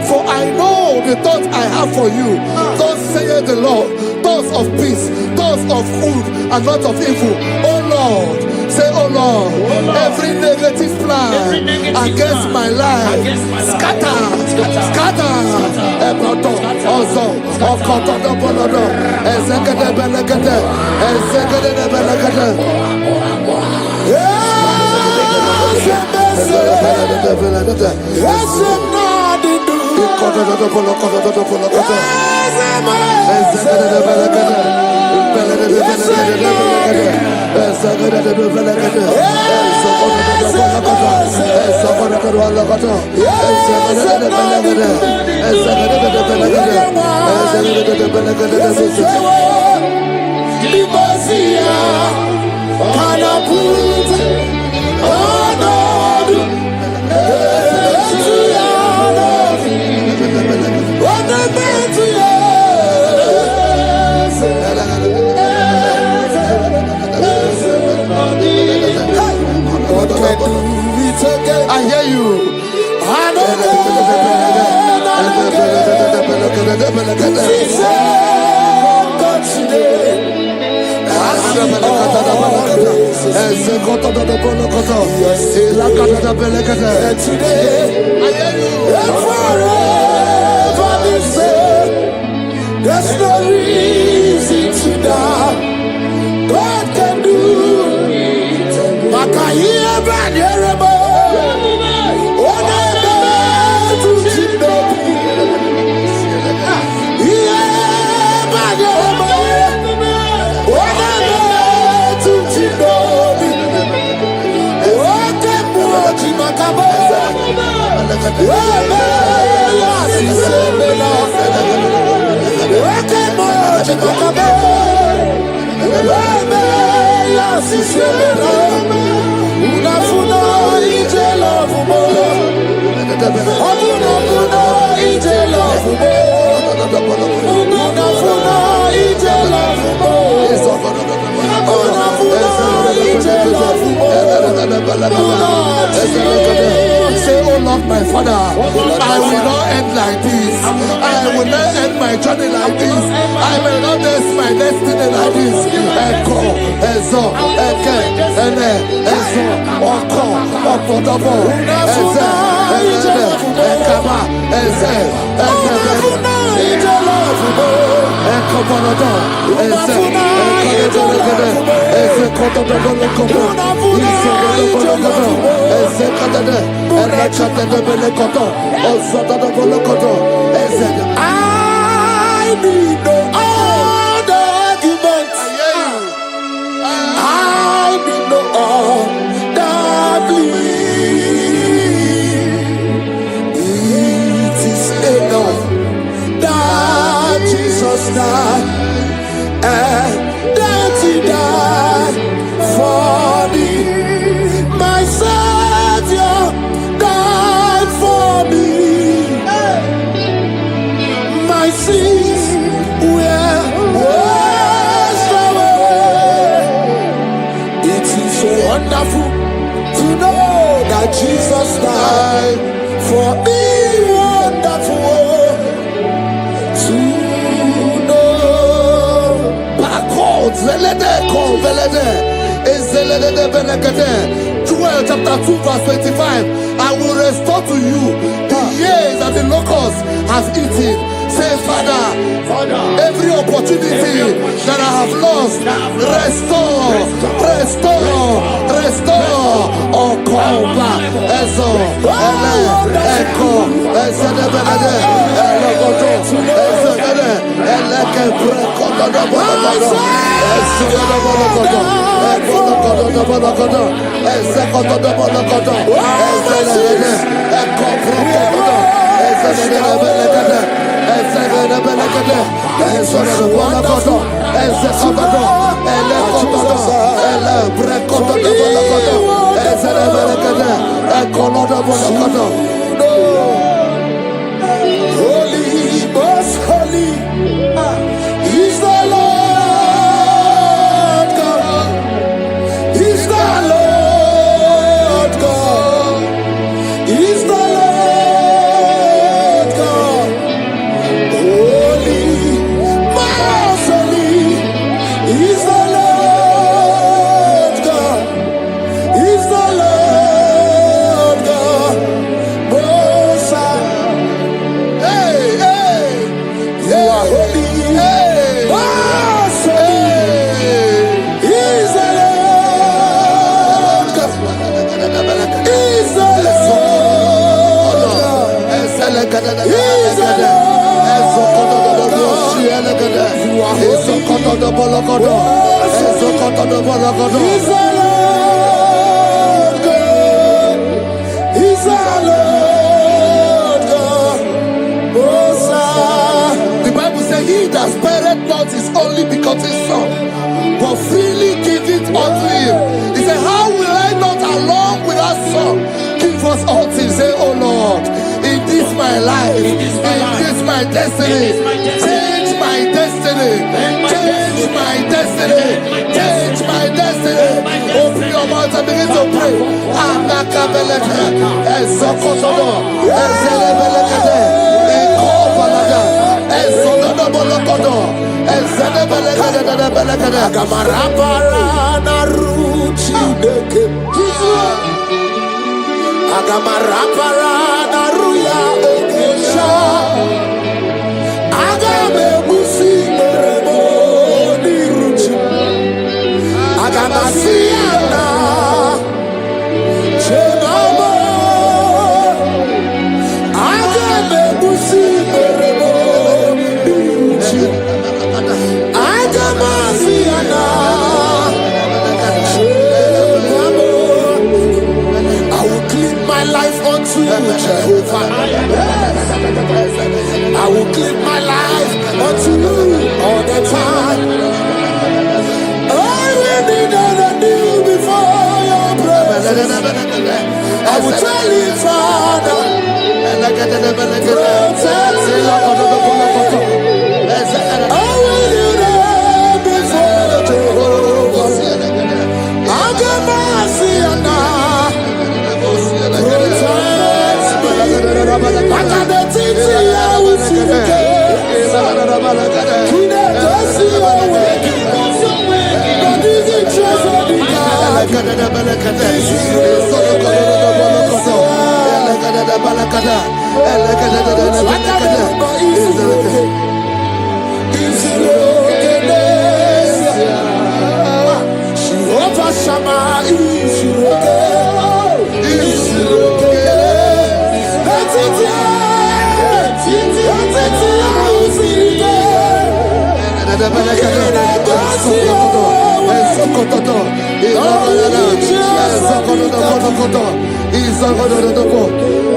For I know the thoughts I have for you, thus saith the Lord, thoughts of peace, thoughts of good and not of evil. Oh Lord, say, oh Lord, every negative plan against my life, scatter. Also, I hear you. There's no reason to doubt. God can do it. Say, oh Lord, my Father, I will not end like this. I will not end my journey like this. I will not end my destiny like this. Echo, Ezo, Eke, Ene, Ezo, Oko, Opotopo, Eze, Eze, Ekaba, Eze, I need no other arguments. I need no other plea. It is enough that Jesus died, and that He died for me. My Savior died for me. My sins were washed away. It is so wonderful to know that Jesus died for me. Wonderful to know. Backwards, Joel chapter 2 verse 25. I will restore to you the years that the locusts have eaten. Say, Father, every opportunity that I have lost, restore. Oh, call back. Echo, The Bible says, he that spareth not his only begotten son, but freely give it unto him. He said, how will I not along with that son give us all things? Say, oh Lord, in this my life, in this my destiny, change my destiny, change my destiny, change my destiny. Open your mouth and begin to pray. Jehovah, I will give my life unto you all the time. I will be done and you before your presence. I will tell you, Father, protect me. I will be there before Jehovah. I'll get mercy and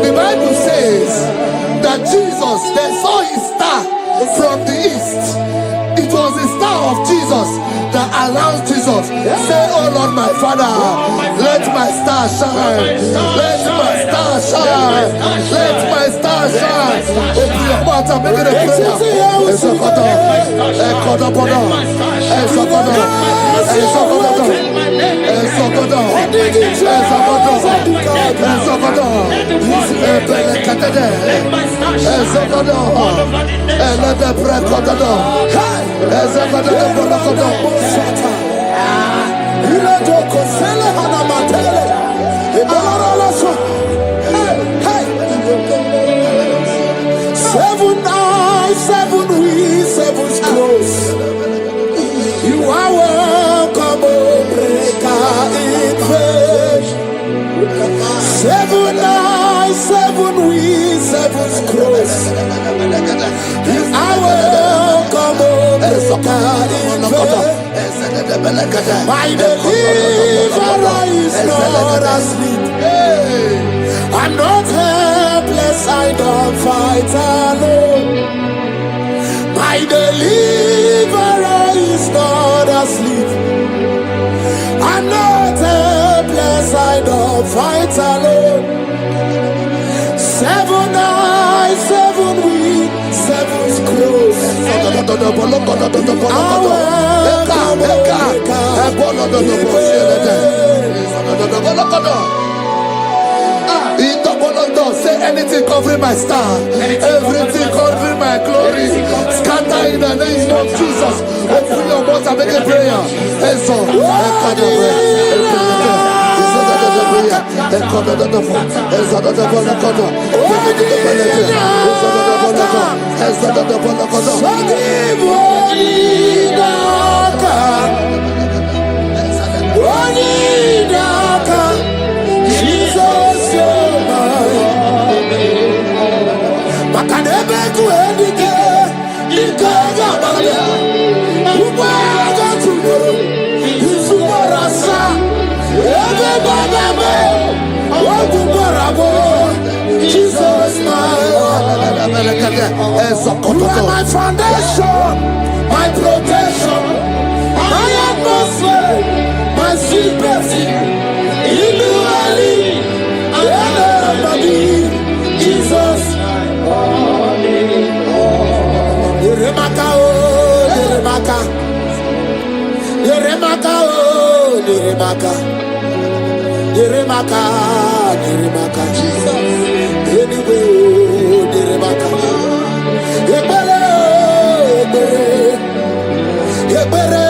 the Bible says that Jesus, they saw his star from the east. It was the star of Jesus that announced Jesus. Say, oh Lord, my Father, let my star shine. Let my star shine. Let my star shine. Open your mouth and make it a prayer. Seven eyes, seven wings, seven scrolls. You are welcome, O breaker in faith. Seven eyes, seven wings, seven scrolls. You are welcome, O breaker in faith. My deliverer is not asleep. I'm not helpless, I don't fight alone. My deliverer is not asleep. I'm not helpless, I don't fight alone. Seven eyes, seven wings, seven scrolls. Say anything covering my star, everything covering my glory, scatter in the name of Jesus. Open your mouth and make a prayer. Jesus, you are my foundation, my protection, my atmosphere, my secret. Jesus, Yeremaka, Yeremaka, Yeremaka, Yeremaka, Yeremaka, Yeremaka, Jesus, anyway, Yeremaka, Yebere, Yebere, Yebere,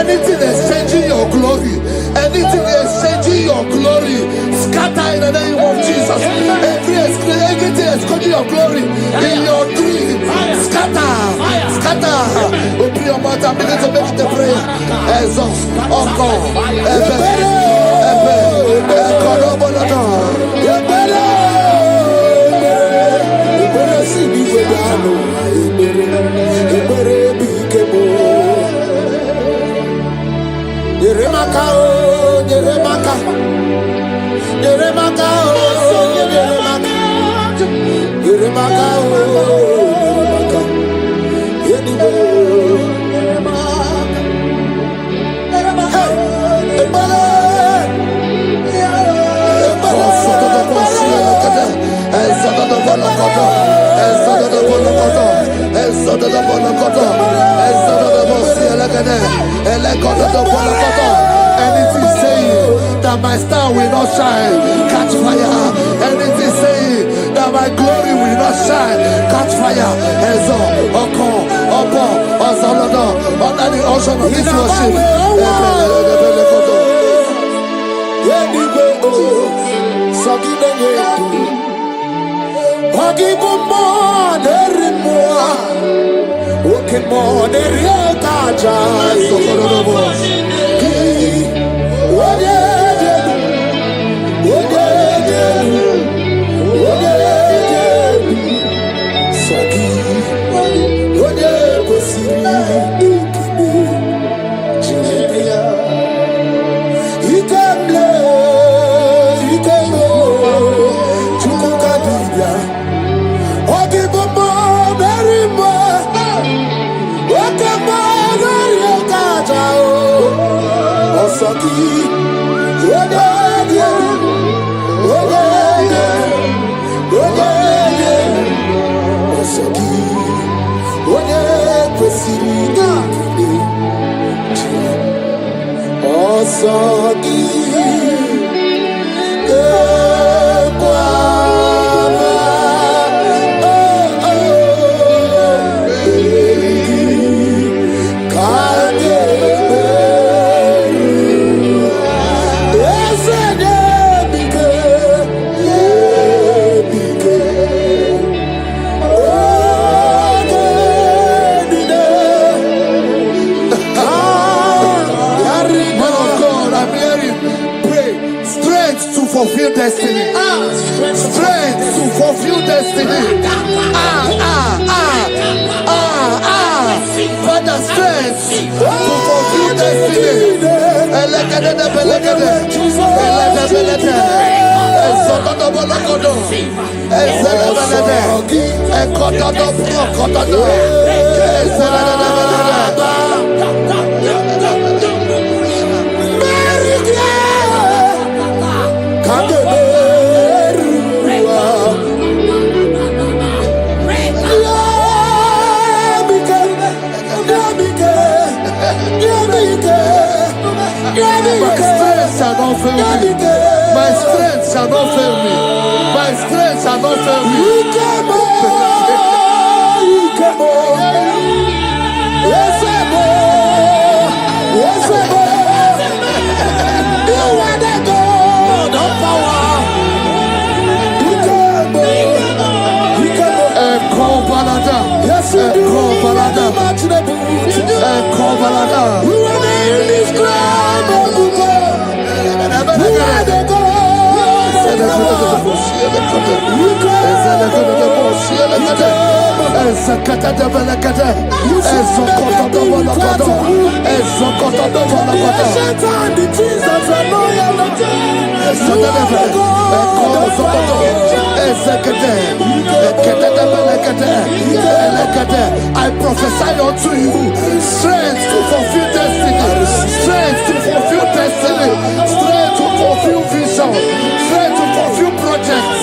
anything exchanging your glory, anything exchanging your glory, scatter in the name of Jesus. Everything exchanging your glory in your dream, scatter, scatter. Open your mouth and begin to make the prayer. Exhaust, oh God, Yeremaka, Yeremaka, Yeremaka, Yeremaka, Yeremaka, Yeremaka, anything saying that my star will not shine, catch fire. Anything saying that my glory will not shine, catch fire. Under the ocean of this worship. fulfill destiny. Strength to fulfill destiny. Father, strength to fulfill destiny. My strength shall not fail me. My strength shall not fail me. not fail me. I prophesy unto you strength to fulfill destiny, strength to fulfill destiny, strength to fulfill vision, strength to fulfill projects.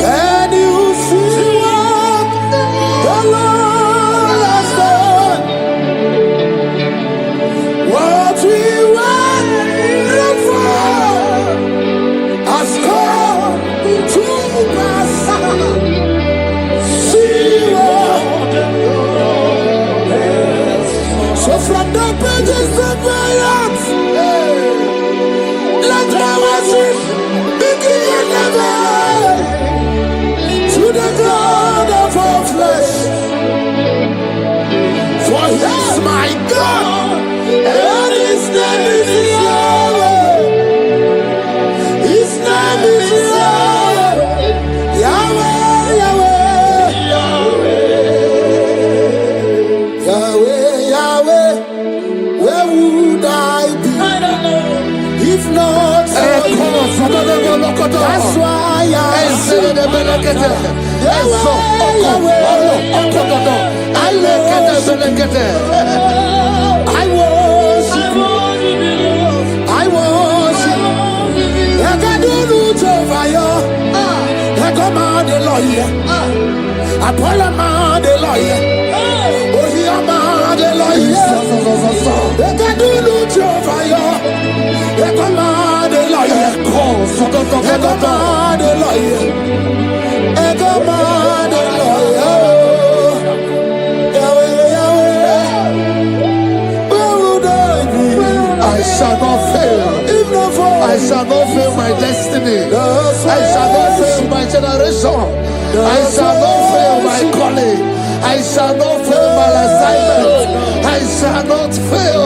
Can you see what the Lord has done? What we waited for has come to pass. See what. So from the pages of my heart, let my worship begin never. To the God of all flesh, for He is my God, and His name is Yahweh. His name is Yahweh, Yahweh, Yahweh, Yahweh, Yahweh. Where would I be if not for You? That's why I worship I shall not fail my destiny. I shall not fail my generation. I shall not fail my calling. I shall not fail my assignment. I shall not fail.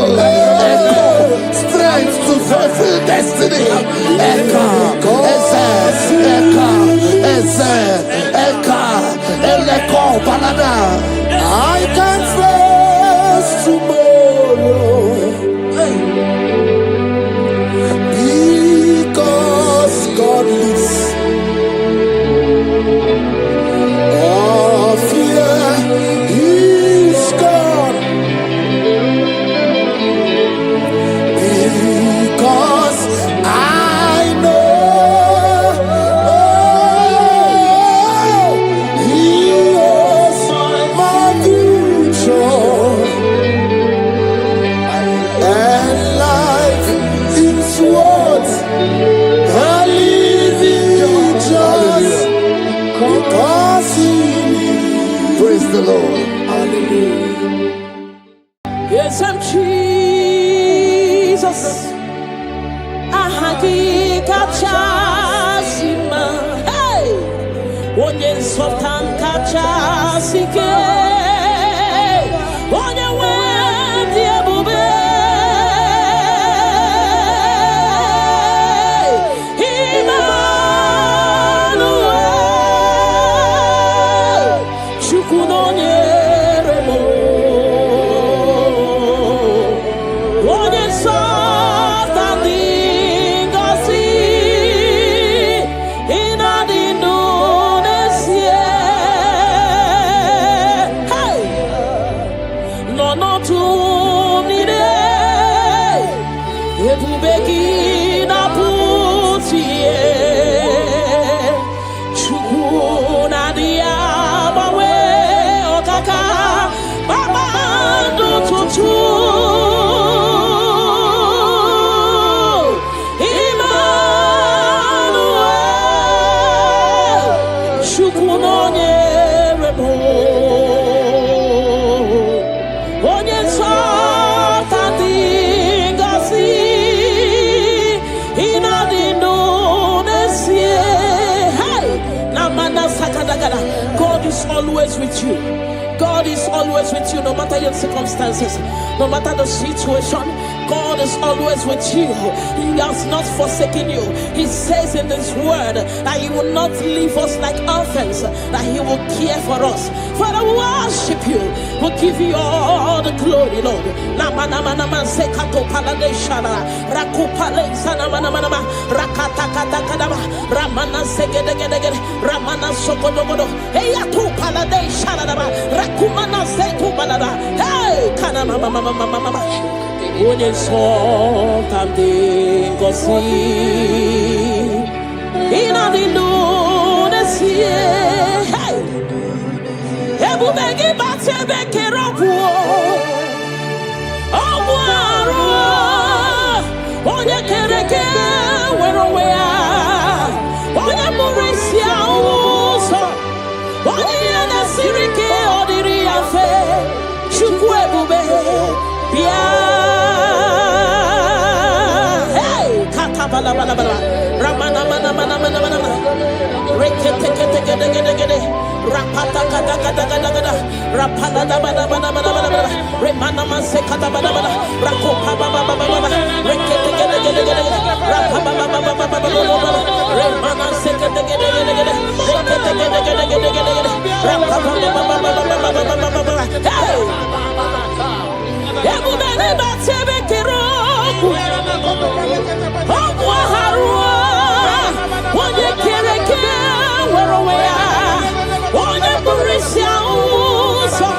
Strength to fulfill destiny. I can face tomorrow. God lives. All fear is gone, because I know He is my future, and life is what praise the Lord. Hallelujah. Yes, I'm Jesus. Ahakika chasima. Hey, onye sultan kachasike. Onye wendi ebube. always with you. God is always with you, no matter your circumstances, no matter the situation. God is always with you. He has not forsaken you. He says in this word that He will not leave us like orphans, that He will care for us. Father, we worship you. We'll give you all the glory, Lord. Onye something go see in a lunacy. Hey, Ebu begi bate beke robu. Obuaro, onye kereke werowea, onye murisia uso, onye yana sirike odiri afe, chukwu ebube bia. Bala bala bala ramana mana mana mana mana rekete kete kete kete kete rapata kata kata kata kata rapala da bala bala bala bala remana manse kata bala bala rakopa baba baba baba rekete kete kete kete rapapa baba baba baba remana se kete kete kete kete rekete kete kete kete kete rapapa baba baba baba baba baba hey ebu bene batebe kero onye kereke werowea onye burisia uso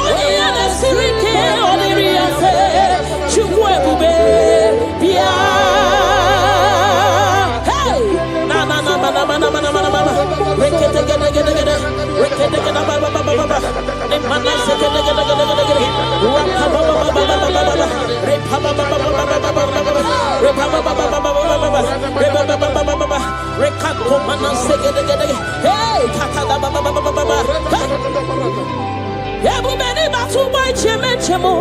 onye yana sirike odiri afe chukwu ebube bia hey na na na na na na na na rekete gede gede gede rekete gede ba ba ba ba ba ne mana se gede gede gede gede rapa ba ba ba ba ba ba repa ba ba ba ba ba ba repa ba ba ba ba ba repa ba ba ba ba ba rekato mana se gede gede hey kaka da ba ba ba ba ba ebu beni batu boy cheme chemo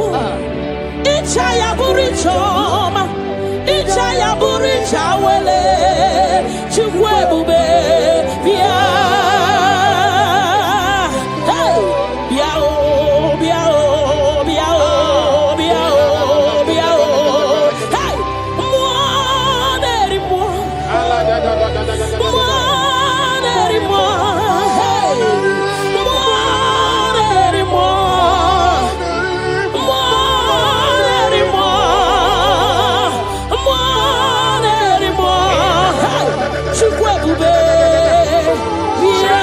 icha ya buri choma icha ya buri chawele chukwu ebube bia hey bia o bia o bia o bia o bia o hey moneri mo moneri mo hey moneri mo moneri mo moneri mo hey chukwu ebube bia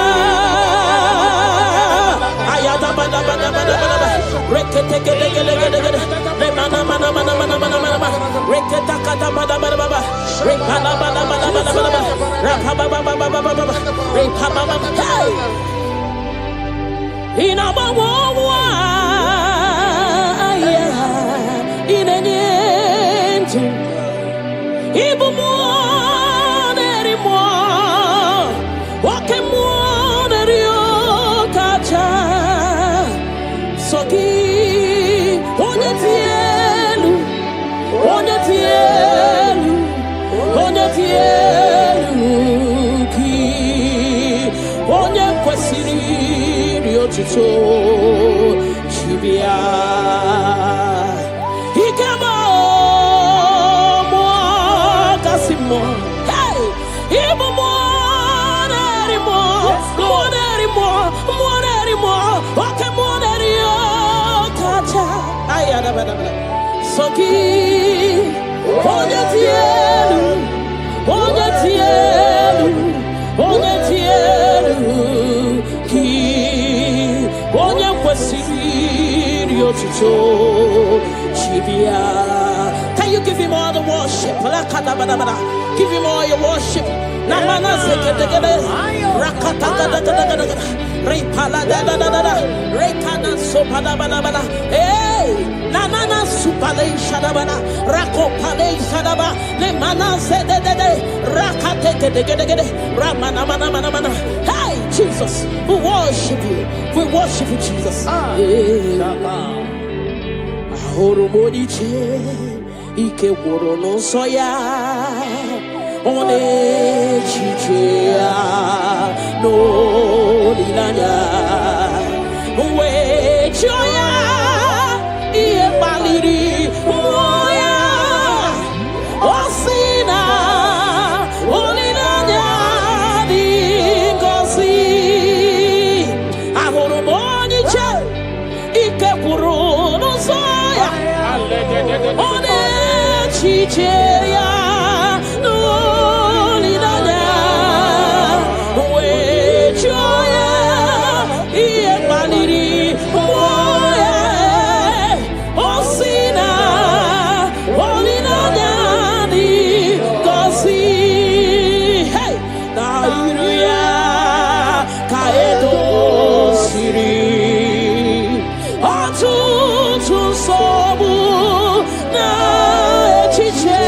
ayada bada bada bada bada rekete gede gede gede gede mana mana mana mana mana mana reketa kata bada bada bada rekala bada bada bada bada rapa baba baba baba baba repa baba hey ina bawa ya ina nyentu ibu moneri mo wake moneri okacha soki onye tielu ki onye kwesịrị iri otuto chibia ikemo mo kasimo hey ibu moneri mo oke moneri okacha ayada bada soki onye tielu ki onye kwesịrị otuto chibia. Can you give him all the worship? Give him all your worship. Namana sekedegede rakata gada gada gada gada repala da da da da rekana sopada bala bala hey namana supale shadabana rakopale shadaba le mana sedede rakate gede gede gede ramana mana mana mana hey Jesus, we worship you Jesus. Ahoro modiche ike woro no soya one chichia no linanya Joya, Ie Baliri, Moya, Osina, Olinanya, Dingosi, Ahoromoni Che, Ike Puruno Soya, One Chicheya, Olinanya, We Joya, Ie Baliri, Moya, Osina, Olinanya, Dingosi, hey, Nairia, Kaedo Siri, Atutu Sobu, Na Chiche,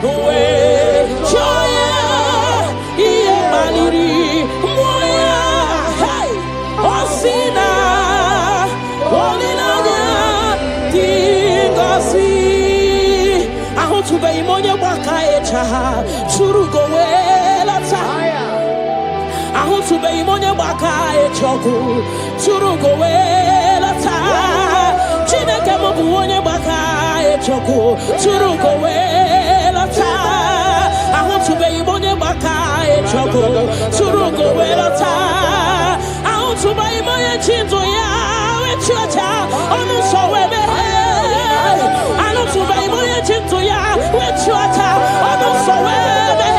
We Joya, Ie Baliri, Moya, hey, Osina, Olinanya, Dingosi. Ahotube imonye waka echa, Surugo welata. Ahotube imonye waka echoku, Surugo welata. Chineke mobu onye waka echoku, Surugo welata. Ahotube imonye waka echoku, Surugo welata. Ahotube imonye chinzo ya wechuacha, onu sowebe. Ahotube imonye chinzo ya wechuacha, onu sowebe.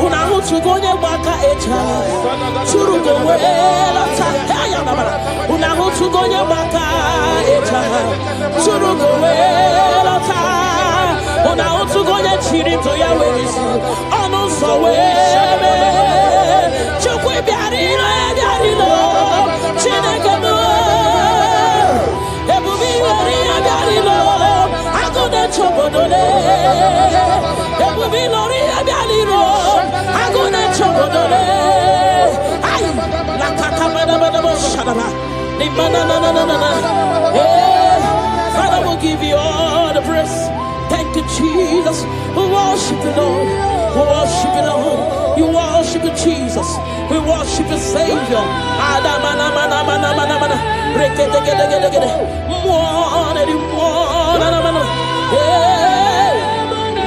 Unahutugonye waka echa, Surugo welata. Unahutugonye waka echa, Surugo welata. Unahutugonye chirito ya wezi, onu sowebe. Chukwe biarilo, Chineke mo. Ebubi lori biarilo, agone chobodole. Ebubi lori biarilo, agone chobodole. Ay, la kata bada bo shadaba. Ni mana na. Father, will give you all the praise. Thank you, Jesus. We worship you, Lord. We worship you, Lord. You worship you, Jesus. We worship you, Savior. Adamana. Rekete. More.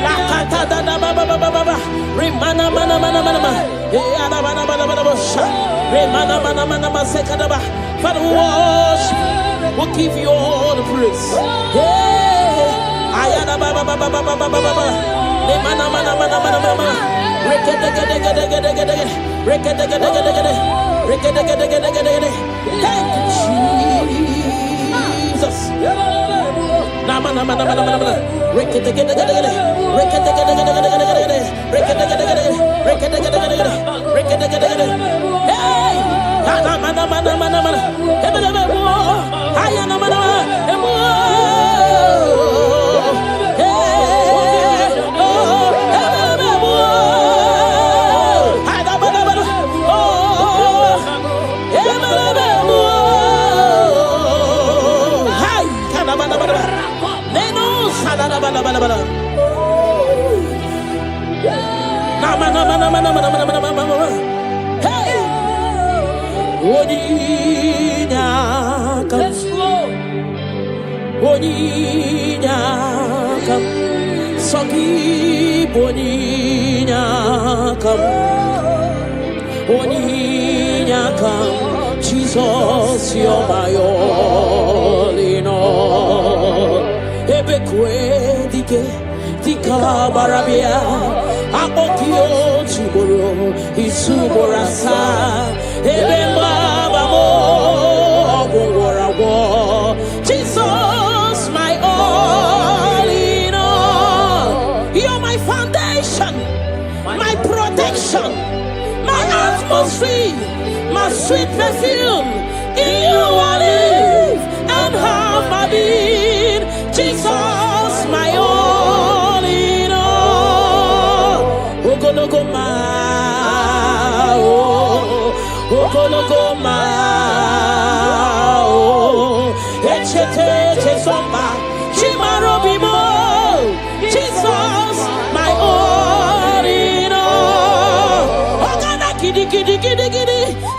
Lakata da ba. Remana. Remana sekadaba. Father, we worship. We'll give you all the praise. Ayana ba. Remana. Rekete. Thank you, Jesus. Nama. Rekete. Hey, Oninyakam, Sogi Boninyakam, Oninyakam, Jesus, you're my all in all. Ebekwe dike, dikabarabia, Akokio Chiboro, Isuborasa, Ebembabamo, Ogorawo, Jesus, my all in all. You're my foundation, my protection, my atmosphere, my sweet perfume. In you I live and have my being. Jesus, my all in all. Ogologoma, Ogologoma, Echete Somba, Chimarobimo. Jesus, my all in all. Ogana kidi,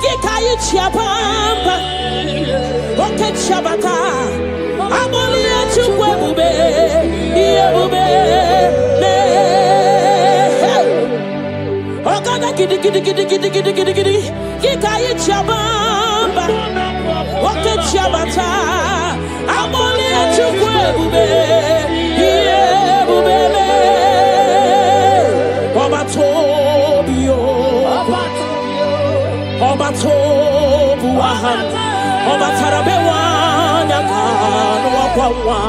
Kika Kikai Chabamba, Rocket Shabata, Amolia Chubube, Yabube, Ogana Giddy, Kikai Chabamba, Rocket Shabata, Amolia Chubube, Yabube, Obatobio. Obatobuahan, Obatarabewa, Yakan, Wakwa,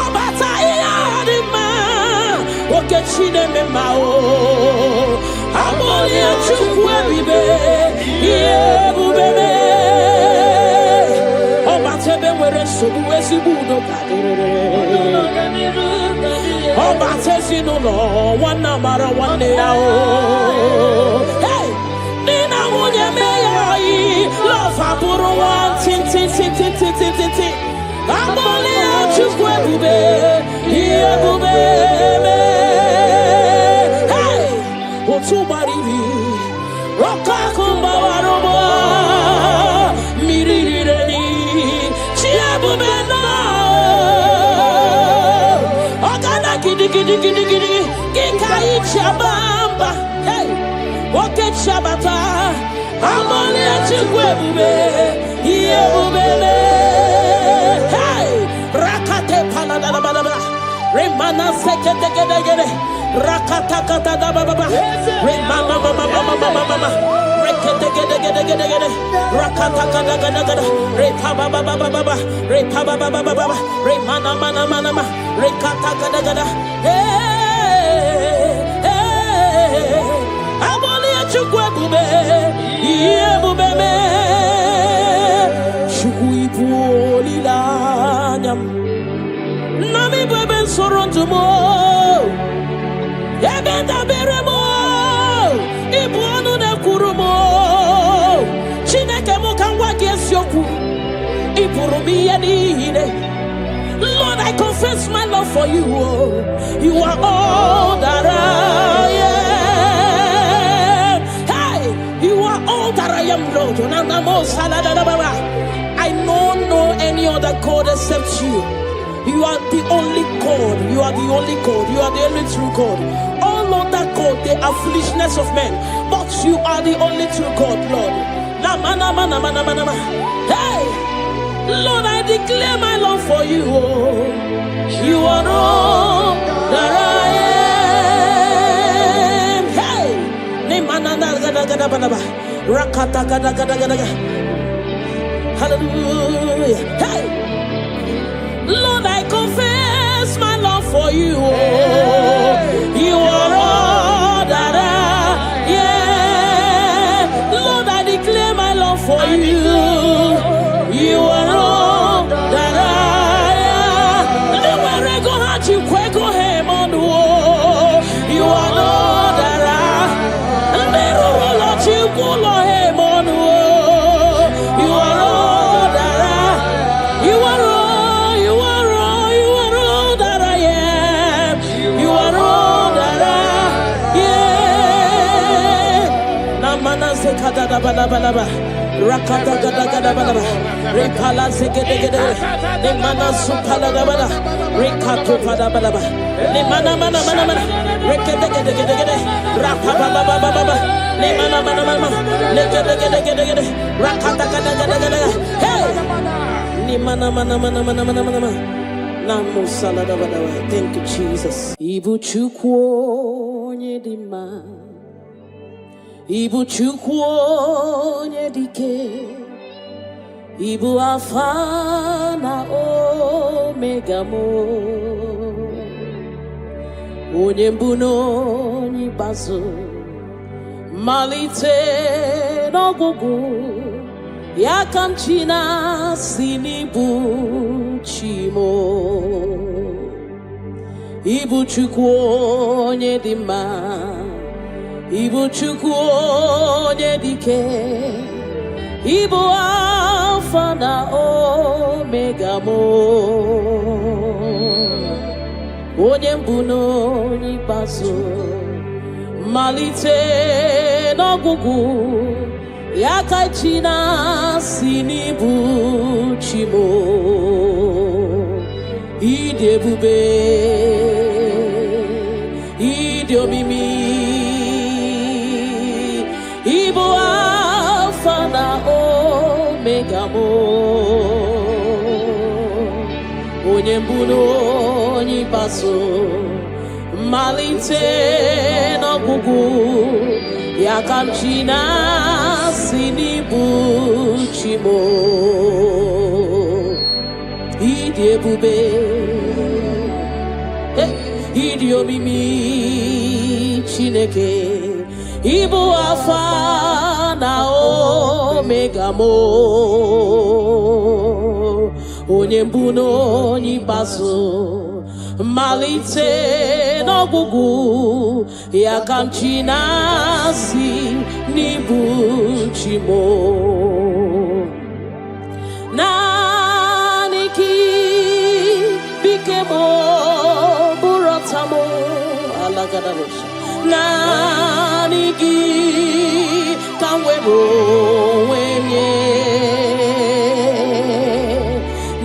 Obatayadima, Okechine Memao, Amolia Chukwebibe, Yebube, Obatebe were Subuesi Budo, Obatesino, one number one day. Love Aburo one tin. I'm only out to Bube, here Bube. Hey, what's your body? Rockakumba Waroba, Miri, Chiabubena. Ogana Giddy, Gikai Chabamba. Hey, what get Shabata? I'm only at you, hey, Rakate Panada, Remana Sekete, Rakata Baba, Remana Mama, Rekete, Rakata, Repaba Baba, Remana Mana, Rekata, hey, I'm only at you, Yebubeme Shukuipu Lilanyam Nami Beben Sorontumo Yebenda Beremo Ibuanu Nekurumo Chineke Mokangwa Gesyoku Ipurumi Yadine. Lord, I confess my love for you. You are all that I am. That I am, Lord. I don't know any other God except you. You are the only God. You are the only God. You are the only true God. All other God, they are foolishness of men. But you are the only true God, Lord. Hey, Lord, I declare my love for you. You are all that I am. Hey, Rakata gada. Hallelujah. Hey, Lord, I confess my love for you. You are all that I am. Lord, I declare my love for you. You are all that I am. You are all that I am. Rakata gada balaba, Rekala segede, Nemana supala gabada, Rekato pada balaba, Nemana Rekede, Rapababa, Nemana Legede, Rakata gada, hey, Nemana Namu salada badawa. Thank you, Jesus. Ibu chukwo nyedima. Ibu chukwu onye dike, Ibu Alpha na Omega mo, onye mbụ na onye ikpeazụ, malite n'ọgwụgwụ, ya ka m ji na-asị n'ịbụ chi m. Ibu chukwu onye dị mma, Ibu chukwu onye dike, Ibu Alpha na Omega mo, onye mbụ na onye ikpeazụ, malite n'ọgwụgwụ, Yakachina sinibu chimo idebube idiomimi ibo alpha na omega mo onye mbuno onye baso malite n'ọgwụgwụ ya ka m ji na-asị n'ibu chi m ịdị ebube ịdị omimi Chineke ịbụ alfa na omega m onye mbụ na onye ikpeazụ malite n'ọgwụgwụ ya ka m ji na-asị n'ibu chi m naanị gị bike m bụrụ ọta m alagadabosha naanị gị ka m were onwe nye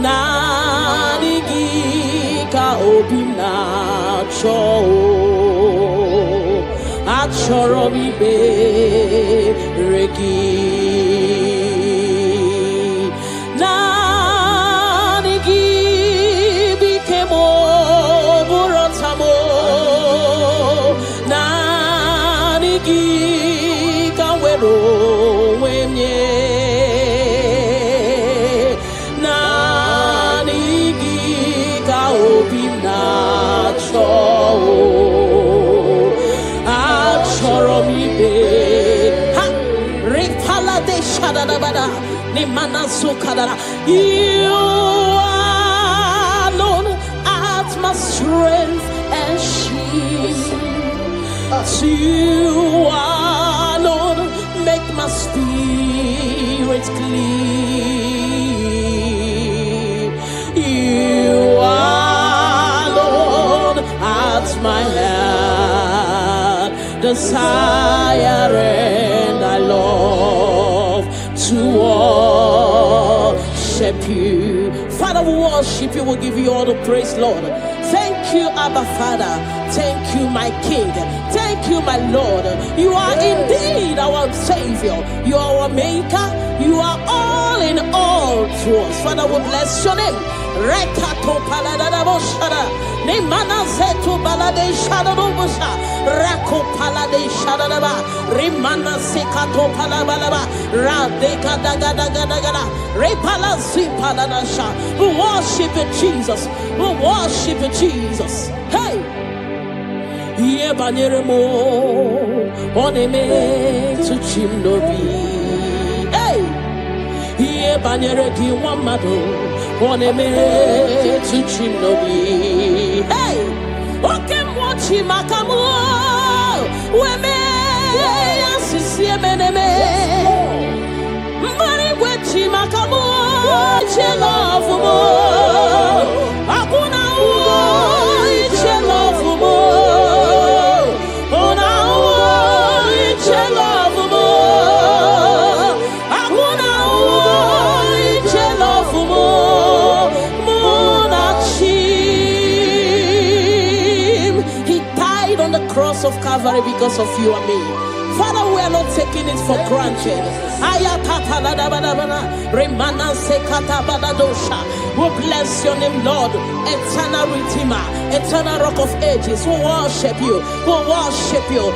naanị gị ka obi m na-achọ achọrọ m ikpere gị naanị gị bike m bụrụ ọta m naanị gị ka m were onwe m nye naanị gị ka obi m na-achọ achọrọ m ibe ha ripala de shadadabada ni manazukadara you alone art my strength and shield you alone make my spirit clean you alone art my heart desire and I love to worship you. Father, we worship you, we give you all the praise, Lord. Thank you, Abba Father. Thank you, my King. Thank you, my Lord. You are indeed our Savior. You are our Maker. You are all in all to us. Father, we bless your name. Rekato paladadaboshara. Nemana zetu balade shadadobosha. Rako palade shadadaba. Remana sekato palabalaba. Radeka dagadagada. Repala zipaladasha. We worship you, Jesus. We worship you, Jesus. Hey! Iye banyere mo oneme tu chimnobi. Hey! Iye banyere ki wamado oneme tu chimnobi. Hey! Oke mwachi makamu weme asisi emeneme. Mbari wechi makamu chelofu mo. Akuna uo chelofu mo. Of Calvary because of you and me. Father, we are not taking it for granted. We bless your name, Lord. Eternal Redeemer, eternal Rock of Ages. We worship you. We worship you.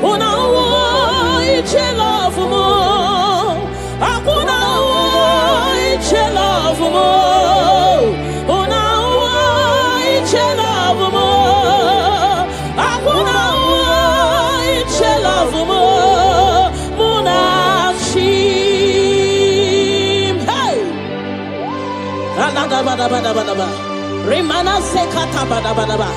Una iche love mo, akuna iche love mo. Una iche love mo, akuna iche love mo. Muna chim, hey. Alada bada bada bada bada. Remana sekata bada bada bada.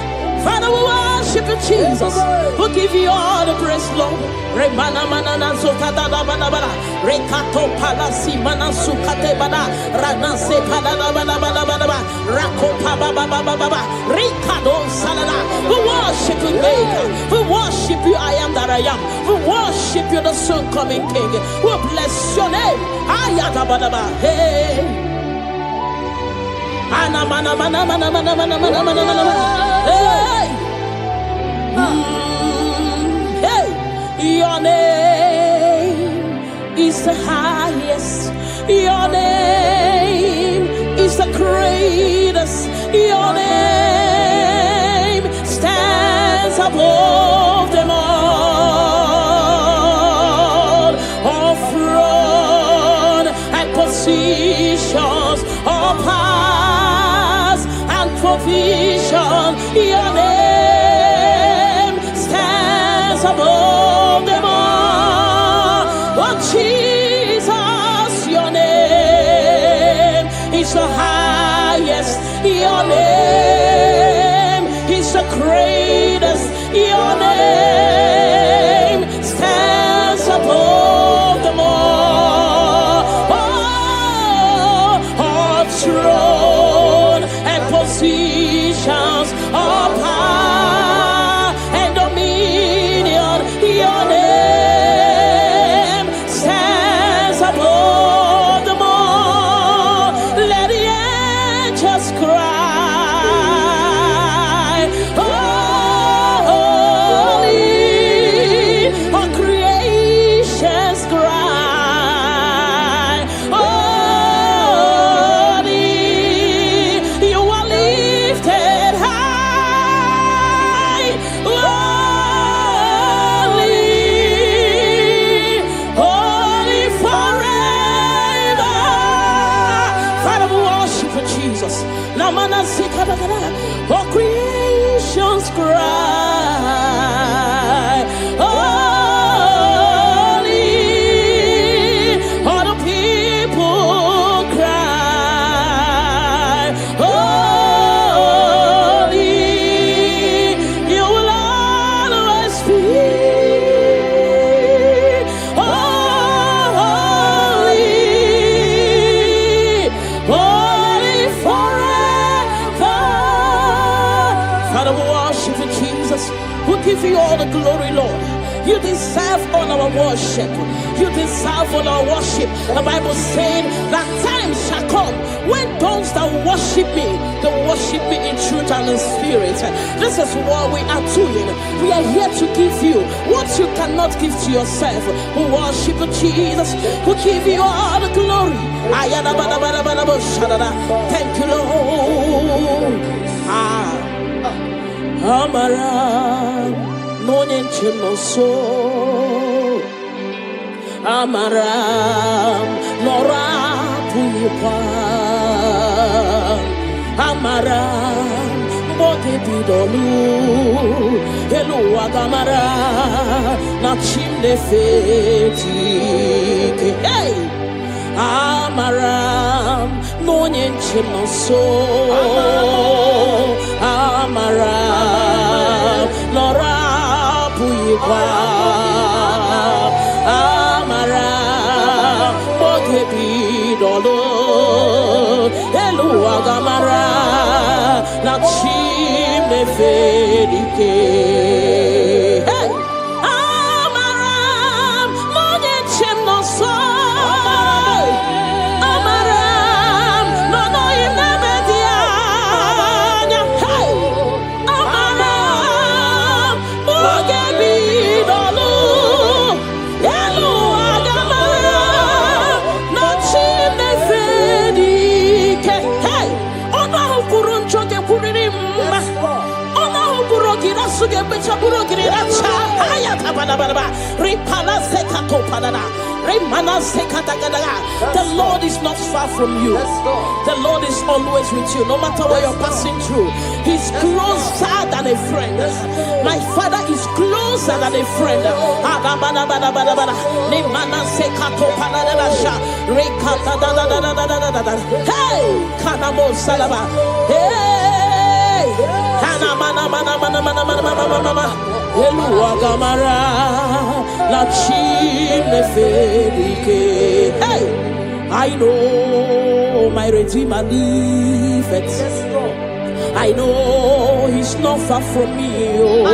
Father, we worship you, Jesus. We give you all the praise, Lord. Remana manana zokada da bana bana. Rekato palasi mana sukate bana. Rana se bana bana bana bana. Rako pa ba ba ba ba ba. Rikado salada. We worship you, Maker. We worship you, I am that I am. We worship you, the soon coming King. We bless your name. Ayada bana ba. Hey. Ana mana mana mana mana mana mana mana mana. Hey. Hey. Your name is the highest. Your name is the greatest. Your name stands above them all. All throne and positions, all powers and provision. Your name stands above them all. Oh Jesus, your name is the highest. Your name is the greatest. Your name stands above them all. Oh, all throne and positions, all power and dominion. Your name stands above them all. Let the angels cry, holy. All creations cry, holy. You are lifted high, holy, holy forever. Father, we worship you, Jesus. Namana sikadagada. All creations cry, holy. All the people cry, holy. You will always be holy, holy forever. Father, we worship you, Jesus. We give you all the glory, Lord. You deserve all our worship. You deserve all our worship. The Bible said that time shall come when those that worship me, they worship me in truth and in spirit. This is what we are doing. We are here to give you what you cannot give to yourself. We worship you, Jesus. We give you all the glory. Thank you, Lord. Amara no nyenchino so. Amara nora puipa. Amara bote bidolu. Elu agamara na chimne feti. Hey. Amaram no nyenchino so. Amaram nora puipa. Amaram bote bidolu. Elu agamara na chimne fedike. Hey. Amaram no nyenchino so. The Lord is not far from you. The Lord is always with you, no matter what you're passing through. He's closer than a friend. My Father is closer than a friend. Hey, Kanamo Salaba. Hey, Kana mana mana mana Gamara la chine felike. Hey, I know my Redeemer liveth. I know he's not far from me. Oh,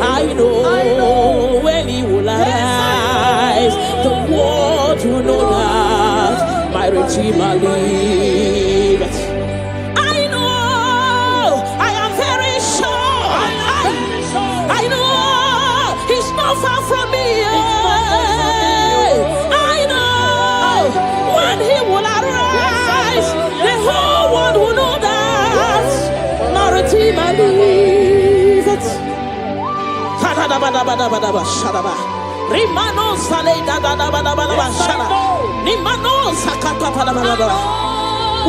I know when he will arise, the world will know that my Redeemer liveth. I know, I am very sure. I know he's not far from me. I know when he will arise, the whole world will know that my Redeemer liveth. Rimano sale da da da ba da ba da ba shara. Rimano sakata pa da ba da ba.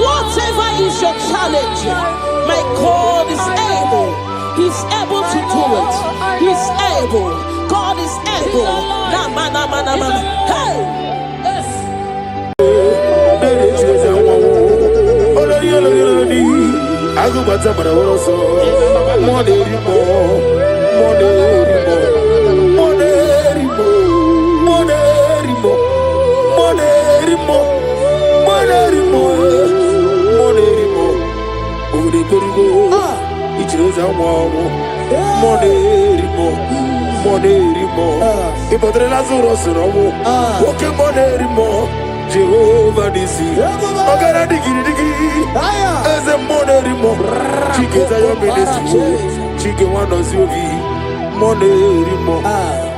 Whatever is your challenge, my God is able. He's able to do it. He's able. God is able. Na ma na ma na ma. Hey. Yes. Jehovah Nisi, Ogara digi digi, as a monerimo, Chiketa your ministry, Chike one of Zuvi, monerimo,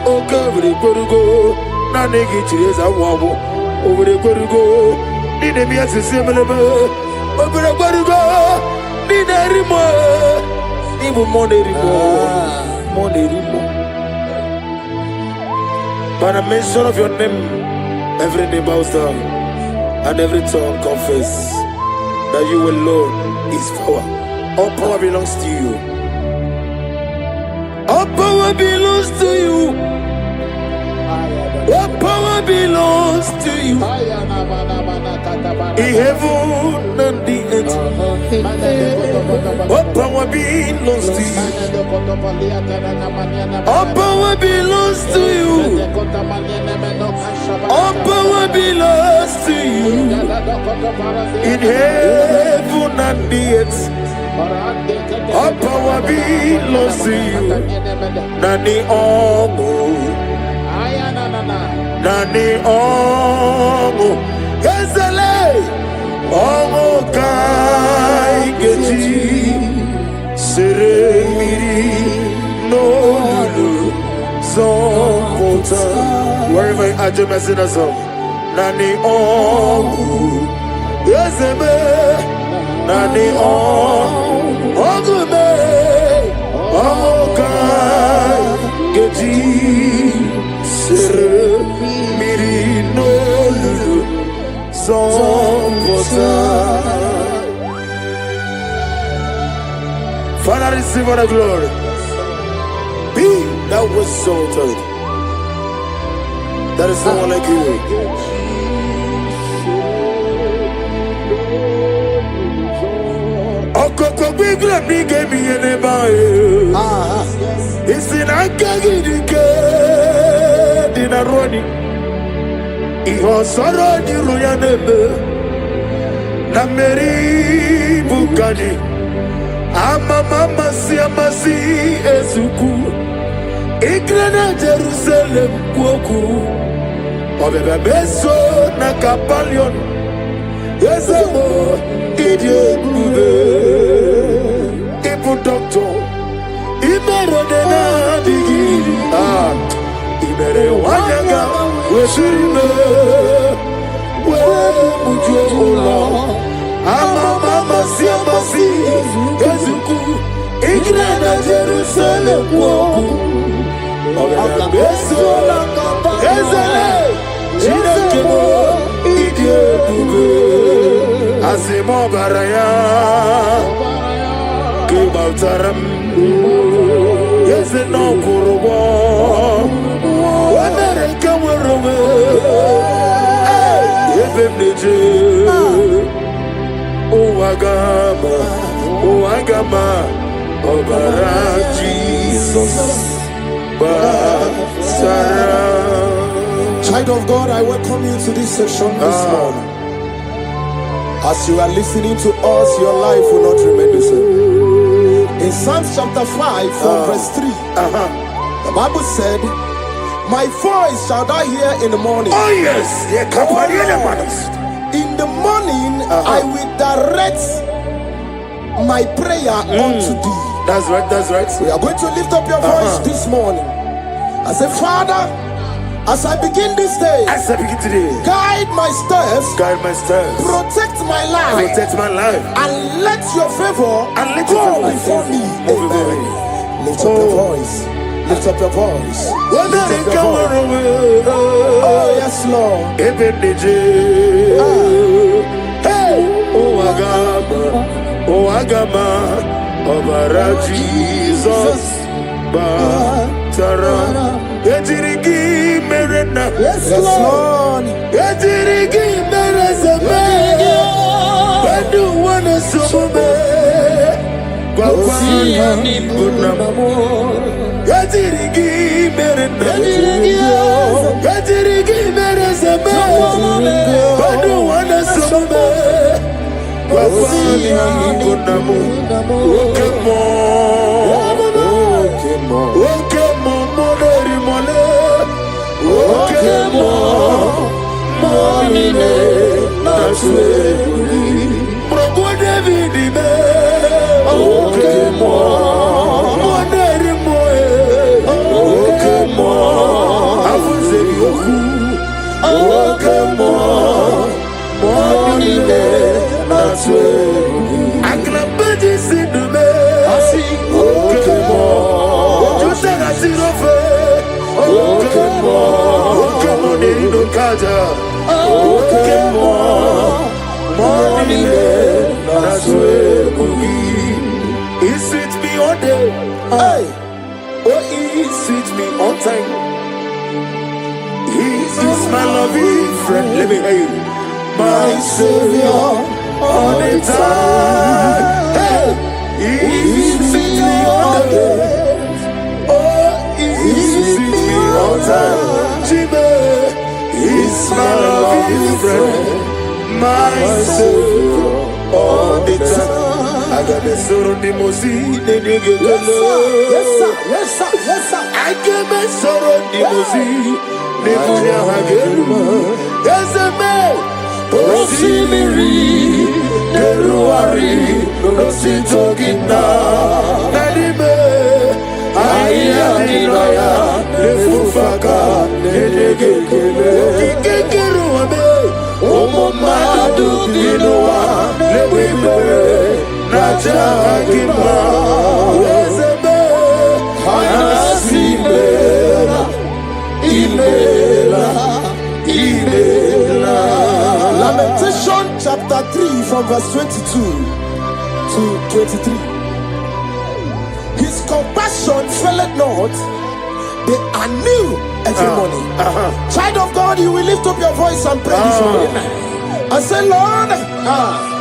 Okavri Korugo, Nanegi Chisa Wabo, over the Korugo, Nidemia similar, over the Korugo, Niderimo, even monerimo. By the mention of your name, every name bows down and every tongue confess that you alone is power. All power belongs to you. All power belongs to you. All power belongs to you. In heaven and the earth. All power belongs to you. All power belongs to you. All power belongs to you. In heaven and the earth. All power belongs to you. Nani Omo. Nani Omo. Ezele. Omo Kai Geji. Seremiri. No Lulu. Zonkota. Wherever you are, just messing us up. Nani Omu. Ezeme. Nani Omu. Ogume. Omokai. Geji. Sere. Miri no lulu. Zonkota. Father, receive all the glory. Be thou exalted. There is no one like you. Okoko bigla bige mi eneba. Isina kagi dike dinaroni. Iho soro di royanebe. Nameri bukani. Ama mama si amasi ezuku. Igrana Jerusalem kwoku. Obebe beso na kapalion. Yesemo idie bube. Ibu doctor. Imere dena digi. Imere wanyanga. Weshirime. We mujo ola. Ama mama si amasi ezuku. Igrana Jerusalem kwoku. Obebe beso na kapalion. Chinekemo idie bube. Asimo baraya Kibautaram Yese no kurubo Wanere kawarume Yefem neje Uwagama Obara Jesus of God, I welcome you to this session this morning. As you are listening to us, your life will not remain the same. In Psalms chapter 5 from verse 3, the Bible said, my voice shall thou hear in the morning. Oh yes, in the morning I will direct my prayer unto thee. That's right, that's right. We are going to lift up your voice this morning. I say, Father, as I begin this day, As I begin today, guide my steps, guide my steps, protect my life, protect my life, and let your favor and let your go favor before me. go before Amen. me. Lift up your voice. Lift up your voice. When Lift they up your come voice. away, Oh, yes, Lord. Hey, oh Agama, Obara Jesus, Batara, Ejirigi Merena, Yes, Lord. Ejirigi Merezame, Bandu Wana Subume, Kwakwani Bunamo, Ejirigi Merena, Ejirigi Merezame, Bandu Wana Subume, Kwakwani Bunamo, Okemo, Okemo, Moneri Mole, Okemo, Monine, Naswe, Progo David, Okemo, Moneri Moe, Okemo, Afuzeri Oku, Okemo, Monine, Naswe, Aklabaji Sidume, Okemo, Josega Sirofe, Okemo, Okemo Nerino Kaja, Okemo, Monine, Naswe Mugi. He sweet me all day, Hey. oh he sweet me on time. He is my loving friend, let me hear you. My Savior all the time. Hey, he sweet me all day. Oh, he sweet me all time. Jimmy, he's my loving friend, my Savior all the time. I got the soul of the Mosi, the nigga. Yes, sir. Yes, sir. Yes, sir. Yes, sir. I get my sorrow, the Mosi, the nigga. Yes, a man. Rosi Miri, the Ruari, Rosi Togina, Nadime, Ayadinaya, the Fufaka, the Negekele, Kikeruame, Omomadu Dinoa, the Wibe, Naja Agima, Ezebe, Anasimela, Imela, Imela. Lamentation chapter 3 from verse 22 to 23. His compassion faileth not, they are new every morning. Child of God, you will lift up your voice and pray this morning. I say, Lord,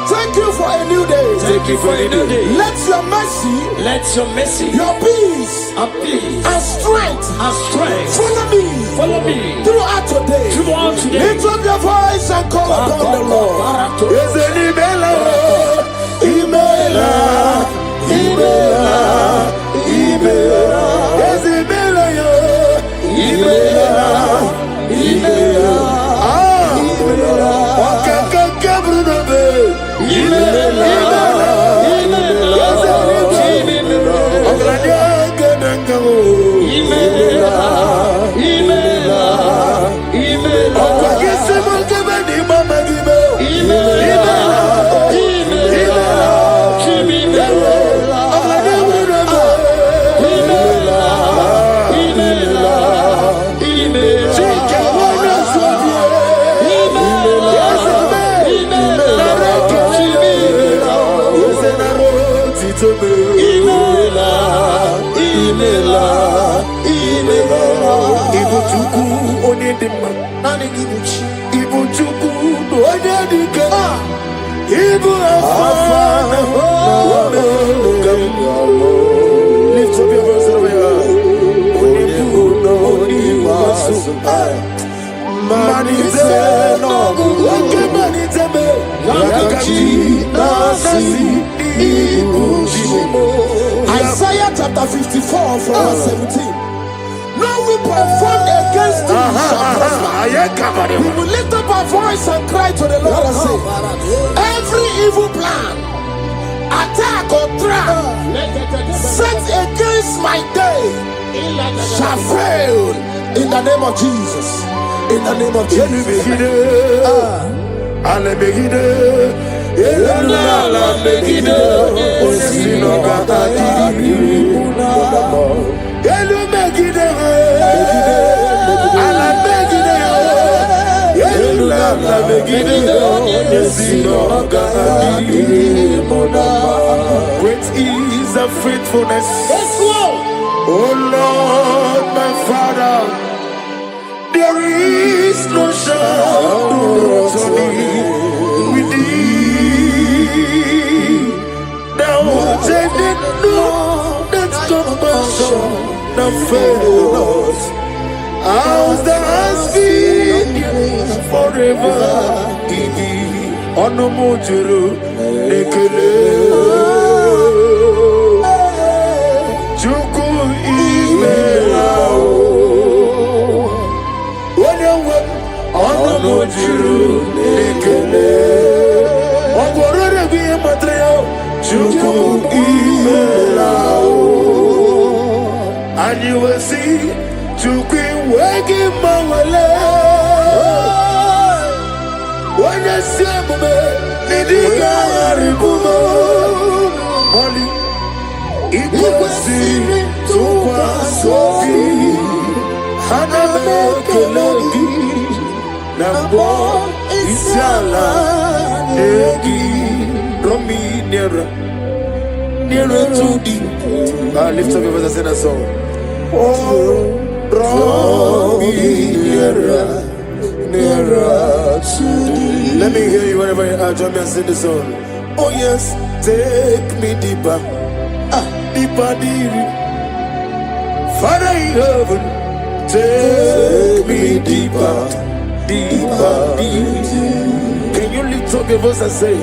thank you for a new day. Thank you for a new day. Let your mercy, Let your mercy your peace, and peace and strength and strength follow me throughout today. throughout today. Lift up your voice and call upon the Lord. Yes, and Imela, Imela, Imela, Imela. Yes, Imela, Imela, Imela. Ah, Imela. Wakaka Kabruno be. Imela, Imela. Yes, Imela. Oglanya Gadangamo. Imela, Imela, Imela. Okwagese Mokebani Mama Gibe. Imela, Imela, Imela. Oglanya Bruno be. Imela, Imela, Imela. Chike wana swabie. Imela, Imela. Nareke Imela. Yose naro titobe. Imela, Imela, Imela. Ibuchuku onedima. Nani gibuchi. Ibuchuku onedike. Ibu afana. Lift up your voice over here. Onibu no oniwasu. Isaiah chapter 54 from verse 17. No weapon formed against thee shall prosper. We will lift up our voice and cry to the Lord and say, every evil plan, attack or trap set against my day shall fail in the name of Jesus. In the name of Jesus. Great is the faithfulness, oh Lord, my Father. There is no shadow with thee. Thou changest not that compassion that fails. As thou hast been forever in thee. Onomojuru nekele. Chuku imelao. Onomojuru nekele. Ogorore biye matreo. Chuku imelao. And you will see Chuku wegi mawale. When you see me, nidiga ribumo. Molly, ikusi tukwa sofi. Haname kelegi. Nambo isiala negi. Romi nera to thee. Lift up your voice and sing a song. Oh, draw me nearer to thee. Let me hear you wherever you are. Join me and sing the song. Oh yes, take me deeper, deeper, deeper. Father in heaven, take me deeper, deeper, deeper. Can you lift up your voice and say,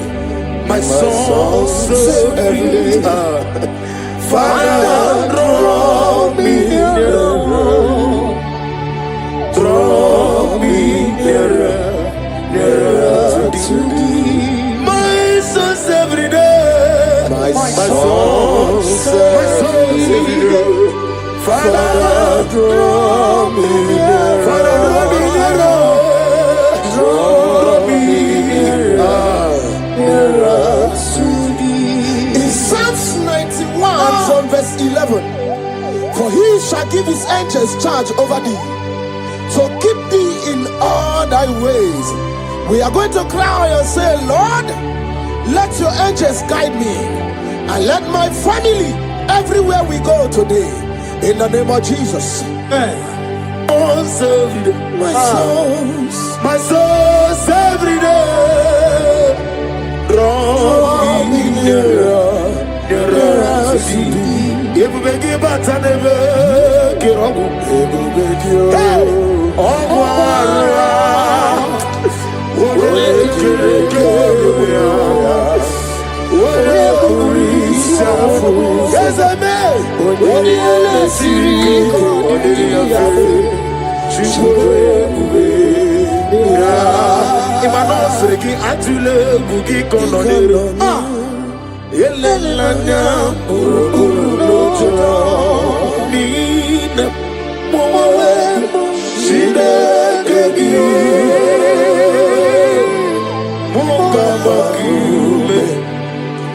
my soul so every day. Father, draw me nearer, draw me nearer to thee. My soul's every day, my soul's every day. Father, draw me nearer, Father, draw me nearer, draw me nearer to thee. In Psalms 91 from verse 11, for he shall give his angels charge over thee, to keep thee in all thy ways. We are going to cry and say, Lord, let your angels guide me, and let my family everywhere we go today, in the name of Jesus. My soul's every day. Draw me nearer to thee. If we give back to never get on, yes, I may. Imanosreki atule bugi kononero. Elelanya urukulojo. Nina mowe shidekegi. Mukabakiume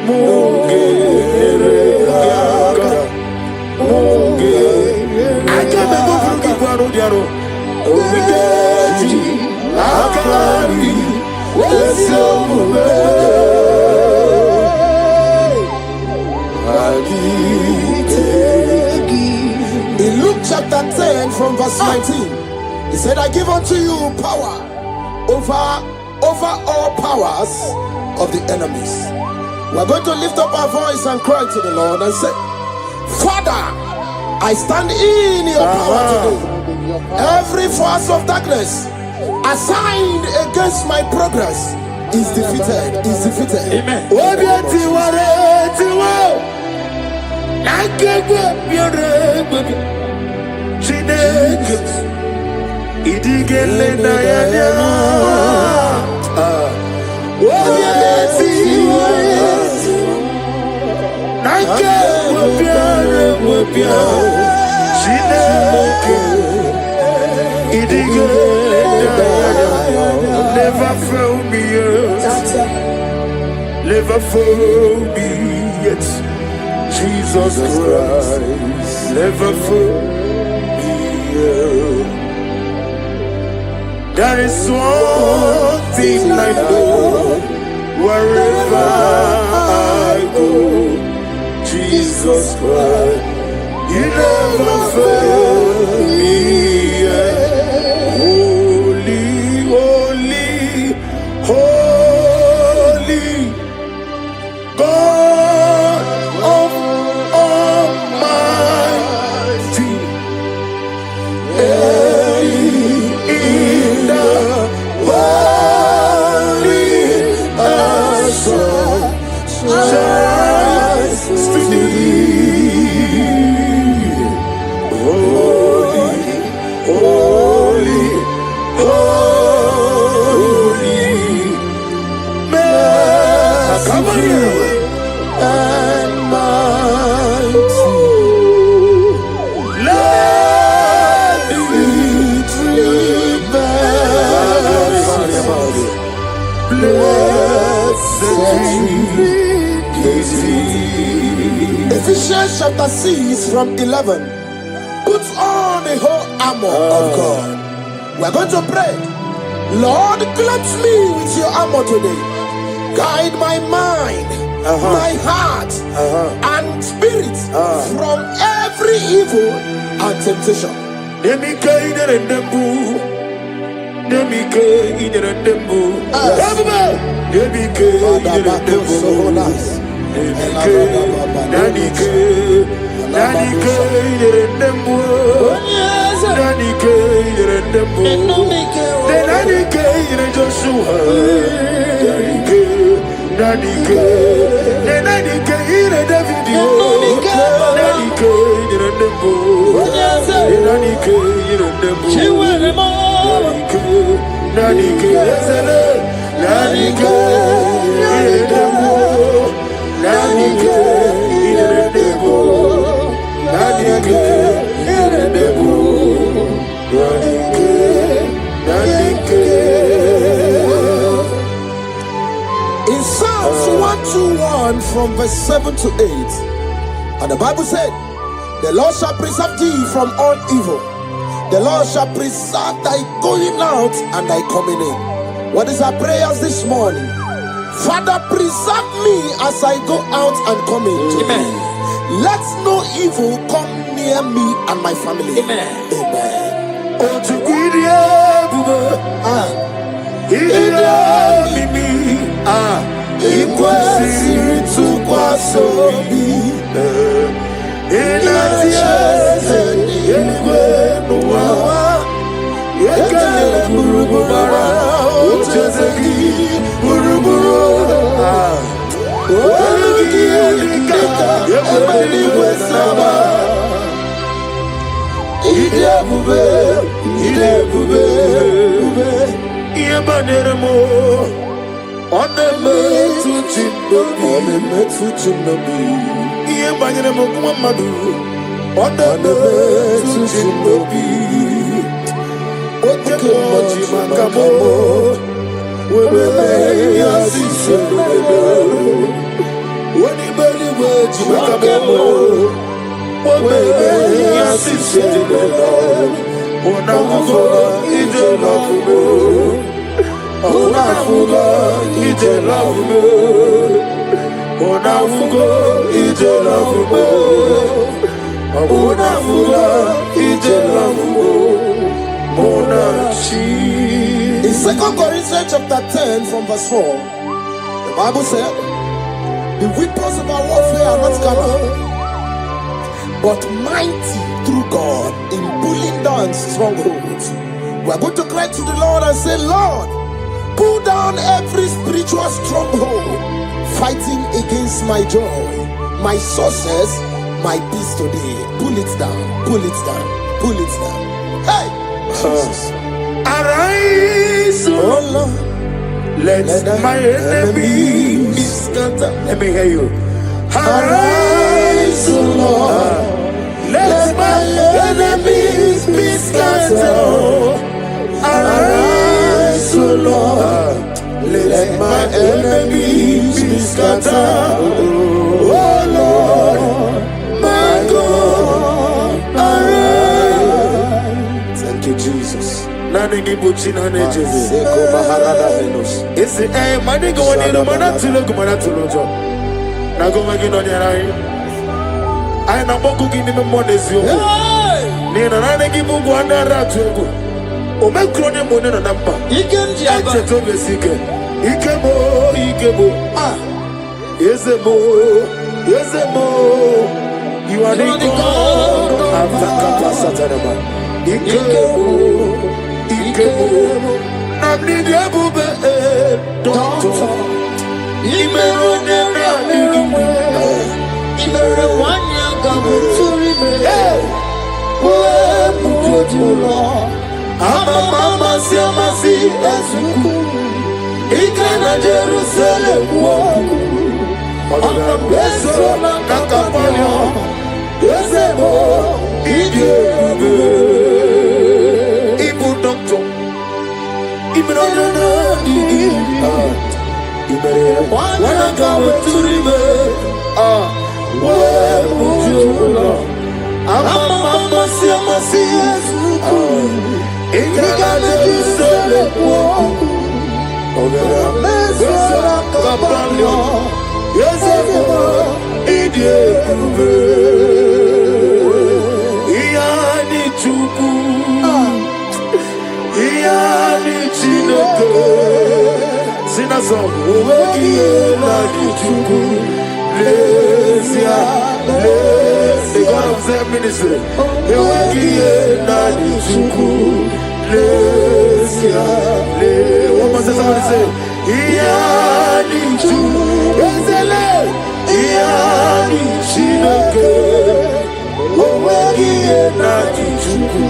mugere yaka mugere. Ajame bugi kwaro diaro. Omigeji akari wesomume. In Luke chapter 10 from verse 19, he said, I give unto you power over all powers of the enemies. We're going to lift up our voice and cry to the Lord and say, Father, I stand in your power today. Every force of darkness assigned against my progress is defeated. Is defeated. Amen. Never fail me yet. Never fail me yet. Jesus Christ, never fail me yet. There is one thing I know, wherever I go, Jesus Christ, you never fail me yet. Holy, holy, holy, God of Almighty, in the valley shines to thee. Holy, holy, holy, merciful and mighty. Let it Ephesians chapter 6 from 11. Put on the whole armor of God. We're going to pray. Lord, clothe me with your armor today. Guide my mind, my heart, and spirit from every evil and temptation. In Psalms 121 from verse 7 to 8, and the Bible said, the Lord shall preserve thee from all evil. The Lord shall preserve thy going out and thy coming in. What is our prayers this morning? Father, preserve me as I go out and come in. Amen. Let no evil come near me and my family. Amen. Amen. In 2 Corinthians chapter 10 from verse 4, the Bible said, the weapons of our warfare are not carnal, but mighty through God in pulling down strongholds. We are going to cry to the Lord and say, Lord, pull down every spiritual stronghold fighting against my joy, my success, my peace today. Pull it down, pull it down, pull it down. Hey! Jesus. Arise, Oh Lord, let my enemy be scattered. Let me hear you. Arise, oh Lord, let my enemies be scattered. arise, oh Lord, Let my enemies be scattered. Oh Lord, my God, arise. Thank you, Jesus. Nani gibuchina nejeze. Seko Maharada Venus. Ese mani go wani no mana tulo jo. Na go magi no nyara. Ai na boku gini me monezi oku. Ni na nani gibu go andara tuego. O me krone mo ne na nampa. Ikenji aba. Eche to besike. Ikebo. Ah. Yezemo. You are the God. Avaka pasatarama. Ikebo. Namni diabube. Doctor. Imero nena nigumwe. Imere wanya gabuturi me. Uwe mujojulo. Mama siamasi ezuku. Ikena Jerusalem woku. Ona beso na kakapanyo. Yezebo. Idebe. Ibu doctor. Imero nena nigumwe. Wana gawe turime. Uwe mujojulo. Mama siamasi ezuku. Ikena Jerusalem woku. Kapanyo, Yezebo, Idebe, Iyani Chuku, Iyani Chineke, Sinaso, Iyani Chuku, Lesia, the God of their ministry, Iyani Chuku, Lesia, what must somebody say? Iyani Chuku, Ezele, Iyani Chineke, Iyani Chuku,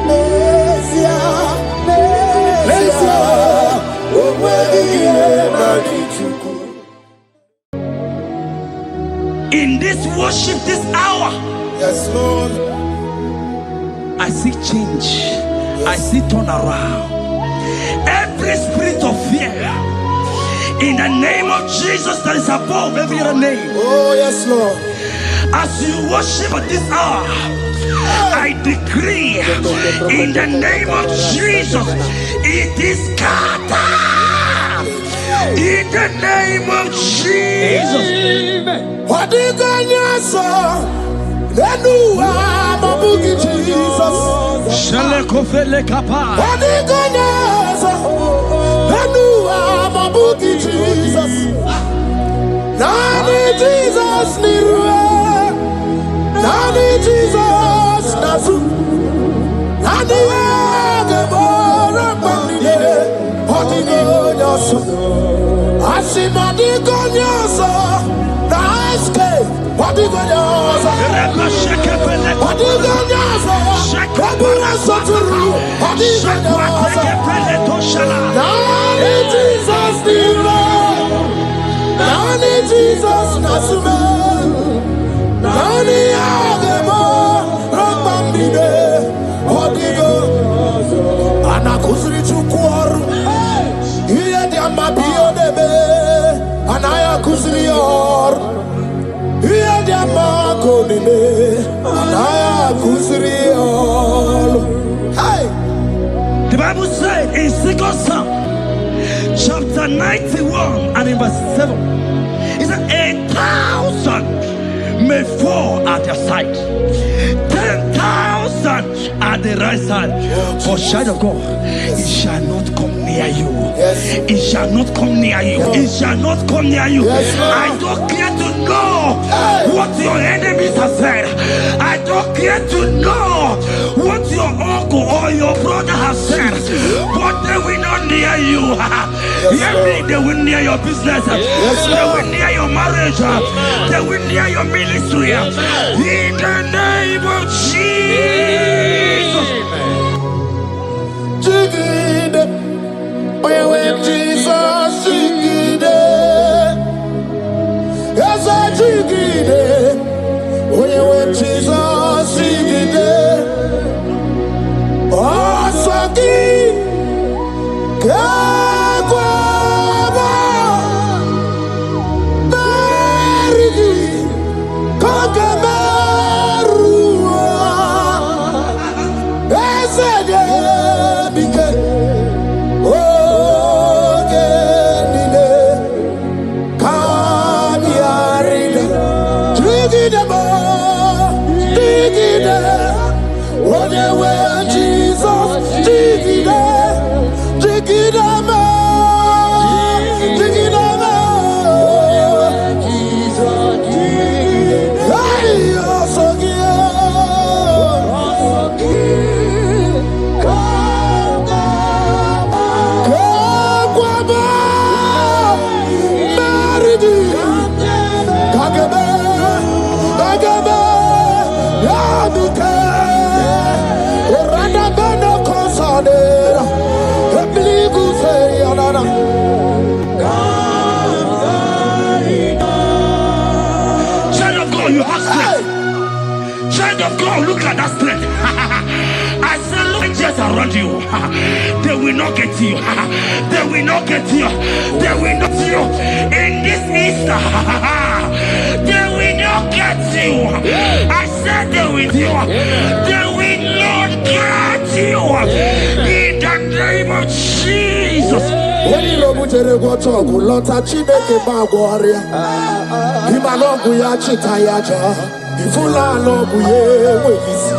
Lesia, Iyani Chuku. In this worship, this hour, Yes, Lord. I see change. I see turnaround. Every spirit of fear, in the name of Jesus that is above every other name, Oh, yes, Lord. as you worship at this hour, I decree in the name of Jesus, it is scattered. In the name of Jesus. What is going on? Lenua, Mabuki Jesus. Shalekofele kapa. What is going on? Lenua, Mabuki Jesus. Nani Jesus Nirwe. Nani Jesus Nasu. Nani Agebora Bandide. What is going on? Asimadi Gonyosa. Naiske. What is going on? What is going on? Nani Jesus Nirwe. Nani Jesus Nasume. Nani Agebora Bandide. What is going on? Anakusri Chukwaru. Iye diamabio debe. Anaya kusrior. Iye diamako nime. Anaya kusrior. Hey! The Bible says in 2 Psalm chapter 91 and in verse 7, it says 1,000 may fall at your side, 10,000 at the right side, but child of God, it shall not come near you. Yes. It shall not come near you. It shall not come near you. Yes, Lord. I don't care to know know what your enemies have said. I don't care to know what your uncle or your brother has said. But they will not near you. They will near your business. They will near your marriage. They will near your ministry. In the name of Jesus. Jigide, when Jesus jigide, yes I jigide, when Jesus jigide, oh sagi, kagwaba, berigi, kagabarua, esege. Look at that strength. I said, look just around you. They will not get you. They will not get you. They will not get you. In this Easter, they will not get you. I said they will you. They will not get you. In the name of Jesus. When you know what you're going to talk, Lota Chineke Bagwaria, Himalogu Yachita Yaja. Ifula lobu ye wezi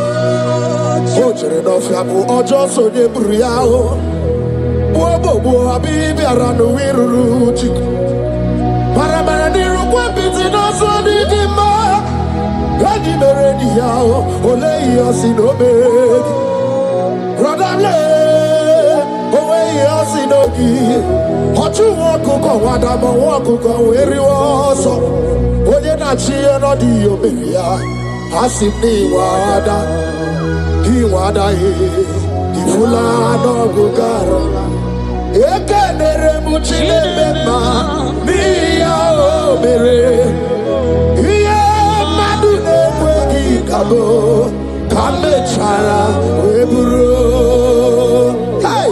Ojere no fiabu ojo so de buriao Bobo abibi aranu wiruru chiku Parabara niru kwa biti no so di dima Gadi meredi yao ole yosi no begi Radale owe yosi no gi Ochu wakuko wadama wakuko weri woso Oye na chiye no di obeya Asini wada Di wada Ifula no gugaro Eke nere muchile bema Miya obere Iye madune kwegi kabo Kame chara weburo Hey!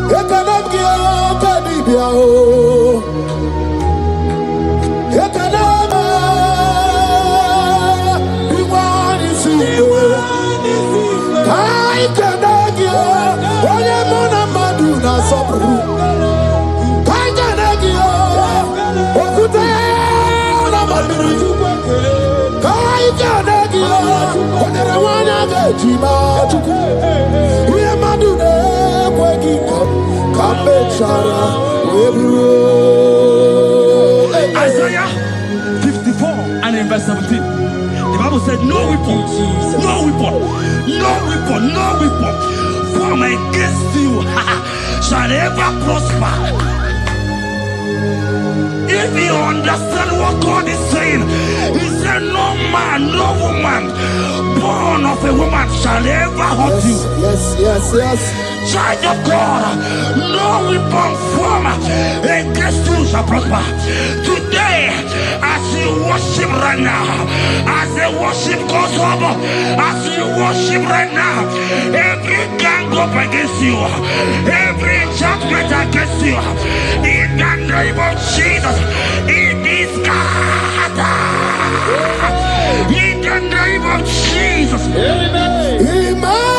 Eke namgiyo kadibia o Eke Isaiah 54 and in verse 17. The Bible said, no weapon, no weapon, no weapon, no weapon formed against you shall ever prosper. If you understand what God is saying, He said, no man, no woman born of a woman shall ever hurt you. Yes. Child of God, no weapon formed against you shall prosper. Today, as you worship right now, as the worship goes over, as you worship right now, every gang up against you, every judgment against you, in the name of Jesus, it is God. In the name of Jesus. Amen. Amen.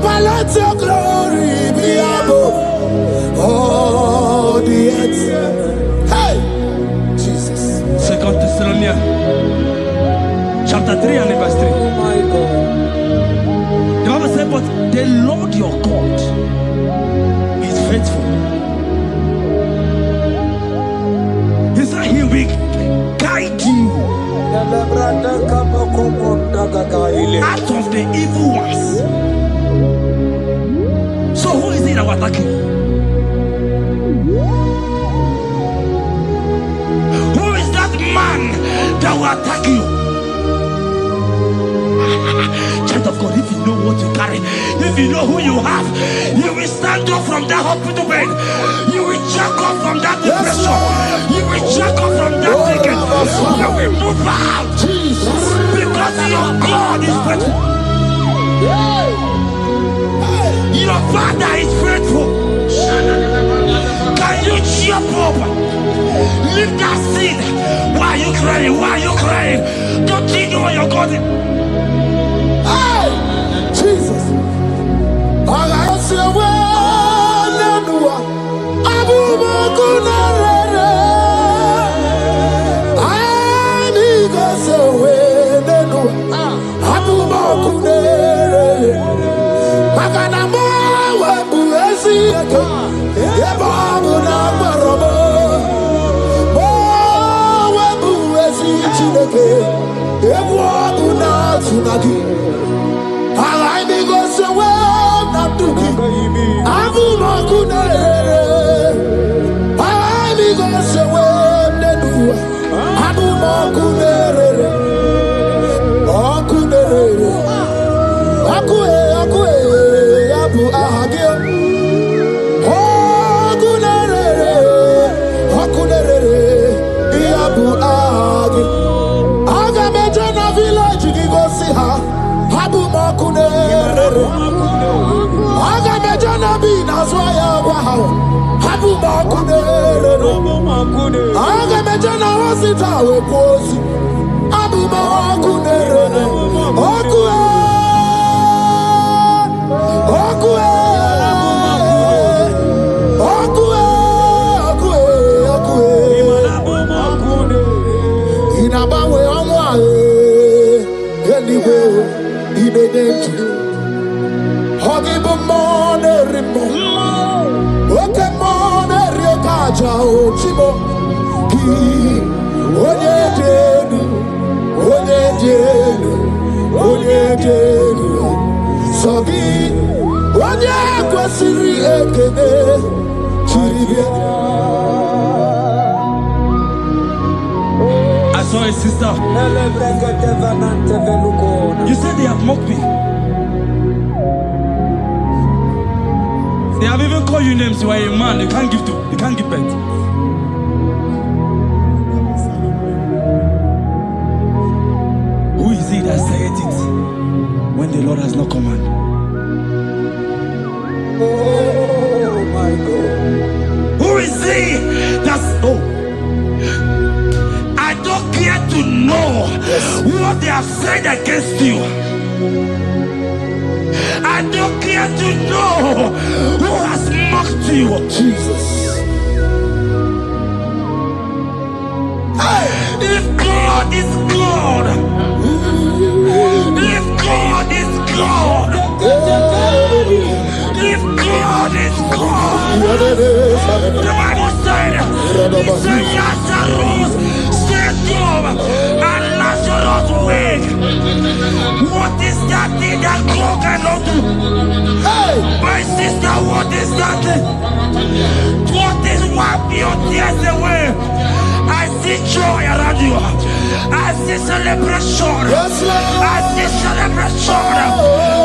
Papa, let your glory be above all the earth. Hey, Jesus. 2 Thessalonians chapter 3 and verse 3. Oh my God. The Bible said, but the Lord your God is faithful. He said he will guide you out of the evil ones. So who is it that will attack you? Who is that man that will attack you? Child of God, if you know what you carry, if you know who you have, you will stand up from that hospital bed. You will jack up from that depression. You will jack up from that thinking. You will move out. Because your God is faithful. Your Father is faithful. Can you jump up? Leave that seed. Why are you crying? Why are you crying? Don't you know your God? Hey, Jesus. I say, I saw a sister. You said they have mocked me. They have even called you names. You are a man. You can't give birth. Who is it that said it when the Lord has not commanded? oh my God. Who is he that's I don't care to know what they have said against you. I don't care to know who has mocked you. Jesus. If God is God, if God is God, if God is God, the Bible said, he said Lazarus stayed up and Lazarus wake. What is that thing that God cannot do? Hey, My sister, what is that thing? What is wipe your tears away? I see joy around you. I see celebration. yes, Lord. I see celebration.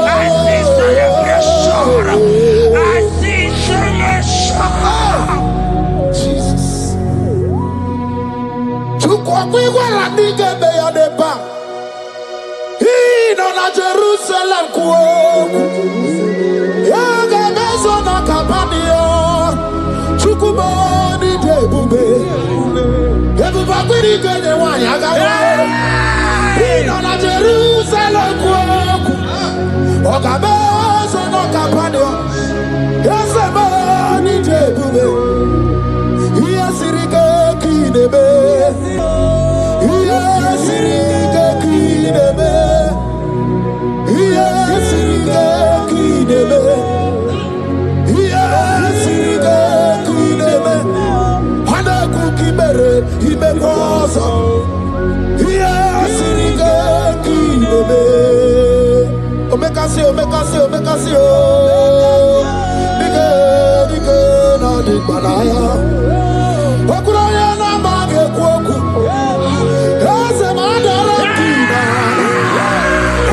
I see celebration. I see celebration. Jesus. Chukwakwiwala nigebe ya deba. Hino na Jerusalem kuoku. Yaga bezo na kapanio. Chukwumoni debube. Ebuba kwiri kwenye wanyaga wa. Hino na Jerusalem kuoku. Oga bezo na us you, make us you, make us you. No di banaya. Okuraya na mage kwoku. Ese madara kina.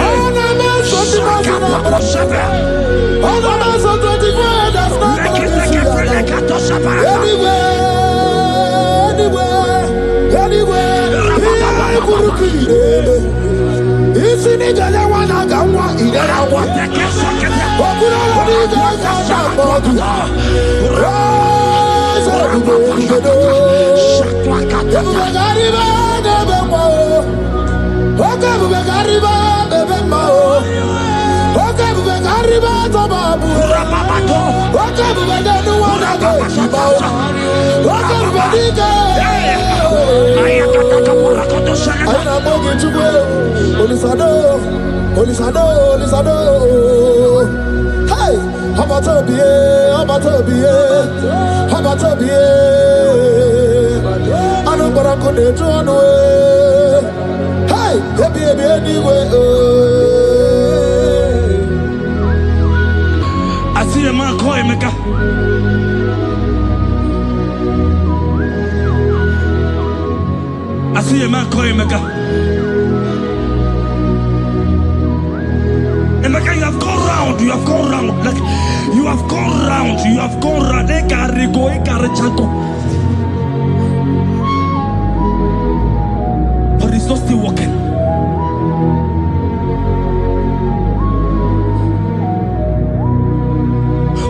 Ona meso di masina. Ona meso di that's not anywhere. Isi ni jale wana gamwa idera wata. Okuraya ni gamwa bodu. Hey, how about I know what I could do on the way. Hey, baby, anyway. I see a man call him. I see a man call him. Emeka, you have gone round. Like you have gone round. But it's not still working.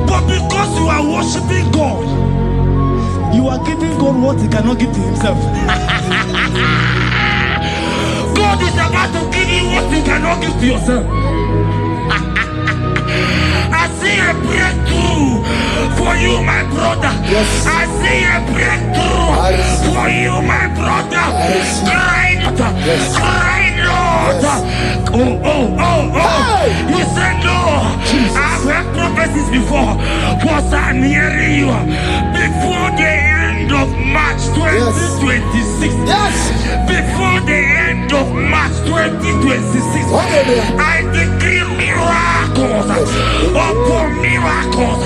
But because you are worshiping God, you are giving God what He cannot give to Himself. God is about to give you what you cannot give to yourself. I see a breakthrough for you, my brother. Yes. I see a breakthrough for you, my brother. Cry, Yes. Lord. Oh. Hey. You said no. I've heard prophecies before, but I'm hearing you. Before the end of March 2026. Yes. Before the end of March 2026. I decree miracles upon miracles.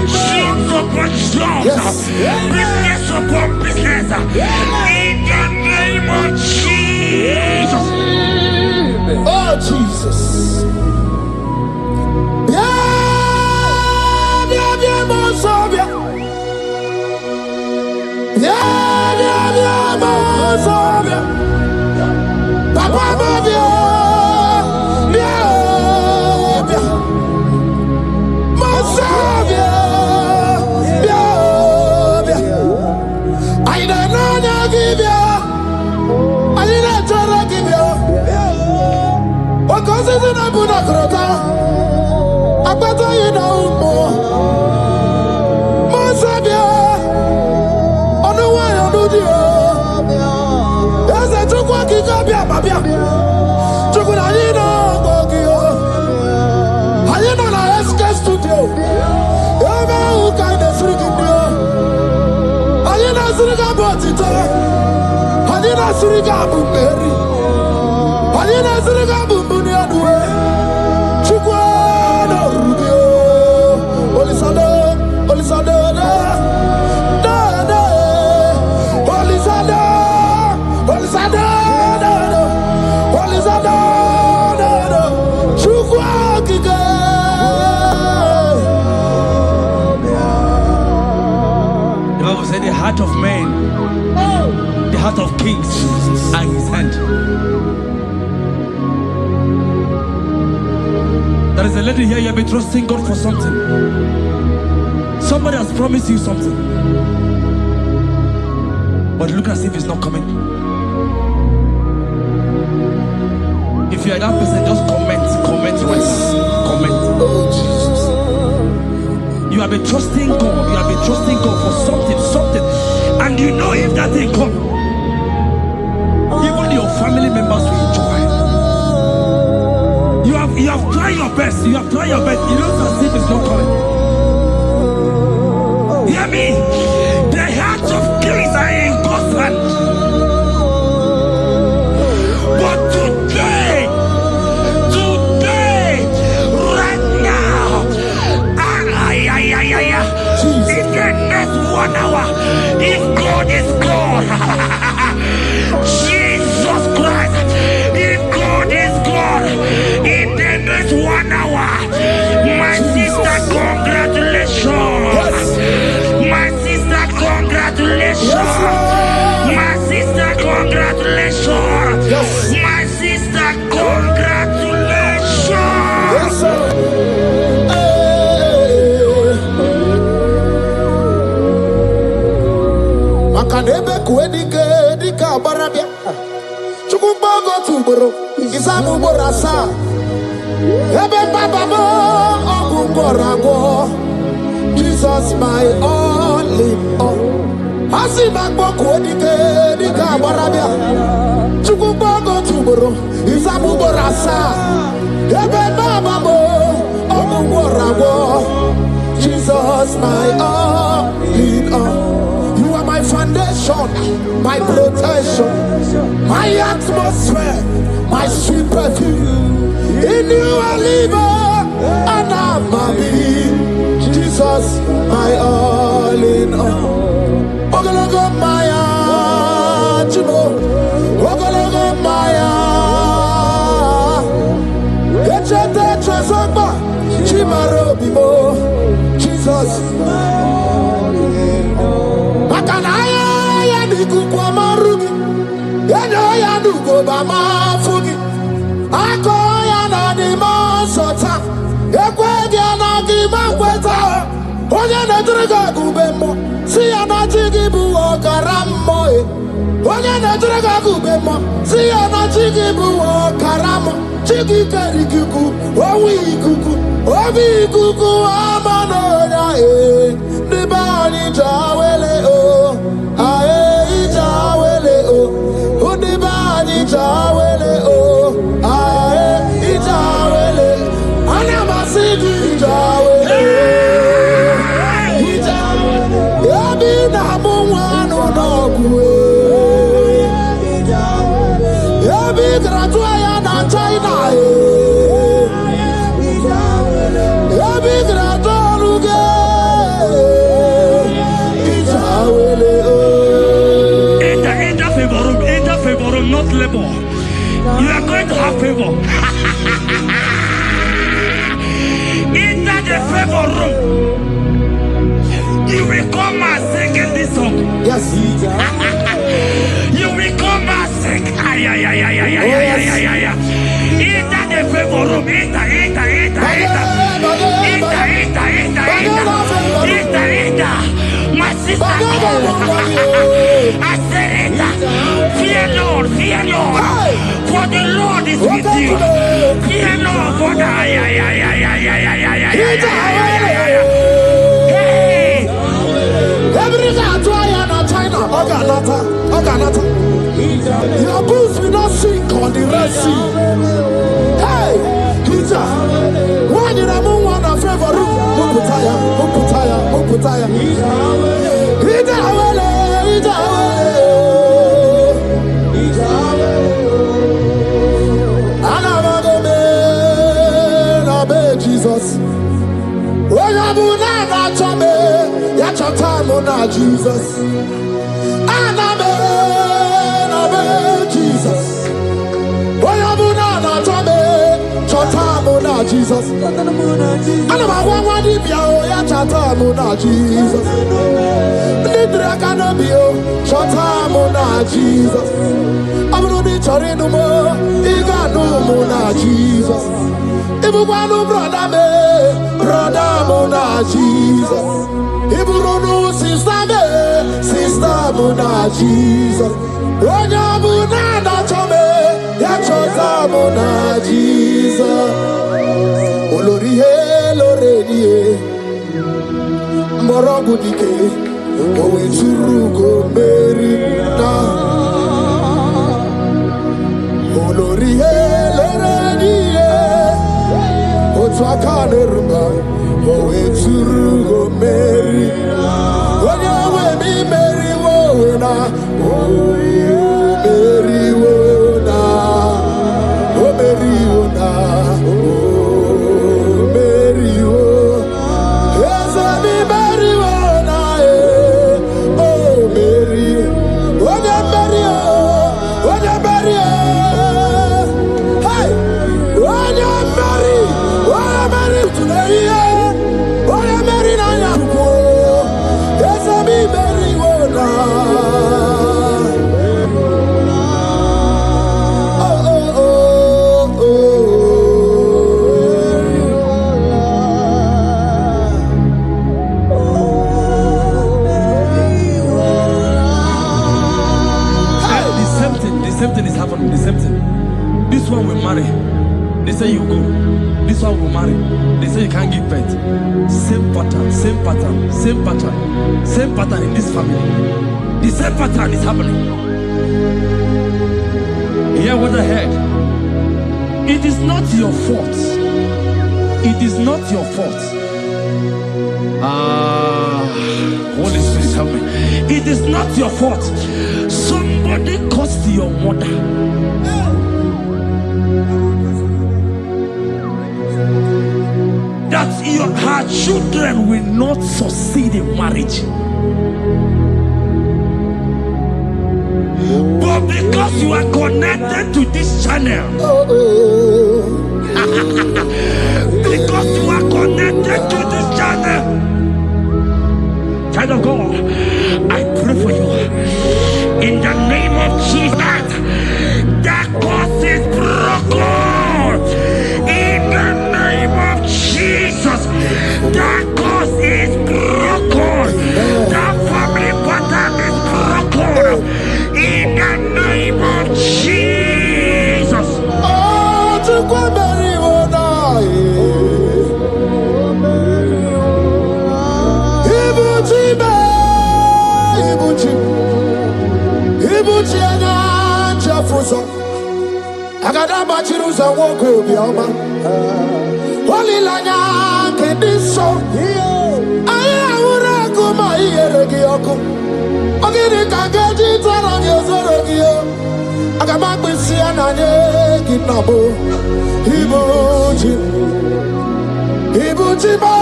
Shields upon shields. Business upon business. In the name of Jesus. Oh, Jesus. The heart of man, the heart of kings are in His hand. There is a lady here, you have been trusting God for something. Somebody has promised you something, but look as if it's not coming. If you are that person, just comment once. Comment. Oh, Jesus. You have been trusting God. You have been trusting God for something, and you know if that thing come, even your family members will enjoy. You have tried your best. You have tried your best. It looks as if it's not coming. Hear me? The hearts of kings are in God's hand. But today, Jesus, my all in all. Asimako dike dika barabia. Chukubago tuboro isabubo rasa. Ebe bababo omuborago. Jesus, my all in all. You are my foundation, my protection, my atmosphere, my sweet perfume. In you I live and I'm happy. Jesus, my all in all. Ogologo maya, chibo. Ogologo maya. Echete chasamba, chimaro bibo. Jesus, my all in all. Makanaya ya niku kwa marugi. Yano ya nuko bama fugi. Ako ya na di masota. Ekwegi ya na di makweta. Onye na-ejiriga gubemo, si ya na chigi bu okaramo. Onye na-ejiriga gubemo, si ya na chigi bu okaramo. Chigi kerikuku, owi ikuku, obi ikuku amano ya Nibani jawele o, ae jawele o. Nibani jawele o, ae jawele. Anamasigi jawele. Not labor. You are going to have favor. Enter the favor room. You will come and sing in this song. Yes. You will come and sing. Enter the favor room. Enter. My sister. I said it. Fear Lord. For the Lord is with you. Fear Lord. For the hey. Every China. Oganata. Your boots will not sink on the Red Sea. Hey, Peter. When you don't want a favor, Muputaya. Jesus. Jesus. Jesus. Jesus. Sister Mona Jesus. Onya Mona na chome, ya chota Mona Jesus. Olori he loredi mborogu dike, owe churugo merina. Olori he loredi otwaka nerumba, owe churugo merina. The same thing is happening. The same thing. This one will marry. They say you go. This one will marry. They say you can't give birth. Same pattern, same pattern, same pattern, same pattern in this family. The same pattern is happening. Hear what I heard. It is not your fault. It is not your fault. Holy Spirit, help me. It is not your fault. Somebody caused your mother. That her children will not succeed in marriage. But because you are connected to this channel, because you are connected to this channel, child of God, I pray for you in the name of Jesus. That cause is broken in the name of Jesus. That cause is broken. That family pattern is broken in the name of Jesus. Oh, to go bury Ibuchi anya chafuso agada bachiruza woko bioma olilanya kediso aya ura kuma iyeregi oku ogiri kangeji twara nyozorogi agama kwisi ananye kinabo Ibuchi ba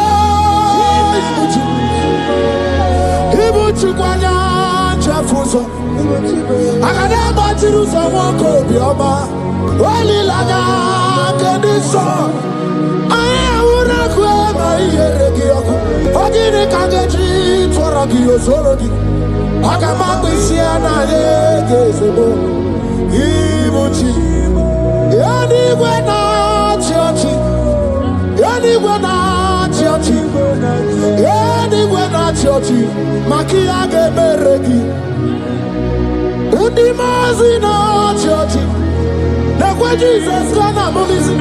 Ibuchi kwanya chafuso agada bachiruza woko bioma olilanya kediso aya ura kuma iyeregi oku ogiri kangeji twara nyozorogi agama kwisi ananye kezebo Ibuchi yanigwe na chiochi yanigwe na chiochi yanigwe na chiochi makia geberegi udimazi na chiochi na kwa Jesus kana mulizi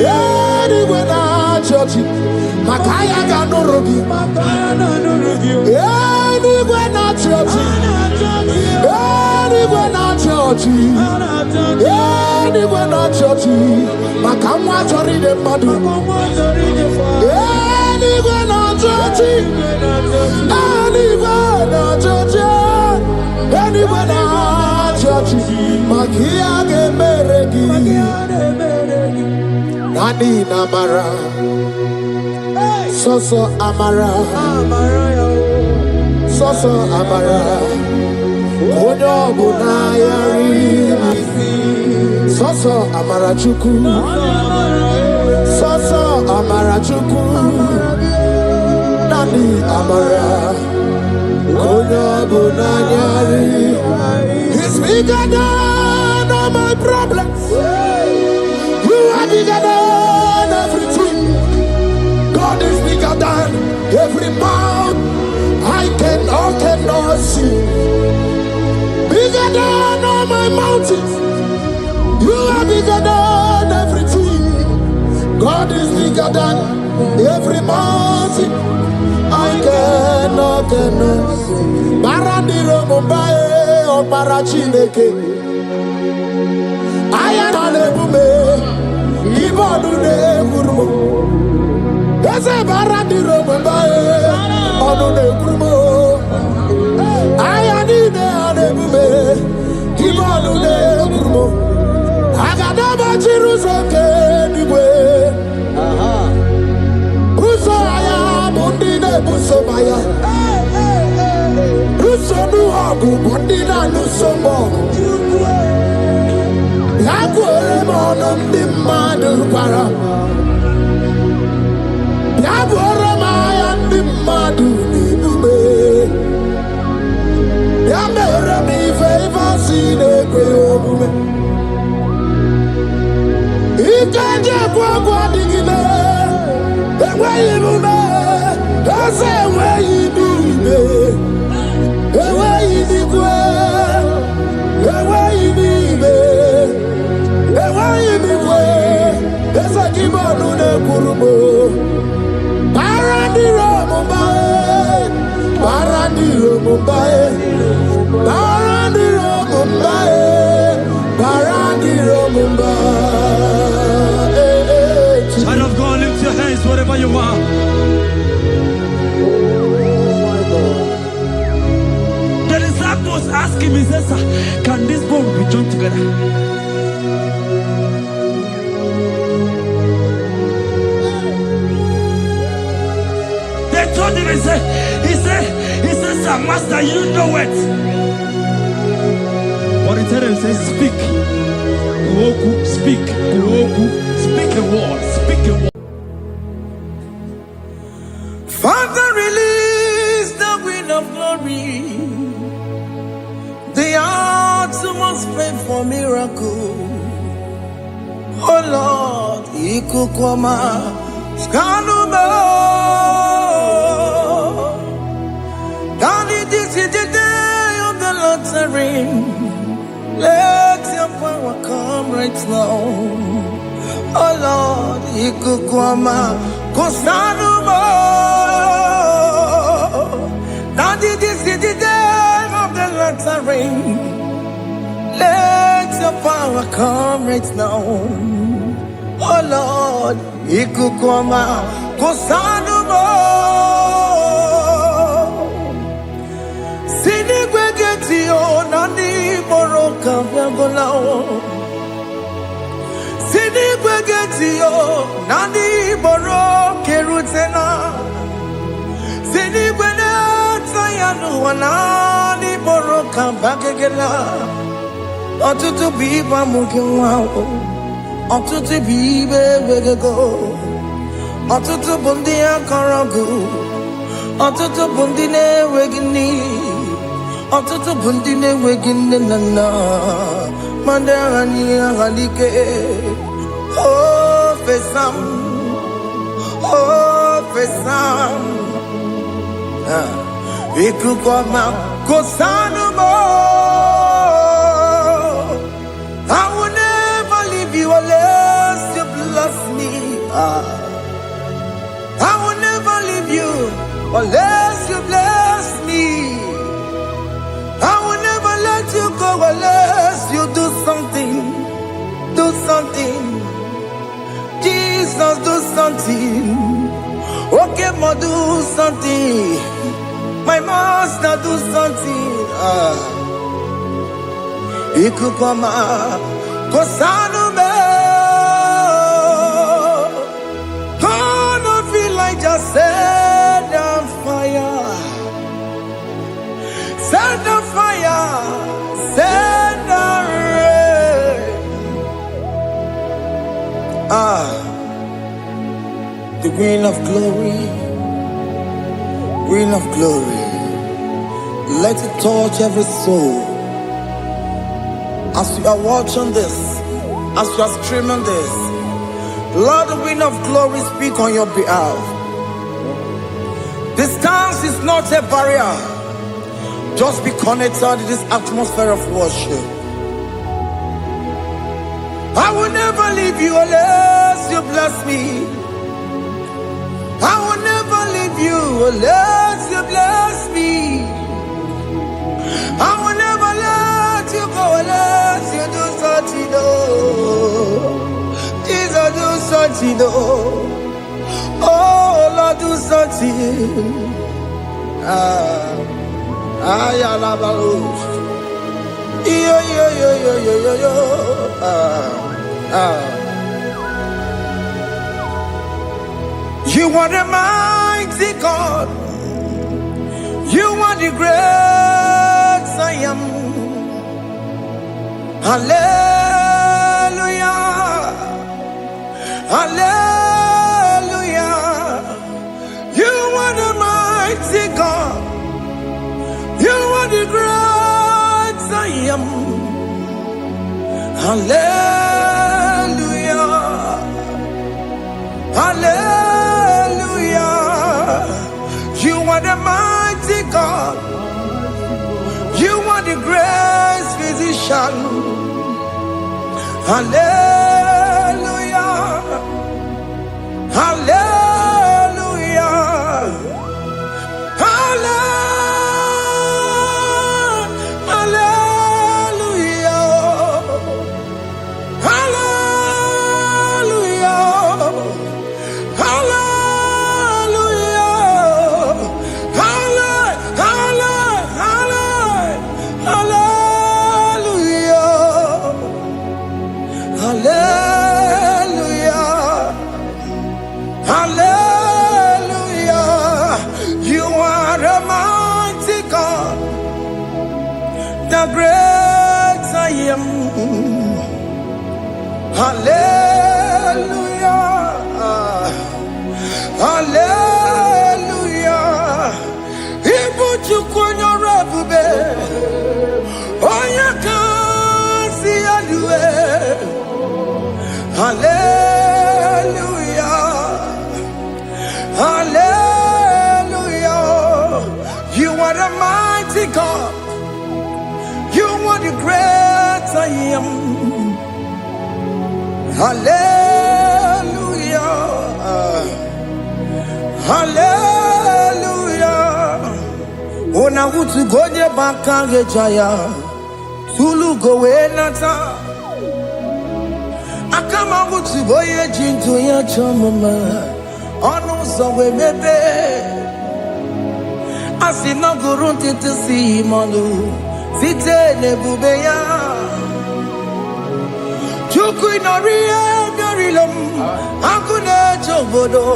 yanigwe na chiochi makaya ganorogi yanigwe na chiochi yanigwe na chiochi yanigwe na chiochi makamwa chori de madu yanigwe na chiochi yanigwe na chiochi yanigwe na chiochi makia gemeregi nani namara soso amara soso amara onyo bunayari soso amara chuku soso amara chuku nani amara onyo bunayari. He's bigger than all my problems. You are bigger than everything. God is bigger than every mountain I cannot see. Bigger than all my mountains. You are bigger than everything. God is bigger than every mountain I cannot see. Barandiro Mumbai or Barachineke. I am on a bume. Ibonune Gurmo. There's a Barandiro Mumbai on a Gurmo. I am in a bume. Ibonune Gurmo. I got a Bachirusoke anyway. Busaya Mundine Busomaya. Busonu Agu Mundina Nusomo. Yakwere Monum Dimadu Para. Yakwere Mayan Dimadu Nibube. Yamere mi favor sine kweobume. Ikaje kwa digime. Ewe ibume. Ese ewe ibume. Ewe ibikwe. Ewe ibibe. Ewe ibikwe. Ese kibonu kurumo. Barandiro Mumbai, Barandiro Mumbai, Barandiro Mumbai, Barandiro Mumbai. Child of God, lift your hands wherever you are. The disciples asked him, he says, can this bone be joined together? They told him, he said, Master, you know it. But he told him, he said, speak. Kuoku, speak. Kuoku, speak a word. Speak a word. Father, release the wind of glory. The heart must pray for miracle. Oh Lord, Ikukwama, Skanuma. Daddy, this is the day of the lottery. Let your power come right now. Oh Lord, Ikukwama, Kosanuma. Daddy, this is the day of the lottery. Let your power come right now. Oh Lord, Ikukwama, Kosanuma. Sini gwegeti o nani boroka vyagolao. Sini gwegeti o nani boroke rutena. Sini gwene tayanu wanani boroka bagegela. Otutu biba mukiwao. Otutu bibe wegego. Otutu bundi akaragu. Otutu bundi ne wegini. Otutu bundi ne wegini nana. Mandani ahalike. Oh fesam. Oh fesam. Ikukwama kosanumo. I will never leave you unless you bless me. I will never leave you unless you bless me. I will never let you go unless you do something. Do something. Jesus, do something. Okay, ma, do something. My master, do something. Ikukwama, Kosanume. Gonna feel like just set on fire. Set on fire. Set on rain. The wind of glory. Wind of glory. Let it touch every soul. As you are watching this, as you are streaming this, Lord, the wind of glory speak on your behalf. Distance is not a barrier. Just be connected to this atmosphere of worship. I will never leave you unless you bless me. I will never leave you unless you bless me. I will never let you go unless you do something. Jesus, do something. Oh Lord, do something. Ayalabalush. Yo. You are the mighty God. You are the great I am. Hallelujah. Hallelujah. You are the mighty God. You are the great I am. Hallelujah. Hallelujah. You are the mighty God. You are the great physician. Hallelujah. Hallelujah. You are a mighty God, the great I am. Hallelujah. Hallelujah. Ibu chukunyo rebube. Oya kasi alue. Hallelujah. Hallelujah. You are the mighty God. You are the great I am. Hallelujah. Hallelujah. Ona utu gonye bakange jaya. Tulu gowe nata. Akama utu boye jinto ya chomama. Onu sowe mebe. Asina gurunti tisi manu. Site nebubeya. Chuku inoria garilom. Akune chobodo.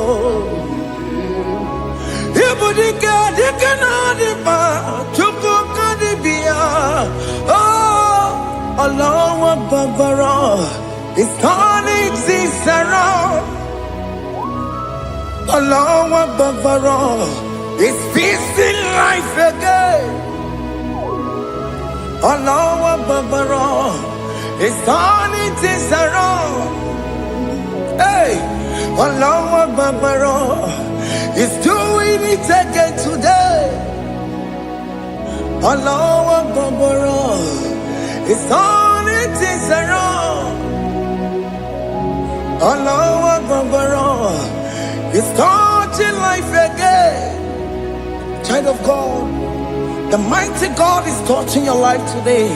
Ibudika dikana dipa. Chuku kadibia. Oh, Allah Akbar. It's turning things around. Allah Akbar. It's feasting life again. Allah Akbar. It's turning things around. Hey, Allah Akbar. It's doing it again today. Allah Akbar. It's turning things around. Allah Akbar. It's touching life again. Child of God, the mighty God is touching your life today.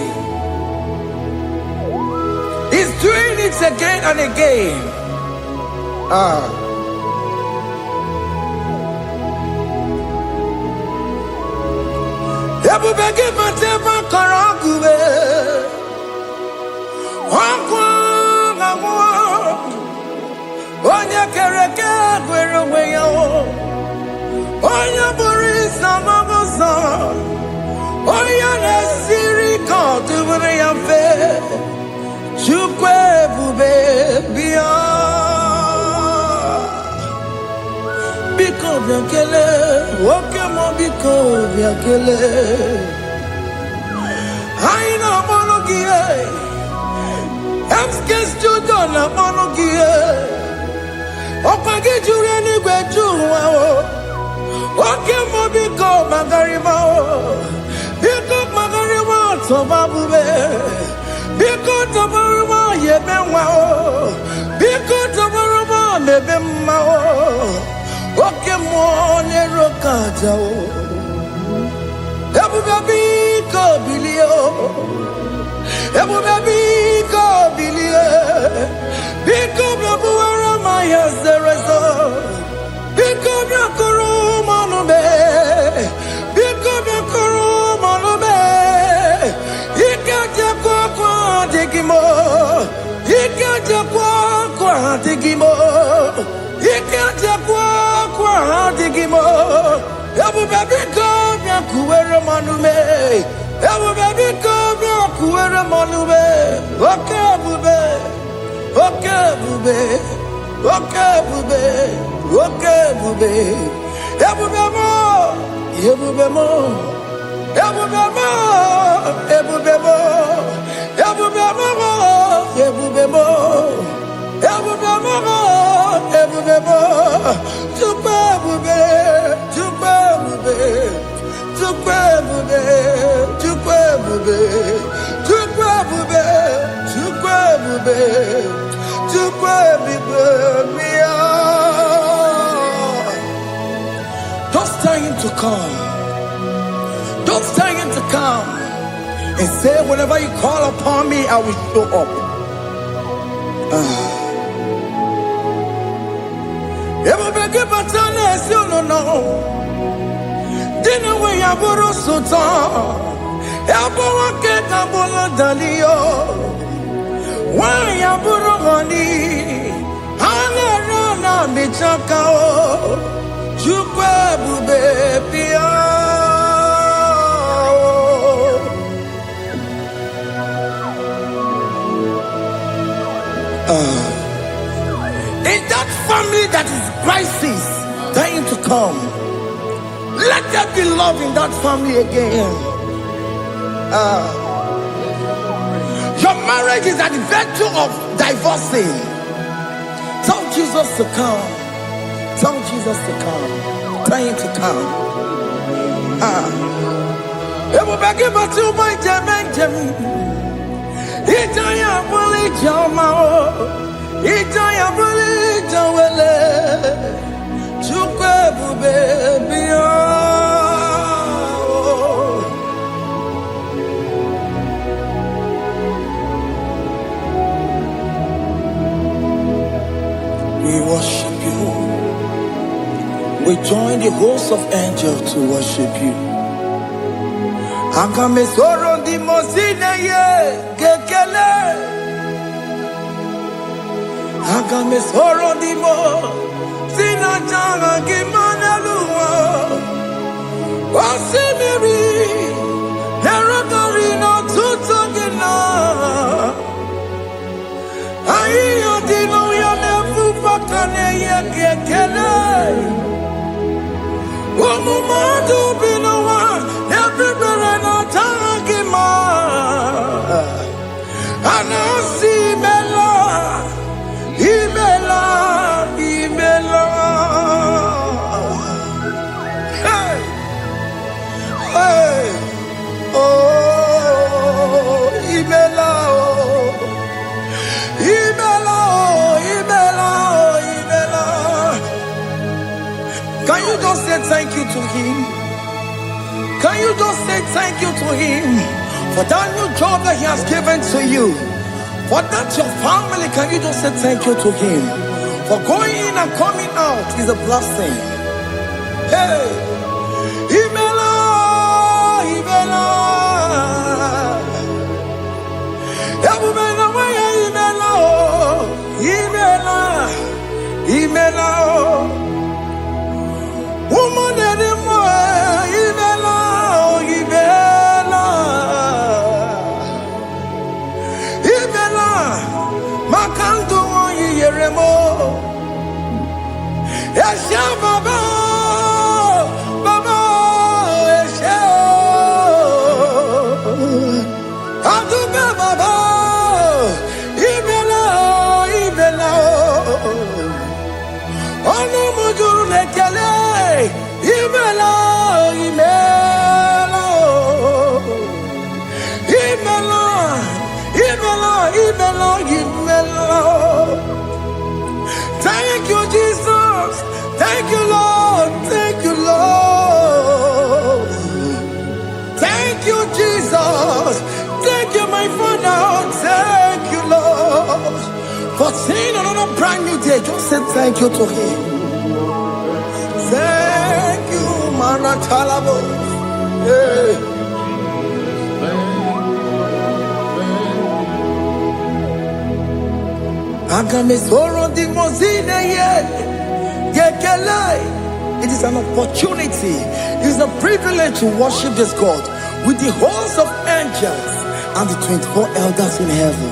He's doing it again and again. Ebubege bateba karagube. Onye kereke gwere weyo. Onye burisa mabosa. Onye nesiri kodubere ya fe. Chukwe bube biya. Biko biakele. Oke mo biko biakele. Aina monogie. Emskes judo na monogie. Opage jure ni gwejuwa o. Oke mo biko magarima o. Biko magarima toba bube. Biko tobarima yebenwa o. Biko tobarima mebemma o. Oke mo nero kaja o. Ebube biko bilio. Ebube biko bilie. Biko bebuara maya zerezo. Biko biakuru manube. Biko biakuru manube. Ikaja kwa digimo. Ikaja kwa digimo. Ikaja kwa digimo. Ebube biko biakuere manube. Ebube biko biakuere manube. Okay bube. Okay bube. Okay bube. Okay bube. Ebube mo. Ebube mo. Ebube mo. Ebube mo. Ebube mo. Ebube mo. Ebube mo. Ebube mo. Tukwe bube. Tukwe bube. Tukwe bube. Tukwe bube. Tukwe bube. Tukwe bube. Tukwe bube. Don't tell him to come. Don't tell him to come. And say, whenever you call upon me, I will show up. Everybody but unless you don't know. Dinner way I borrow so tall. Elbow get a bola dalio. Why I borrow honey? Hallelujah. michaka o chukwe bube pia. In that family that is crisis dying to come, let there be love in that family again. Your marriage is at the verge of divorcing. Tell Jesus to come. Tell Jesus to come. Tell him to come. It will be given to my Jemen. Itaya buli jamao, itaya buli jawele, chukwe bube biya. We worship you. We join the host of angels to worship you. Akame soro di mosine ye kekele. Akame soro di mo sina janga kimana luwa. Wasimiri nerakari no tutogina. Ayo dino ya nefu fakane ye kekele. Umumadu binowa everybody no tagima. Anasi mela, imela, imela. Hey, hey, oh, imela, oh, imela, oh, imela, oh, imela. Can you just say thank you to him? Can you just say thank you to him for that new job that he has given to you? For that your family, can you just say thank you to him? For going in and coming out is a blessing. Hey, Imela, Imela, Imela, Imela, woman anymore, Imela. Makandu yeremo, Esha baba, baba, Esha, Aduba baba, Ibela, Ibela, Onu mujuru lekele, Ibela, Ibela, Ibela, Ibela, Ibela, Ibela. Thank you, Jesus. Thank you, Lord. Thank you, Lord. Thank you, Jesus. Thank you, my Father. Thank you, Lord. For seeing another brand new day, just say thank you to him. Thank you, Manatalabo. Yeah. It is an opportunity, it is a privilege to worship this God with the host of angels and the 24 elders in heaven.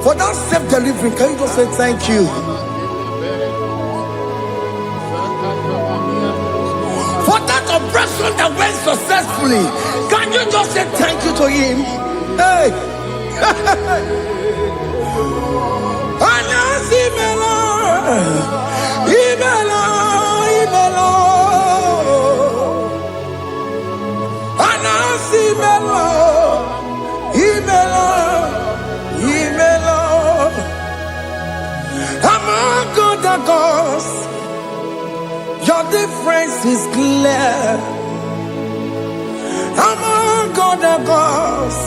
For that self-delivery, can you just say thank you? For that operation that went successfully, can you just say thank you to him? Hey! Imela, Imela, Imela. other gods, your difference is clear. Among other gods,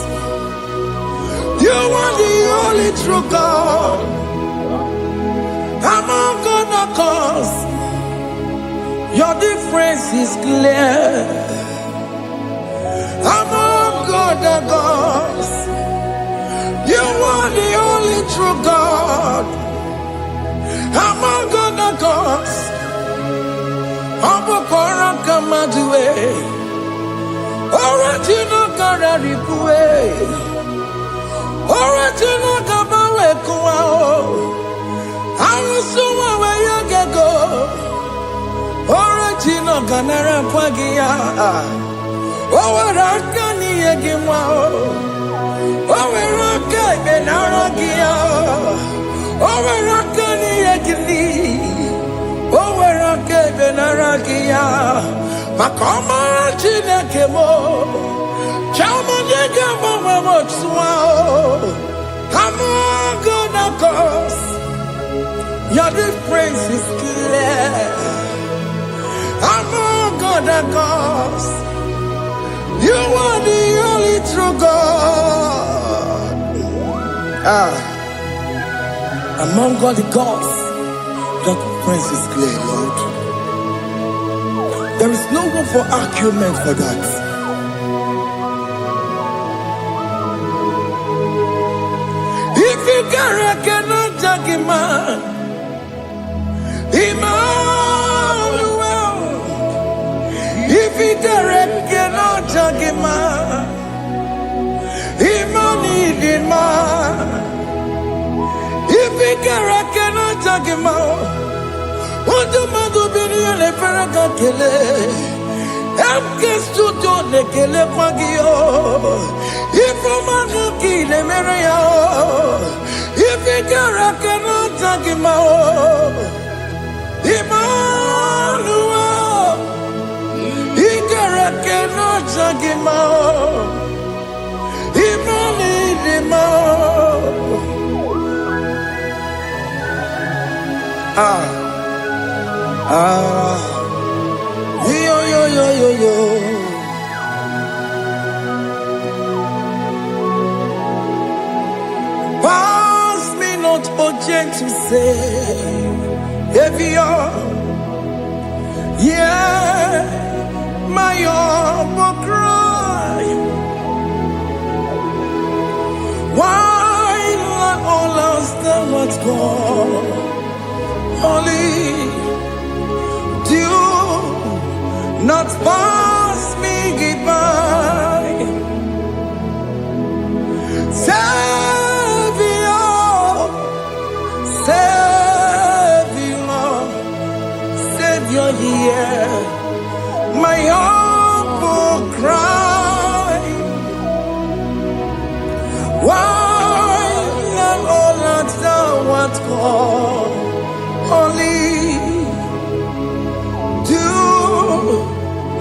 you are the only true God. Among other gods, your difference is clear. Among other gods, you are the only true God. Among other gods, Abokora Kamadue, original Kararikue, original Kabawe Kuao, Arusuma Wayagego, original Ganara Pagia, Owarakani Yagimao, Owaraka Benaragia, Owarakani Yagili, Owaraka Benaragia, Makoma Chinakemo, Chamanega Mamamotswao, Among gods, your difference is clear. Among gods, you are the only true God. Among all the gods, your difference is clear, Lord. There is no room for argument for that. If you cannot judge him, Emmanuel. If you cannot judge him, Emmanuel. If you cannot judge him, what do you do? Le Ferraga Kele, Amkes to the Kele Pagio, if a man kill a Maria, if a cara cannot take him out, Emmanuel, he cannot take him out, Yo. Pass me not urgent to say, if you're, yeah, my will cry. Why let all else than what's gone? Only do not pass me goodbye, Savior, here, my humble cry. Why not all that thou art called? Only do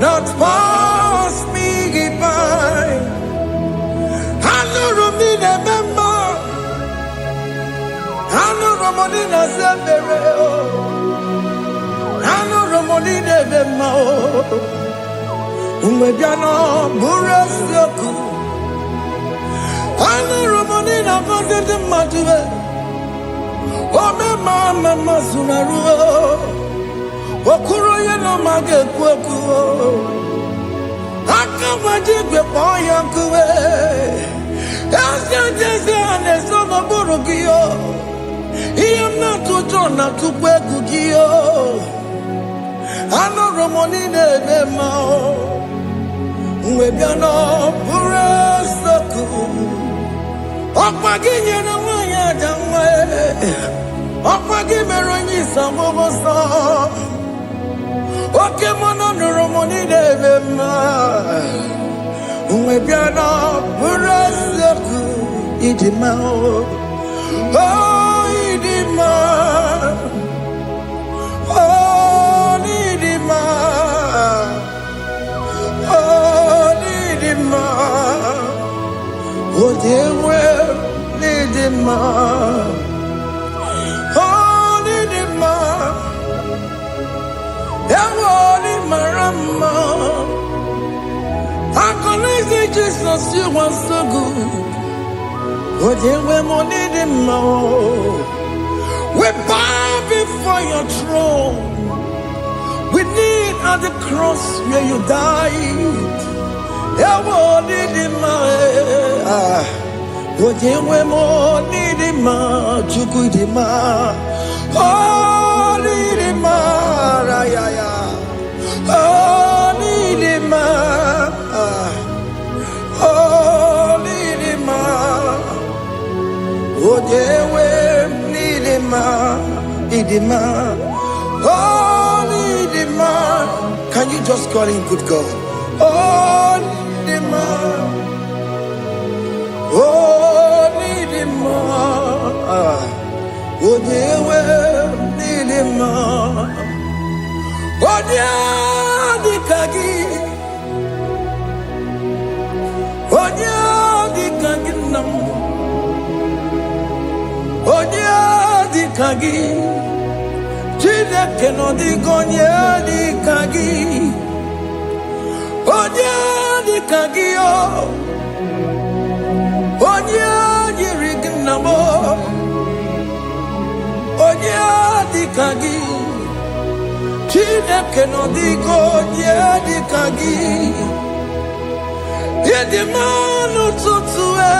not pass me by. I know Romina member. I know Romonina Zambere. I know Romonina member. Umediano Burasioku. I know Romonina Gonde Matue. Oh, Mama Sunaru. Okuro yeno mage kweku Akamaji boy yankuwe Jese anesono burugiyo Iyo na tutona tukwegu giyo Ano romonine nemao Mwebiano buresoku Okpagi na wanya jamwe Okpagi meronyi samobosa Oke mono nuromoni devema Umebiana buraseku idima Oh idima Oh idima Oh idima Oh dewe idima Oh idima mama. I can say Jesus, you are so good. What you were money the more. We bow before your throne. We need at the cross where you died. Yeah, what did the man? What you were money the man? You could the man. Oh, the man. Oh, the man. Oh, the man. Oh, they were needing man. Oh, the man. Can you just call him good God? Oh, the man. Oh, the man. Oh, they were needing man. Oh, the kagi. Oh, the kagi nam. Oh, the kagi. Chineke no di gonye di kagi. Onye di kagi o. Onye yiri gnamo. Onye di kagi. Chineke no di gonye di kagi. Yedi manu tutue.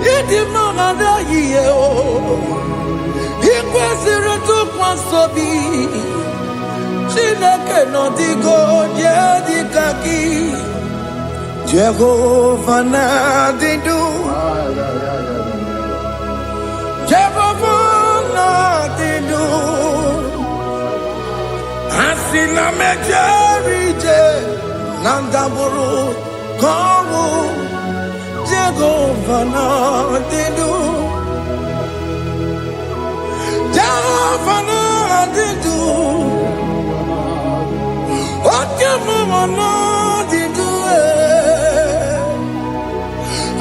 Yedi manada yiye o. Ikwesịrị tụkwasị obi. Chineke nọ dịgo nye dịka gị. Jehova na-adị ndụ. Jehova na-adị ndụ. Asị na mejere ije na ndagwurugwu ka ọnwụ. Jehova na-adị ndụ. Jehova na-adị ndụ. Oke mama na-adị ndụ.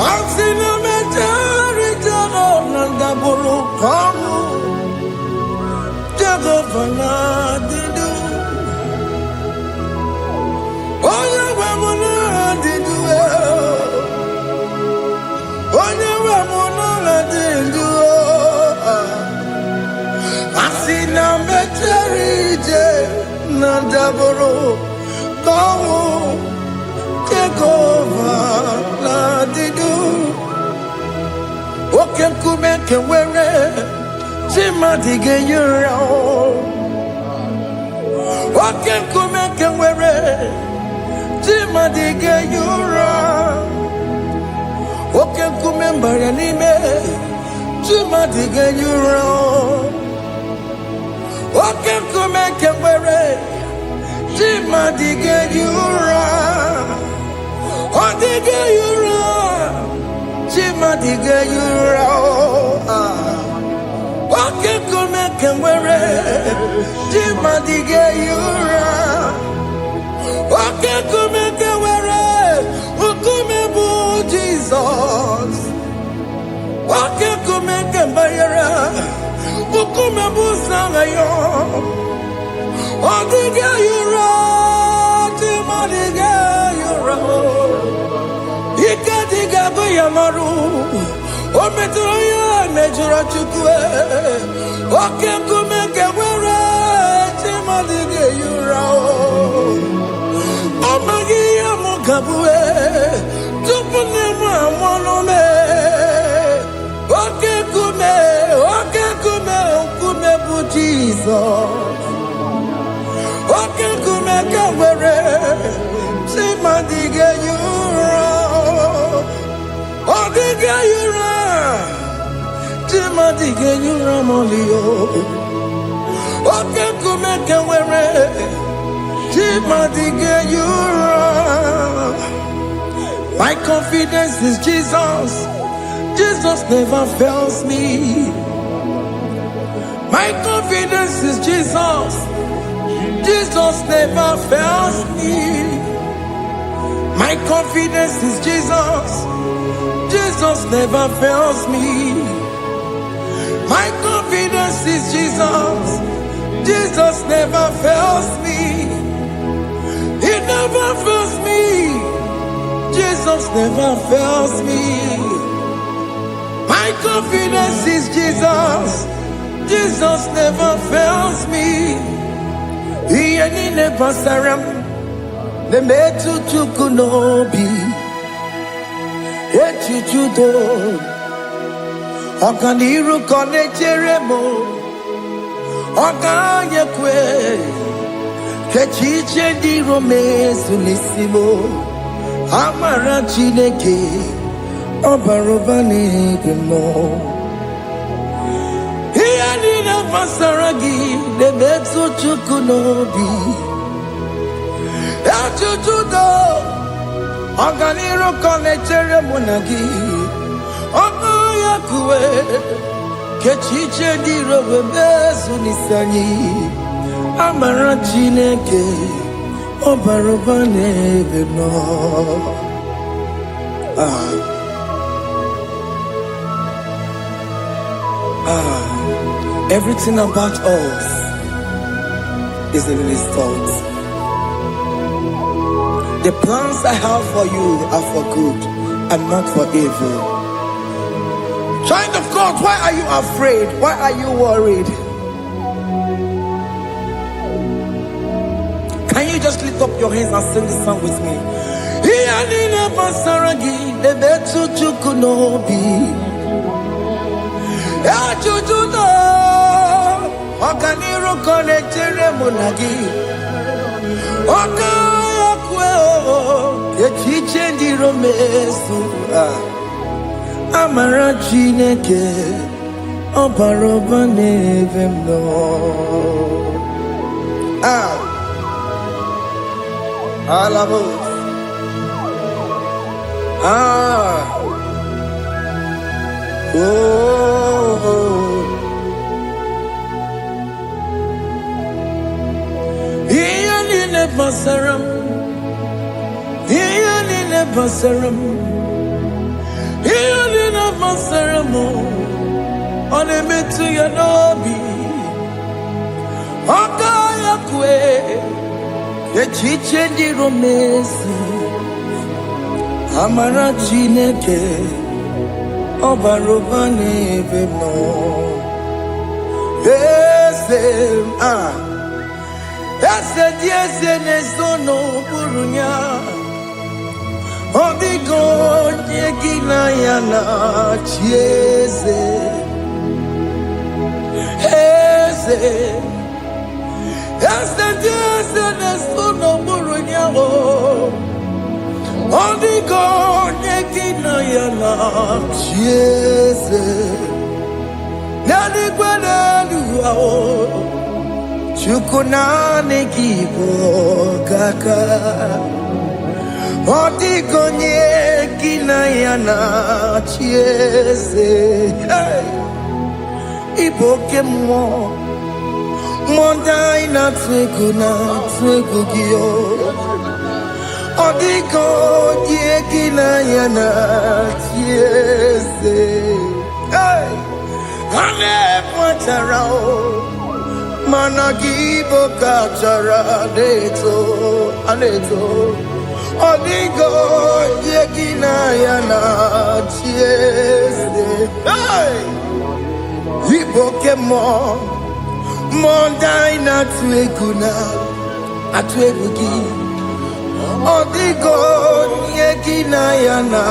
Asị na mejere Jehova na ndagwurugwu ka ọnwụ. Jehova na-adị ndụ. Onye nwe m na-adị ndụ. Onye nwe m na-adị ndụ. Asị na mejere ije na ndagwurugwu ka ọnwụ. Jehova na-adị ndụ. Oke nkume nke nwere chi mmadụ ga-eyi ụra. Oke nkume nke nwere chi mmadụ ga-eyi ụra. Oke nkume mbara n'ime chi mmadụ ga-eyi ụra. Oke nkume nke nwere chi mmadụ ga-eyi ụra. Ọ dịghị eyi ụra. Chi mmadụ ga-eyi ụra. Oke nkume nke nwere chi mmadụ ga-eyi ụra. Oke nkume nke nwere nkume bụ Jizọs. Oke nkume nke mbara nkume bụ Sanga ya. Ọ dịghị eyi ụra. Chi mmadụ ga-eyi ụra. Ike dịga bụ ya marụ. O metụrụ ya mejọrọ Chukwu. Oke nkume nke nwere chi mmadụ ga-eyi ụra. Ọ maghị ihe m gabue tupu nne m amụrụ m. Oke nkume nkume bụ Jizọs. Oke nkume nke nwere chi mmadụ ga-eyi ụra. Ọ dịghị eyi ụra. Chi mmadụ ga-eyi ụra ma ọlị o. Oke nkume nke nwere chi mmadụ ga-eyi ụra. My confidence is Jesus. Jesus never fails me. My confidence is Jesus. Jesus never fails me. My confidence is Jesus. Jesus never fails me. My confidence is Jesus. Jesus never fails me. never fails me. Jesus never fails me. My confidence is Jesus. Jesus never fails me. He never saram. The metu tukunobi. Echichudo. Okaniru kone jeremo. Okanyekwe. Kechiche di romezu nisimo. Amara chineke. Obarobane gemo. He never saragi. The metu tukunobi. Echichudo. Oganiru kone jeremo nagi. Okanyekwe. Kechiche di romezu nisani. Amara chineke obarobane gemo. Everything about us is in His thoughts. The plans I have for you are for good and not for evil. Child of God, why are you afraid? Why are you worried? Can you just lift up your hands and sing this song with me? Amara Chineke obarobane gemo. Alabo. Iyani basaram. Iyani basaram. Iyani basaram. One metu ya nobi. Okaya kwe. Echiche di romesi. Amara Chineke obarobane gemo. Ese nesono burunya. Odigo nyegina yana chieze. Ese nesono burunya. Odigo nyegina yana chieze. Nani kwenelu ao. Chukunane kibo kaka. Odigo nyegina yana chieze. Iboke mo. Mondai na twegu gio. Odigo nyegina yana chieze. Ane pacharao. Managibo kachara aneto. Odigo yegina yana chieze. Ibokemo mondai na atwegugi. Odigo yegina yana.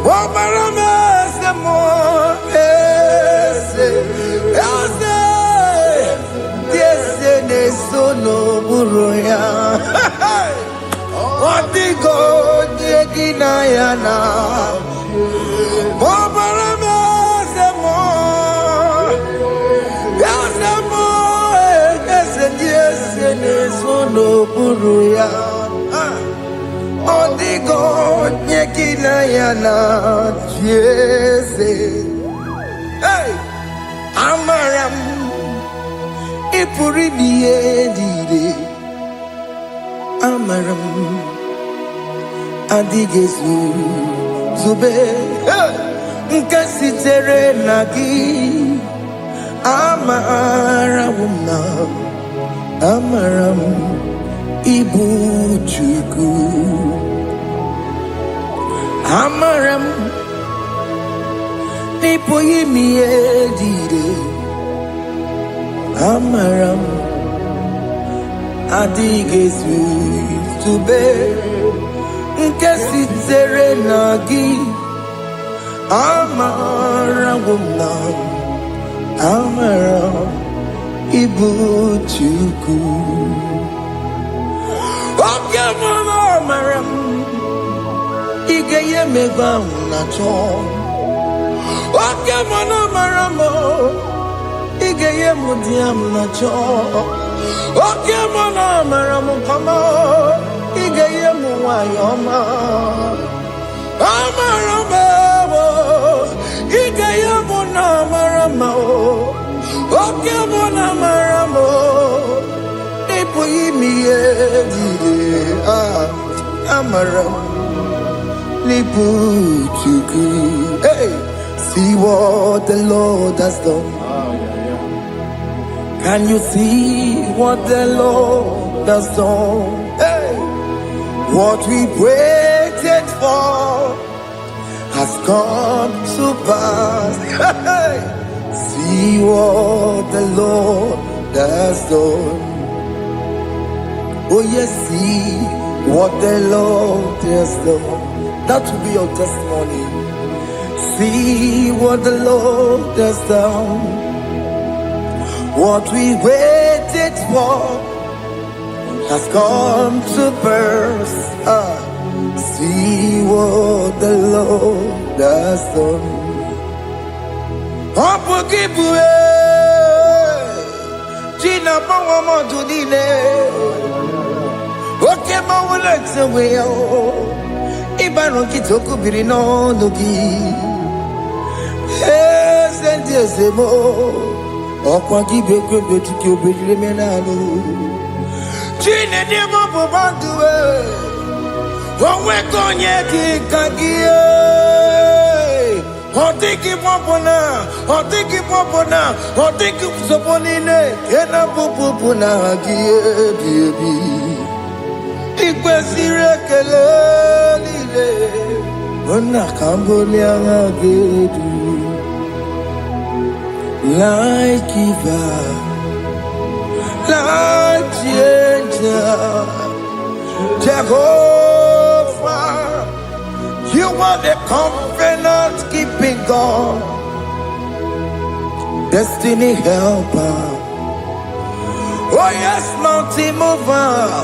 Wamarame semo nesono buruya. Odigo nyegina yana. Wamarame semo. Nesono buruya. Odigo nyegina yana chieze. Amaram ipuri diye. Amaram adigezu zube. Nkasitere nagi. Amaram Ibu Chuku Amaram Nipo Yimi Edide Amaram Adigesu Tube Nkesi Nagi Amarawumna Amaram Ibu Chuku Amaram Igeye Meba Nacho Maramo Igeye Mudiam Nacho Maramo Kama Igeye Muayoma Amaramo Igeye Munamaramo Maramo Amaram Nipuchuku. Hey, see what the Lord has done. Can you see what the Lord has done? Hey, what we waited for has come to pass. Hey, see what the Lord has done. Oh yes, see what the Lord has done. That will be your testimony. See what the Lord has done. What we waited for has come to pass. See what the Lord has done. Gina Pawamo Tudine. Okay, my legs away. Ibano Kitoku Birino Nuki. Yes, and yes, Emo. Okwaki Beko Betiki Bedrimenano. Gina Demo Bobandue. When we're going yet, Kagia. Otiki Popona, Otiki Popona, Otiki Soponine, Kena Popuna, baby. Ikwesire kelele, ona kambolia gedu, like Eva, like Jehovah, Jehovah. You are the covenant keeping God, destiny helper. Oh yes, mountain mover,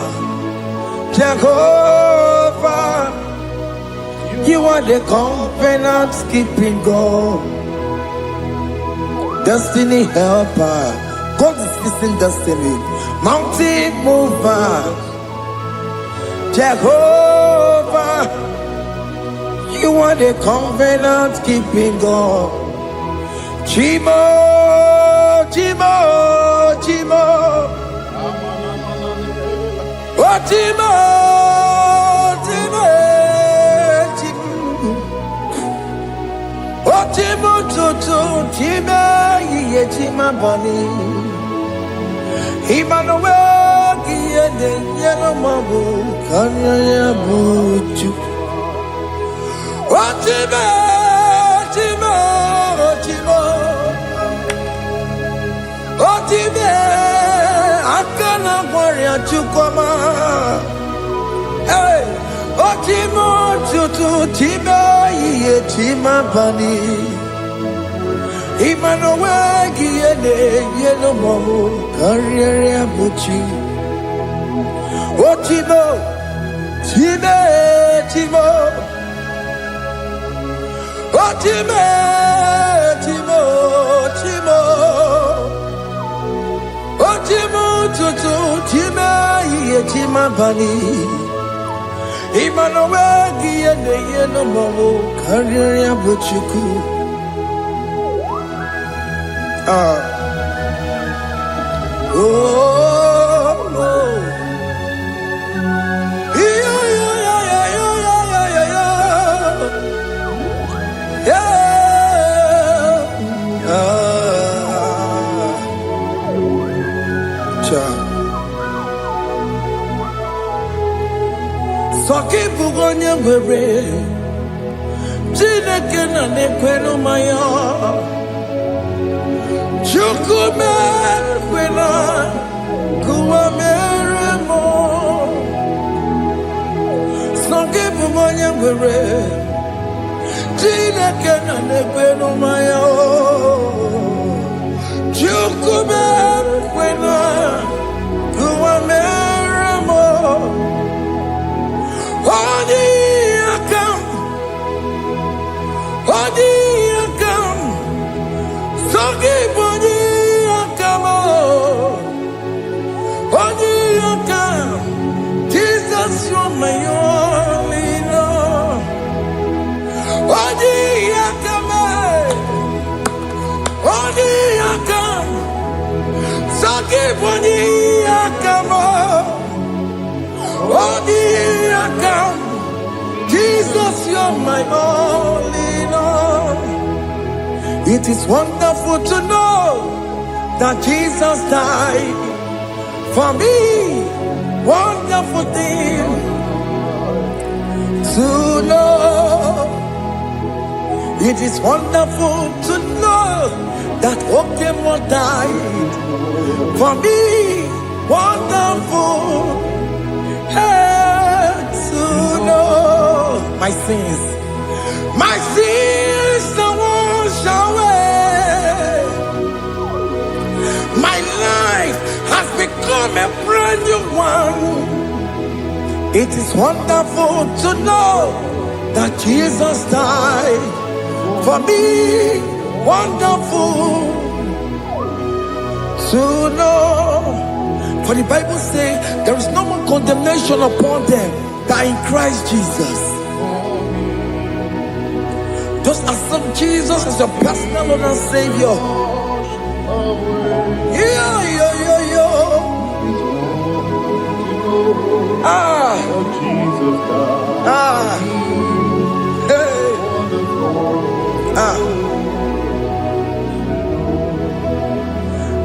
Jehovah. You are the covenant keeping God, destiny helper. God is fixing destiny, mountain mover, Jehovah. You are the covenant keeping God. Chimo, Chimo, Chimo. Oh, Chimo, Chimo, Chimo. Oh, Chimo, Chimo, Chimo, Ye Chima Bani. Emmanuel, Kiede, Yellow Mabu, Kanya Buchu. Otime, Otime, Otime, Otime, Akana Warrior Chukoma. Hey, Otime, Tutu, Time, Yetima Bani. Emmanuel, Giene, Yellow Momo, Carrier Buchi. Otime, Time, Timo. Timo, Timo, Timo. Oh, Timo, Tutu, Tima, Yetima Bani. Emmanuel, Giene, Yeno Momo, Carrier Buchuku. Oh, oh. Sokibu gonye gwere Chineke na nekwenu maya Chukume kwena Kuwa mere mo Sokibu gonye gwere Chineke na nekwenu maya Chukume kwena Kuwa mere mo Odi akam, Sogi bodi akam, Odi akam, Jesus you're my only love. Odi akam, Sogi bodi akam, Odi akam. Jesus, you're my only Lord. It is wonderful to know that Jesus died for me. Wonderful thing to know. It is wonderful to know that Okemo died for me. Wonderful. To know my sins are washed away. My life has become a brand new one. It is wonderful to know that Jesus died for me. Wonderful to know. For the Bible says there is no more condemnation upon them that in Christ Jesus. Just accept Jesus as your personal Lord and Savior.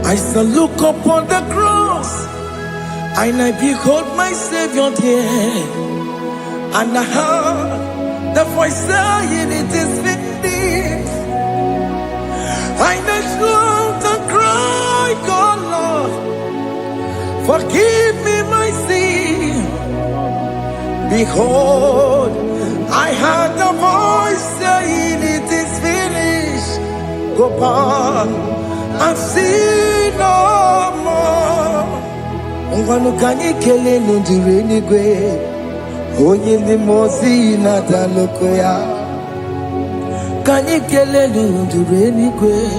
I shall look upon the cross and I behold my Savior there, and I heard the voice saying, it is finished. I knelt down and cried, God Lord, forgive me my sin. Behold, I heard the voice saying, it is finished. Go back and sin no more. Ngwanu kanyi kele nundure nigwe, onye ndi mozi na daloko ya. Kanyi kele nundure nigwe,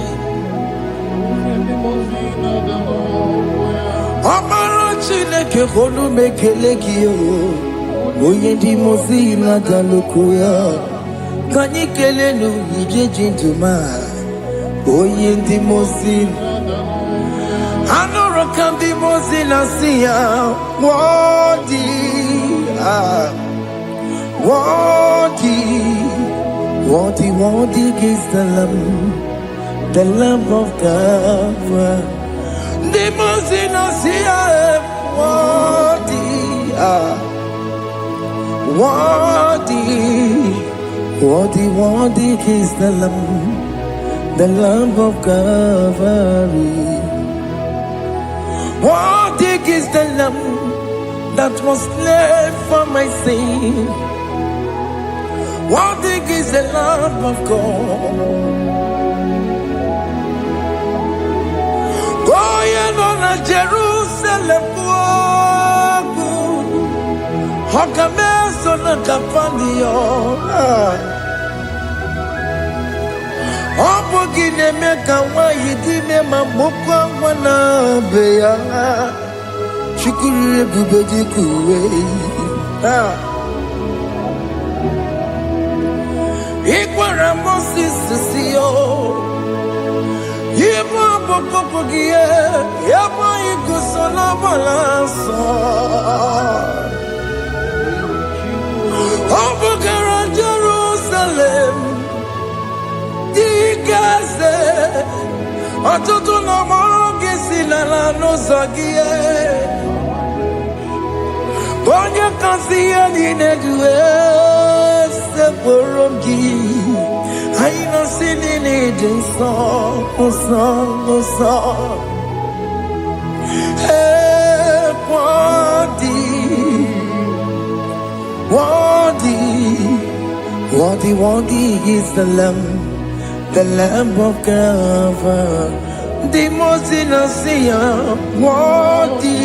Amara Chineke konu mekele kiyo, onye ndi mozi na daloko ya. Kanyi kele nu ije jintuma, onye ndi mozi. Anora kandi mozina siya, worthy is the Lamb of God. The mozina siya, worthy is the Lamb of God. What is the Lamb that was slain for my sin? What is the Lamb of God? Going on a Jerusalem walk, Hakames on a Capandio. Opogine meka wa yidime mamukwa wana beya Shukuru bubeji kuwe Ikwara Moses siyo Yema pokopogie Yema igusola balanso Opogara Jerusalem Gaze, atutu no mo gesi la no zagie. Onye kasi ani neduwe se porongi. I no sin in it song. Hey, Worthy is the Lamb of God, the most innocent. Worthy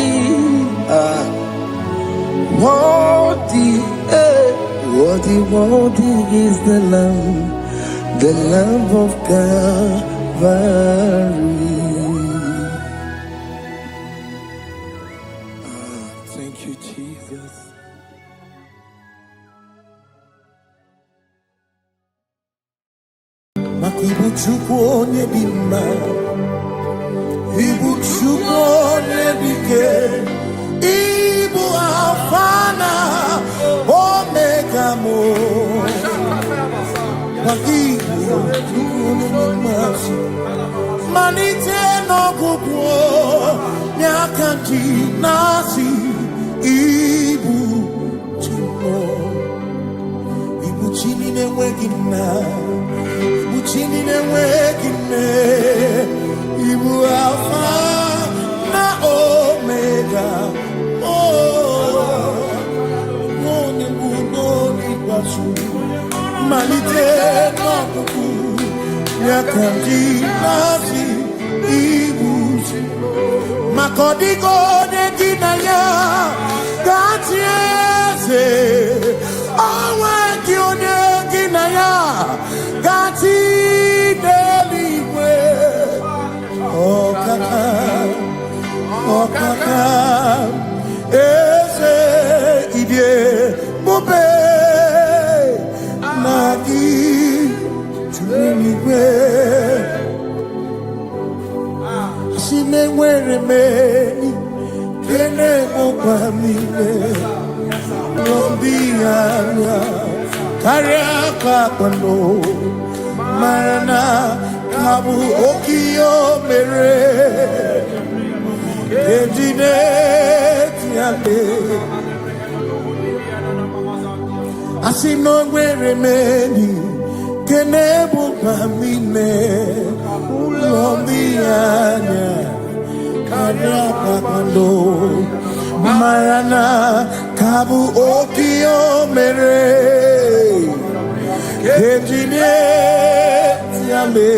is the Lamb of Calvary. Thank you, Jesus. Makibuchukwu onye dị mma, Ibuchukwu onye dike, Ibu Alfa na Omega mo. Makibuchukwu onye dị mma, malite n'ọgwụgwụ n'aka ndị na-asị Ibu Chukwu, Ibu Chini na-enweghị nna. Chini na-enweghị nne, Ibu Alfa na Omega, onye bụ n'oge ikpeazụ, malite n'ọgwụgwụ n'aka ndị na-asị Ibu. Maka ọ dịghị onye gị na ya ga-achị eze, onwe gị onye gị na ya ga-achị n'eluigwe. Ọkaka eze ibie mube na gị juru n'igwe. Si na-enwere meni kene mụkwa niile n'obi anya karịa ka kwano mara na ka bụ oke ihe o mere ejide tiale. Asị na o nwere meni kene mụkwa niile n'obi anya karịa ka kwano mara na ka bụ oke ihe o mere ejide tiale.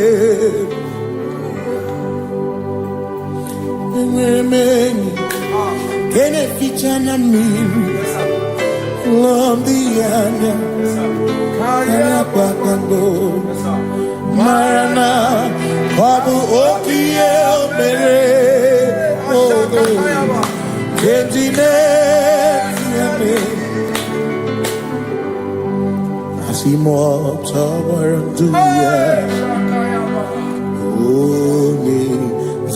Enwere m enyi kene ficha na mmiri n'obi anya karịa ka kwano mara na ọ bụ oke ihe o mere ejide tiale. Asimotawaranduya Oni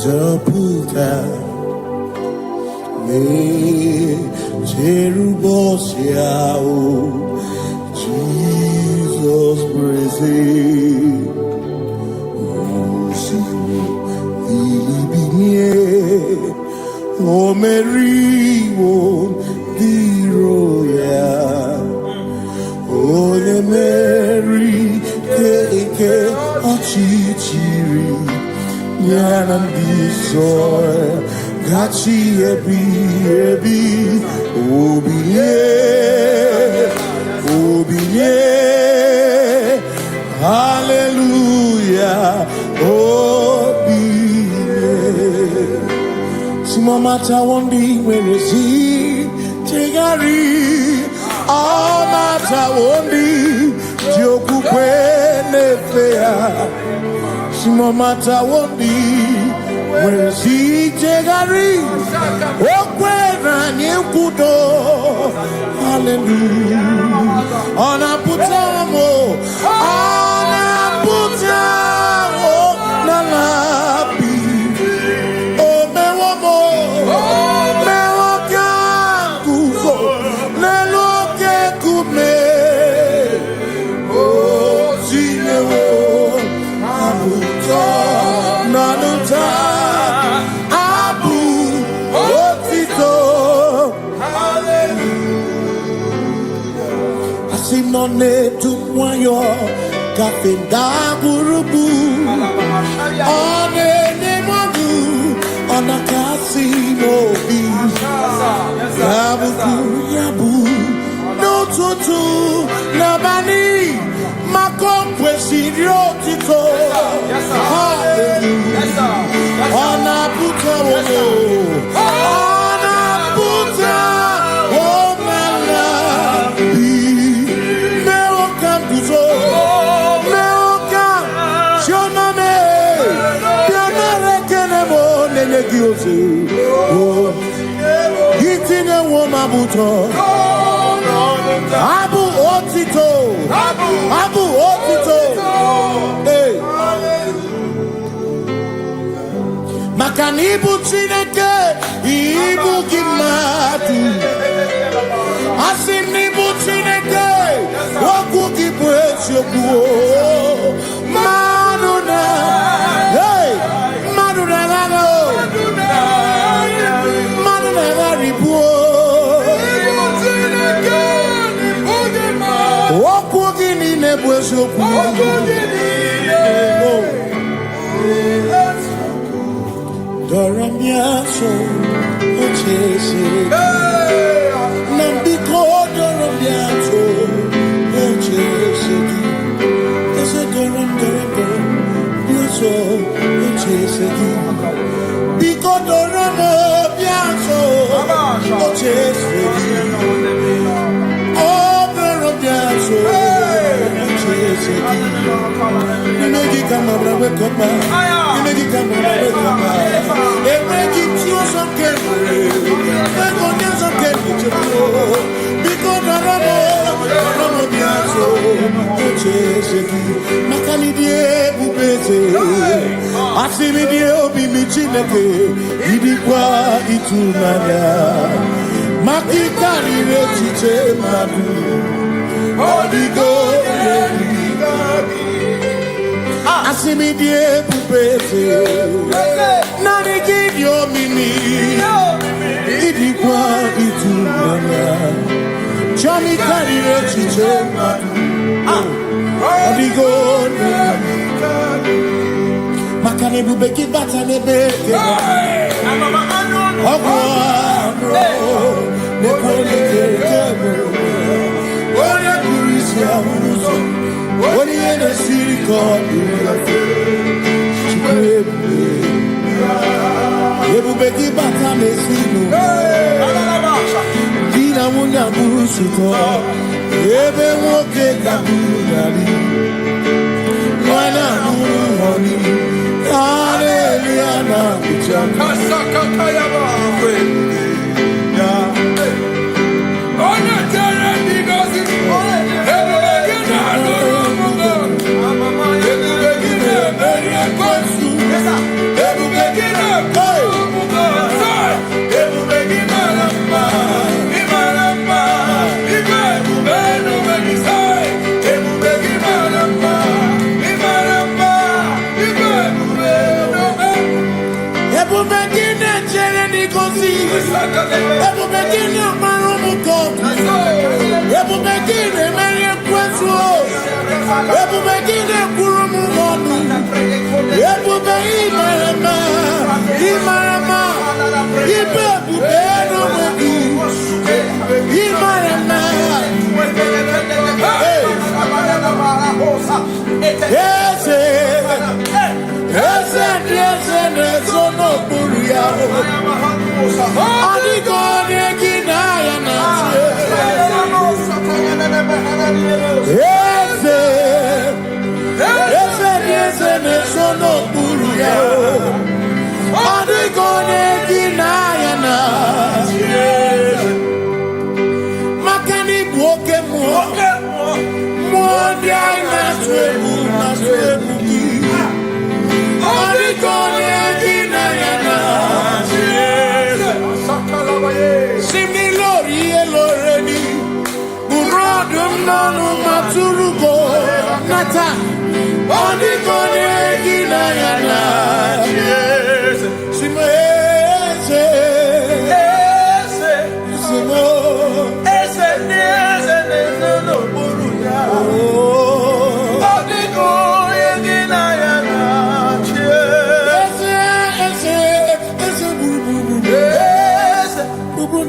Zaputa Me Jerubosiao Jesus praise Osimu Ilibinye O Meriwo Diroya Onye Mary keke ọchịchịrị ya na ndị nsọ gachi ebi obinye hallelujah obinye. Simomata wondi nwere si chegari ọmata wondi ji okwukwe na-efe ya. Simomata wondi nwere si chegari okwere anyị nkwudo hallelujah. Ọ na-apụta m n'ala bi o mewo m mewo ka guzo n'elu oke nkume o tinyewo abụtọ n'ọnụta abụ otito hallelujah. None to Wayo, Kafinda Gurubu, on any Madu, on a casino, Yabu, no tutu, Nabani, Makom, Presidio Tito, on a puta, on a puta. Eating a woman, Abu Otito, Abu Otito, hey, Makanibu Chineke, Ibu Kimatu, Asinibu Chineke, Wakuki Pwesyoku, Maduna, hey, Maduna. Doramiaso, Ochese, Nambiko Doramiaso, Ochese, Ese Doram, Biaso, Ochese, Biko Doramiaso, Ochese, Oh, Doramiaso, Ochese, Negi Kamara, wake up, Negi Kamara, wake up. Asimidie obi michineke idikwa itunanya makikari rechiche madu odigo Asimidie bubete nani gidio mimi idikwa itunanya Johnny kari rechiche madu odigo Makane bubeki bata nebeke Ogwa Nekone kekebe Oye kurisia unuso Oni ene siriko Chikwebe Ebubeki bata nesinu Dina munya busuto Ebe woke kabunari Mwana nuru honi Hallelujah,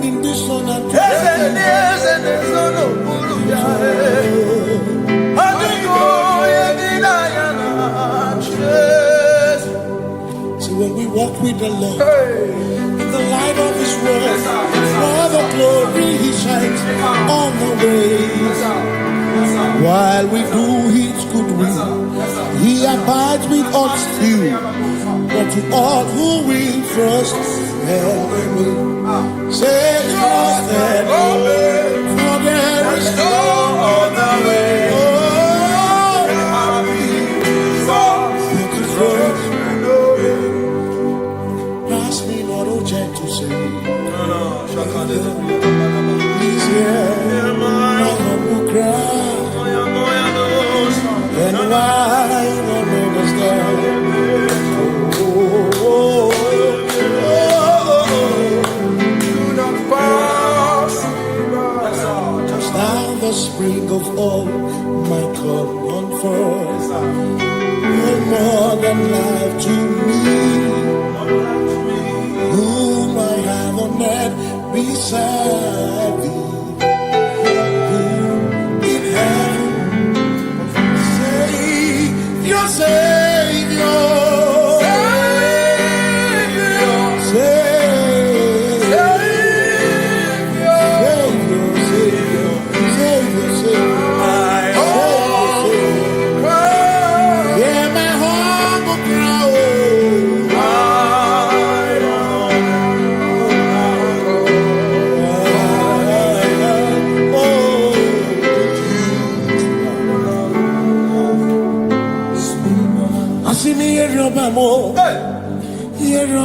in this one and so when we walk with the Lord in the light of His word, for the glory He shines on the way. While we do His good will, He abides with us still. But to all who will trust and obey, say trust and obey, for there is no other way. Pass me not, O gentle Savior. He's here, my humble cry. And why not understand? Just now the spring of all my God comforts. You're more than life to me. Whom I have on earth beside thee. Savior, yeah,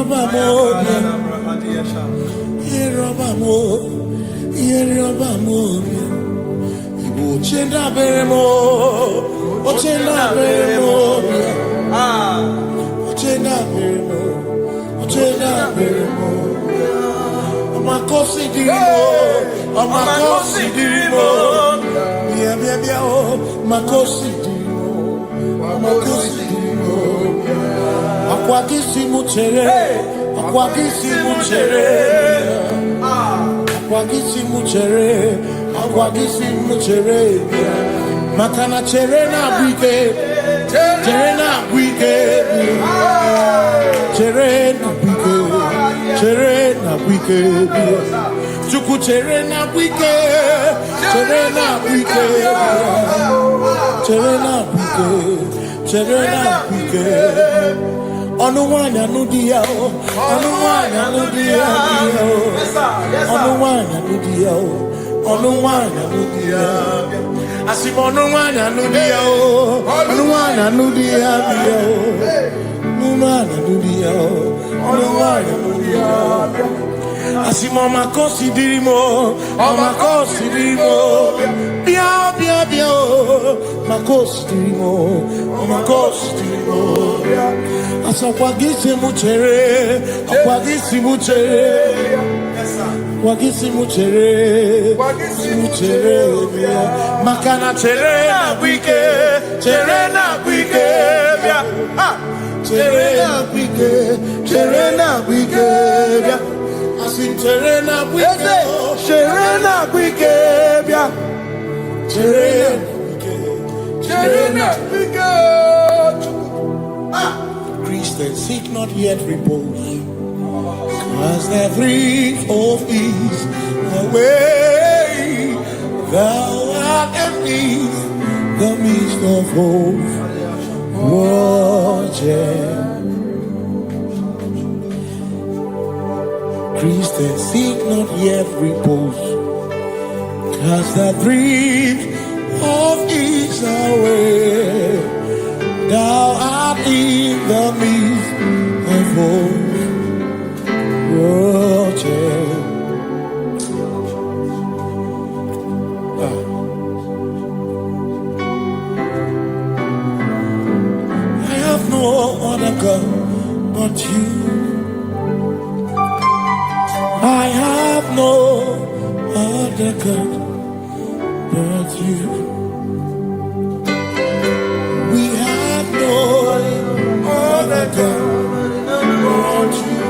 my humble Makana cherena bike, cherena bike, cherena bike, cherena bike, chuku cherena bike, cherena bike, cherena bike, cherena bike. Onuwanya nudia, onuwanya nudia, onuwanya nudia, onuwanya nudia. Asim onuwanya nudia, onuwanya nudia, onuwanya nudia, onuwanya nudia. Asim omakosi dirimo, bia bia bia, makosi dirimo, omakosi dirimo. Asakwagisi muchere, akwagisi muchere, akwagisi muchere, muchere. Makana chere na bwike, chere na bwike, chere na bwike, chere na bwike. Asim chere na bwike, chere na bwike, chere na bwike. Christians seek not yet repose, cause their grief of ease away. Thou art empty, the midst of hope. Watching. Christians seek not yet repose, cause their grief of ease away. Thou art in the midst of hope. Watching. I have no other God but you. I have no other God but you. We have no other God but you.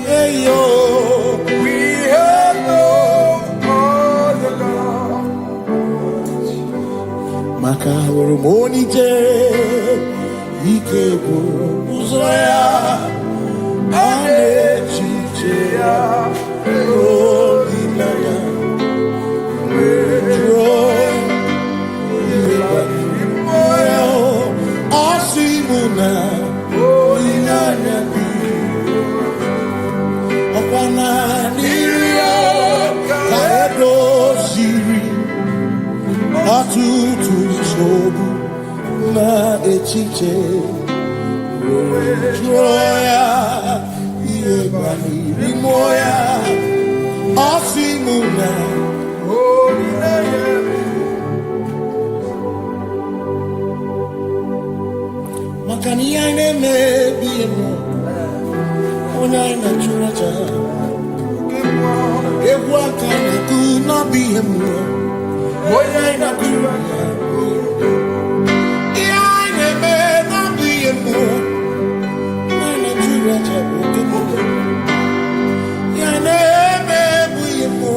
Hey yo, we Monite Ikebu Uzoya Ale Chichea Rolinaya Osimuna Linaya Opana Niria Kaedo Siri Atutu Chobu Na Echiche Joya Iebani Rimoya Osimuna Makania me biemo Ona ina churacha Ewa kana tu na biemo Ona ina churacha Ia ina me na biemo Ona ina churacha Ia ina me biemo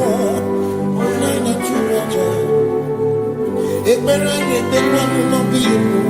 Ona ina churacha Ekbera na biemo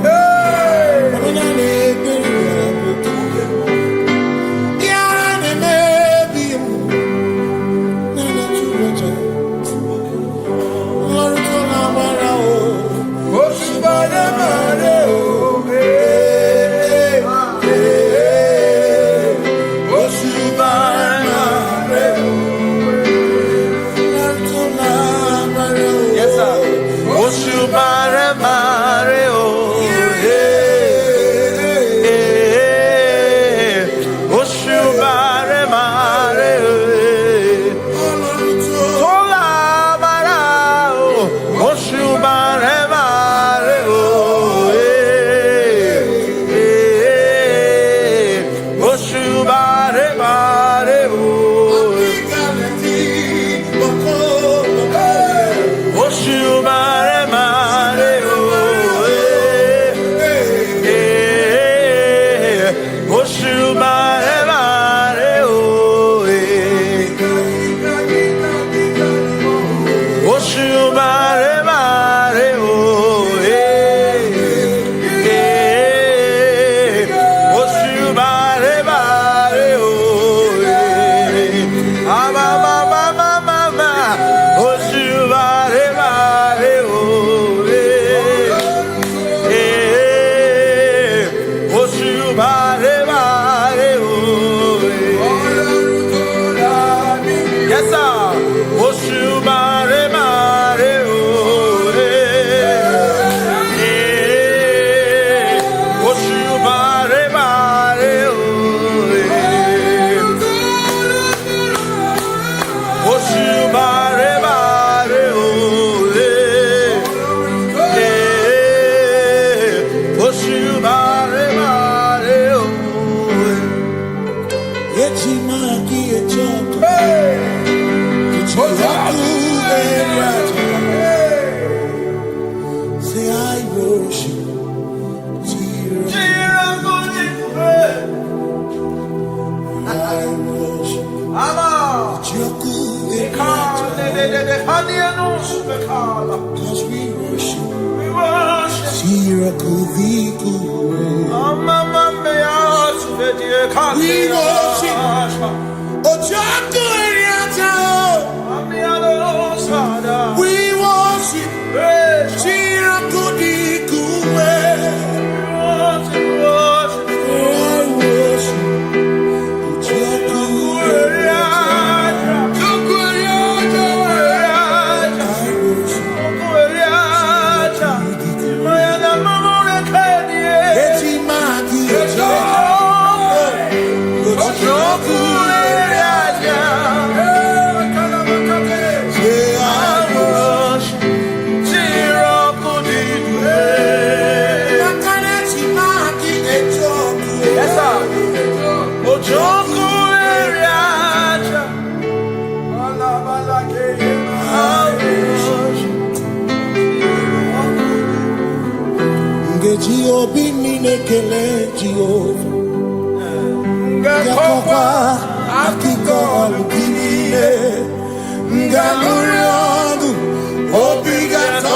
Cause we worship. Obrigado,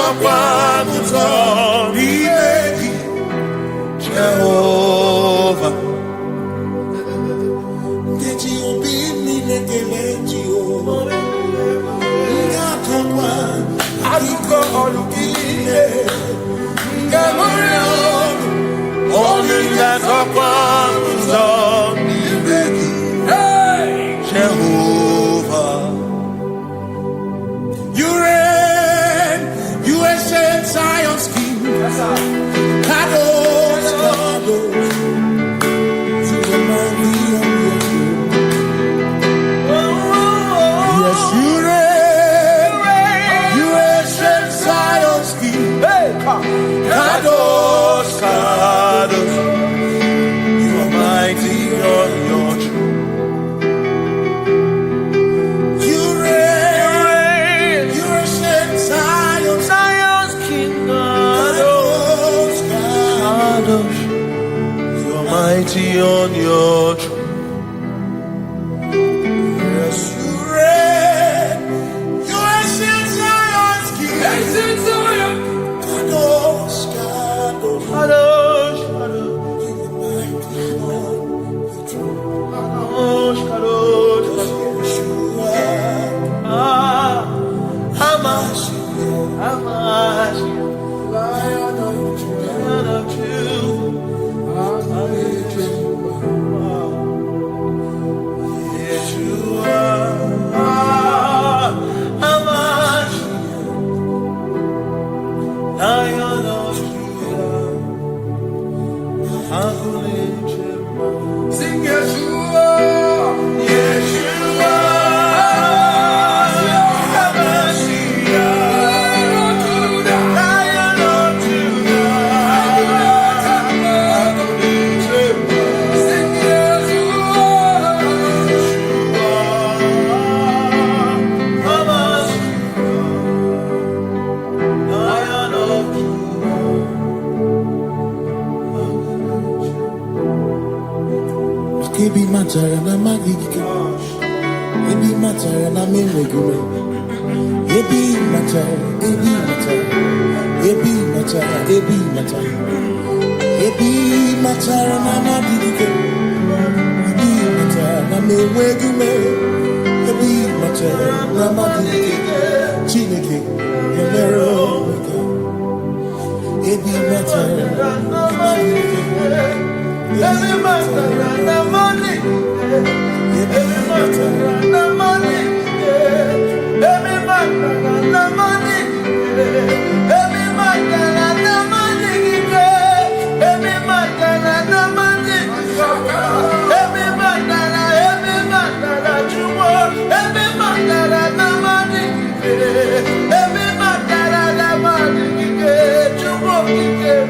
Jehovah, you reign, you ancient Zion's King. Kadosh, Kadosh, to the mighty on your throne. Yes, you reign, you ancient Zion's King. Kadosh, Kadosh, you are mighty on your throne. Mighty on your throne. Yes, you reign. You ancient Zion's King. Ancient Zion. Kadosh, Kadosh, Kadosh, Kadosh. You are mighty on your throne. Kadosh, Kadosh, Kadosh. Hamash, Lion of Judah. Sing Yeshua, Yeshua, Lion of Judah. Sing Lion of Ebi matara na magigike, ebi matara na menwegure, ebi matara, ebi matara, ebi matara, ebi matara, ebi matara na magigike, ebi matara na menwegure, ebi matara na magigike, Chineke emero wega, ebi matara na magigike. Every matter and the money, every matter and the money, every matter and the money, every matter and the money, every matter and the money, every matter you want, every matter and the money, every matter and the money, you want to get.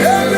Yeah.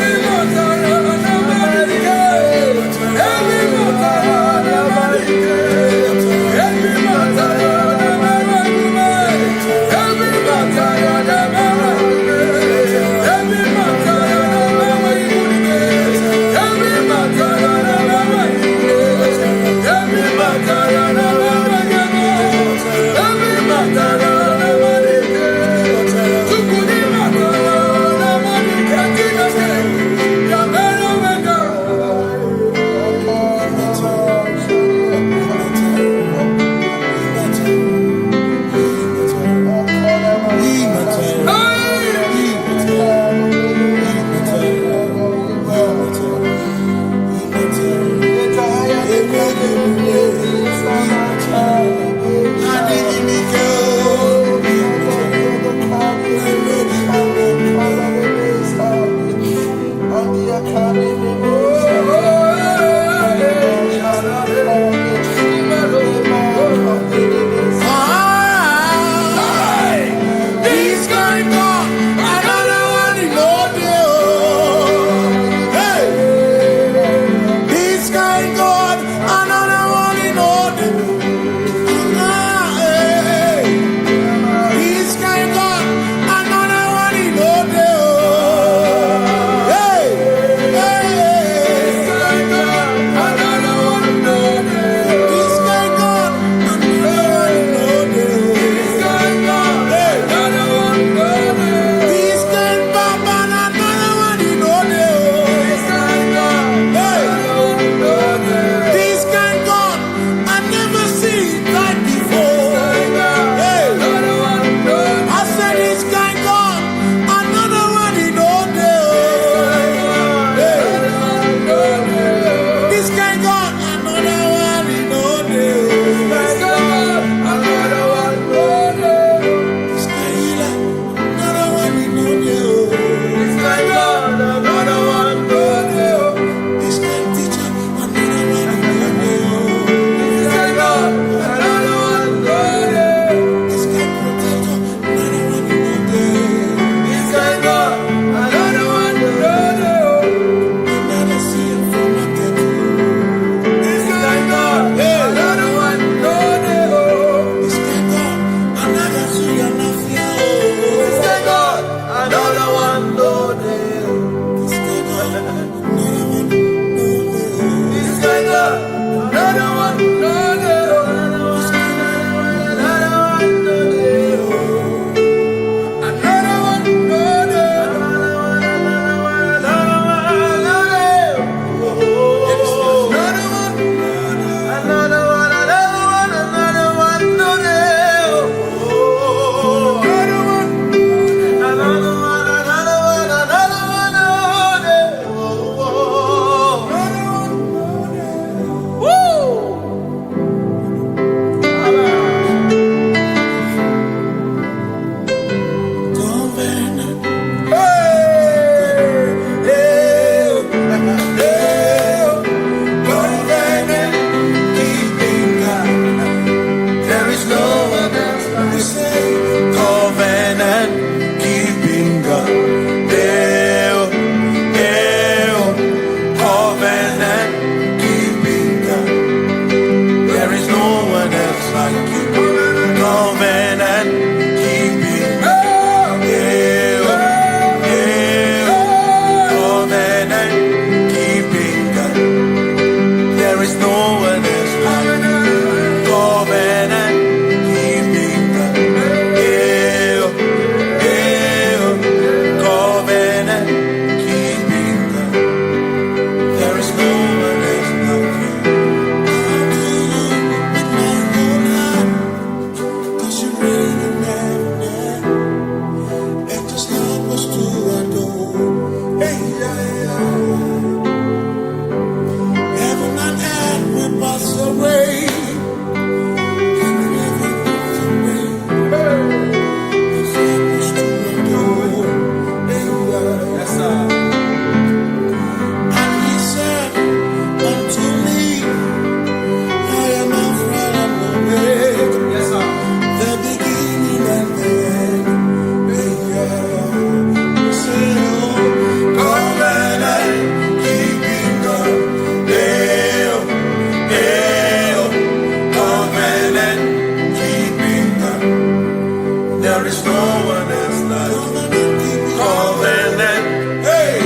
There is no one else like you. Covenant. Hey.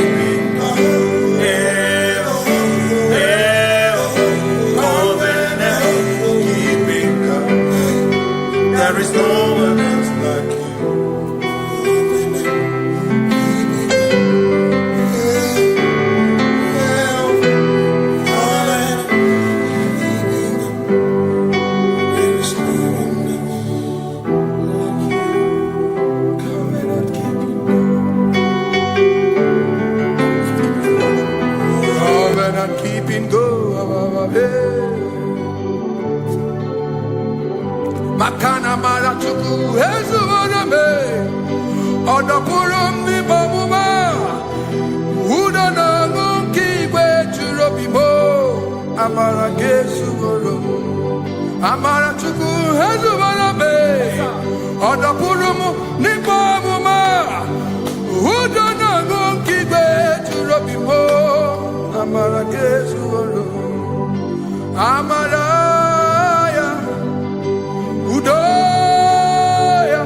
There is no one else like you. Covenant keeping go. Makana mara chuku hezu waname Odapurum ni babuma Uda na ngunki we churobimo Amara gesu goro Amara chuku hezu waname Odapurum ni babuma Uda na ngunki we churobimo Amara gesu goro Amara Udoya,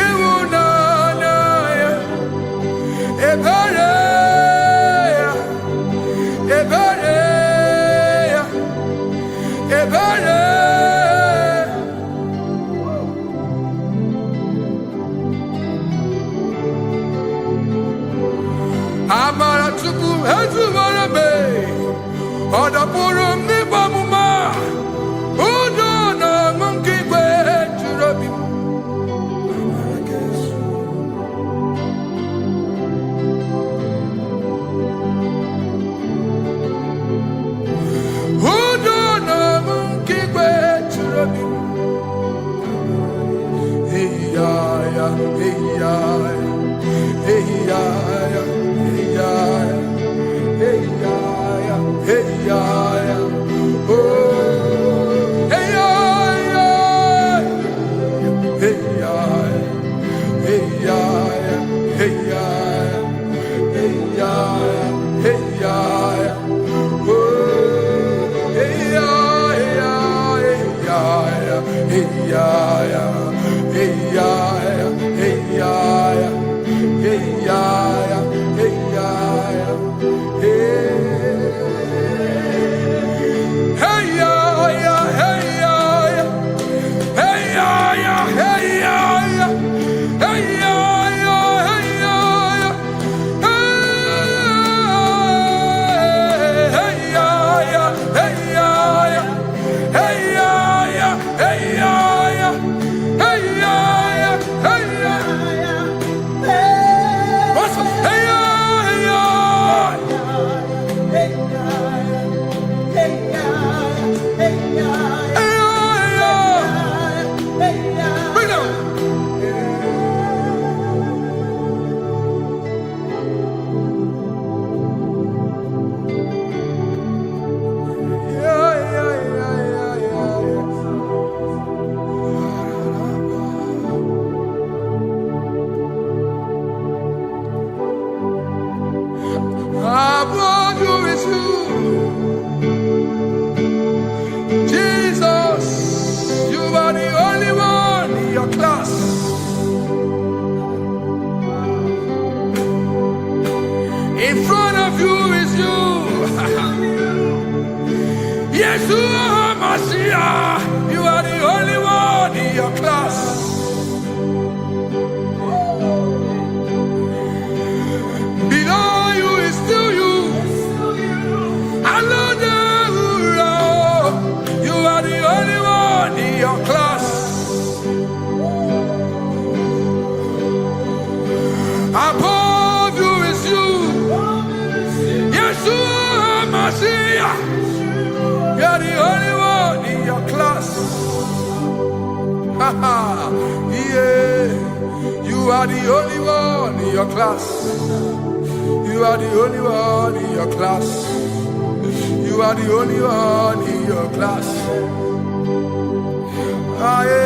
Iwunanaya, Ebereya, Ebereya, Ebereya. Amara chuku hezu warabe, Odapurum ni bamuma. In front of you is you. Yeshua Mashiach, you are the only one in your class. Below you is still you. You are the only one in your class. Above you is you. Yeshua Mashiach, you are the only one in your class. Yeah, you are the only one in your class. You are the only one in your class. You are the only one in your class. Ah, yeah.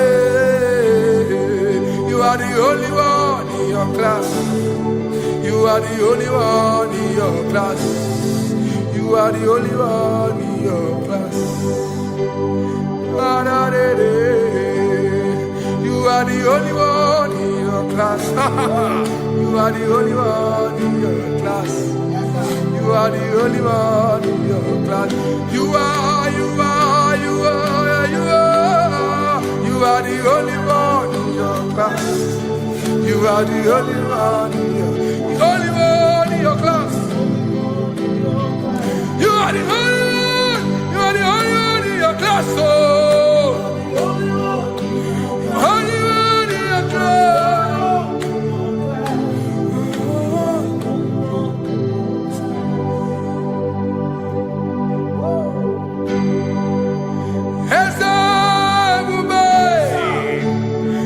You are the only one in your class. You are the only one in your class. You are the only one in your class. Ah, da, da, da. You are the only one. class. You are the only one in your class. You are the only one in your class. You are the only one in your class. You are the only one in your class. You are the only one. You are the only one in your class. Oh, only one in your class.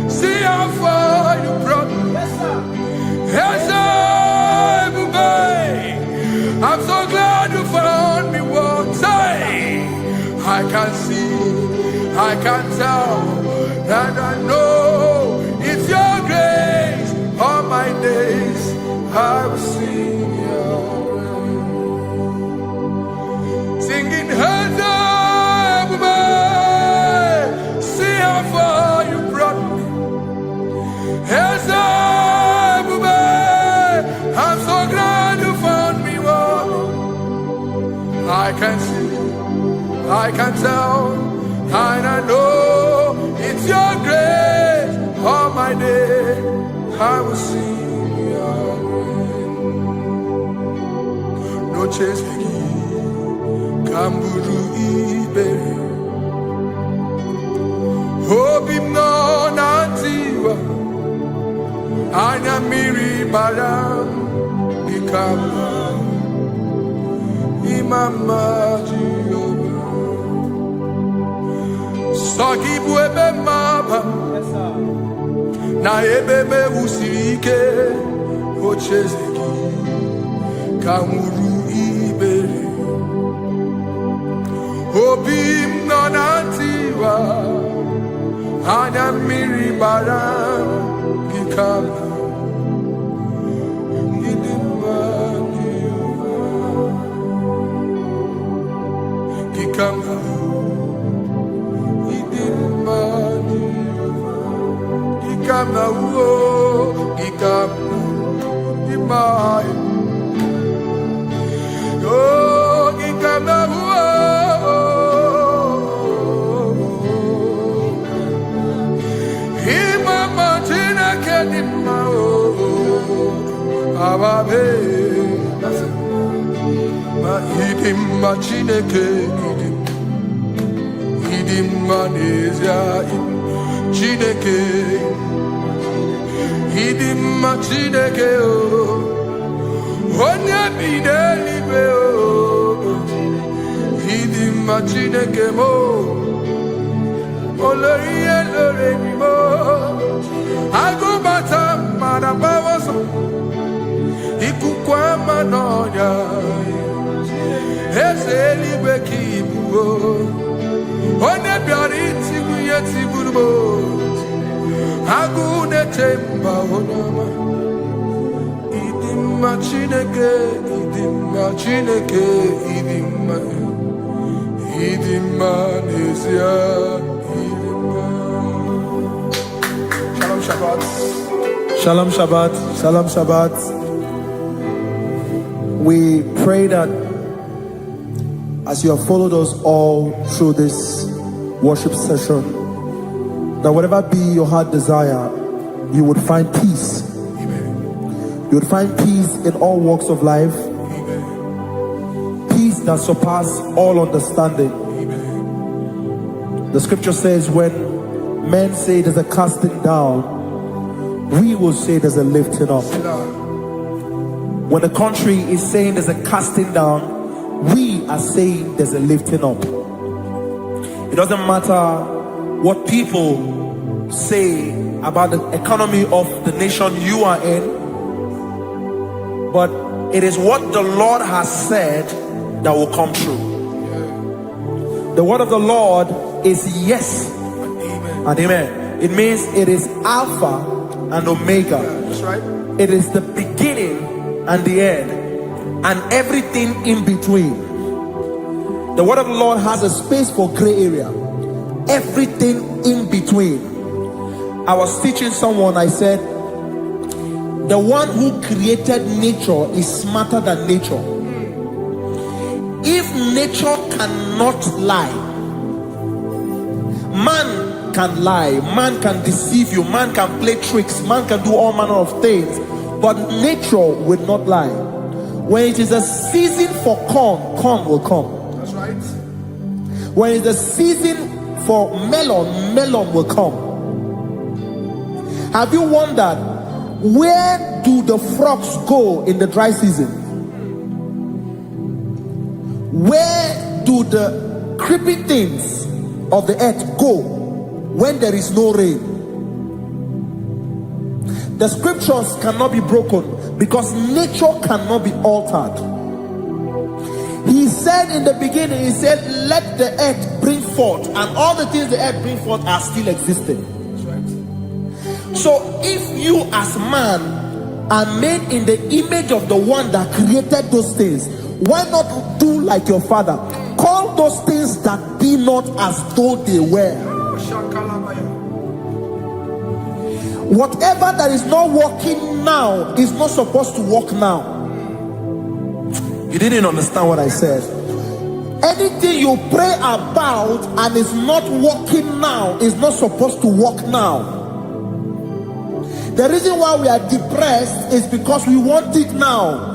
See how far you brought me. I'm so glad you found me one day. I can see, I can tell, and I know it's your grace. All my days I will sing your praise. Singing, see how far you brought me. I'm so glad you found me one. I can see, I can tell, and I know it's your grace. All my day I will sing your praise. No chase Kamburu Ibe Hobim no Nantiwa Anya Miri Baram Bikama Imama Jehovah Sagibu ebe maba Na ebe me usirike Ochezeki Kamuru Ibere Obim no Nantiwa Anya Miri Baram Bikama Chineke idim manezia Chineke idim Chineke o onye bidelibe o idim Chineke mo oloriye lore ni mo agubata marabawoso ikukwa manonya Ezeligwe kibuo One biari tibuye tiburubo Agune temba onama Idimma Chineke Idimma Nezia Idimma Shalom Shabbat Shalom Shabbat. Shalom Shabbat. We pray that as you have followed us all through this worship session, that whatever be your heart desire, you would find peace. Amen. You would find peace in all walks of life. Amen. Peace that surpasses all understanding. Amen. The scripture says when men say there's a casting down, we will say there's a lifting up. When the country is saying there's a casting down, we are saying there's a lifting up. It doesn't matter what people say about the economy of the nation you are in, but it is what the Lord has said that will come true. The word of the Lord is yes and amen. It means it is Alpha and Omega. That's right. It is the beginning and the end, and everything in between. The word of the Lord has a space for gray area. Everything in between. I was teaching someone, I said, the one who created nature is smarter than nature. If nature cannot lie, man can lie, man can deceive you, man can play tricks, man can do all manner of things, but nature will not lie. When it is a season for corn, corn will come. That's right. When it's a season for melon, melon will come. Have you wondered, where do the frogs go in the dry season? Where do the creeping things of the earth go when there is no rain? The scriptures cannot be broken because nature cannot be altered. He said in the beginning, he said, let the earth bring forth, and all the things the earth bring forth are still existing. So if you as man are made in the image of the one that created those things, why not do like your father? Call those things that be not as though they were. Whatever that is not working now is not supposed to work now. You didn't understand what I said. Anything you pray about and is not working now is not supposed to work now. The reason why we are depressed is because we want it now,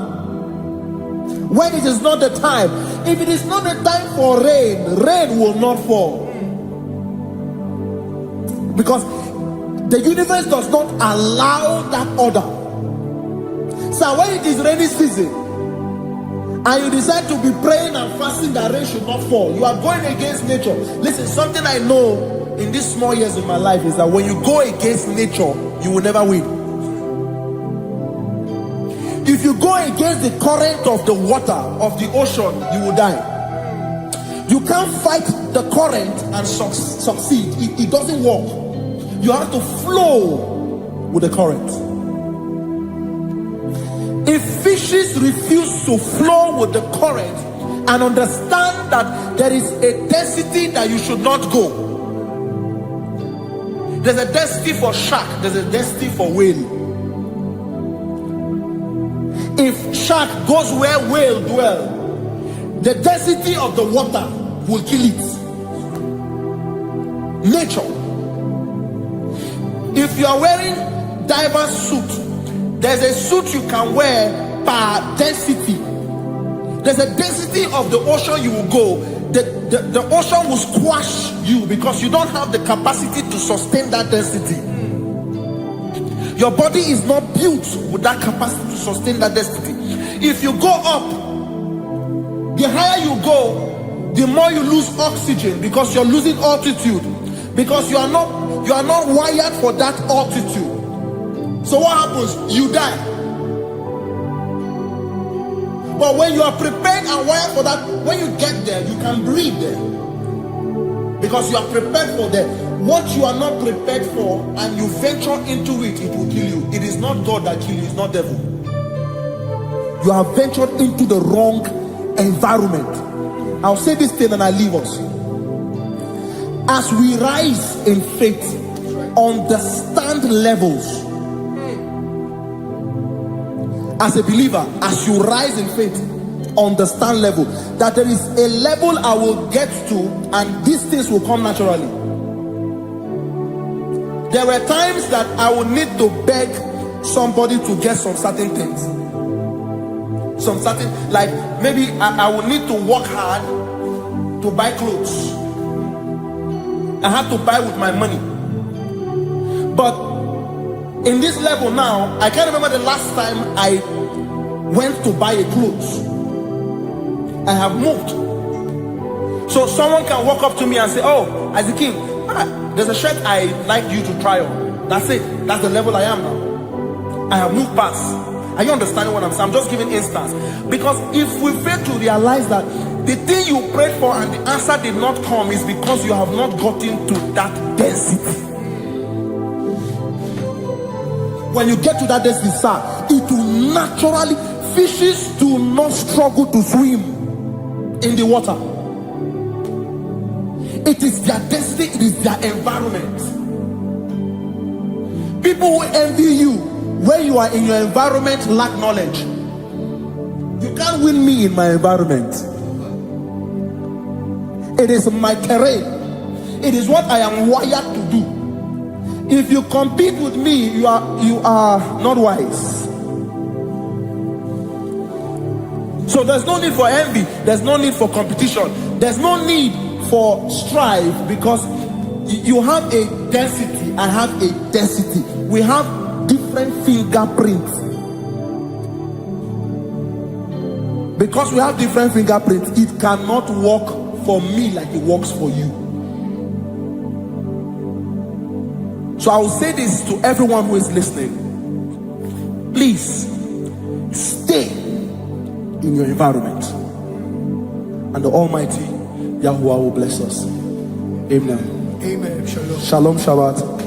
when it is not the time. If it is not the time for rain, rain will not fall, because the universe does not allow that order. So when it is rainy season and you decide to be praying and fasting that rain should not fall, you are going against nature. Listen, something I know in these small years of my life is that when you go against nature, you will never win. If you go against the current of the water of the ocean, you will die. You can't fight the current and succeed. It doesn't work. You have to flow with the current. If fishes refuse to flow with the current and understand that there is a density that you should not go, there's a density for shark, there's a density for whale. If shark goes where whale dwell, the density of the water will kill it. Nature. If you are wearing diver's suit, there's a suit you can wear per density. There's a density of the ocean you will go. The ocean will squash you because you don't have the capacity to sustain that density. Your body is not built with that capacity to sustain that density. If you go up, the higher you go, the more you lose oxygen because you're losing altitude, because you are not wired for that altitude. So what happens? You die. But when you are prepared and wired for that, when you get there, you can breathe there, because you are prepared for that. What you are not prepared for and you venture into it, it will kill you. It is not God that kills you, it's not devil. You have ventured into the wrong environment. I'll say this thing and I leave us. As we rise in faith, understand levels. As a believer, as you rise in faith, understand level. That there is a level I will get to and these things will come naturally. There were times that I would need to beg somebody to get some certain things. Some certain, like maybe I would need to work hard to buy clothes. I have to buy with my money. But in this level now, I can't remember the last time I went to buy a clothes. I have moved. So someone can walk up to me and say, oh, Isaac, there's a shirt I like you to try on. That's it. That's the level I am now. I have moved past. Are you understanding what I'm saying? I'm just giving instance. Because if we fail to realize that the thing you prayed for and the answer did not come is because you have not gotten to that density. When you get to that density, sir, it will naturally, fishes do not struggle to swim in the water. It is their destiny, it is their environment. People who envy you Where you are in your environment, lack knowledge. You can't win me in my environment. It is my terrain. It is what I am wired to do. If you compete with me, you are not wise. So there's no need for envy. There's no need for competition. There's no need for strife, because you have a density. I have a density. We have different fingerprints. Because we have different fingerprints, it cannot work for me like it works for you. So I will say this to everyone who is listening. Please stay in your environment, and the Almighty Yahuwah will bless us. Amen. Amen. Shalom Shalom. Shabbat.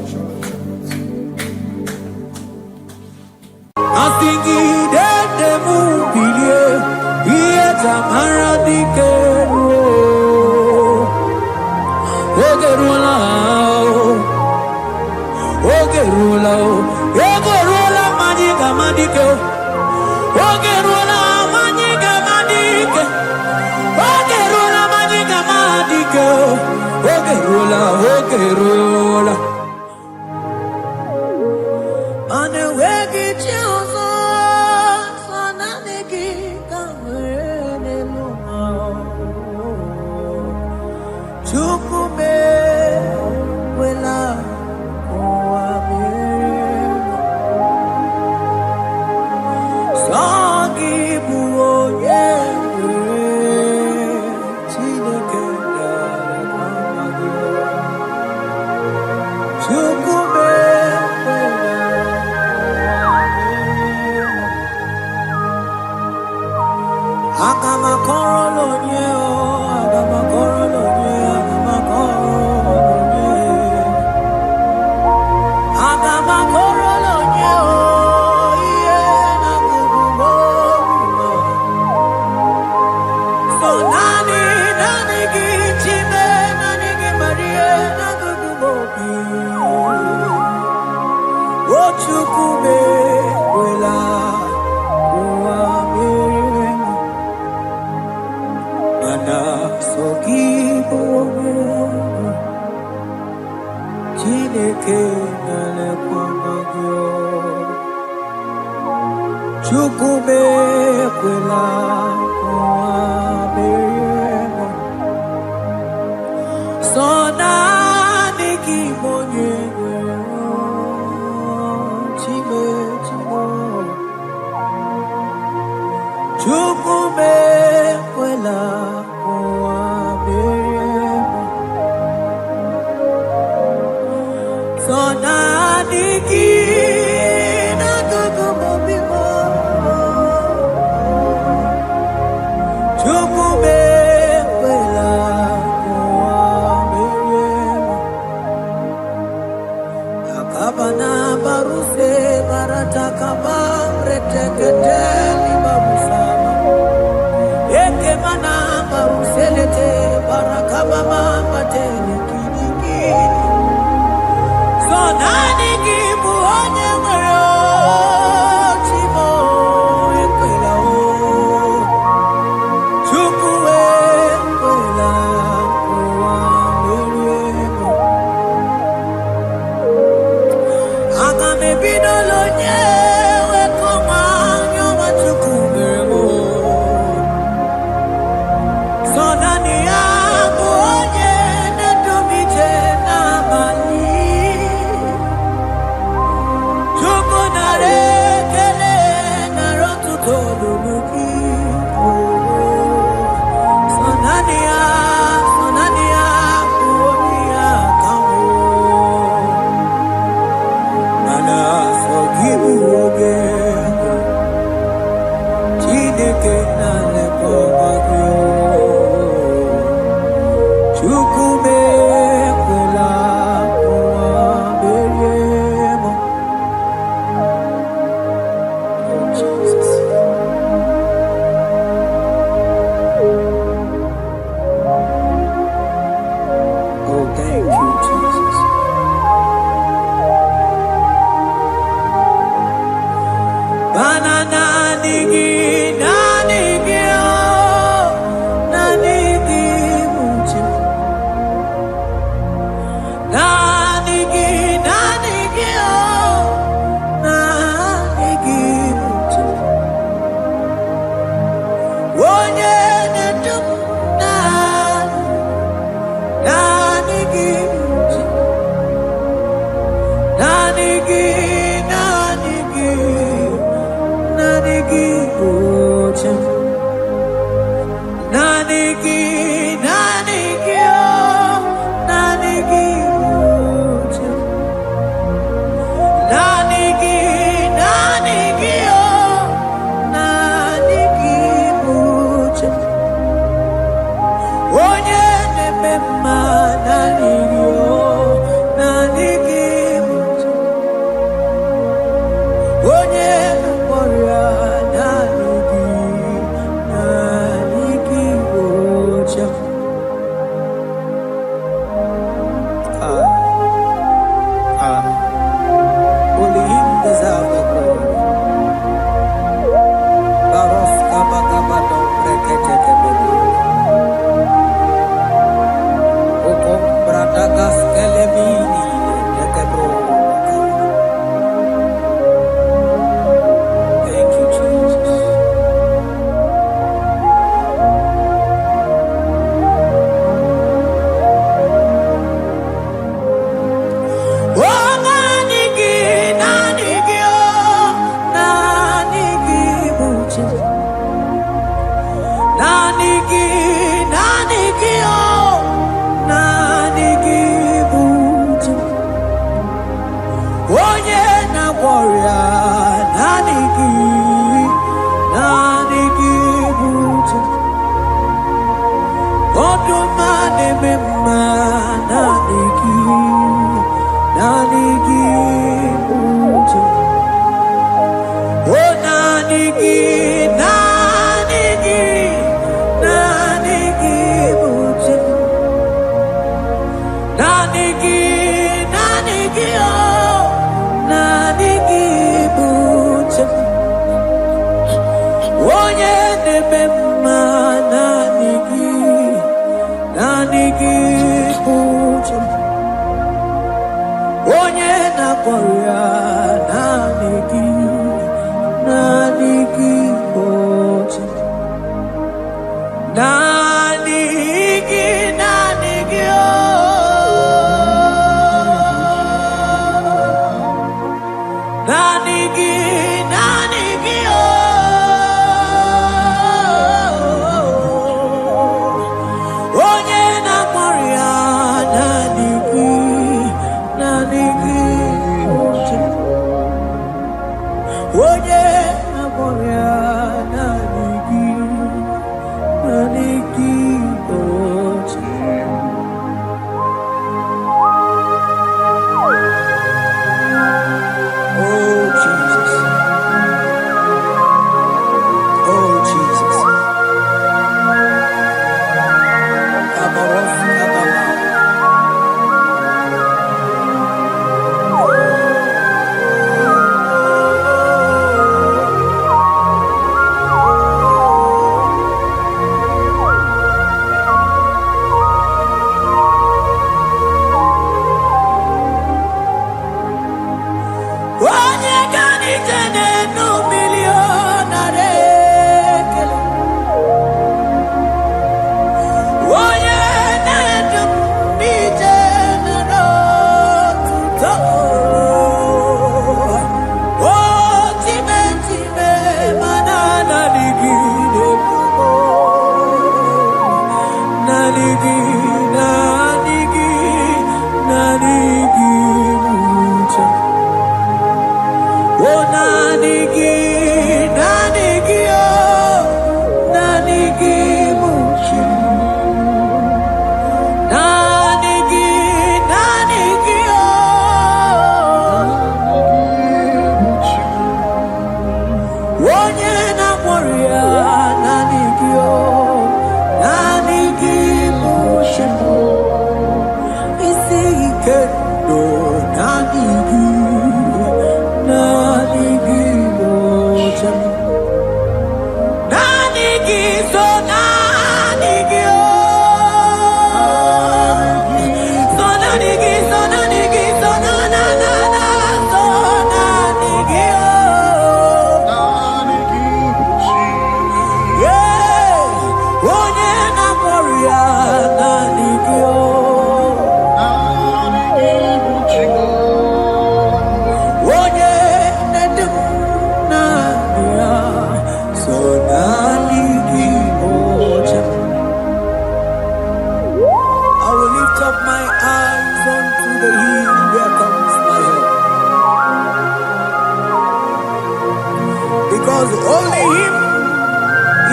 because only Him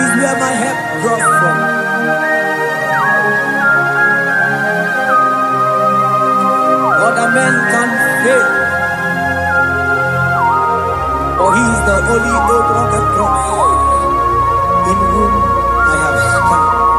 is where my help draws from. Other men can fail, for He is the only hope of the cross, in whom I have stand.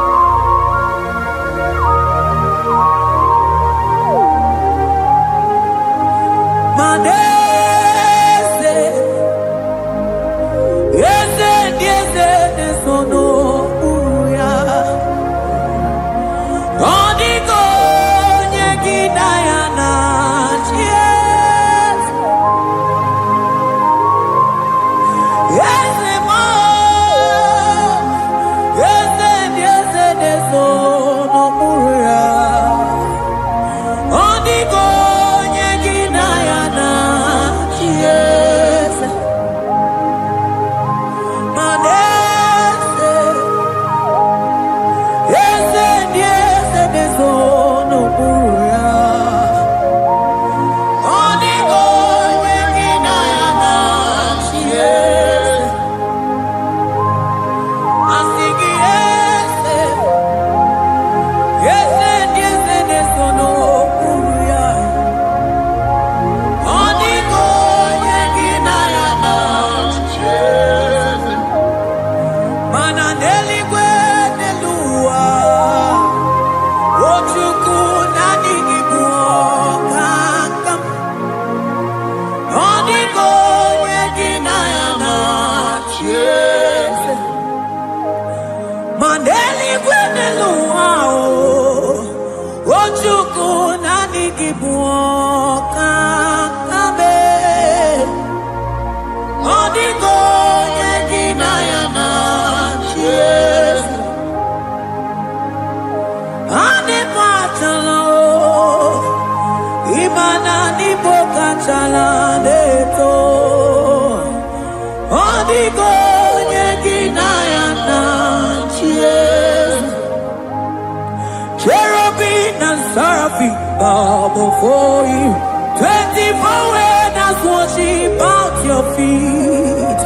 Cherubim and seraphim bow before you. 24 elders worship at your feet.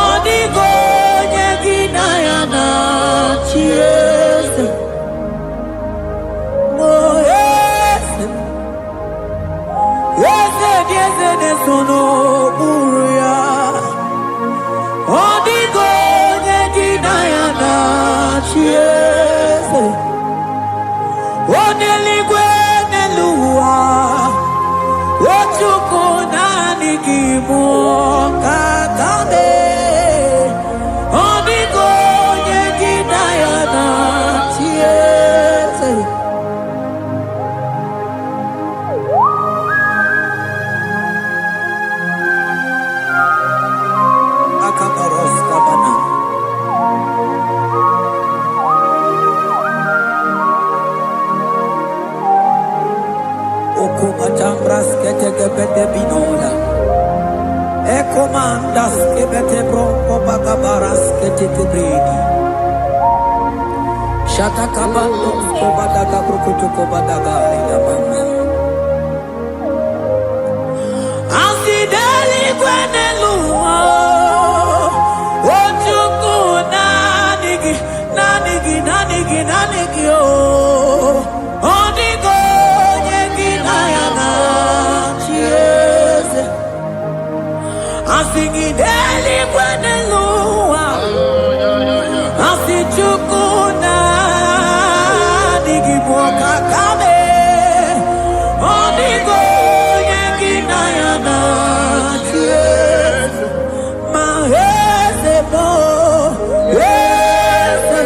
Odigo yeginayana cheers. Oh yes, yes, yes, yes, no buria. Odigo yeginayana cheers. Oneligwe nelua, ochuku nani gimu kakame. Onigo yegidayana tiese. Akabaros kabana. Okubachambras ketekebete binola. Ekomandas kebete bronco bagabaras ketekebrini. Shatakabandos kobadaga brokutu kobadaga idamama. Asideli kwenelua. Ochuku nanigi, nanigi, nanigi, nanigi oh. Onigo yeginayana cheers. Asingideli kwenelua. Asichukuna nigibwoka kame. Onigo yeginayana cheers. Mahese bo ese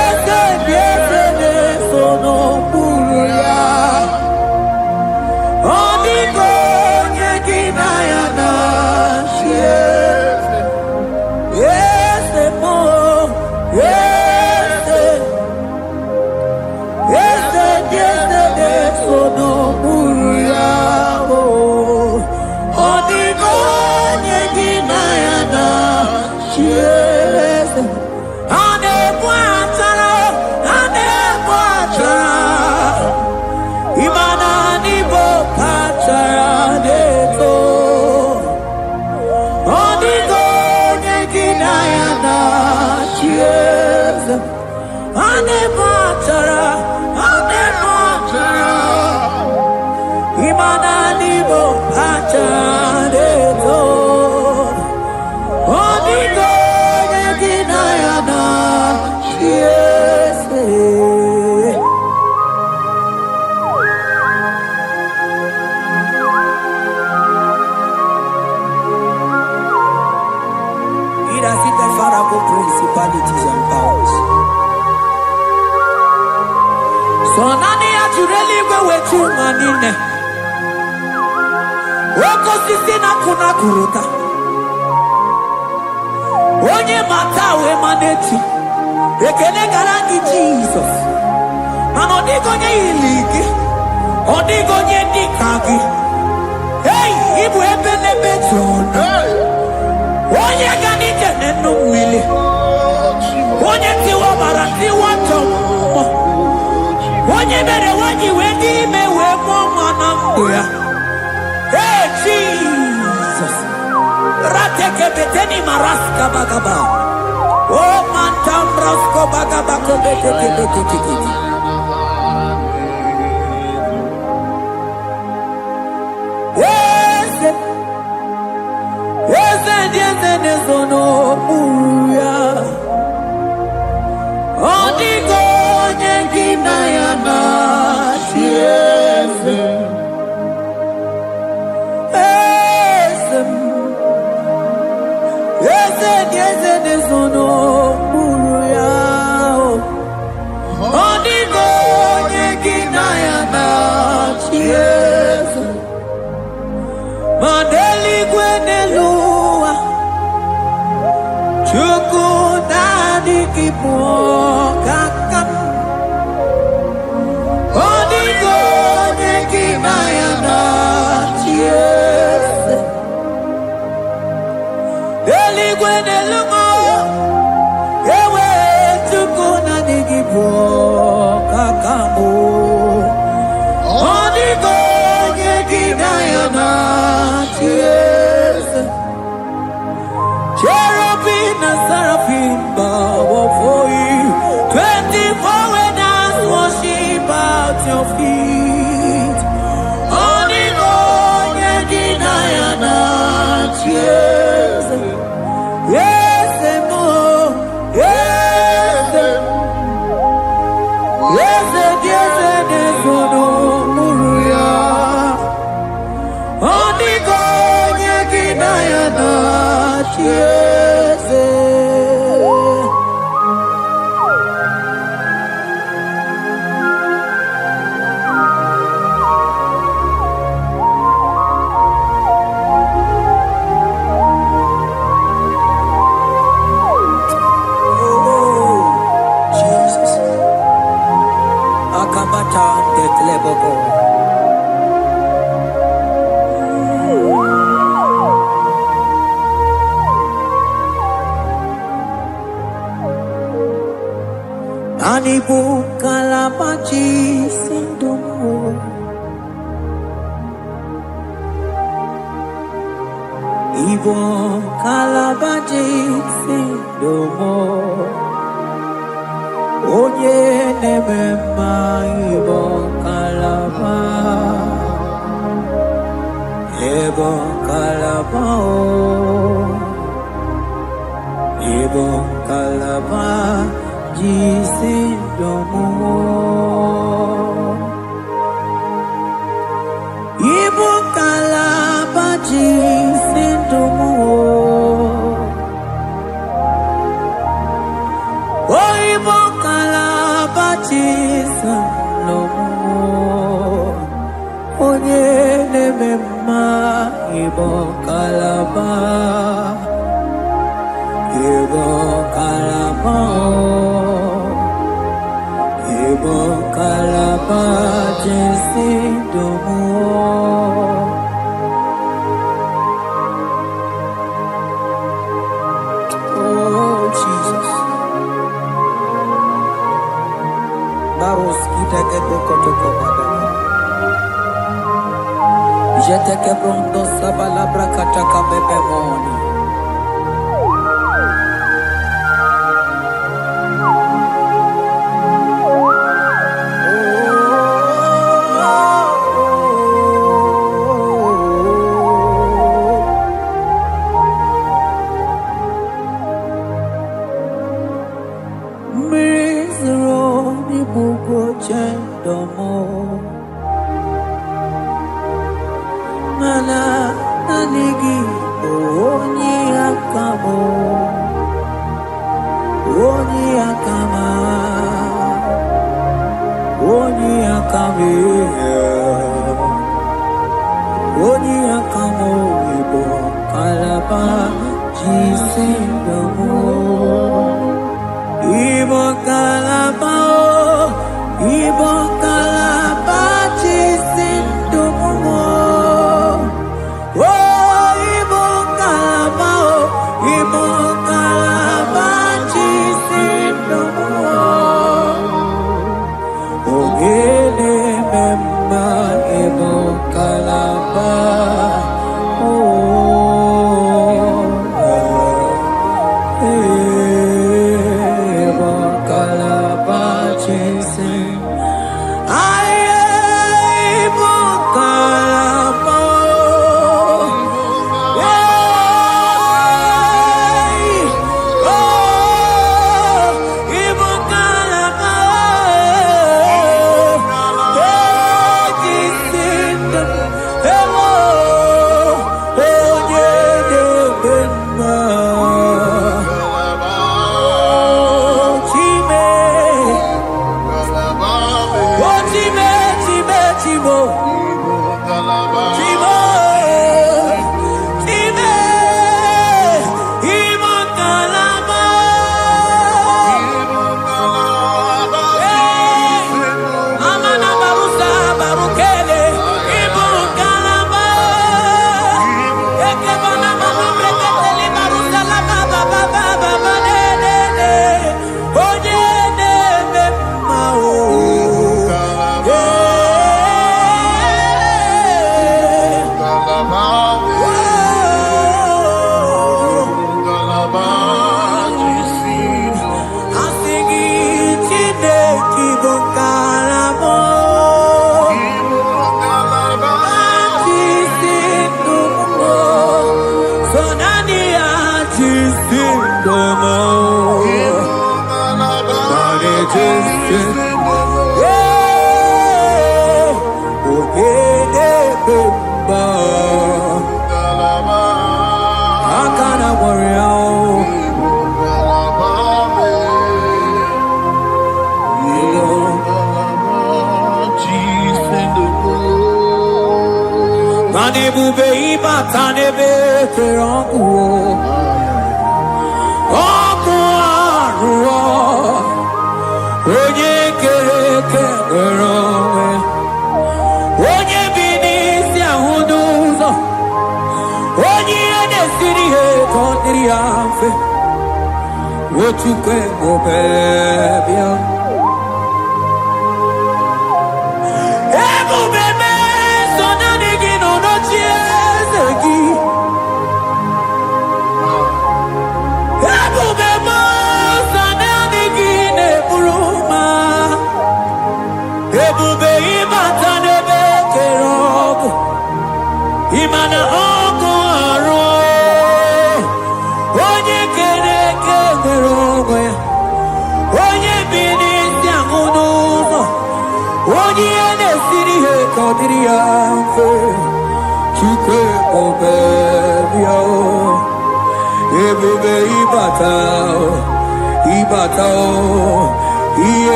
ese ese sono puria. Onigo yeginayana Principalities and powers. So nani actually go with you manine. Woko sisi na kuna kuruta. Onye matawe maneti. Ekele garangi Jesus. Mano digo nye iligi. Odigo nye dikagi. Hey, ibu ebele beton. Onye gani jene numili. Onye tiwa barati watomo. Onye bere wanyi wedi mewe mwana mbuya. Hey Jesus. Rateke beteni maraska bagaba. Oh mantam rasko bagaba kobeteke beteke. Nezono muya Odigo nyengina yana tiese Ese nezono muya Odigo nyengina yana tiese Mandeli gwenelu Kipo kakam Odigo nyekina yana tiese Eligwe nelumo Ewe tukuna nikipo kakamu Odigo nyekina yana tiese Cherubim and seraphim bow for you. 24 elders worship at your feet. Odigo nyekina yana tiese. Yes, mo. Yes, yes, nesono muruya. Odigo nyekina yana tiese. Anibu kalamaji sindumu Ibo kalabaji sindumu Onye nemema ibo kalaba Ibo kalaba Ibo kalaba Jisindomo Ibu kalaba jisindomo Oh ibu kalaba jisindomo Onye nemema ibu kalaba Ibu kalaba Ibu kalaba jisindomo Oh Jesus Baros kiteke bokotoko badaba Jeteke brondo sabalabra kataka bebemoni mana nanigi onye akamo onye akama onye akame onye akamo ibo kalaba jisindomo ibo kalaba jisindomo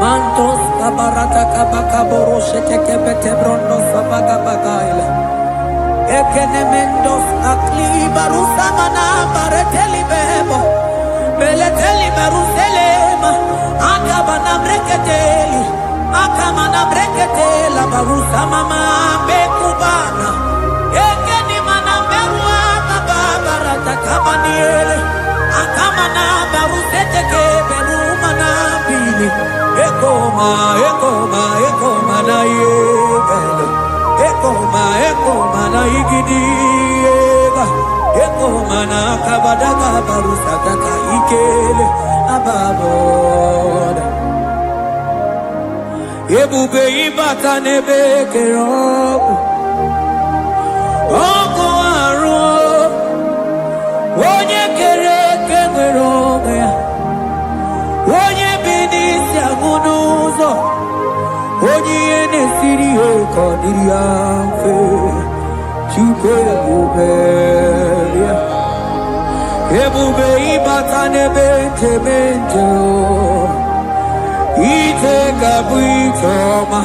Mantos kabarata kabaka boroshe tekebete brondo sabaga bagaila. Ekenemendos akli barusa mana bareteli bebo. Beleteli baruselema. Akabana breketeli. Akamana breketela barusa mama bekubana. Ekeni mana berua kabarata kabaniele. Akamana barusete keberumana bili. Ekoma na yega. gidiega eko mana kabadaga barusataka ikele ababoda ebube ibata nebe kerobu oko aru onye kere kewere onwe ya onye bi n'isi agụ n'ụzọ onye ihe na-esiri ya ka ọ dịrị ya mfe Chukwu ebube ya ebube ịbata n'ebe nchebe nche ite ga-abụ ite ọma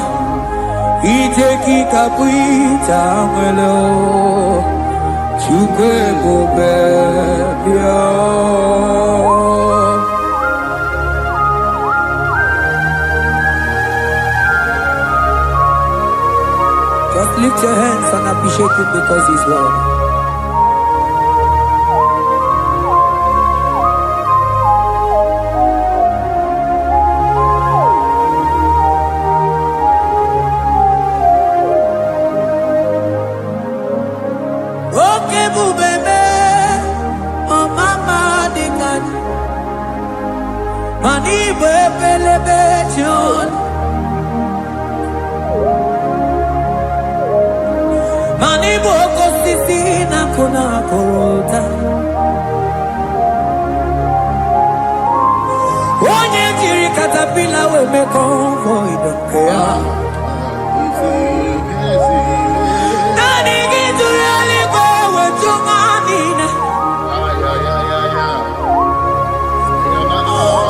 ite ka ịkabụ ite anwele Chukwu ebube ya Just lift your hands and appreciate him because he's worthy. Okay, bubebe, oh mama dikan, mani bebelebe John. Mani boko sisi na kuna korota Onye jiri katapila we me convoy don't care Nani gitu really go we chumanina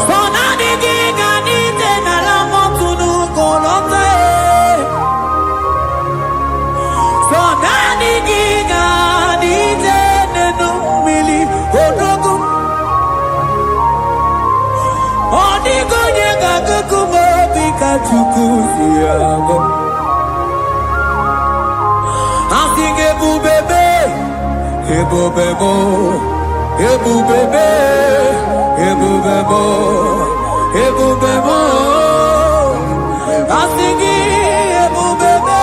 So nani giga nite na la motunu kolota So nani giga nite nenu mili odogu Onigo nyega kukumo bika chukuzi yago Asing ebubebe Ebubebo Ebubebe Ebubebo Ebubebo Asing ebubebe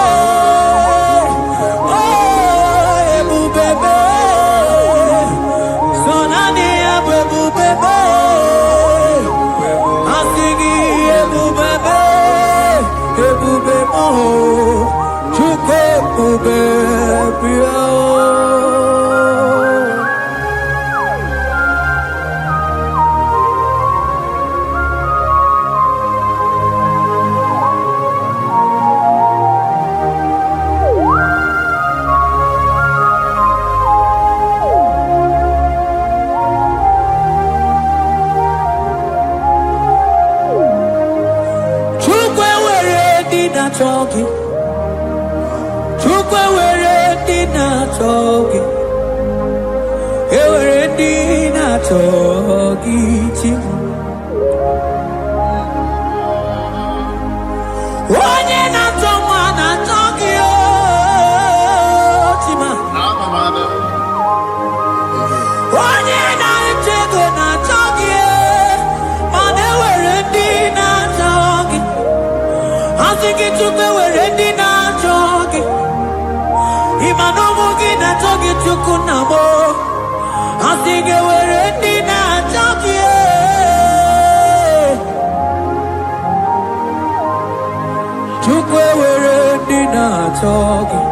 Talking, Chukwe were dina talking, were dina talking. Onye na toma na talking, Chima. Onye na chego na talking, mane were dina talking. I think it took the ready now talking. Imanomugi na talking to Kunamo. I think it were ready now talking. Chukwe were ready now talking.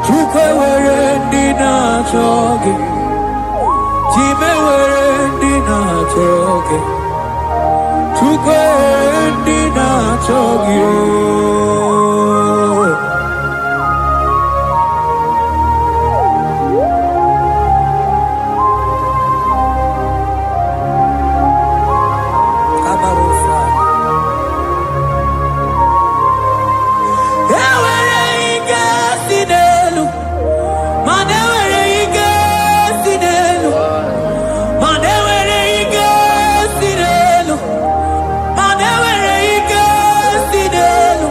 Chukwe were ready now talking. Time were ready now talking. Chukwe dina chogi Kabarusa Ewere ike sinelu Manewere ike sinelu Manewere ike sinelu Manewere ike sinelu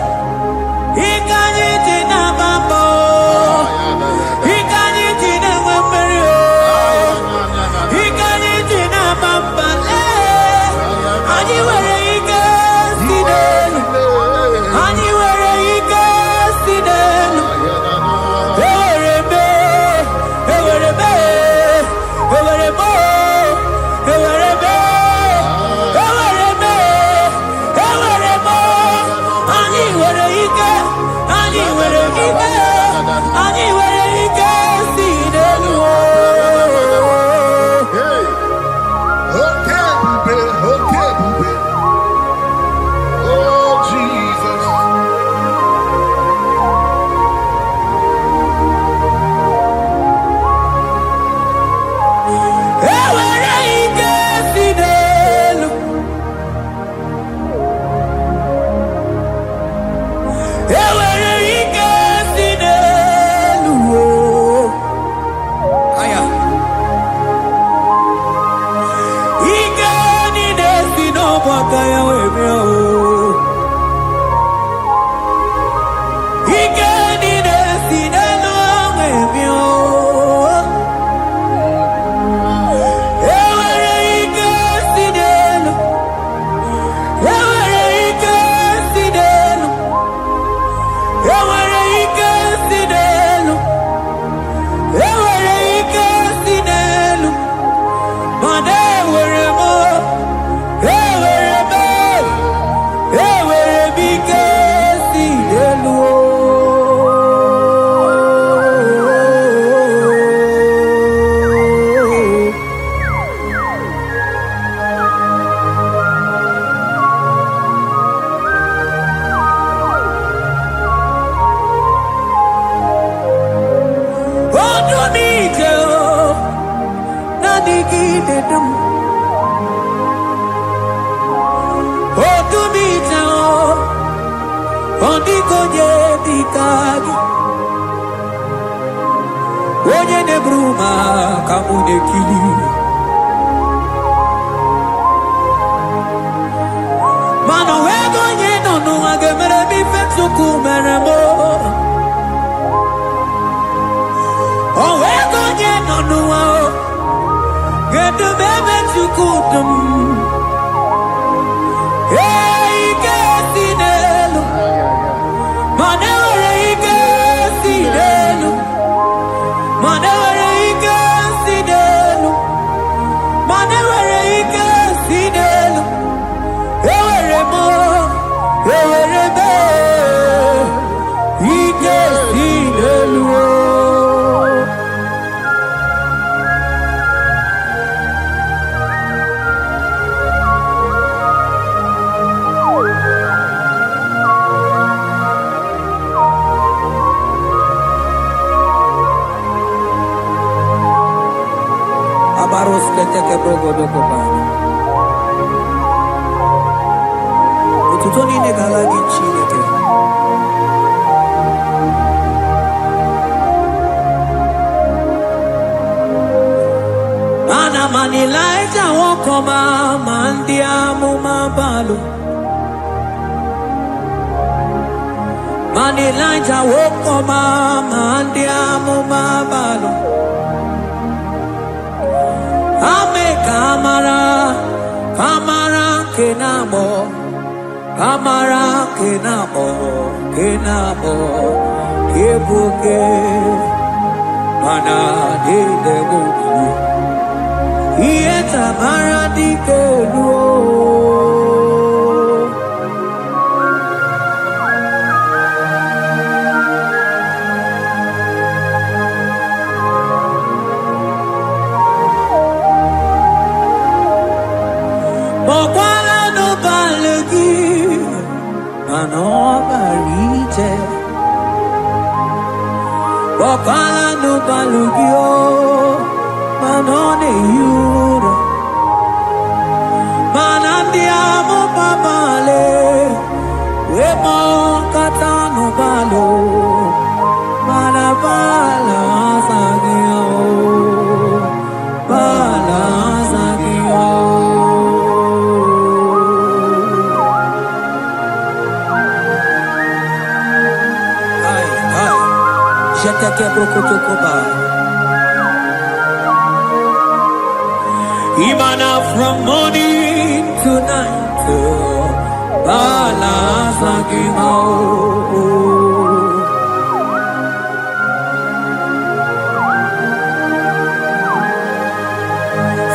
Imana from morning to night,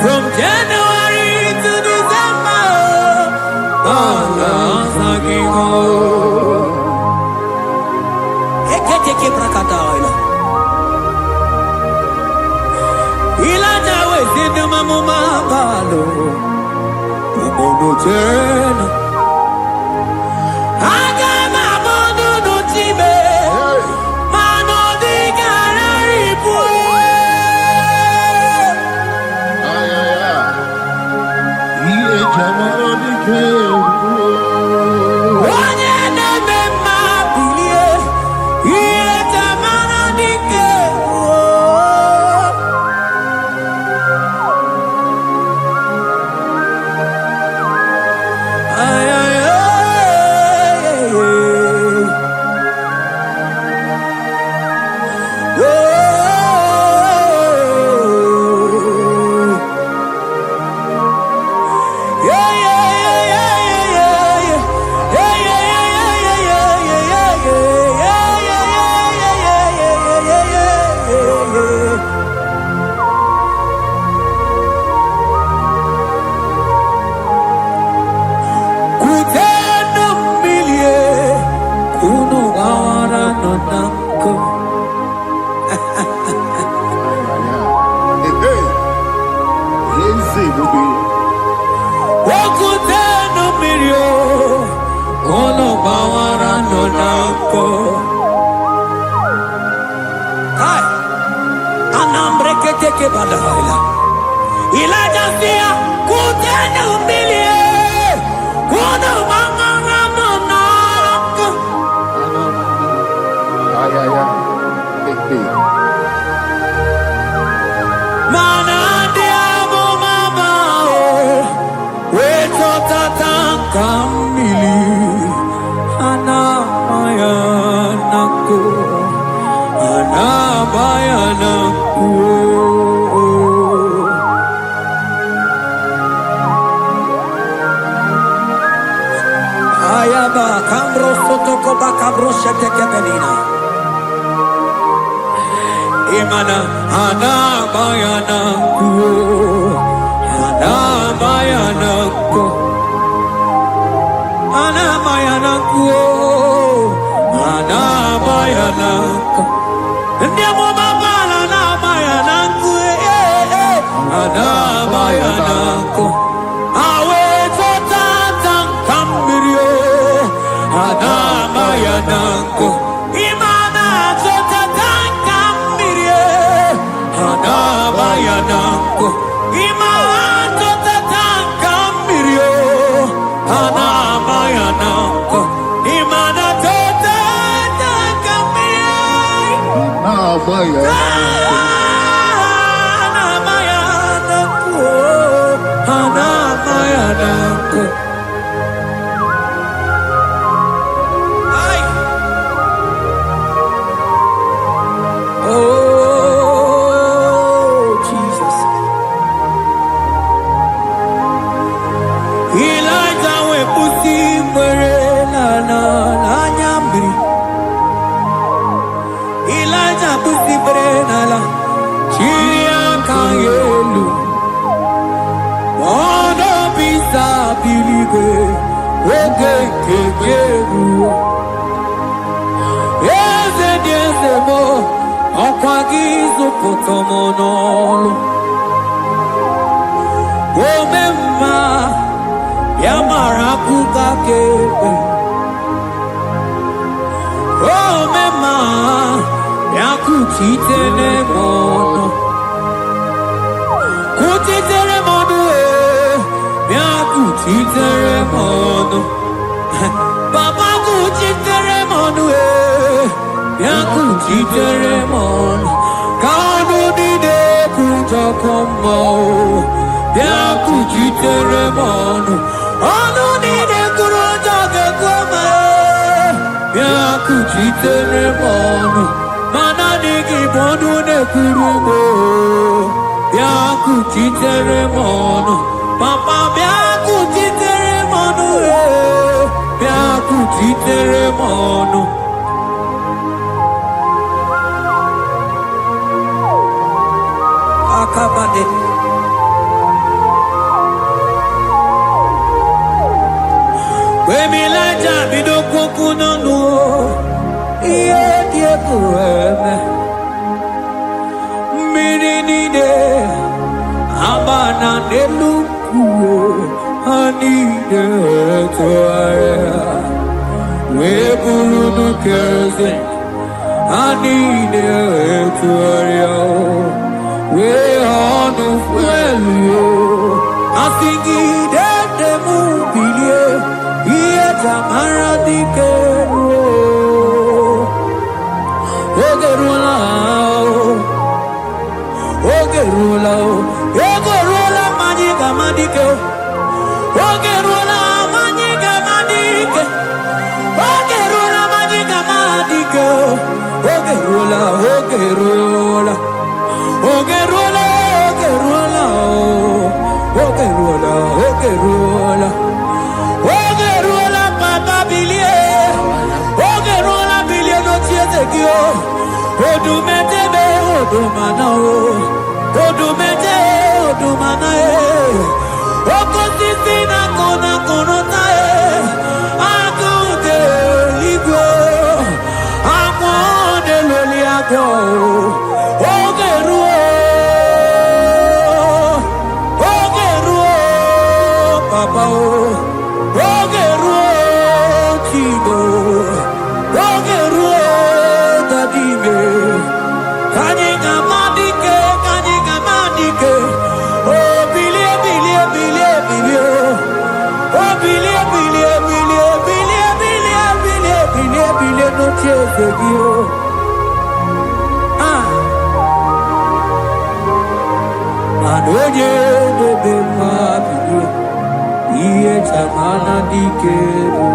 from January to December, lo umono tena aga mabono no time mano di garari pu Iye jamaro di ke. onye na-eme mma bilie ihe tamara dike ay ay ay Elijah sia kutena umbilie kuno manganga monarko mana diamo mama weto tata kamili ana mayanako Ayaba kambro sotoko bakabro sheteke belina imana ana bayana ndiamo mabala na bayana ana bayana awe totata kambirio ana bayana imana totata kambirie ana bayana imana totata kambirio ana bayana imana totata kambirie Potomonolo Omemma Yamarakuka Kebe Omemma Yakutitele mono Kutitele mono Yakutitele mono Papa kutitele mono Yakutitele mono Kanu dide kutokombo Yakuchitere mono Anu dide kurotoke kome Yakuchitere mono Mana digi bodu ne kurumo Yakuchitere mono Papa yakuchitere mono Yakuchitere mono Akabade Wemilaja bidokoku nanu Iye dieku eme Miri nide Abana nelu I need to we buru no kerosene. I need to we on the fuel. I think the movie here Tamara di Kero. Ogerula magiga madike. Ogerula magiga madike. Ogerula magiga madike. Ogerula. Ogerula papa bilie. Ogerula bilie no tietekio. Odumetebe odumanao. Odumete odumanae. Okosisina kona konotae. Akude ligo. Amode loliago. Ogeruo papa Ogeruo chigo. Ogeruo dadime. Kanyinga madike. Oh, bilie. Oh, bilie, no chase you. Anoye de bema bilie. Iye chamana dikero.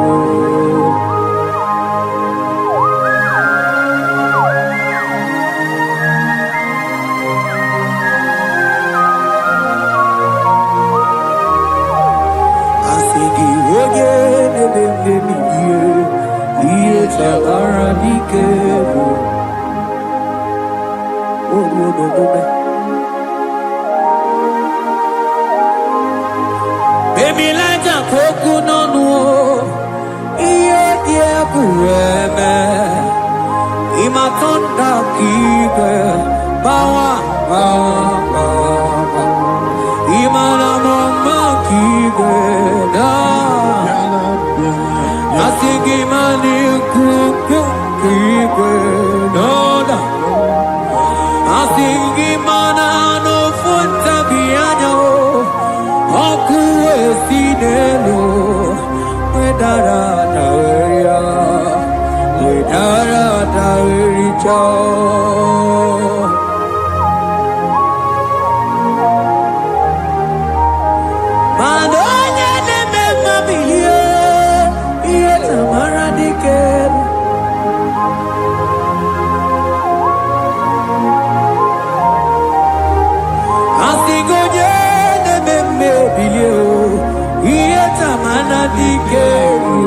Baby, like a coconut, no, dear, Imatonda kibe, bawa, Imana mama kibe, Asigi mani kuku kibe, Asigi mana no funta bianyo, Oku esinelo, Wedara taweria, Wedara tawericha. Madonya ne mema biye, iye tamara dikero. Asigonye ne meme biye, iye tamara dikero.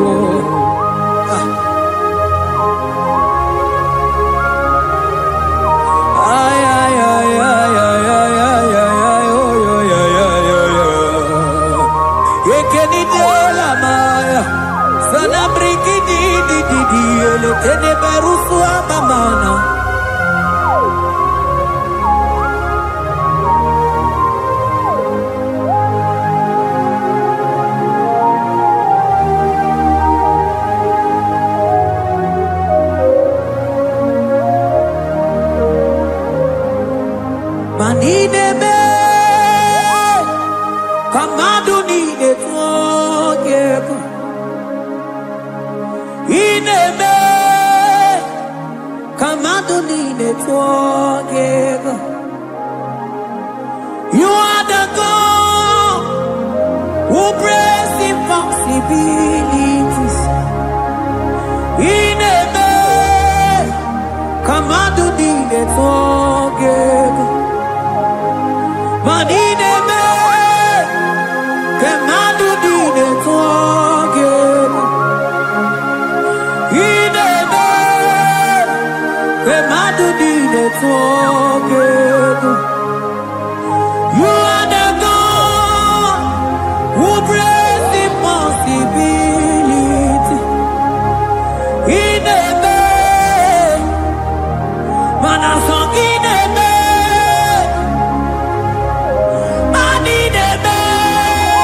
Tene berusu amamana. Manine me, kamadu ni de tuoge. Ine me. You are the God who breaks impossibilities. In a man, come on to the forgive. But in a man, come on to the forgive. In a man, come on to the forgive. You are the God who breaks impossibility. In a man, man a song in a man, man in a man,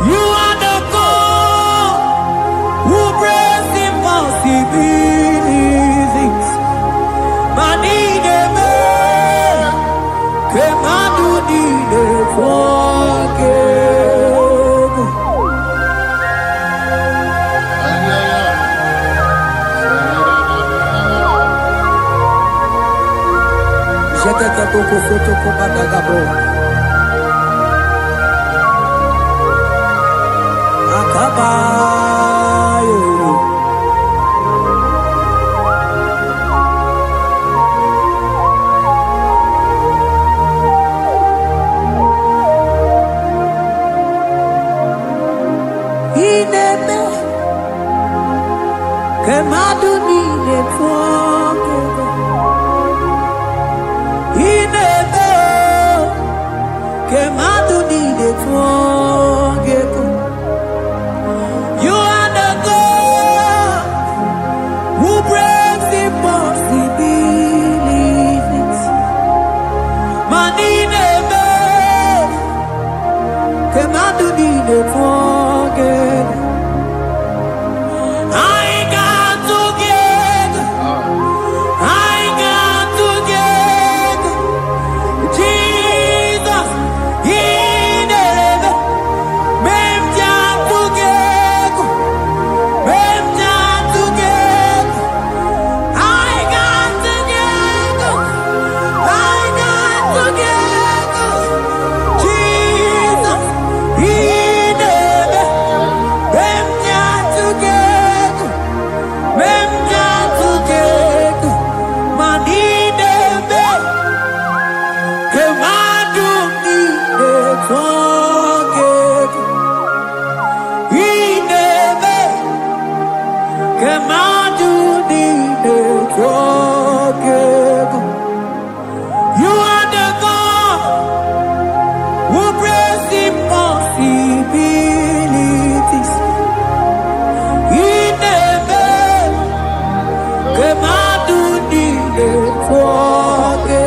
You are the God who brings impossibilities. Manine me, kemadu nine forgive. Jetete boko foto ko badagabo. Akabayo. Ineme kemadu nine forgive. Ineme kemadu nine forgive. You are the God who breaks impossibilities. Manine kemadu nine forgive. I got together. I got together. Jesus, in heaven, mem jam together, mem jam together. I got together. I got together. Jesus, in heaven, mem jam together, mem jam together. Manine me, kemadu nine forgive. Ineme, kemadu nine forgive. You are the God who brings impossibilities. Ineme, kemadu nine forgive.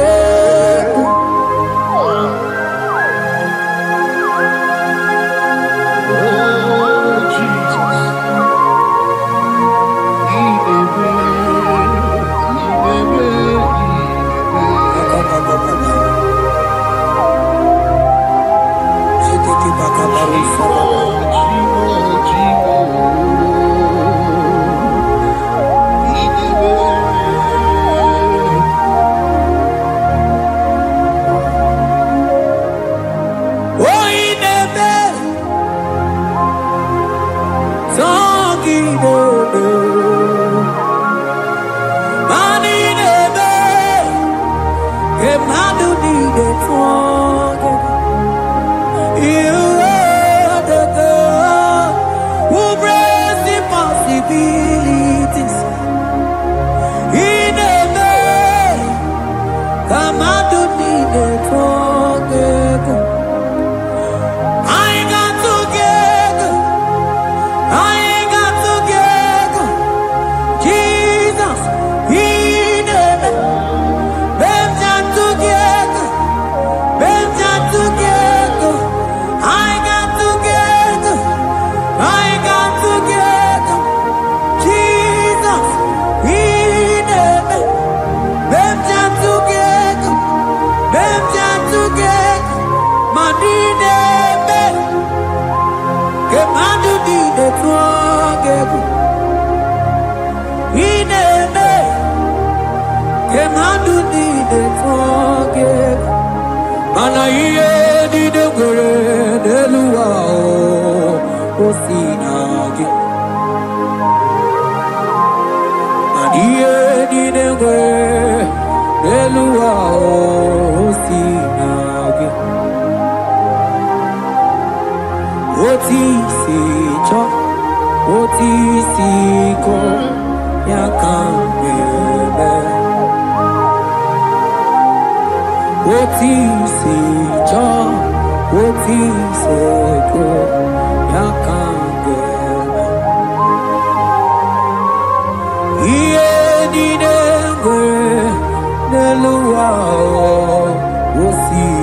We'll see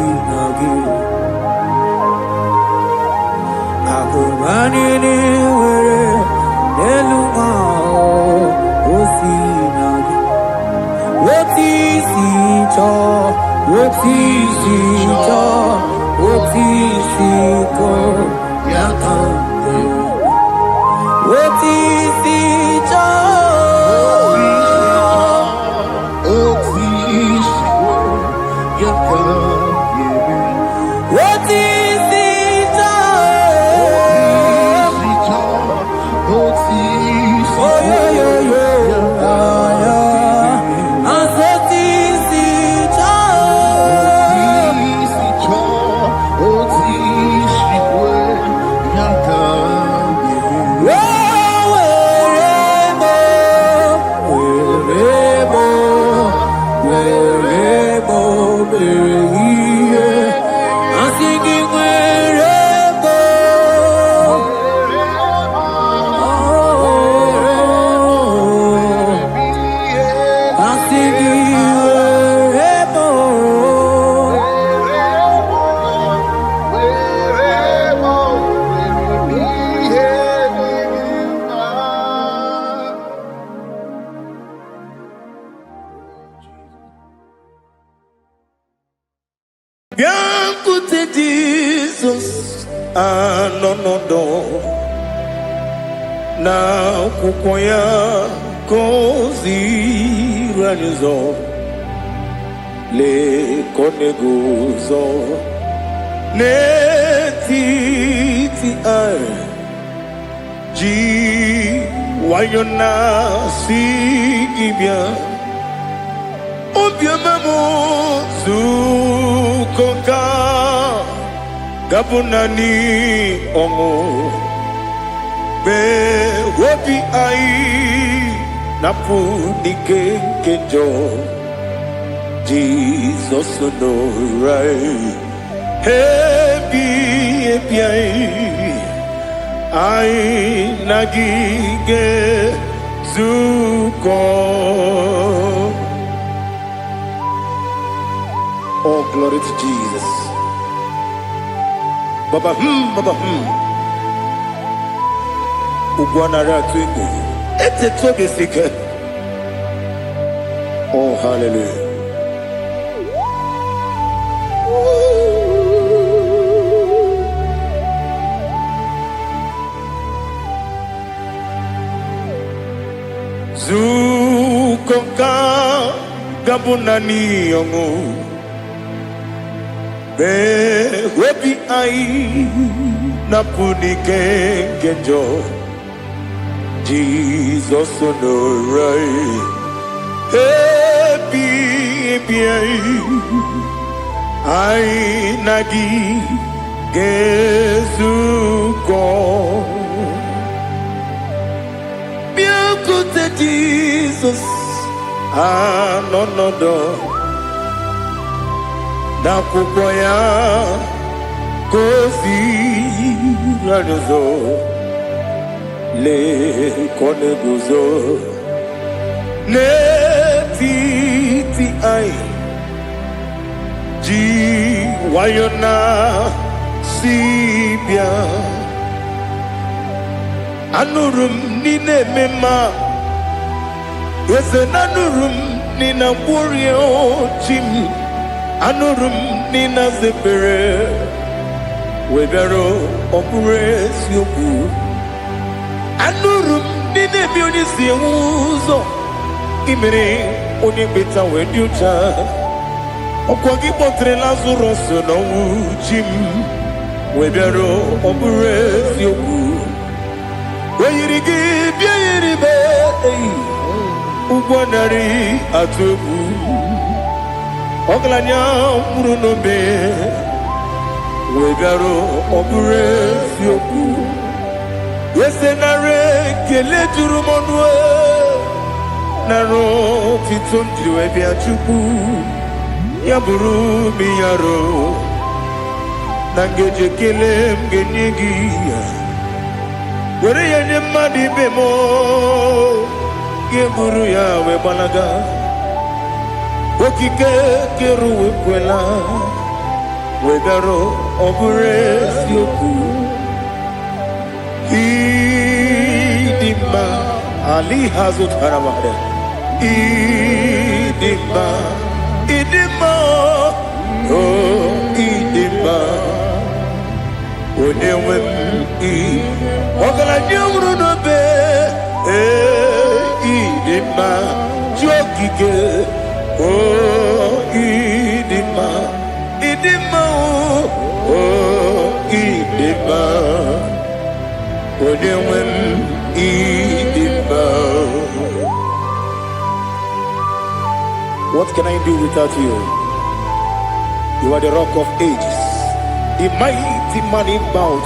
again. Biankute Jesus anonodo na kukoya kozi ranizo le koneguzo ne titi ai ji wayona sigibia obiamamu zukoka gabunani ongo be wobi ai napu nikenjo Jesus no right happy ai nagige zuko. Oh, glory to Jesus. Baba, Baba, Ugwanara twingu. Ete toge sike. Oh, hallelujah. Zukonka gabunani yongu. Be webi ai napuni kenjo Jesus no right happy ai nagi gezuko biakute Jesus no na kukoya kozi ranizo le koneguzo ne titi ai ji wayona sibia anurum nine mema yese nanurum nina burio chim anurum nina zebere webero opure sioku anurum nina bioni siuzo imere oni beta weducha okwagi potre lazarus no jim webero opure sioku weyirigi biayiribe ugwanari atubu Oglanya murunobe wegaro obure sioku yesenare kele turumonwe naro titondriwe biachuku yaburu miyaro nangeje kele mgenyegi were yenye madi bemo geburu ya webalaga Okike keru wekwela wegaro obure sioku idima ali hazut haramade idima Idima, oh, Idima. Onewem I. Ogala nyamru no be. Idima, jokike. Oh, Idima, Idima, oh, Idima. Onewem Idima. What can I do without you? You are the rock of ages, the mighty man in battle.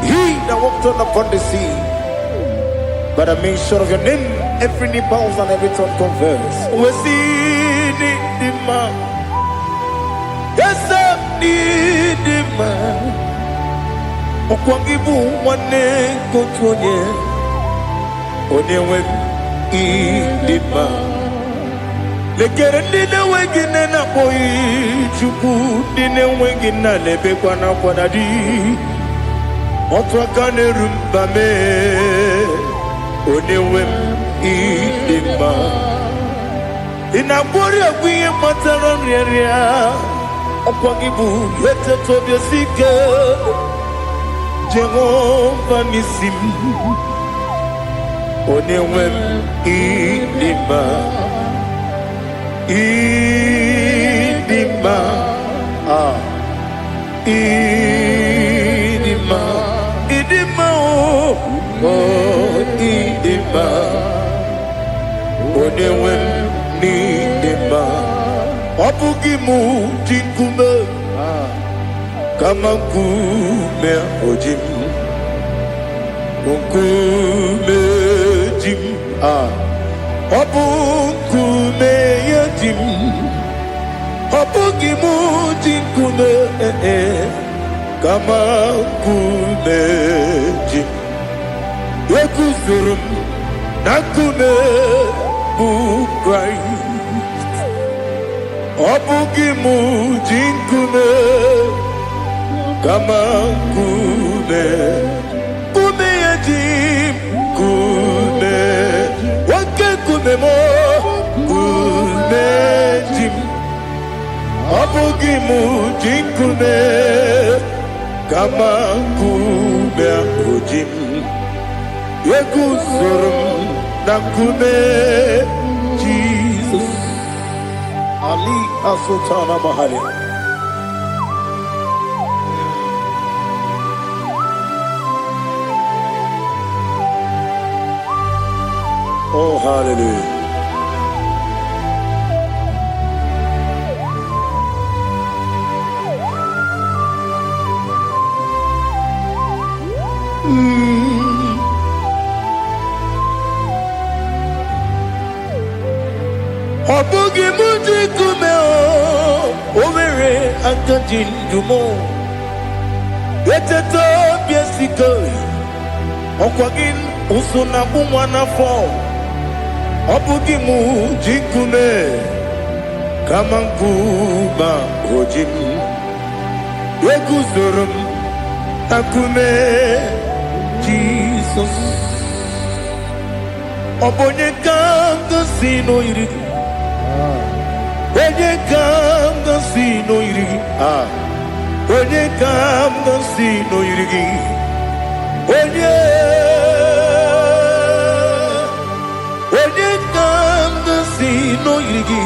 He that walked on upon the sea. By the mention of your name, every knee bows and every tongue confess. We see the man. Yes, I need the man. Okwangibu wane kotonye. Onewe idima. Lekere ndine wengine na boyi chuku ndine wengine lebe kwa na kwadadi. Otwakane rumbame. Onewem idima. Inabori agwiye matara nyeria. Okwangibu yete tobye sike. Jehovah Nisim. Onewem idima. Idima. Idima. Idima. Oh, Idima. Onewem Idima. Obugimu jinkume. Kama kume ojim. Kume jim. Obukume yajim. Obugimu jinkume. Kama kume jim. Yekuzurum nakume Christ. Obugimu jinkume. Kama kume. Kume yajim. Kume. Wake kume mo. Kume jim. Obugimu jinkume. Kama kume ojim. Yekuzurum nakume Jesus. Ali Asultana Mahali. Oh, hallelujah. Obugi muji kume o, omere akajin dumo. Eteto biesiko, okwagin usuna bumwana fo. Obugi muji kume, kamankuba ojim. Yekuzurum akume Jesus. Obonye kanga sino irigi. Onye kanga sino irigi. Onye kanga sino irigi. Onye kanga sino irigi.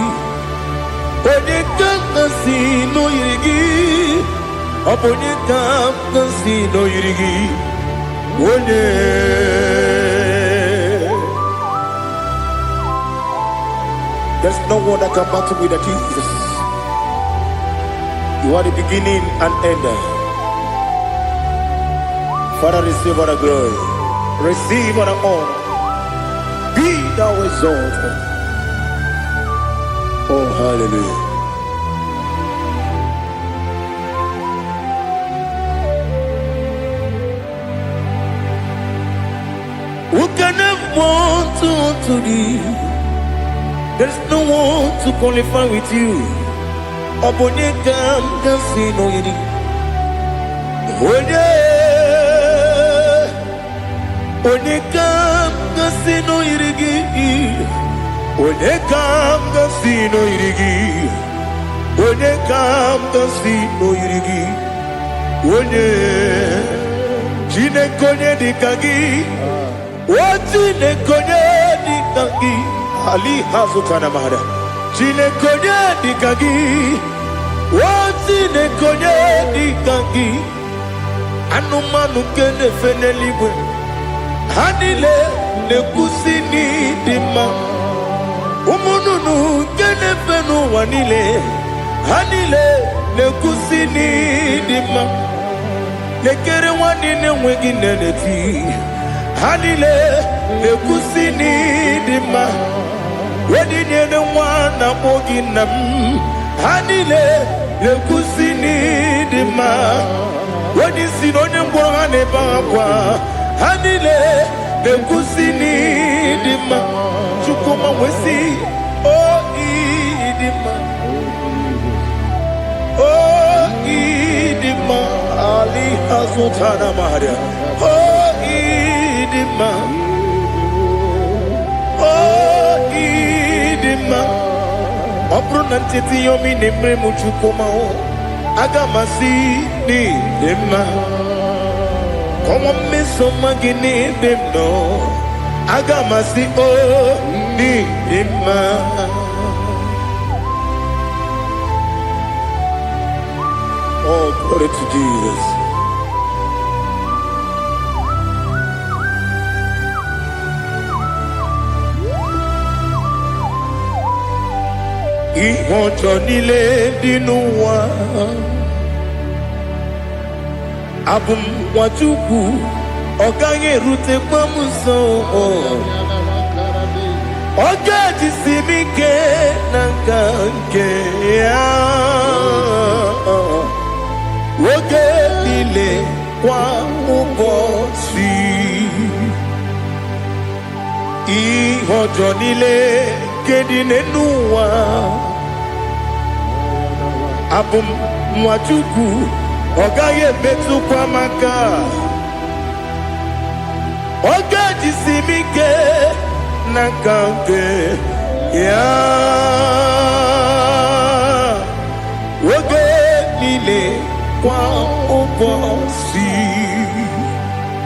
Onye kanga sino irigi. Onye kanga sino irigi. Onye. There's no one that can battle with Jesus. You are the beginning and end. Father, receive all the glory. Receive all the honor. Be thou exalted. Oh, hallelujah. Who can have one to thee? There's no one to qualify with you. Obonye kam kasino yidi. Onye kam kasino yidi. onye kam gasi no irigi, onye kam gasi no irigi, onye Chineke onye dịka gị, o Chineke onye dịka gị, Ali hazụtana mahada, Chineke onye dịka gị, o Chineke onye dịka gị, anụmanụ nke na-efe n'eluigwe ha niile na-ekwusi n'ịdị mma, ụmụ nnụnụ nke na-efe n'ụwa niile ha niile na-ekwusi n'ịdị mma, lekere nwanne na-enweghị nne n'eti ha niile na-ekwusi n'ịdị mma, wedinyere nwa na-akpọ gị nna m ha niile na-ekwusi n'ịdị mma, wedisi na onye mkpọrọ ha na-ebe akwa ha niile na-ekwusi n'ịdị mma. Chukwuma wesi o ịdị mma, o ịdị mma, Ali hazụtana mahada, o ịdị mma, o ịdị mma. Ọ bụrụ na ncheta ihe omi na-emere m Chukwuma aga m asị n'ịdị mma, ọnwa mmeso mma gị n'ebe m nọ aga m asị o n'ịdị mma. Oh, glory to Jesus. Ihe ọjọọ niile dị n'ụwa abụ m nwa Chukwu, ọ gaghị erutekwa m nso, ọ ga-ejisi m ike na nka nke ya oge niile kwa ụbọchị. Ihe ọjọọ niile nke dị n'ụwa abụ m nwa Chukwu, ọ gaghị emetụkwa m aka, ọ ga-ejisi m ike na nka nke ya oge niile kwa ụbọchị.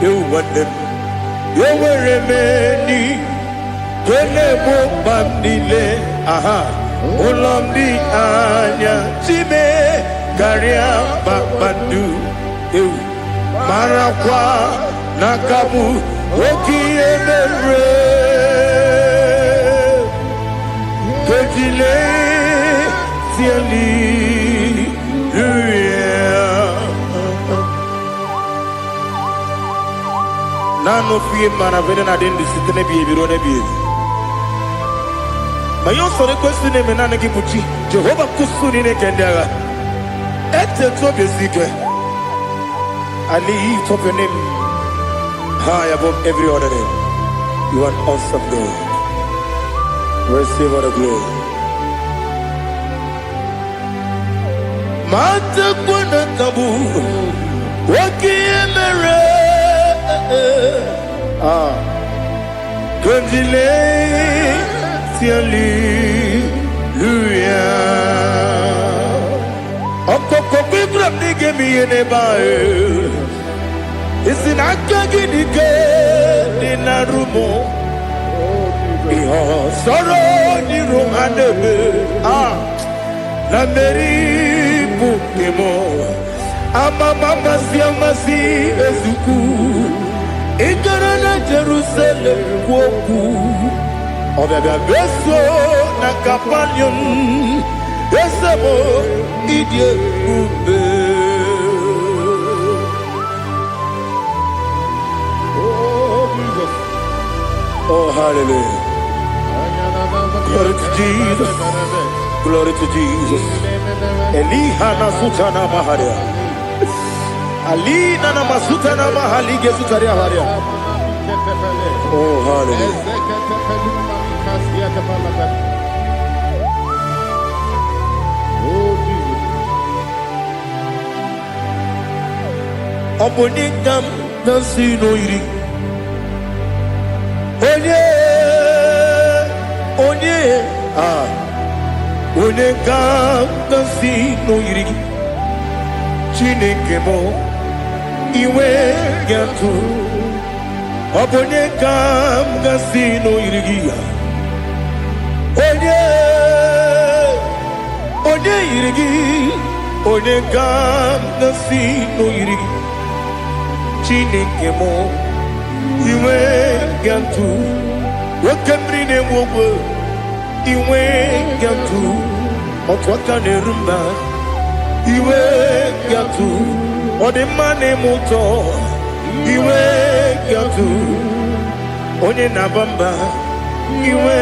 Nwanne m, enwere m enyi nke na-egbo mkpa m niile, ụlọ m dị anya chime karịa kpakpando, marakwa n'aka m oke ihe mere kejile tieli nano fie mana vene na den disitene bi ebiro ne bi ma yo sore kwesi ne menane ki buchi Jehova kusuni ne kendaga ete to besike. I lift up your name high above every other name. You are awesome God. Receive all the glory. Mata kuna tabu wakiemere Kundile tiali luya Okoko kikram nige miyene bae Isinaka gidike dinarumo Iho soro niru hanebe La meri bukemo Ama mama siamasi ezuku Ikarana Jerusalem woku Obebe beso na kapanium Esemo idie ube Oh hallelujah. Glory to Jesus. Glory to Jesus. Elihana sutana maharia. Alina na masuta na mahali gesutaria haria. Oh hallelujah. Obonikam nasino iri. Onye onye ga-asị n'oyiri gị Chineke m iwe ga-atụ ọ bụ onye ga-asị n'oyiri gị ya onye yiri gị onye ga-asị n'oyiri gị Chineke m iwe ga-atụ nwoke mmiri na-enwe ogwe iwe ga-atụ otu aka na-eru mba iwe ga-atụ ọ dị mma na-eme ụtọ iwe ga-atụ onye na-aba mba iwe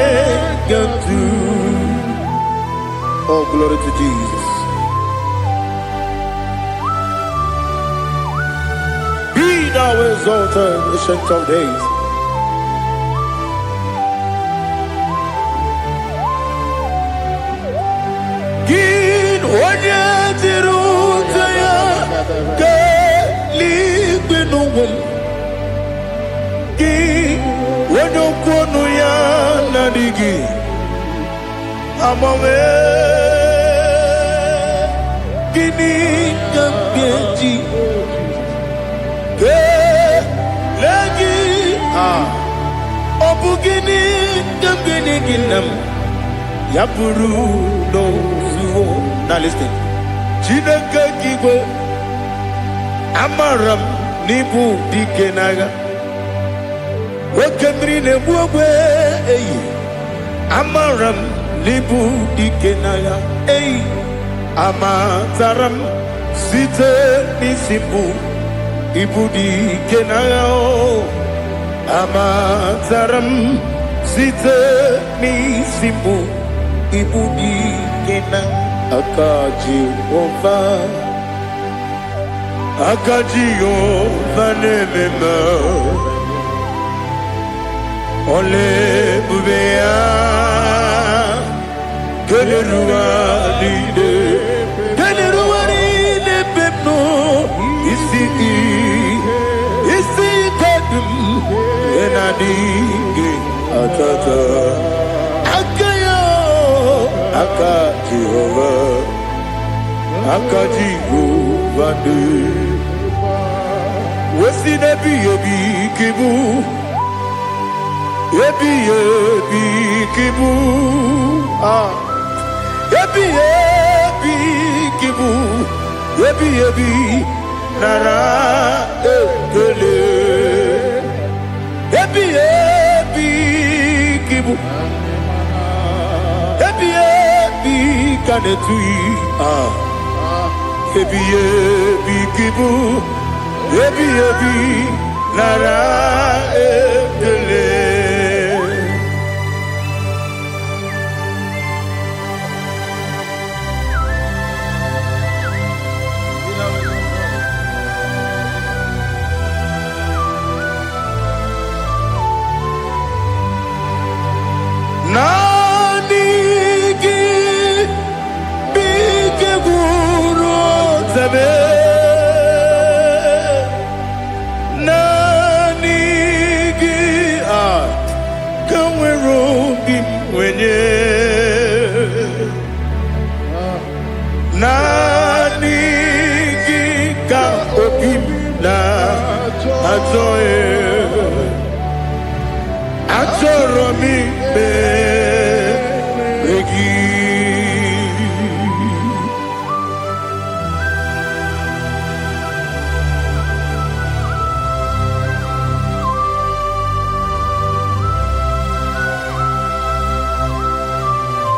ga-atụ. Oh, glory to Jesus. Be thou exalted, ancient of days. Onye dịrị ụzọ ya ka eluigwe n'ụwa gị onye okwu ọnụ ya na-adịghị agbanwe gịnị ka m ga-eji kelee gị ọ bụ gịnị ka m ga-enye gị nna m ya bụrụ n'ozuo. Now listen. Chineke kigwe amaram n'ibu dike n'agha nwoke mmiri na-egbu ogwe eyi amaram n'ibu dike n'agha eyi amatara m site n'isi mbụ ibu dike n'agha amatara m site n'isi mbụ ibu dike n'agha aka Jehova na-ememe ole ebube ya keleruwa niile bepno isi kodum enadịghị atata aka Jehova dị wesi n'ebi ebi kibu ebi kibu ebi nara ekele ebi kibu kanetui ebi kibu ebi nara ekele.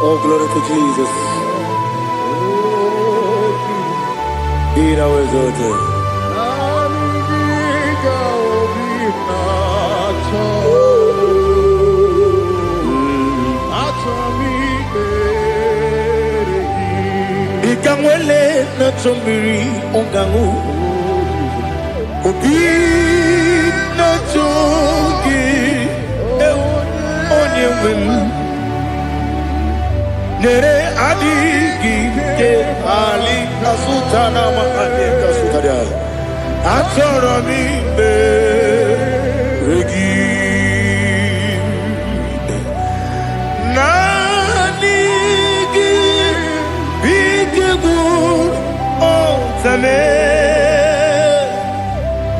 Oh, glory to Jesus. Be thou exalted. Ikamwele na chombiri ongangu obi na chogi onye wem nere adigi ke ali asutana mahane kasutaria atoro mi be regi na good, oh, tame.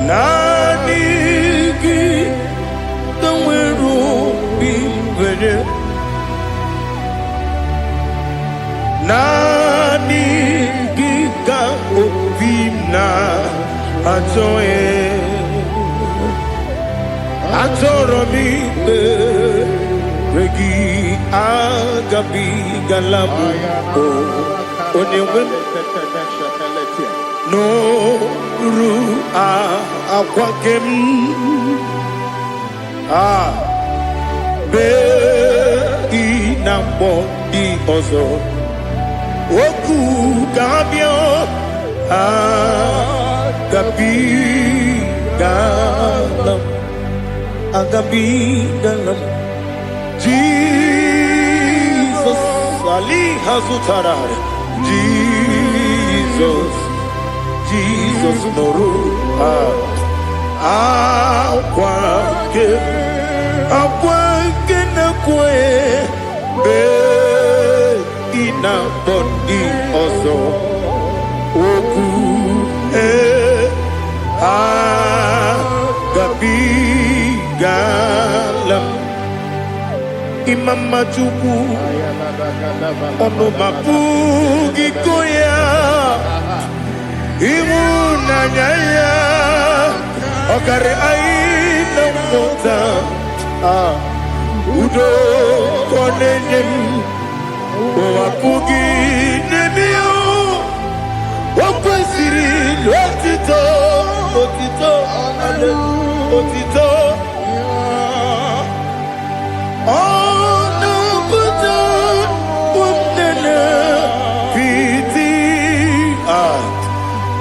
Nanigi, the wiru be ready. Nanigi ka opina atoe. Atoromi regi agabi galabu onewem no ru akwakem be inambo di ozo oku gabio agabi galam agabi dalam Jesus Ali Hazutara Jesus Noru Akwake na kwe be ina bondi ozo oku agabi galam Imam Majuku ono mapugi koya imu nanyaya okare aina mota udo konenem mapugi nemio wakwesiri lotito otito oh no buta umnena piti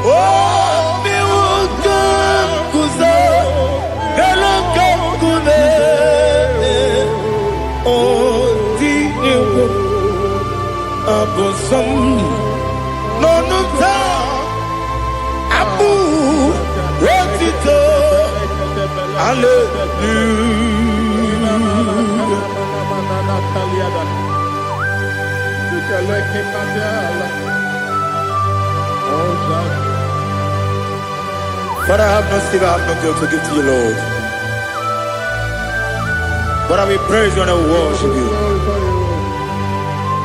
oh mi uka kuza galaka kune oh di ewo abosam no ta abu wotito hallelujah. But I have no still, I have no guilt to give to you, Lord. But I will praise you and I will worship you.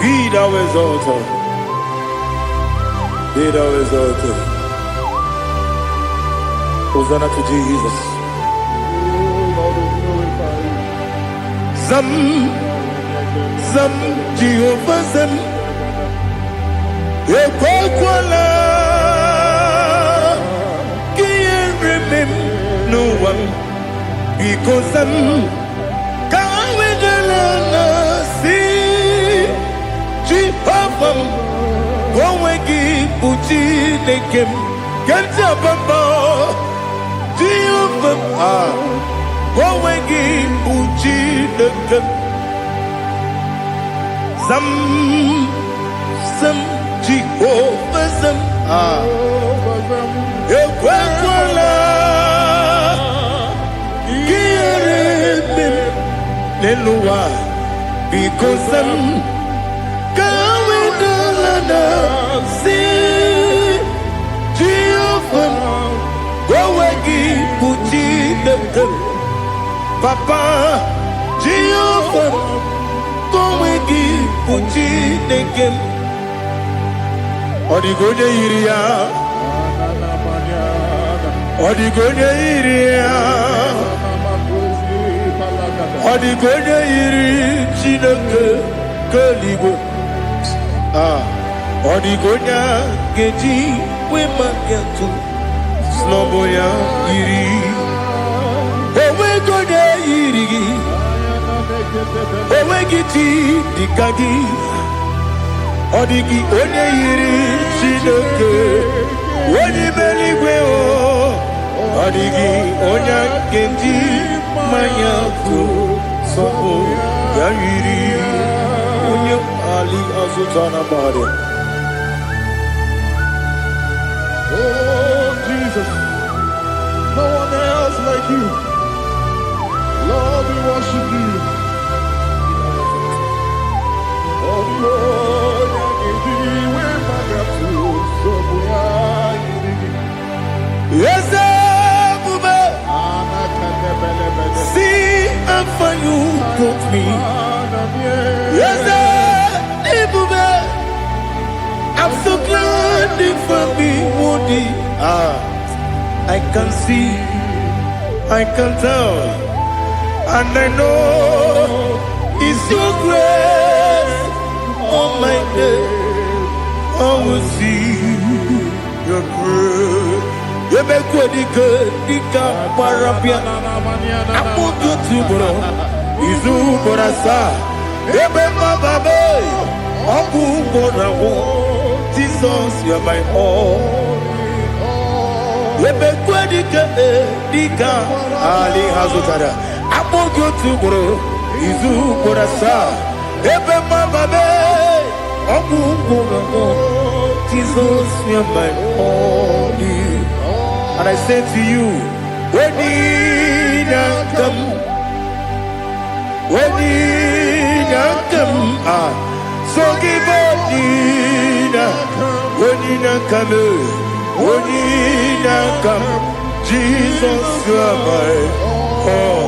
Be thou exalted. Be thou exalted. Hosanna to Jesus. Zam Jehovah Zam Ekwakwala Can't remember no one because Zam Kawedalana see Jehovah Gowegi Puchi Nekem Ganja Bamba Jehovah Gowegi Puchi Nekem Zam Jehovah Zam Ekwakwala Kieremim Neluwa because Zam Kawedalana see Jehovah Gowegi Puchi Nekem Papa Jehovah Gowegi Puchi Nekem Odigonya Iria Odigonya Iria Odigonya Iri Chineke Kaligo Odigonya Geji Wemaketu Sloboya Iri Owegonya Iri Owegiti Dikagi Odigi onye yiri Chineke onye meligwe o Odigi onye kenji manya ko sopo ya yiri onye Ali Azutana Bade. Oh Jesus, no one else like you. Lord, we worship you. Oh Lord, I give you my wherever you put me. Yes, I'm so glad for me, Woody. I can see, I can tell, and I know it's your grace on my day. I will see your grace. You make good, Dika Parapia. I put you to bro. Izu Borasa. You make my baby. Abu Borawo. Jesus, you are my all. You make good, Dika Ali Hazutara. I put you to bro. Izu Borasa. You make my baby. Abu Borawo. Jesus, you are my all. And I say to you, when you come, so give up, when you come, Jesus, you are my all.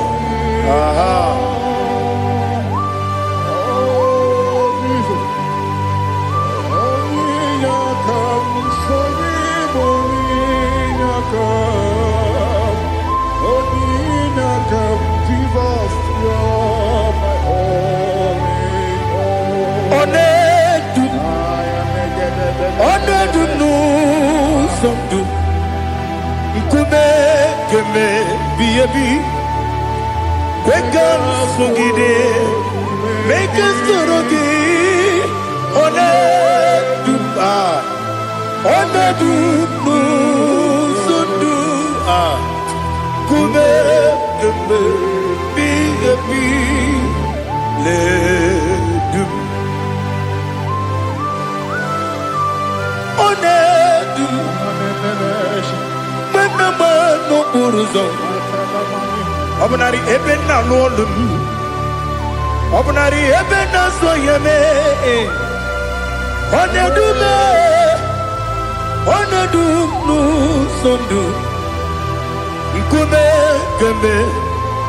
Make us Obnari ebena lolum Obnari ebena soyeme Onedu nu sondu Nkume keme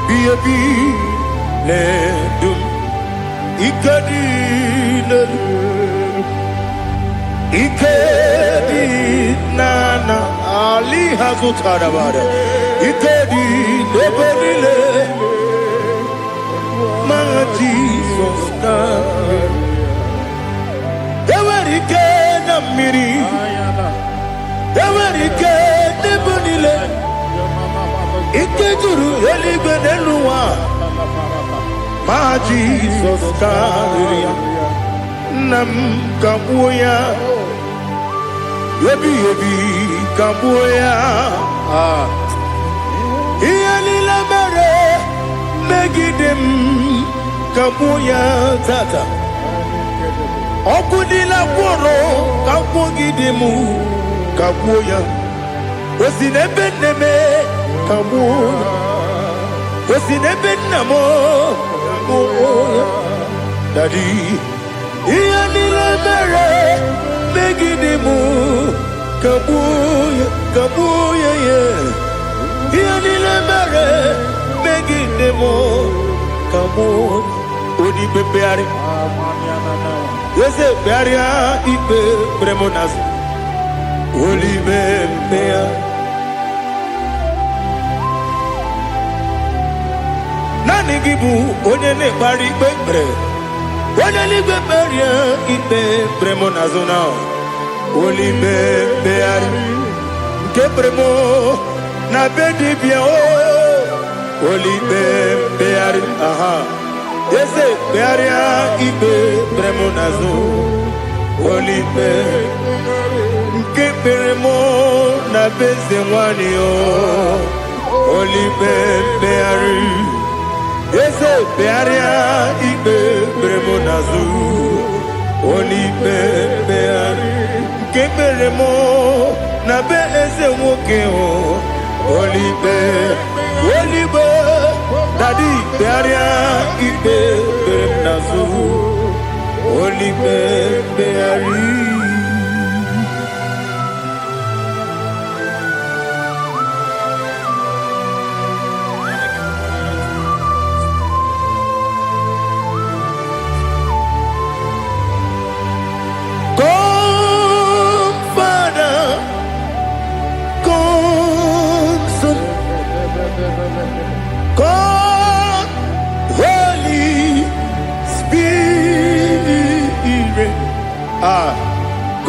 Biebi ledum Ikadi nana Ali Hazutarabada Ikedi nebedile Manga Jesus kame Ewerike na miri Ewerike nebedile Ikejuru eligwe neluwa Ma Jesus kame Nam kabuya Yebi kabuya Iyalila mere megidem kabuya tata Okudila kworo kabugidemu kabuya Osinebenneme kabuya Osinebennamo kabuya Daddy Iyalila mere megidemu kabuya yeah Iyalila mere megidemu kabuya Odi bebeari Yese bearia ibe bremonas Oli bebea Nani gibu onye ne bari bebre Onye li beberia ibe bremonas ona Oli bebeari Nke bremo na bedi bia Oli bebeari aha Yese bearia ibe bremonazo Olipe Nke beremo na beze wani o Olipe beari Yese bearia ibe bremonazo Olipe beari Nke beremo na beze woke o Olipe Daddy, bearia ibe bernazu, oli beari.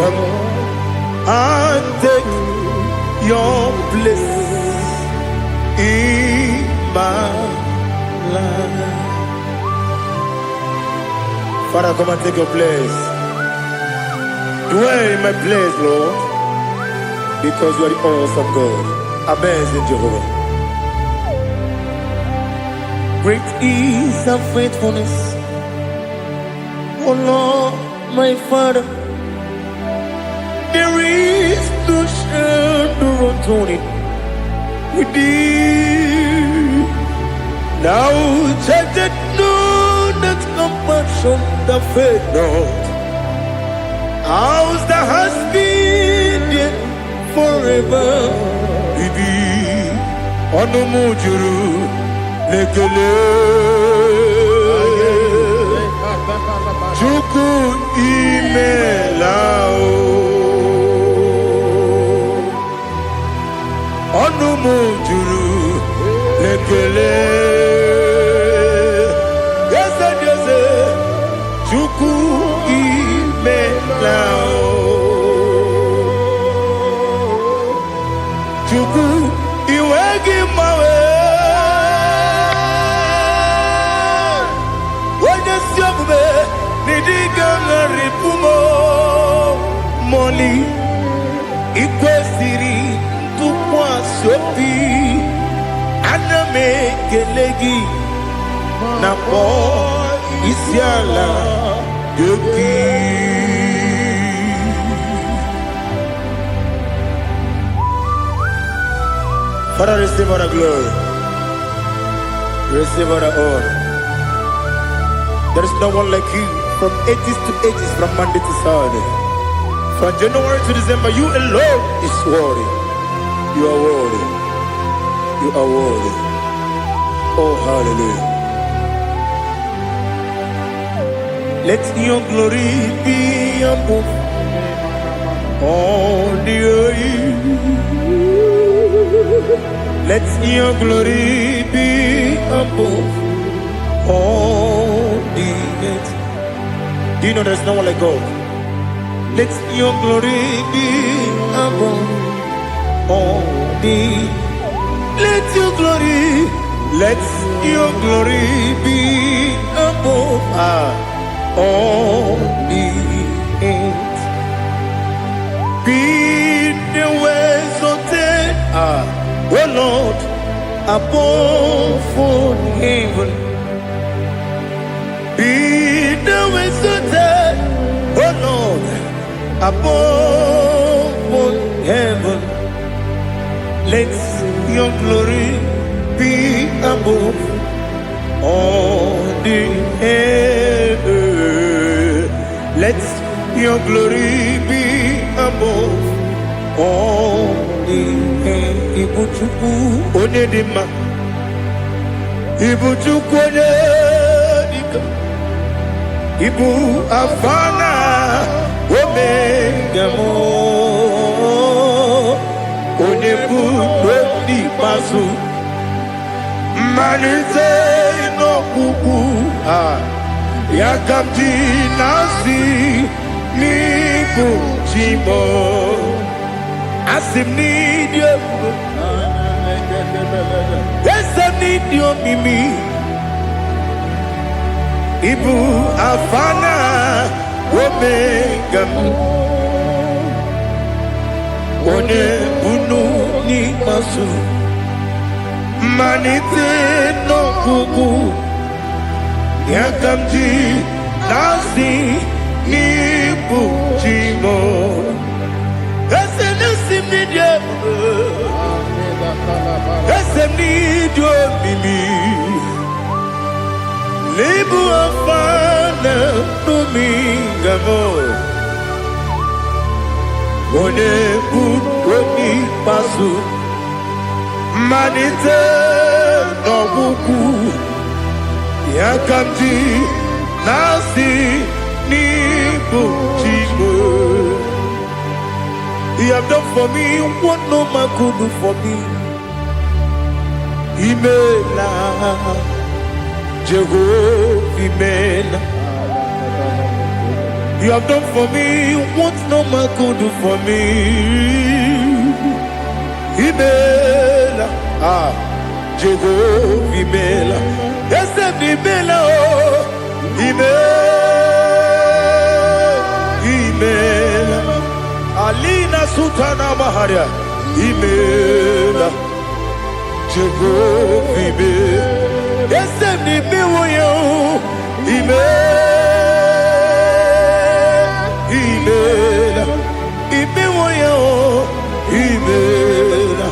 come and take your place in my life. Father, come and take your place. Dwell in my place, Lord, because you are the awesome God. Amazing Jehovah. Great is thy faithfulness, oh Lord, my Father. There is no shadow of turning with thee. Now check that know that compassion that faith not. Ours that has been there forever. Bibi Onumujuru Lekele Chuku Imelao Onumujuru Lekele Yes, Chuku Imelao Chuku Iwegi Mawe Wanyasiamube Nidiga Ripumo Moli Ikwesiri Tukwa Sopi Aname Kelegi Napo Isiala Yoki. Father, receive all the glory. Receive all the honor. There is no one like you from ages to ages, from Monday to Saturday. From January to December, you alone is worthy. You are worthy. You are worthy. Oh, hallelujah. Let your glory be above all the earth. Let your glory be above all the earth. Do you know there's no one like God? Let your glory be above all the earth. Let your glory be above all the earth. Be the ways of oh Lord, above all heaven. Be the ways of oh Lord, above all heaven. Let your glory be above all the earth. Let your glory be above all the earth. Ibuchuku onedima, Ibuchuku onedika, Ibu afana omega mo, onebu dodi pasu, manite no kuku yakamti nasi niku chimo. Asim need you. Yes, I need you, Mimi. Ibu afana omega. One bunu ni masu. Manite no kuku. Yakamji nasi nibu chimo. Esem need you, Mimi. Lebu afana numingamo. One buni pasu. Manite no buku. Yakamti nasi nibu chimo. You have done for me what no man could do for me. Imela, Jehovah, Imela. You have done for me what no man could do for me. Imela, Jehovah Imela, yes, Imela, Imela, Alina Sutana Maharia, Imela, Jehovah Imela, yes, Imela, Imela,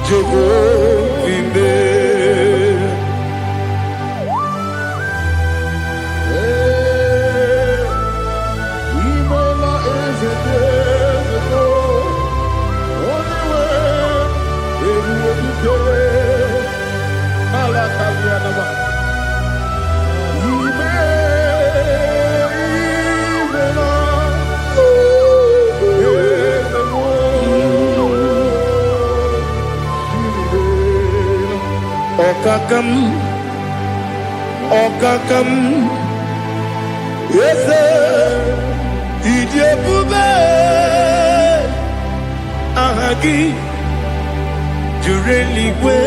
Jehovah Imela. Imela is a desert, only way every day. Alakalianaba. Okakam, yes, Ijebube, Ahagi, Jureligwe,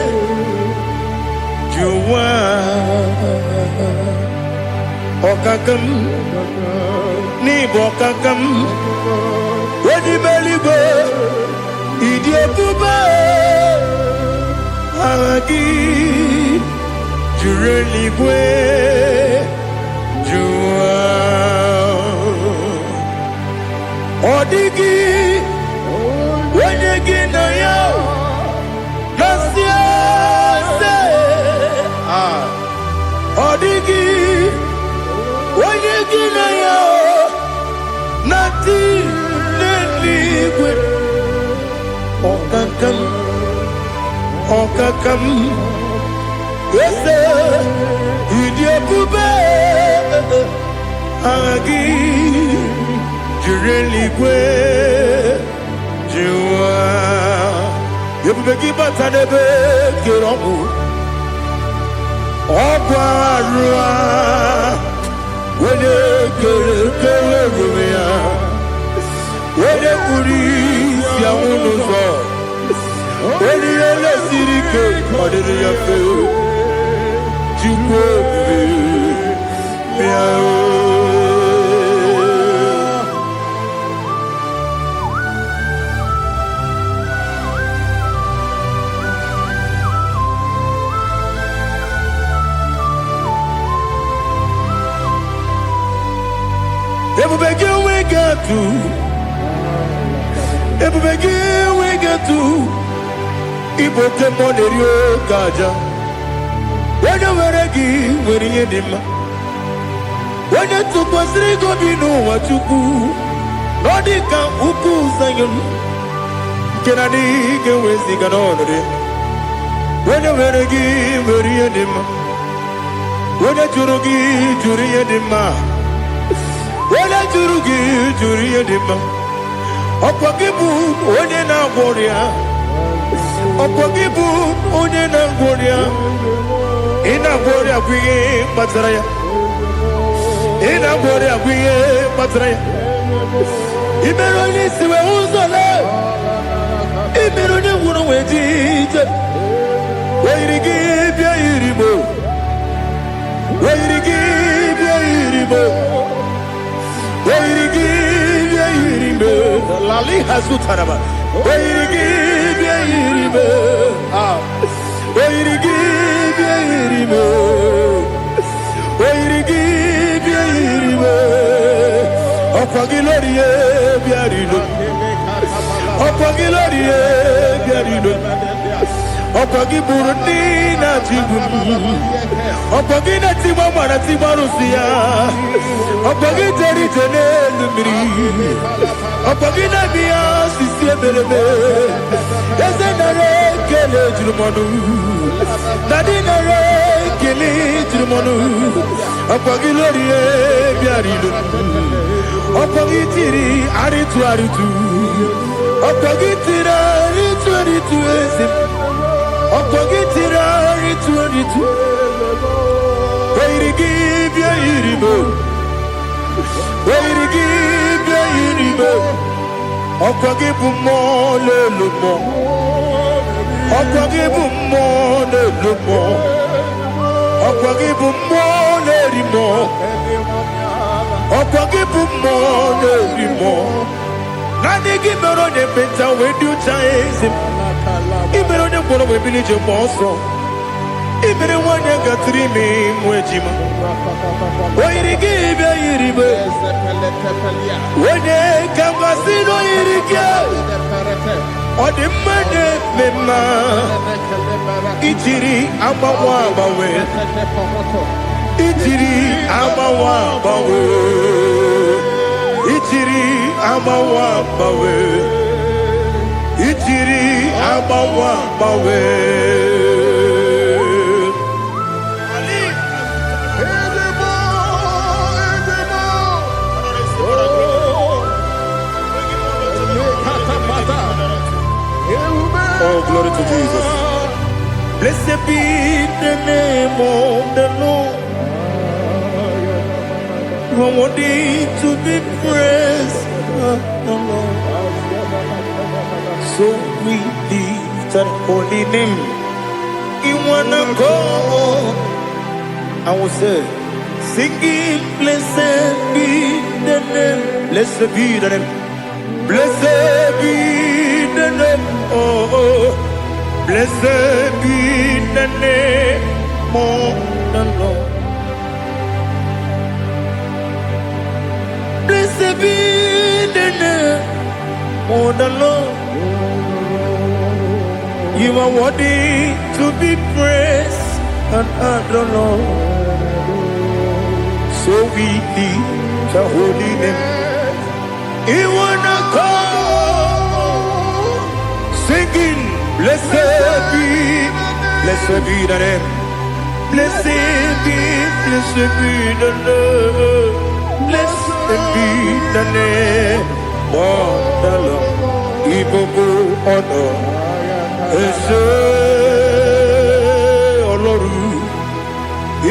Juwa, Okakam, Nibokakam, Wedibelibe, Ijebube, Ahagi, Jureligwe, Jua, Odigi, Wenegi na yo, Nasia se, Odigi, Wenegi na yo, Nati Neligwe, Okakam, Okakam. Yes, Ijebube, Agi, Jureligwe, Jua, Yebubeki Batanebe, Kiromu, Ogwarua, Wede Kerumia, Wede Uri, Siamunuzo, Wede Ele Sirike, Odiri Yafe. Ebubegi we get to Ibote Monerio Gaja. When you were a gay, when you did when you took was Rigo, you know what you do. Nodika Uku Sayon can I dig away sing on it? When you were a gay, when you did when you Jurugi, Juria Dima, when I Jurugi, Juria Dima, Opagibu, Odena Warrior, Opagibu, Odena Warrior. Ina gloria kuye matraya. Ina gloria kuye matraya. Imeroni siwe uzole. Imeroni wunu wejije. Weirigi bia iribo. Weirigi bia iribo. Weirigi bia iribo. Lali hazutaraba. Weirigi bia iribo. Weirigi bia iribo. Weirigi bia iribo. Opagilorie bia iribo. Opagilorie bia iribo. Opagi Burundi na Jibun. Opagi na Timama na Timarusia. Opagi Teri Tenelumiri. Opagi na Mia Sisi Belebe. Yasenare Kele Jumanu. Nadinare Kele Jumanu. Opagi Lorie Biarido. Opagi Tiri Aritu Aritu. Opagi Tira Aritu Aritu Esim. Opagitira ritu. Weirigi bia iribo. Oh, glory to Jesus. Blessed be the name of the Lord. You are worthy to be praised, the Lord. So we lift that holy name. You wanna go? I will say, singing, blessed be the name. Blessed be the name. Blessed be the name. Oh, blessed be the name of the Lord. Blessed be the name of the Lord. You are worthy to be praised and adored, Lord. So we lift the holy name. You wanna call, singing, blessed be the name. Blessed be the Lord. Blessed be the name of the Lord. Ibobo honor, ese oloru.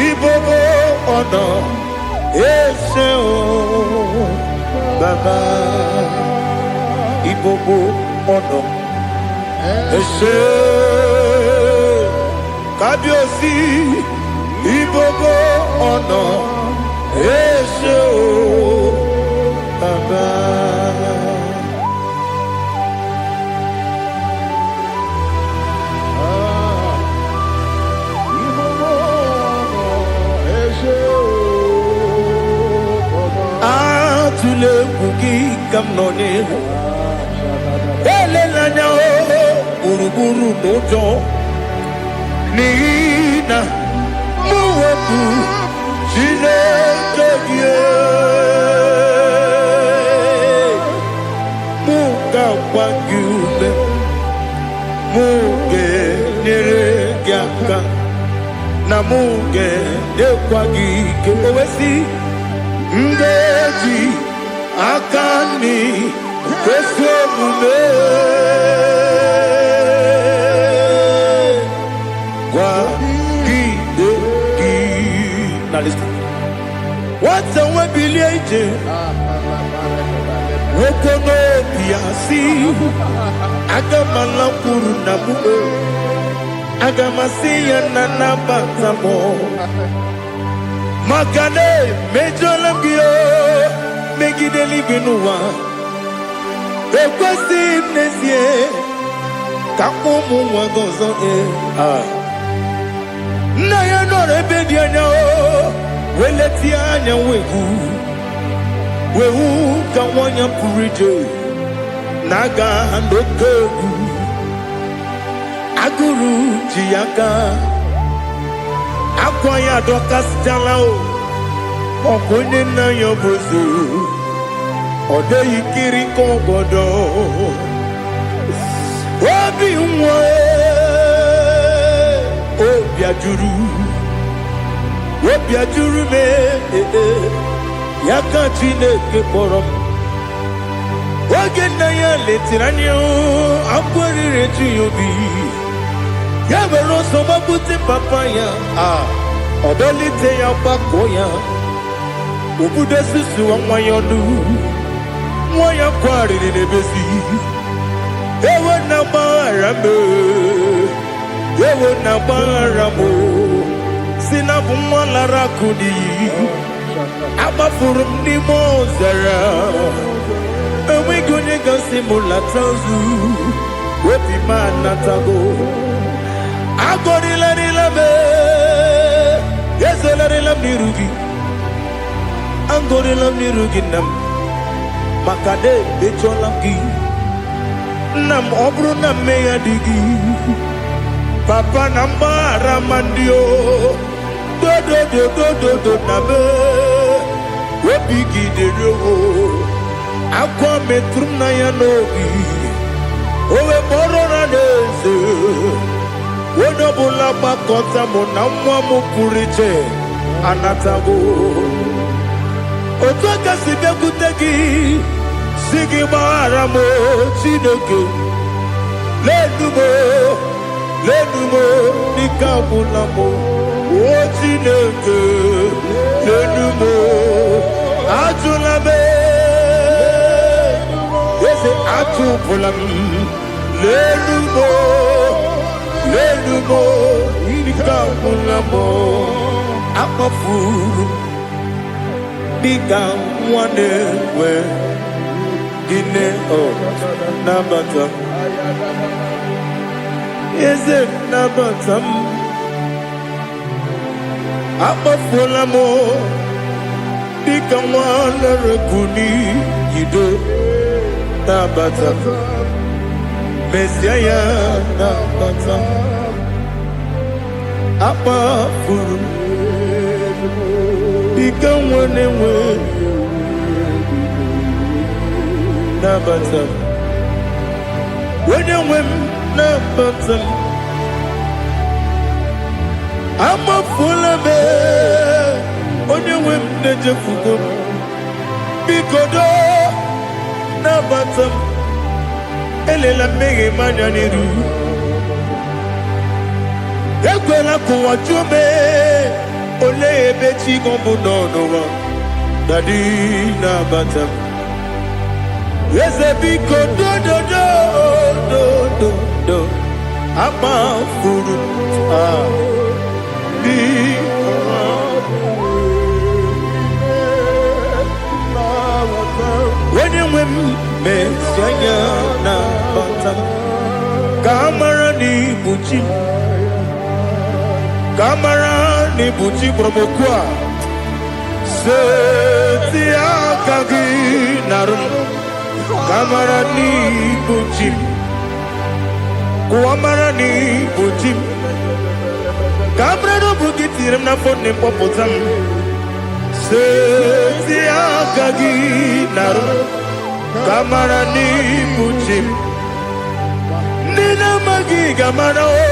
Ibobo honor, ese o Baba. Ibobo honor, ese Kabiosi. Ibobo honor, ese o Baba. Atule kuki kamnone elelanya uruburu nojo nina muwebu Chineke muga wanyume muge neregiaka na muge dekwagike owesi Ndeji akani kesomume kwa gideki. Now listen. What's a webileje? Wokono piasi agamala kuru nabu agamasiya nanabatamo. Makane mejolambio megideli binua ekwesi nesie kakumu wagozo na ya nore bedi anya weleti anya wehu kawanya purije naga ndokeru aguru jiyaka Akwaya dokas jalao Okone na yobozu Ode ikiri kogodo Obi mwe Obi ajuru me Yaka Chineke porom Oge na ya letiranyo Akwari retu yobi Yabero soma buti papaya Odolite ya bakoya Ubudesisu wa mwayonu Mwaya kwari ni nebesi Ewe na maramo Ewe na maramo Sinabu mwalara kudi Abafurum ni mozara Ewe gunye gasi mulatanzu Wepi manatago Agorila nilabe Yezela nilam nirugi Angorila nirugi nam Makade becholamgi Nam obru nam meya digi Papa nambara mandio Do nabe Webigi de rogo Aqua metrum na yanogi Owe borona neze Wonobula bakota monamwa mupuriche Anatago Otoka sibe kutegi Sigi maramo Chineke Lenumo Nikabulamo O Chineke Lenumo Atulabe Yese atupulam Lenumo Nikabulamo Akafuru Bika mwane we Dine o Nabata Eze Nabatam Akafulamo Bika mwane rekuni Yido Nabata Mesiaya Nabata Akafuru Bika mwane we Nabatam When you win Nabatam I'm a full of it When you win Nejafugo Bikodo Nabatam Elela mege mananiru Ekwela kuwa chume Ole ebechi gombu nonowa Dadi Nabatam Yese biko do Ama furu Di When you win me Sanya na batam Kamara ni buchi promokwa Setia kagi narum Kamara ni buchim Kuamara ni buchim Kamara no bukitiram na phone ne popotam Setia kagi naru Kamara ni buchim Nina magi kamara o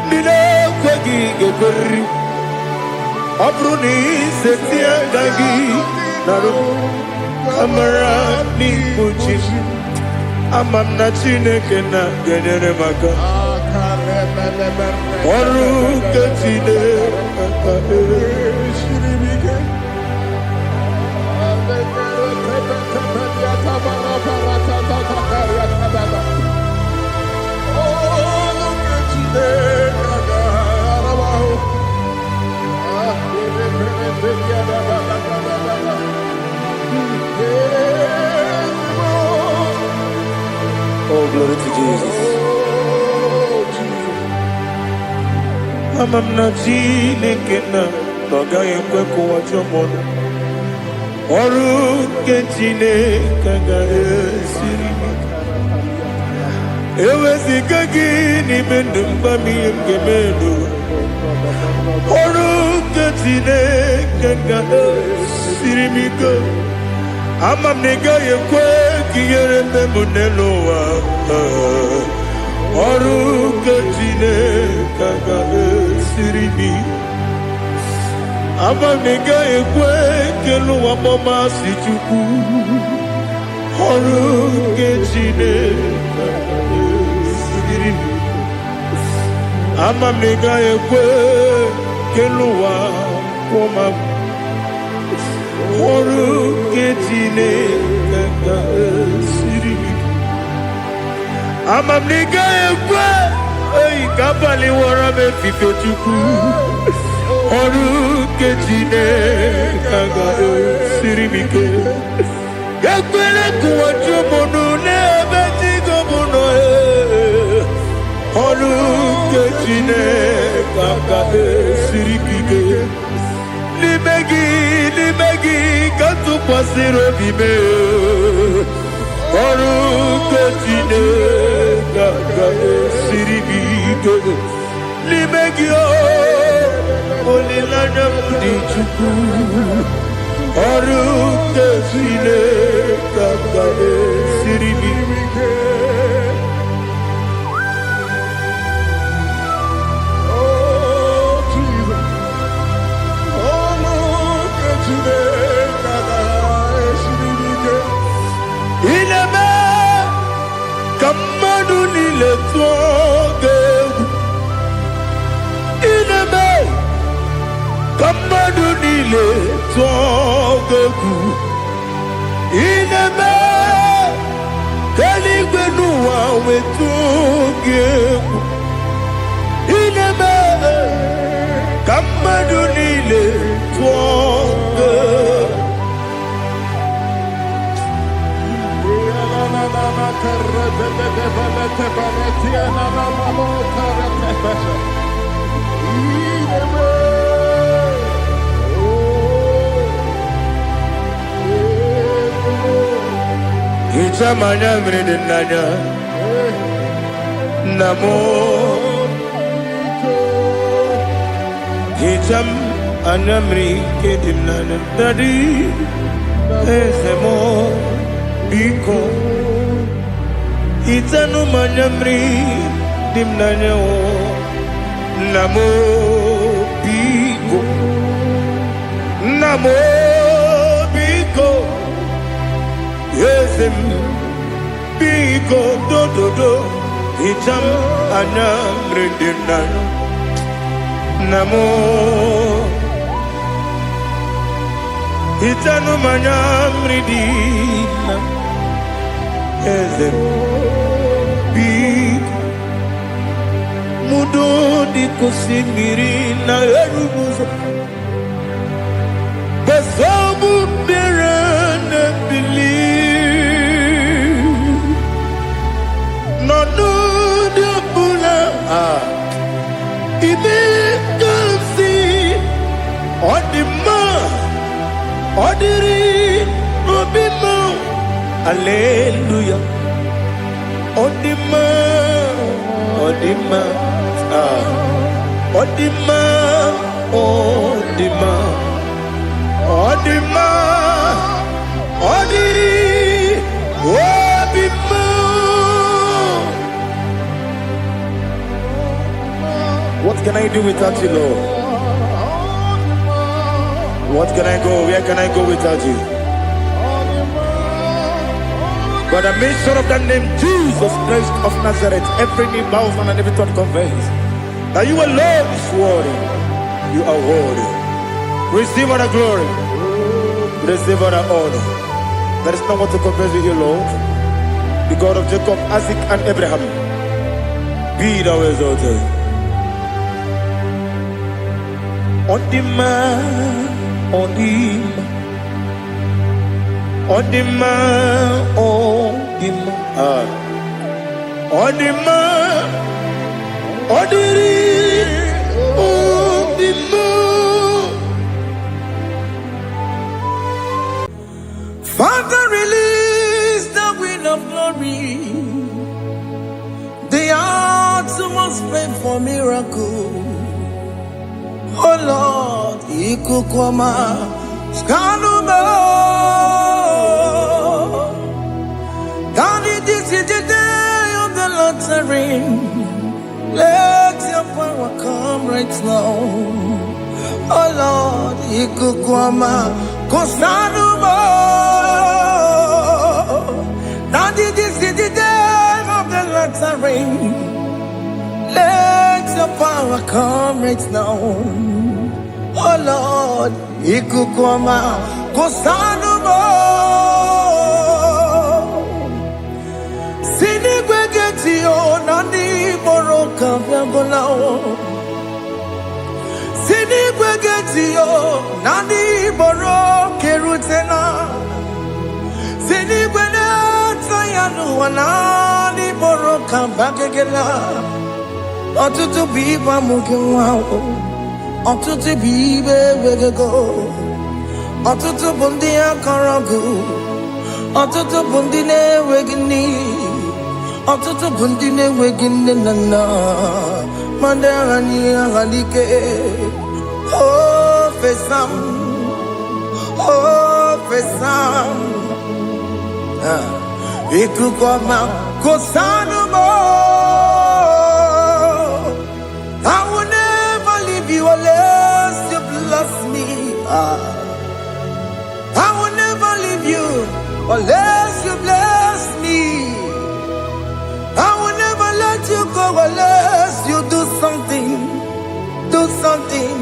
Nina kwagi gekori Abruni setia kagi naru Kamara ni buchim Amam na Chineke na genere maka Oru ke Chineke shiribike Oh, glory to Jesus. Amam na Chineke na Noga yekwe kuwa chomona Oru ke Chineke ga esiribike Ewe zikagi ni mendumba miyemge mendo Oru ke Chineke ga esiribike Amam nega yekwe kiyere memunelo wa Oru ke Chineke ga esiribike Amam nega yekwe kelu wa mama si chuku Oru ke Chineke Amam nega yekwe kelu wa mama ọrụ nke Chineke ga-esiri amamniga ekwe oyi ka abalị wara m efife Chukwu ọrụ nke Chineke ga-esiri m ike ekwere kụwachi ụmụnụ n'ebe digo mụ nọ ọrụ nke Chineke ga-esiri gị ike n'ime gị ka tụkwasịrị obi mee ọrụ nke Chineke ga-esiri gị ike n'ime gị olileanya m dị Chukwu ọrụ nke Chineke ga-esiri gị ike Kamadu nile tọgegu ineme keligwe n'ụwa wetugegu ineme kamadu nile tọgegu Hicham anyamri dinanya Namo Hicham anyamri kedinanya Dadi Ezemo Biko Hitanu manyamri dimnanya Namo Biko Namo Biko Yezem Biko do Hicham anyamri dinanya Namo Hitanu manyamri dinanya Yezem Biko Mudo di kusimiri na erubuzo Basabu birane believe No di bula Ibe kasi Odima Odiri Obima Hallelujah Odima Odima Odima Odima Odima Odiri Obima What can I do without you, Lord? What can I go? Where can I go without you? By the mention of that name, Jesus Christ of Nazareth, every knee bows and every tongue confesses that you alone is worthy. You are worthy. Receive all the glory. Receive all the honor. There is no one to compare with you, Lord. The God of Jacob, Isaac, and Abraham. Be thou exalted. On the man, on the man. On the man, on the man, on the man, on the man. Father, release the wind of glory. The hearts must pray for miracle. Oh Lord, Ikukwama, Skanuma. This is the day of the Lord's ring. Let your power come right now. Oh Lord, Ikukwama, Kosanuma. This is the day of the Lord's ring. Let your power come right now. Oh Lord, Ikukwama, Kosanumo Sini Gwegeti Nani Moroka Vyangolao Sini Gwegeti Nani Moroke Rutena Sini Gwegeti Yanu Nani Moroka Bagegela Otutu Biba Mukiwao Otutu Bibe Wegego Otutu bundi akaragu, otutu bundi ne wegini, otutu bundi ne wegini nana, mandarani agalike. Oh fesam, ikukoma kosanumo. I will never leave you unless you bless me. I will never leave you unless you bless me. I will never let you go unless you do something. Do something.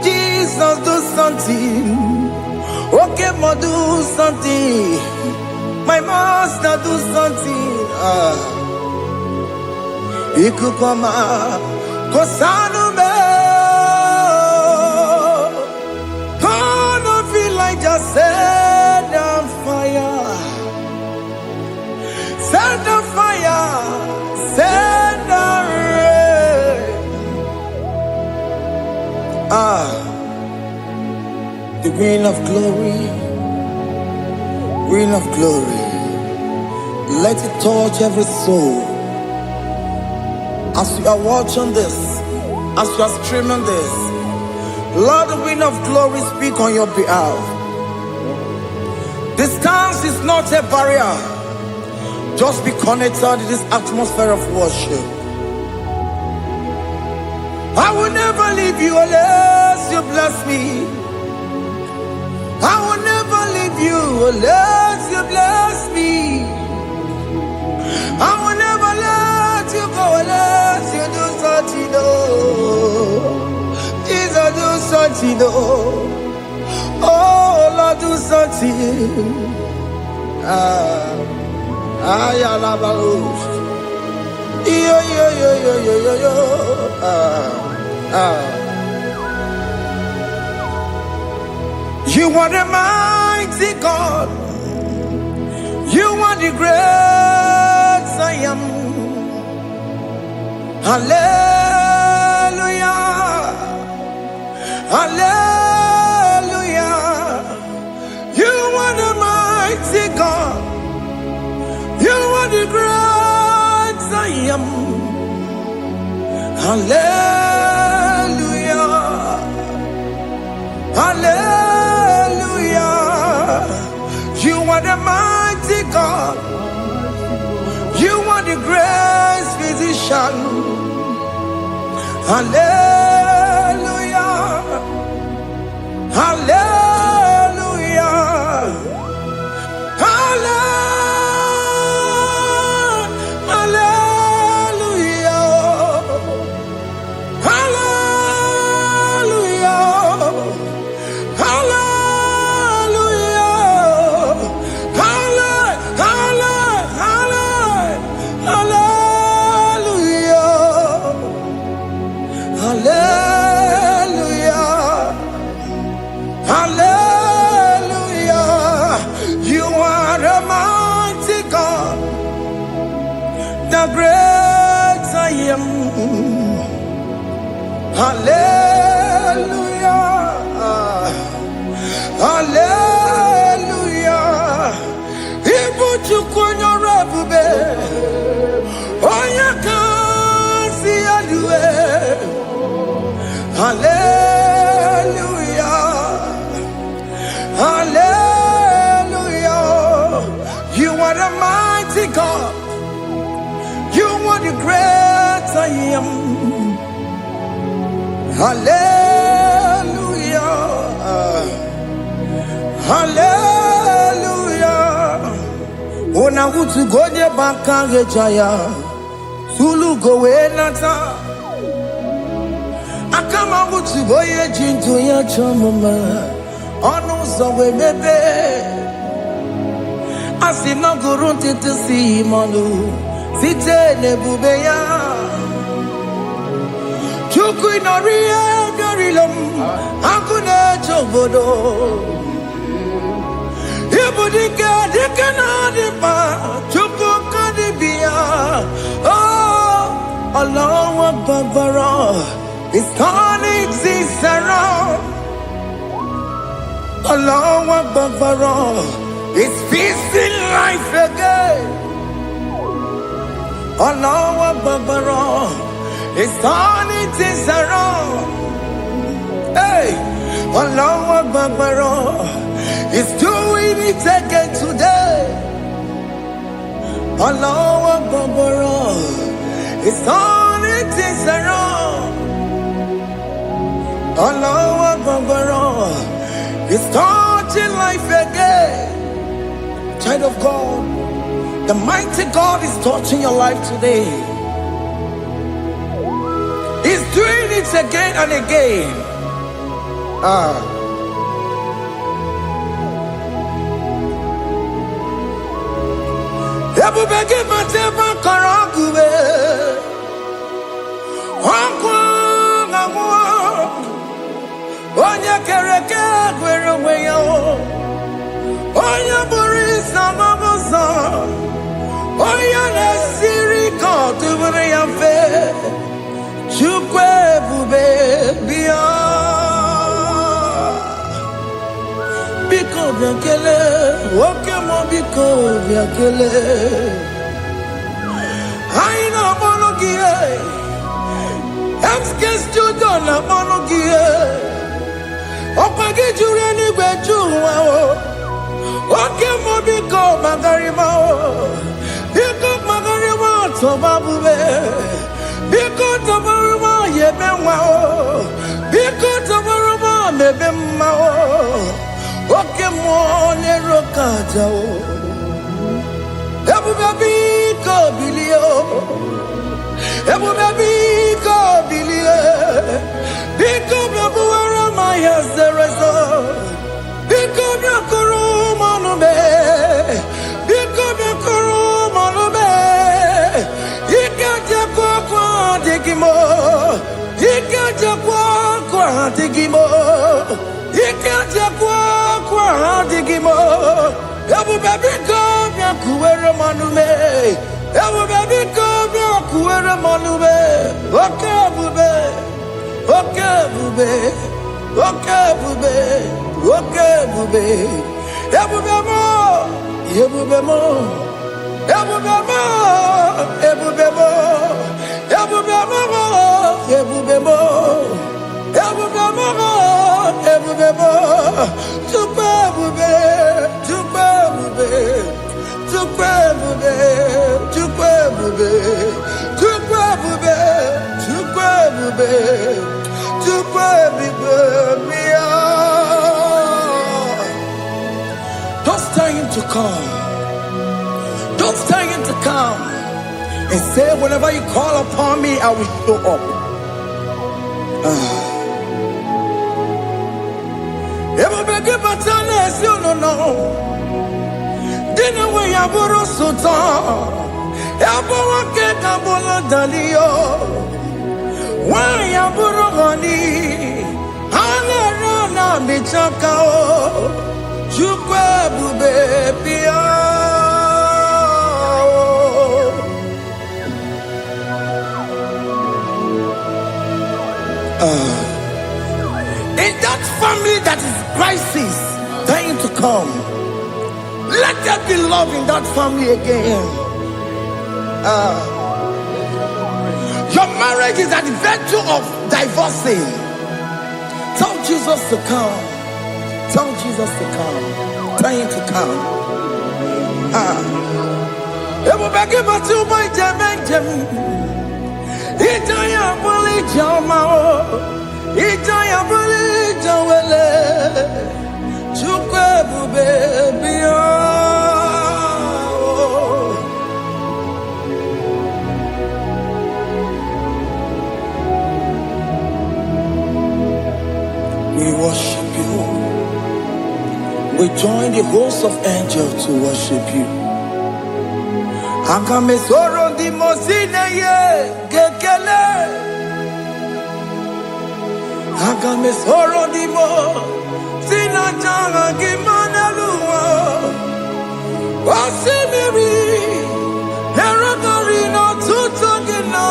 Jesus, do something. Okay, ma, do something. My master, do something. Ikukoma, kosanume. Just set on fire, set on fire, set on rain. The rain of glory, rain of glory. Let it touch every soul. As you are watching this, as you are streaming this, Lord, the wind of glory speak on your behalf. Distance is not a barrier. Just be connected to this atmosphere of worship. I will never leave you unless you bless me. I will never leave you unless you bless me. I will never let you go unless you do something. Jesus, do something. Oh, Lord, do something. You are the mighty God. You are the great I am. Hallelujah. Hallelujah. God, you are the great I am. Hallelujah, hallelujah. You are the mighty God. You are the great physician. Hallelujah, hallelujah. Great I am. Hallelujah. Hallelujah. Ibu chukunyo rebube. Oya kasi adue. Hallelujah. Hallelujah. You are the mighty God. You are the great I am. Hallelujah. Hallelujah. Ona hutu goje bakage jaya. Sulu gowe nata. Akama hutu boye jinto ya chamama. ọnụ ụzọ wee mepee. A sị na ọ gụrụ ntụtụ si mmanụ site n'ebube ya. Chukwu ịnọrọ ihe bịarịla m akụ na-eche obodo. Ibu dike dike na-adị mkpa Chukwu ka dịbi ya. Allahu Akbar is turning things around. Allahu Akbar is fixing life again. Allahu Akbar is turning things around. Hey, Allahu Akbar is doing it again today. Allahu Akbar is turning things around. Allahu Akbar is touching life again. Child of God, the mighty God is touching your life today. He's doing it again and again. Ebubege matema karagube. Wakwa ngwa. Onye kereke gwere onwe ya. Onye bụrụ isa mabuza. Onye na-esiri ka ọ tụbụrụ ya mfe. Chukwu ebube bịa. Biko bịa kelee, nwoke mụ biko bịa kelee. Anyị na-akpọrọ gị MK Studio na-akpọrọ gị ọkwa gị juru eluigwe ju ụwa nwoke mụ biko magarịma biko magarịma tọba bube biko tọbarịma yebe nwa biko tọbarịma mebe mma oke mmụọ na-ero ka aja ebube biko bilie ebube biko bilie biko bịabuwara ma ya zere zo biko bịakọrọ mmanụ me biko bịakọrọ mmanụ me ike jekwa akwa adịghị m ike jekwa akwa adịghị m ike jekwa akwa adịghị m ebube biko bịakuwere mmanụ me ebube biko bịakuwere mmanụ me oke ebube oke ebube oke ebube oke ebube ebube mo ebube mo ebube mo ebube mo ebube mo ebube mo ebube mo ebube mo Chukwu ebube Chukwu ebube Chukwu ebube Chukwu ebube Chukwu ebube Chukwu ebube Chukwu ebube bịa. Don't tell him to come. Don't tell him to come. And say, whenever you call upon me, I will show up. Ebube batana esi no. Dina we yaburu sultan. Yaburu ke kabolo dalio. Wa yaburu gani. Hanera na bichaka o. Chukwu ebube bịa. In that family that is crisis, trying to come, let there be love in that family again. Your marriage is at the verge of divorcing. Tell Jesus to come. Tell Jesus to come. Tell him to come. Ebubeke batu boy jemenjem. Itaya buli jamao. Itaya buli jawele. Chukwu ebube bịa. We worship you. We join the host of angels to worship you. Agame soro di mosine ye gekele. Agame soro di mo sina janga gimana luwa. Wasimiri neragari no tutogina.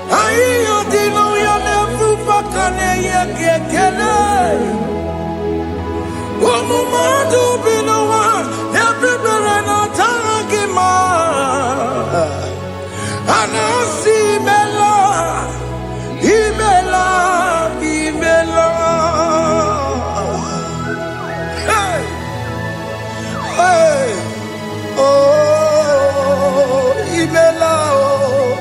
Ayo dino ya nefu pakane ye gekele. Omumadu binowa everybody no tangima. Anasi mela imela imela. Hey hey oh imela oh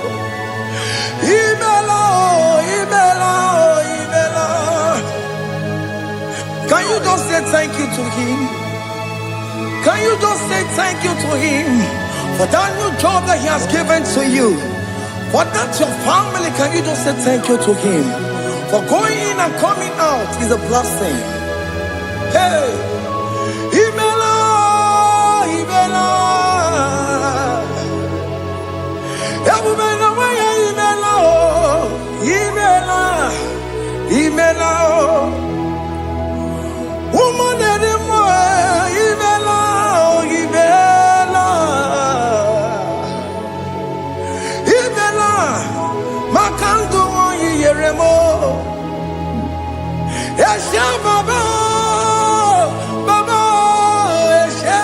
imela oh imela oh imela. Can you just say thank you to him? Can you just say thank you to him for that new job that he has given to you? For that your family, can you just say thank you to him? For going in and coming out is a blessing. Hey, Imela, Imela, Imela, Imela, woman anymore, Imela, Imela, Imela, Makango, Yeremo, Esha Baba, Baba, Esha,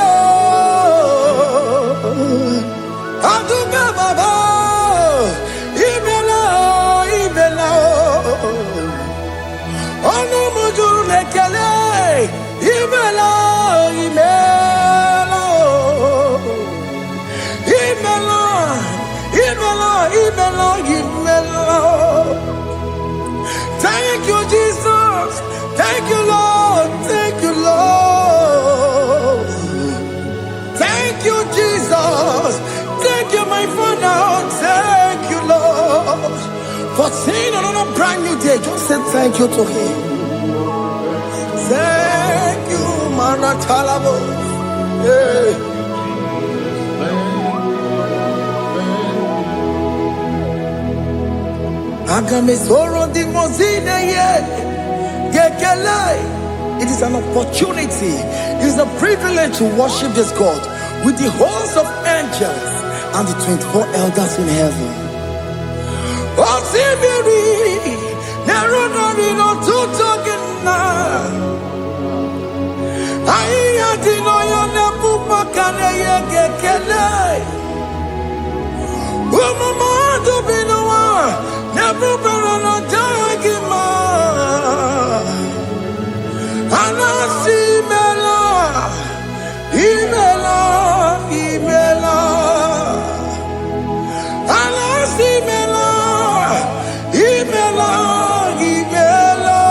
Aduga Baba, Imela, Imela, Ono Mujur Lekele. Imela, Imela, Imela, Imela, Imela, Imela. Thank you, Jesus. Thank you, Lord. Thank you, Lord. Thank you, Jesus. Thank you, my Father. Thank you, Lord. For seeing another brand new day, just say thank you to him. Thank you, Manatalabo. Yeah. Agame soro di mozine ye gekele. It is an opportunity. It is a privilege to worship this God with the host of angels and the 24 elders in heaven. Osimiri nerunari no tutogina. Aiya dino ya nefu pakane ye gekele. Umamadu binowa nefu berana jagima. Anasi mela, imela, imela. Anasi mela, imela, imela.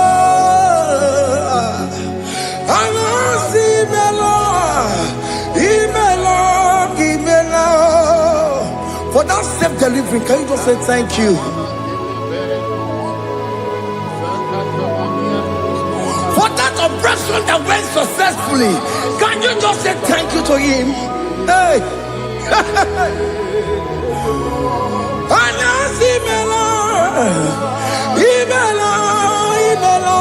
Anasi mela, imela, imela. For that self-delivery, can you just say thank you? For that operation that went successfully, can you just say thank you to him? Hey! Anasi mela, imela, imela.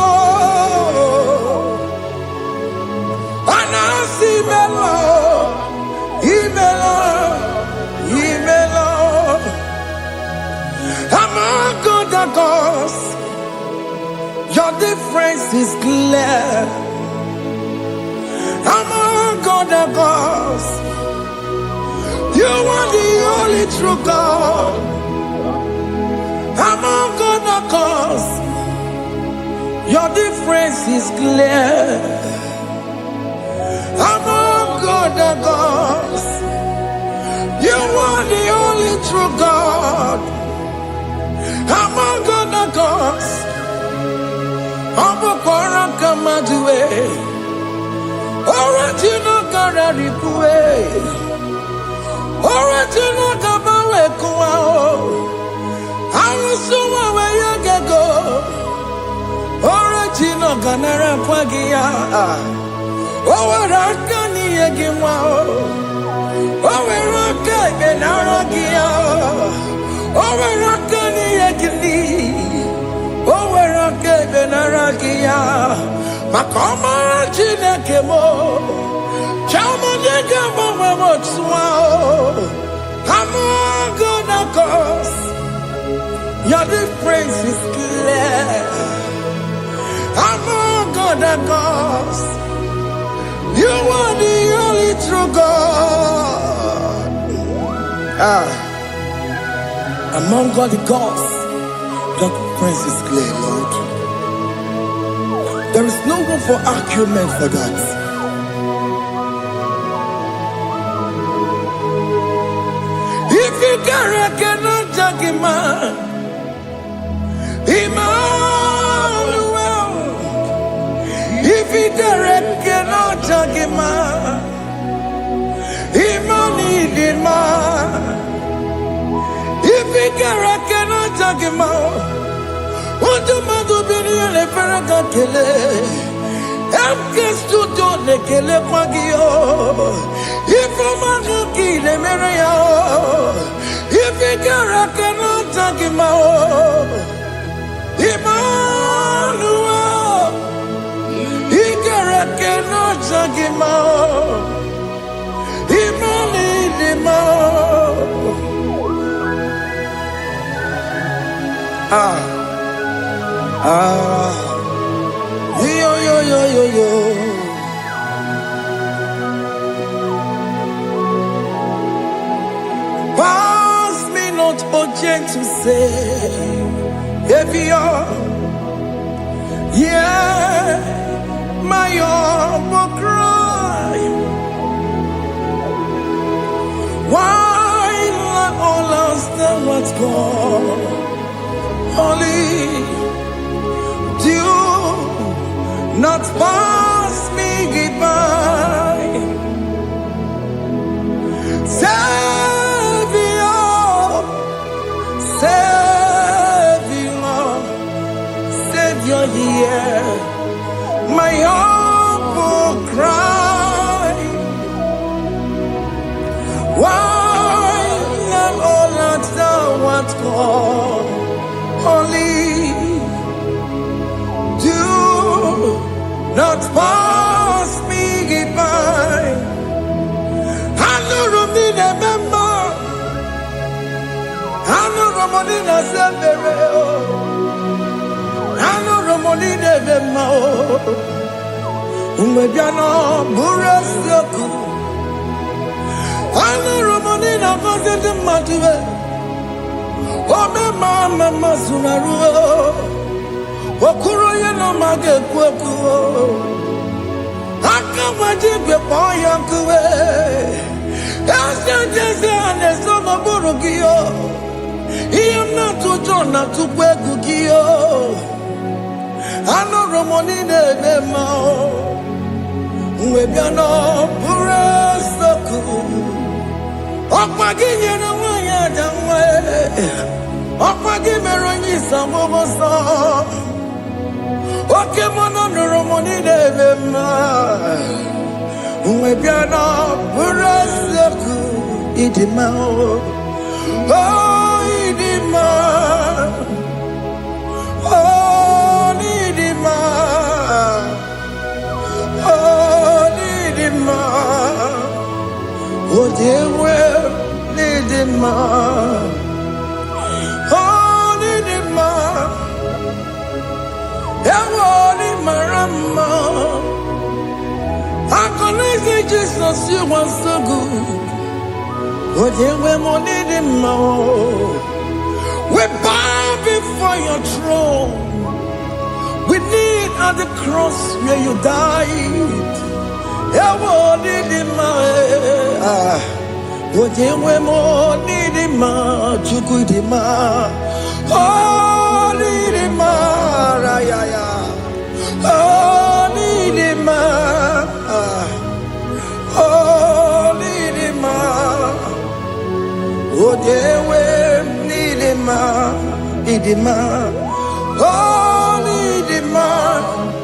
Anasi mela, imela, imela. Among other gods, your difference is clear. Among other gods, you are the only true God. Among other gods, your difference is clear. Among other gods, you are the only true God. Among other gods, Obokora Kamadue, original Kararikue, original Kabawe Kuao, Arusuma Wayagago, original kanara kwagia. Oweraka ni egimwa. Oweraka benaragia. Oweraka ni egili. Oweraka benaragia. Makoma chineke mo. Chama nega mo motswa. I'm gonna cause. Your difference is clear. I'm all gonna cause. You are the only true God. Among all the gods, your difference is clear, Lord. There is no room for argument for that. If you cannot judge him, Emmanuel. If he cannot judge him, Emmanuel. If he cannot judge him, what do you do? Be the Faraka Kele. I'm just to do the Kele Pagio. If I'm not kill him, if he cannot judge him, Emmanuel, he cannot judge him. Yo. Pass me not, O gentle Savior. Yeah, my humble cry. Why let all us tell what's gone? Only do not pass me goodbye. Savior, here, my humble cry. Why not all that thou art called? Only do not pass me goodbye. I know Romina member. I know Romonina Severo. I know Romonina Vemo. Umebiano Burasioku. I know Romonina Vasete Matue. Oh, Mama Masunaru. Okuro Yano Mage Kweku. I can't wait to boy Yankue. As son of Burugio. He am not to John, not to Pegugio. I know Romonine Bemo. Webiano Burasoku. Okpagi na wanya damwe. Okpagi meroni samoboso. Oke mono Romonine Bema. Webiano Burasoku. Idimao. Oh, Idima. Oh, Idima. Oh, Idima. Oh, dear, well, Idima. Oh, Idima. Idima, Rama. I can say Jesus, you are so good. Oh, dear, we bow before your throne. We need at the cross where you died.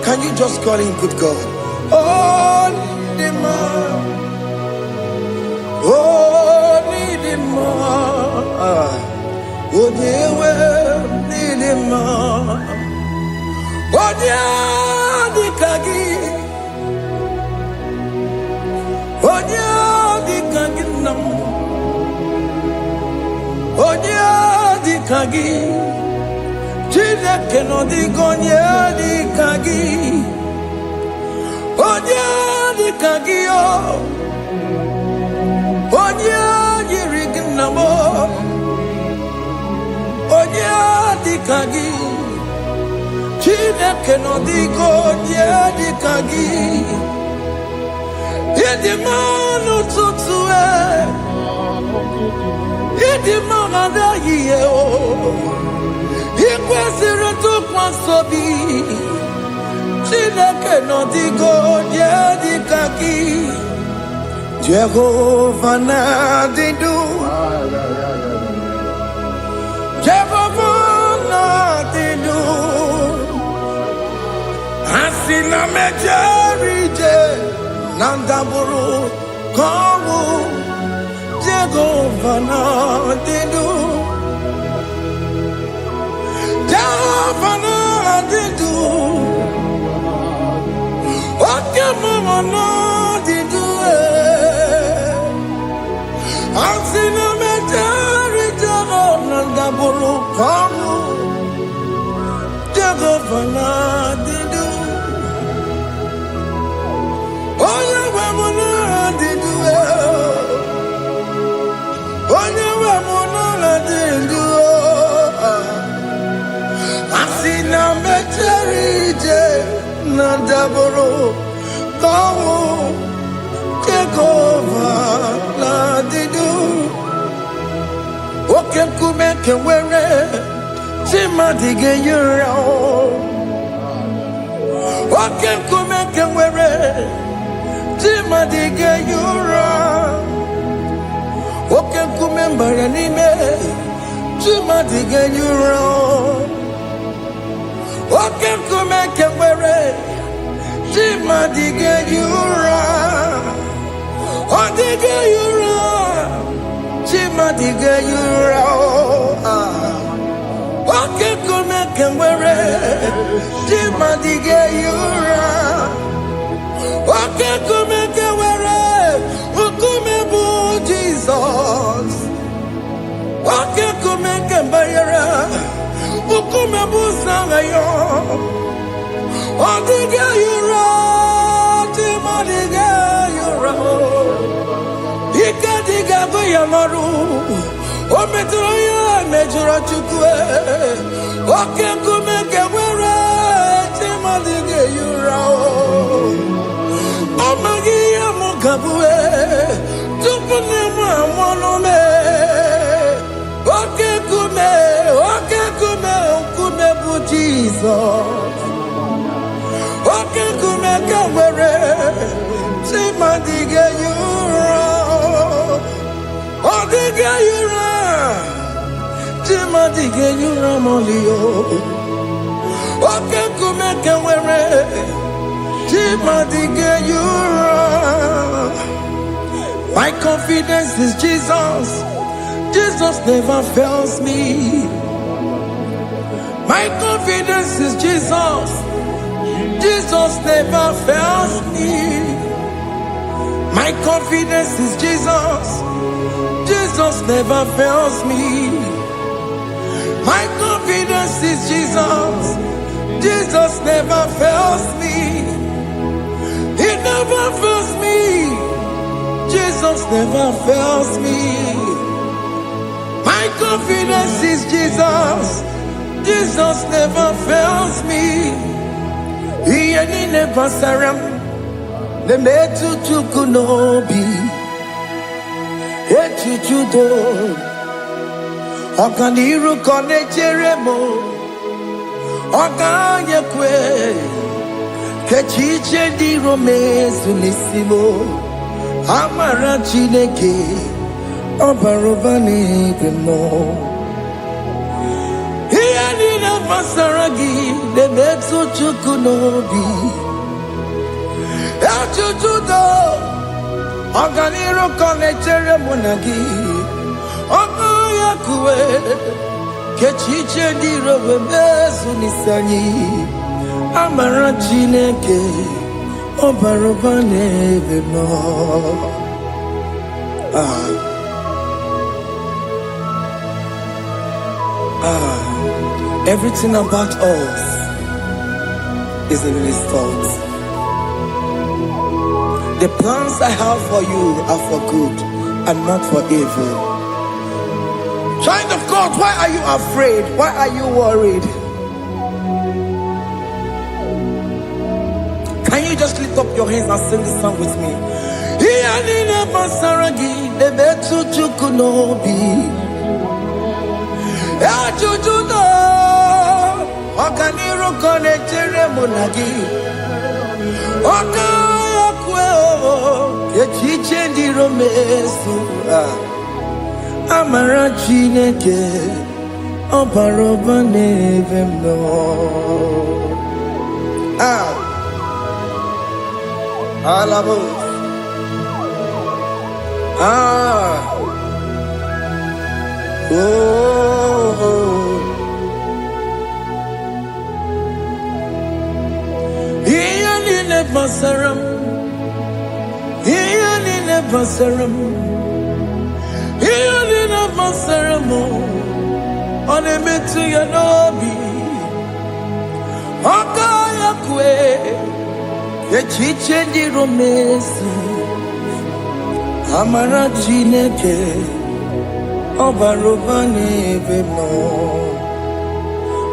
Can you just call him good God. Oh, Nidima. Oh, Nidima. Oh, Dewe, Nidima. Oh, Dikagi. Oh, Dikagi nam. Oh, Dikagi. Chineke no digonye Dikagi. Onye Dikagi o. Onye yiri gị nna m. Onye Dikagi. Chineke no digonye Dikagi. Ịdị mma n'ụtụtụ ịdị mma n'ehihie o. Ị kwesịrị ntụkwasị obi. Chineke no digonye Dikagi. Jehovah na-adịdu. Jehovah na-adịdu. Asị na mejere ije na ndaburu kọwụ. Jehovah na-adịdu. Jehovah na-adịdu. Oke mama na-adịdu. Asị na mejere ije na ndaburu kọwụ. Jehovah na-adịdu. Onye nwe m na-adịdu. Onye nwe m na-adịdu. Asị na mejere ije na ndaburu kọwụ. Jehovah na-adịdu. Oke nkume nke nwere Chimadi ga-enyere ahụ. Oke nkume nke nwere Chimadi ga-enyere ahụ. Oke nkume mbara n'ime Chimadi ga-enyere ahụ. Oke nkume nke nwere Chimadi ga-enyere ahụ. Ọ dịghị enyere ahụ. Chimadi ga-enyere ahụ. Oke nkume nke nwere Chimadi ga-enyere ahụ. Oke nkume nke nwere nkume bụ Jizọs. Oke nkume nke mbanyere nkume bụ Sanga ya. Ọ dịghị enyere ahụ. Chimadi ga-enyere ahụ. Ike dịghị agụ ya n'ọrụ. O metụrụ ya mejọrọ Chukwu. Oke nkume nke nwere Chimadi ga-enyere ahụ. Ọ maghị ihe m ga-abụ tupu nne m amụọ m. Oke nkume nkume bụ Jizọs. Oke nkume nke nwere Chimadi ga-enyere ahụ. Ọ dịghị enyere ahụ. Chimadi ga-enyere m olio. Oke nkume nke nwere Chimadi ga-enyere ahụ. My confidence is Jesus. Jesus never fails me. My confidence is Jesus. Jesus never fails me. My confidence is Jesus. Jesus never fails me. My confidence is Jesus. Jesus never fails me. He never fails me. Jesus never fails me. My confidence is Jesus. Jesus never fails me. He never saram. The metu chukunobi. Echuchudo. Okaniru kone jeremo. Okanye kwe. Kechiche di romezu nisimo. Amara Chineke. Obarobani bimo. He never saragi. The metu chukunobi. Ejujudo Oganiro konechere monagi Oya kuwe Kechiche dirowe mezu nisani Amara Chineke Obaroba nebe no Everything about us is in His thoughts. The plans I have for you are for good and not for evil. Child of God, why are you afraid? Why are you worried? Can you just lift up your hands and sing this song with me? Okaniro konechere monagi Okaya kweo Kechiche ndiro mesu Amara Chineke Obaroba neve mno Alabo Basaram, Ianina Basaram, Ianina Basaramo, on a metu Yanobi, Okaya Kwe, the Chichen di Romesi, Amara Chineke, Obarobane Vemo,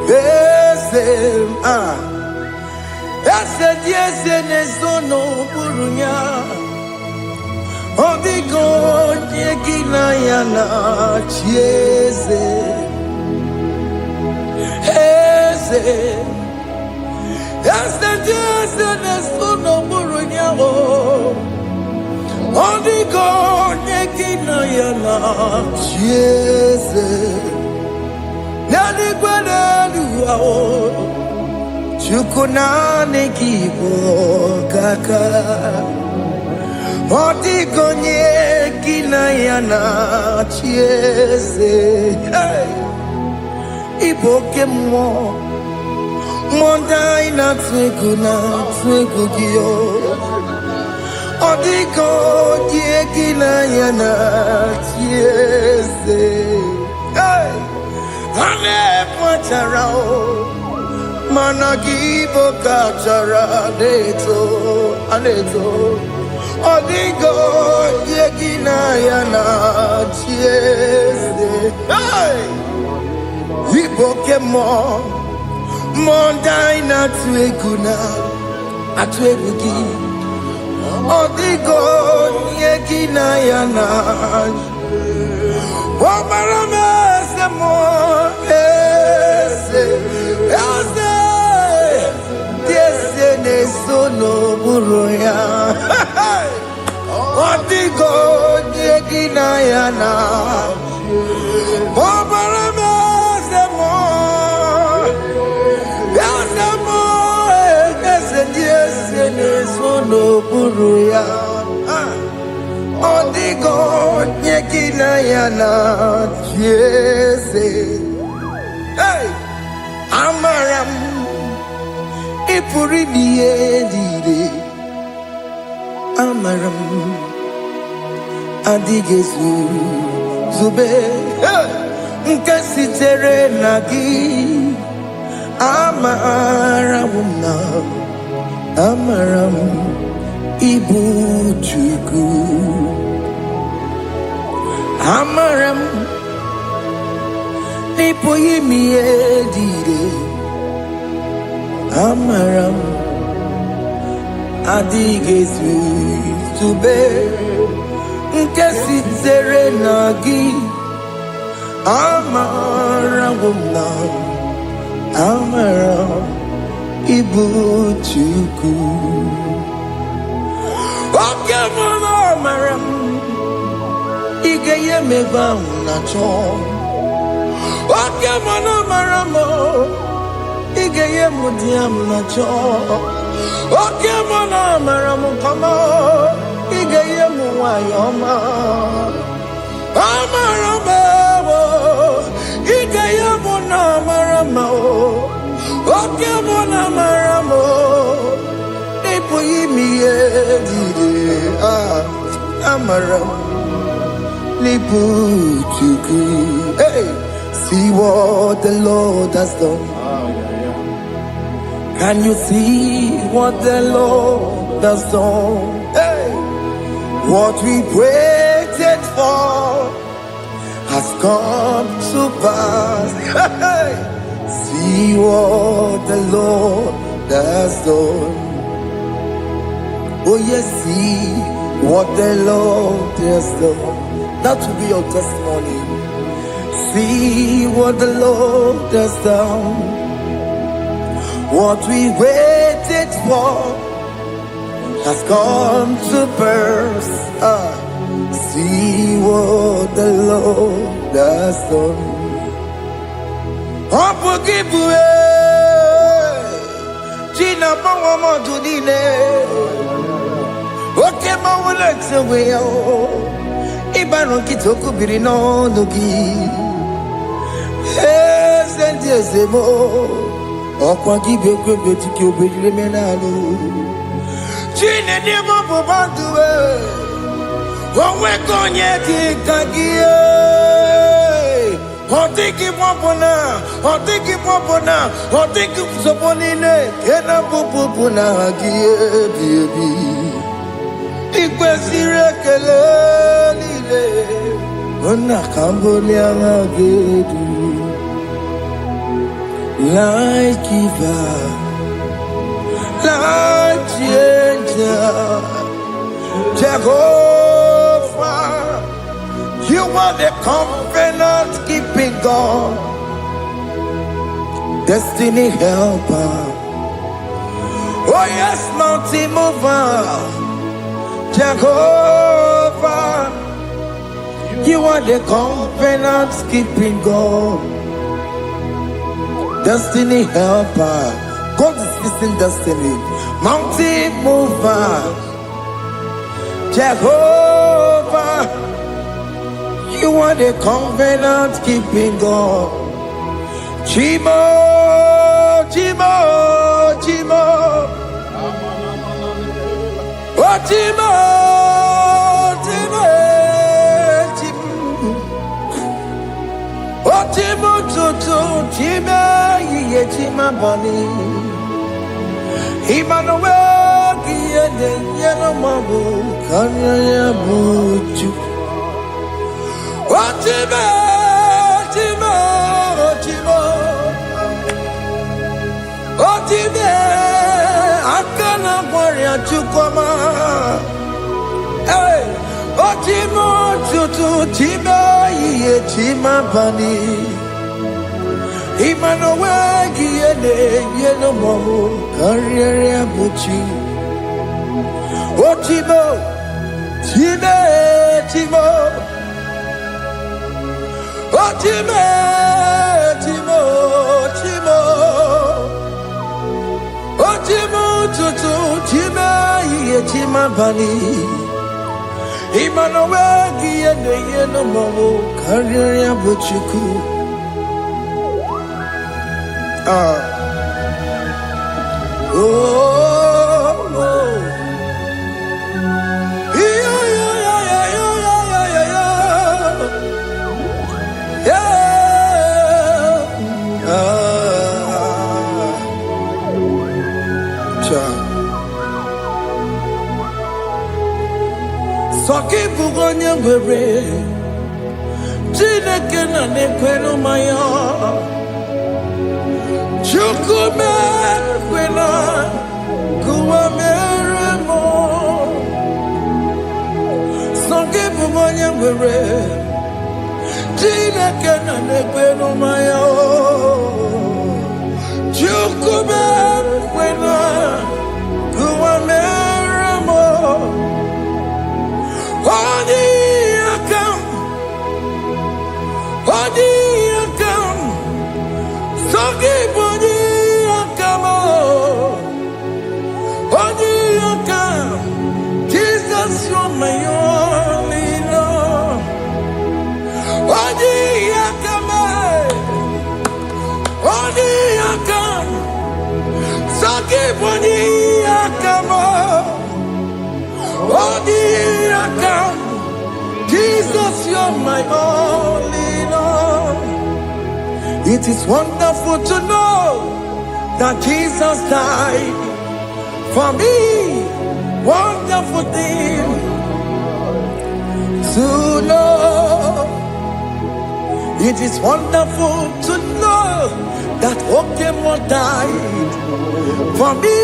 Besem, yes, nesono burunya. Obigo yekina yana chieze. Yes, nesono burunya. Obigo yekina yana chieze. Nani kwanaluwa. Chukunane kibo kaka Otikonye kinayana chiese Iboke mo Mondai na twegu giyo Otikonye kinayana chiese Hane pacharao Managibo kachara aneto Odigo yegina yana chiese Iboke mo Mondai na tweguna Atwegugi Odigo yegina yana Wamarame se mo ese Nesono buruya Otigo yegina yana Obarame semo Yasemo Ese nesono buruya Otigo yegina yana Yese Amaram Ipuri niye Amaram Adigezu Zube Nkasitere nagi Amaramuna Amaram Ibu Chuku Amaram Ipuri niye Amaram Adigezu Zube Nkesitere nagi Amaramuna Amaram Ibu Chuku Oke mama Amaram Igeye meba unacho Oke mama Amaramo Igeye mudiam nacho Okay, mona maramu kama igeye muwayoma. Amarama, igeye mona marama. Okay, mona maramo. Ipo yimiye dide amaram. Hey, see what the Lord has done. Can you see what the Lord has done? Hey, what we waited for has come to pass. Hey, see what the Lord has done. Oh yes, see what the Lord has done. That will be your testimony. See what the Lord has done. What we waited for has come to pass. See what the Lord has done. Gina Bawa Judine. Okay, my legs away. Ibano kitoko birino nogi. Sentezemo. Okwa gibe betiki obejire menalo. Chine demo bobanduwe. Onwe konye kikagie. Otiki popona. Otiki soponine. Kena popona gie baby. Ikwesire kelelile ona kambolia magedu like giver like changer Jehovah, you are the covenant keeping God, destiny helper, oh yes, mountain mover. Jehovah, you are the covenant keeping God, destiny helper. God is fixing destiny, mountain mover. Jehovah, you are the covenant keeping God. Chimo. Otimo, Yetima Bani, Emmanuel, Yellow Mabu, Kanya Buchu. Otimo, Akana Warrior Chukoma. Hey, Otimo, Tima, Yetima Bani. Emmanuel, Yellow Mabu, Kanya Buchu. Otimo, Timo. Otimo. Otimo tutu tima yetima bani. Emmanuel yeno mawo kariya buchiku. Soki bugonye bere Chineke na nekwenu maya Chukume kwena Kuwa mere mo Soki bugonye bere Chineke na nekwenu maya Chukume kwena Kuwa mere mo Odi akam, sogi bodi akamo. Jesus, you're my all in all. It is wonderful to know that Jesus died for me. Wonderful thing to know. It is wonderful to know that Okemo died for me.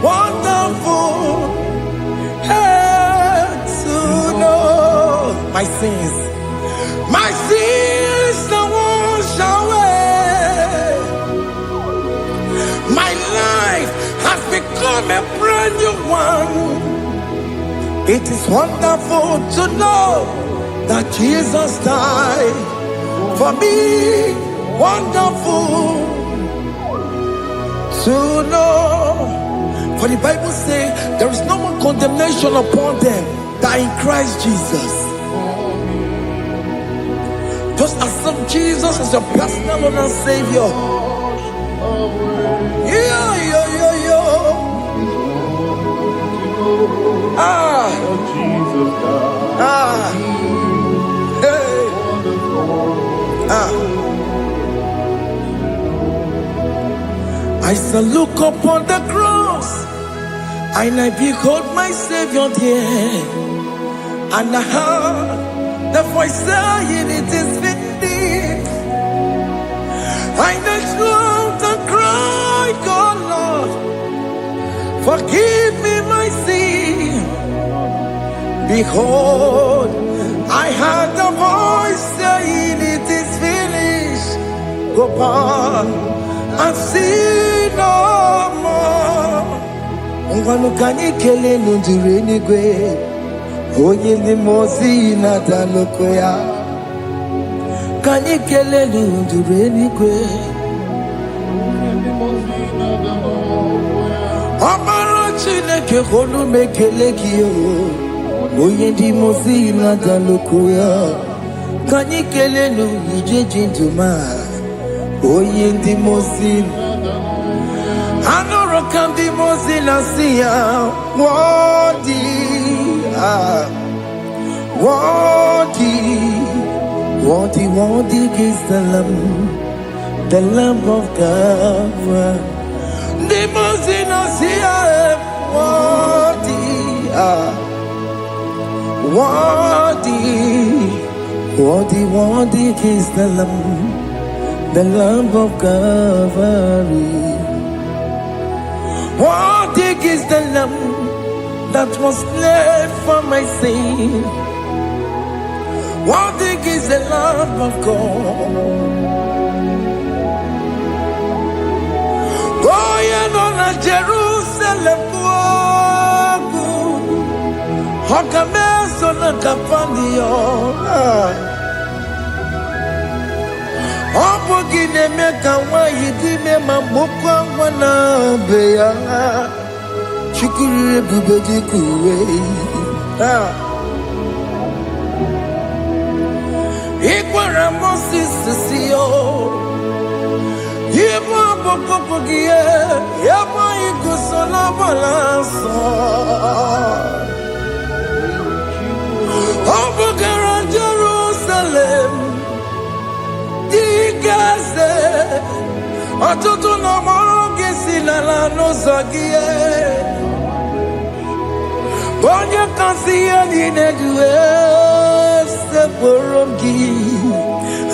Wonderful to know my sins are washed away. My life has become a brand new one. It is wonderful to know that Jesus died for me. Wonderful to know. For the Bible says there is no more condemnation upon them that are in Christ Jesus. Just accept Jesus as your personal Lord and Savior. I shall look upon the cross and I behold my Savior there, and I heard the voice saying, "It is finished." I knelt and cried, "God, Lord, forgive me my sin." Behold, I heard the voice saying, "It is finished." Go on and sin no more. Ngwanu kanyi kele nundure nigwe, onye ndi mozi na daloko ya. Kanyi kele nundure nigwe, Amara Chineke holu mekele kiyo, onye ndi mozi na daloko ya. Kanyi kele nundure jinduma, onye ndi mozi. Anoro kandi mozi na siya, worthy, worthy is the Lamb of God. The mozi na siya, worthy is the Lamb of Calvary. Worthy is the Lamb that was slain for my sin. Worthy is the Lamb of God. Going on a Jerusalem, Hokameso na kapandio. Opogine meka wa yidime mamukwa wana beya. Chukuru bubeji kuwe. Ikwara Moses siyo. Yebo bokopogie. Yebo ikusola balanso. Opogara Jerusalem. Digase. Atutu na moronge silala no zagie. Bonye kansiya dinedue se porongi.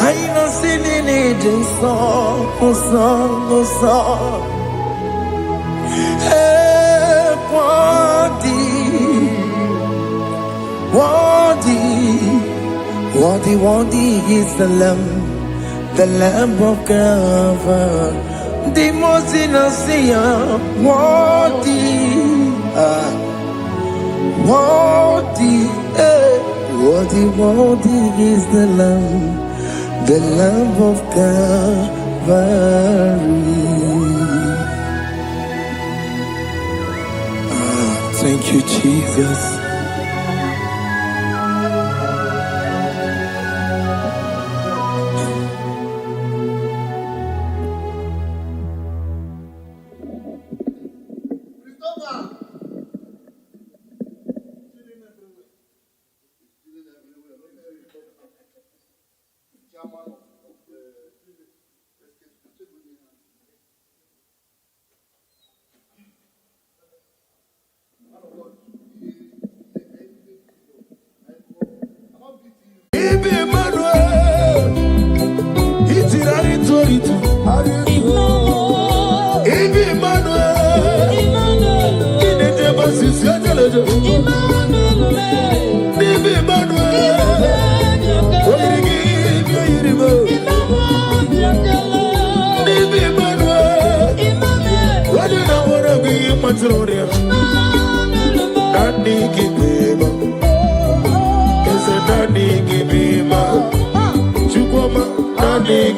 Aina sinini dinson, worthy is the Lamb of God. The most innocent, worthy is the Lamb of Calvary. Thank you, Jesus.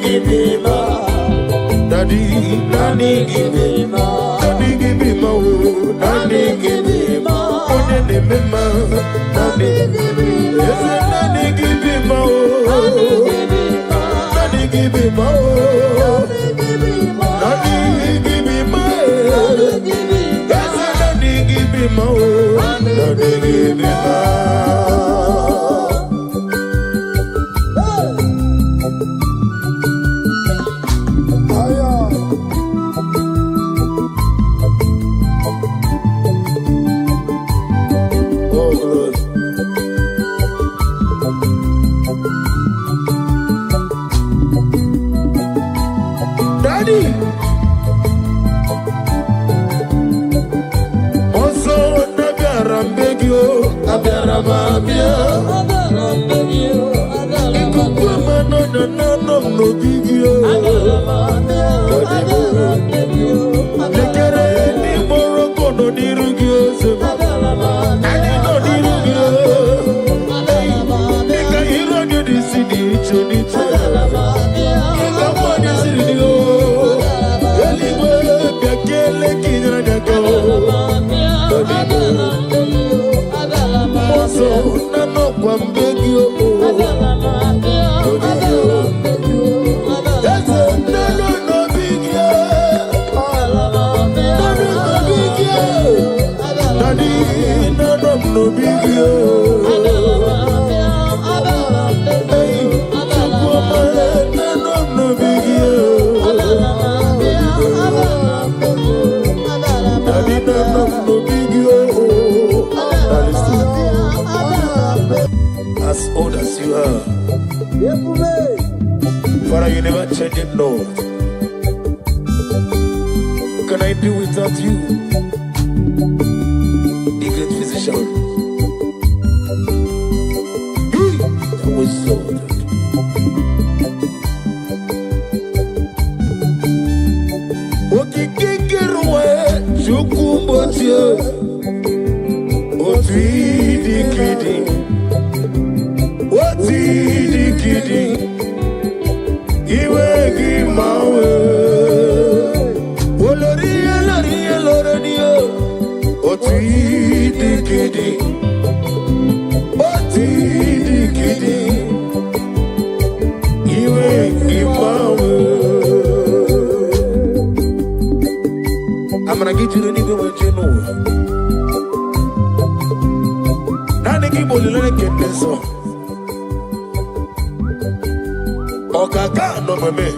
give me more. Daddy, Daddy, give me more. Daddy, give me more. Daddy, give me more. Daddy, give me more. Daddy, give me more. Daddy, give me more. Daddy, give me more. Daddy, give me more. Daddy, give me as old as you are. Father, you never change it, Lord. Can I do without you? The great physician. That was so good. I'm gonna get you the nigga what you know. Now they keep on get this song. Okaka no me.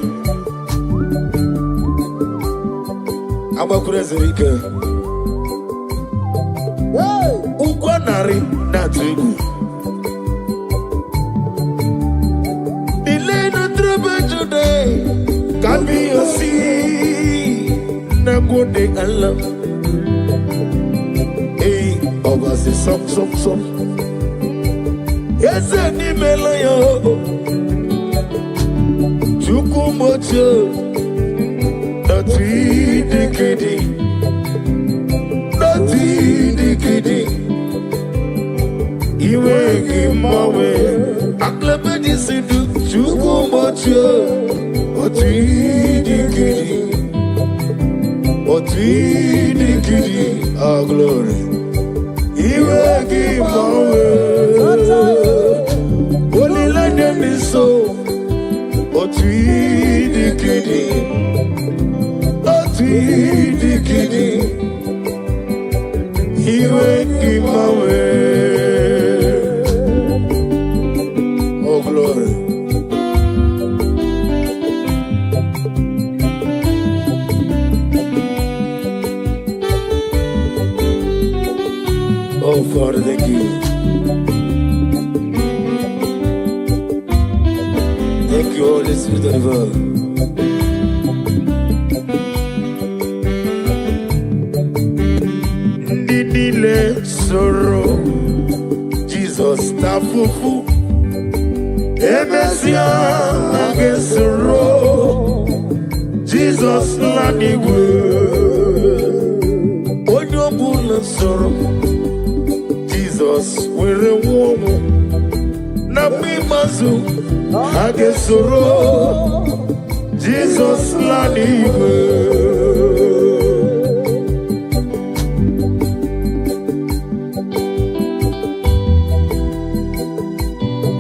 I'm a crazy weekend. Ukwanari na tribu. Delay no trouble today. Can be your sea. Go de Allah. Hey, over the some. Yes, any melayo. Chukumocho. Not decade. Not decade. You make my way. Aklabadi sidu. Chukumocho. Not decade. But we decree our glory. He will give our way. Only let them be so. But we decree. But we decree. He will give our way. Oh glory. Oh, Father, thank you. Thank you, Holy Spirit of God. Didile sorrow, Jesus tafufu. Emesia agesoro, Jesus lanigwe. Onyobula sorrow. Jesus, we're a woman. mazu agesoro Jesus laniwe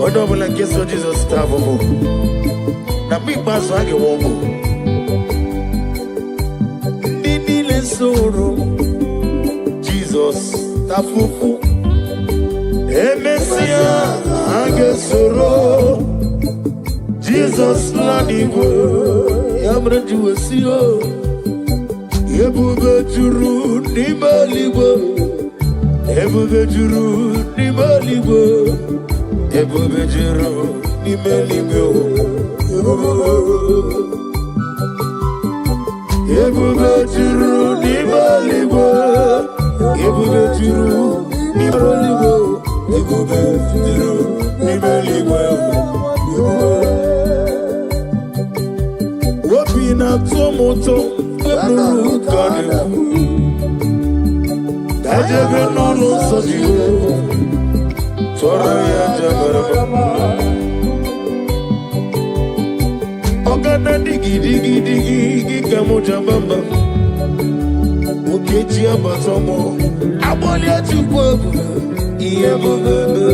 Odo bula keso Jesus tavomo na mi mazu age womo Nini le soro Jesus tafufu Emesia agesoro Jesus lanigo yamre juwesio ebube juru ni maligo ebube juru ni maligo ebube juru ni maligo ebube juru ni maligo ebube juru ni maligo ebube juru ni maligo Wapina tomoto Wapinu kane Dajebe nono sojiyo Tora ya jabarama Ogana digi digi digi Gikamu jambamba Ukechi abatomo Aboli achukwabu Iye mugebe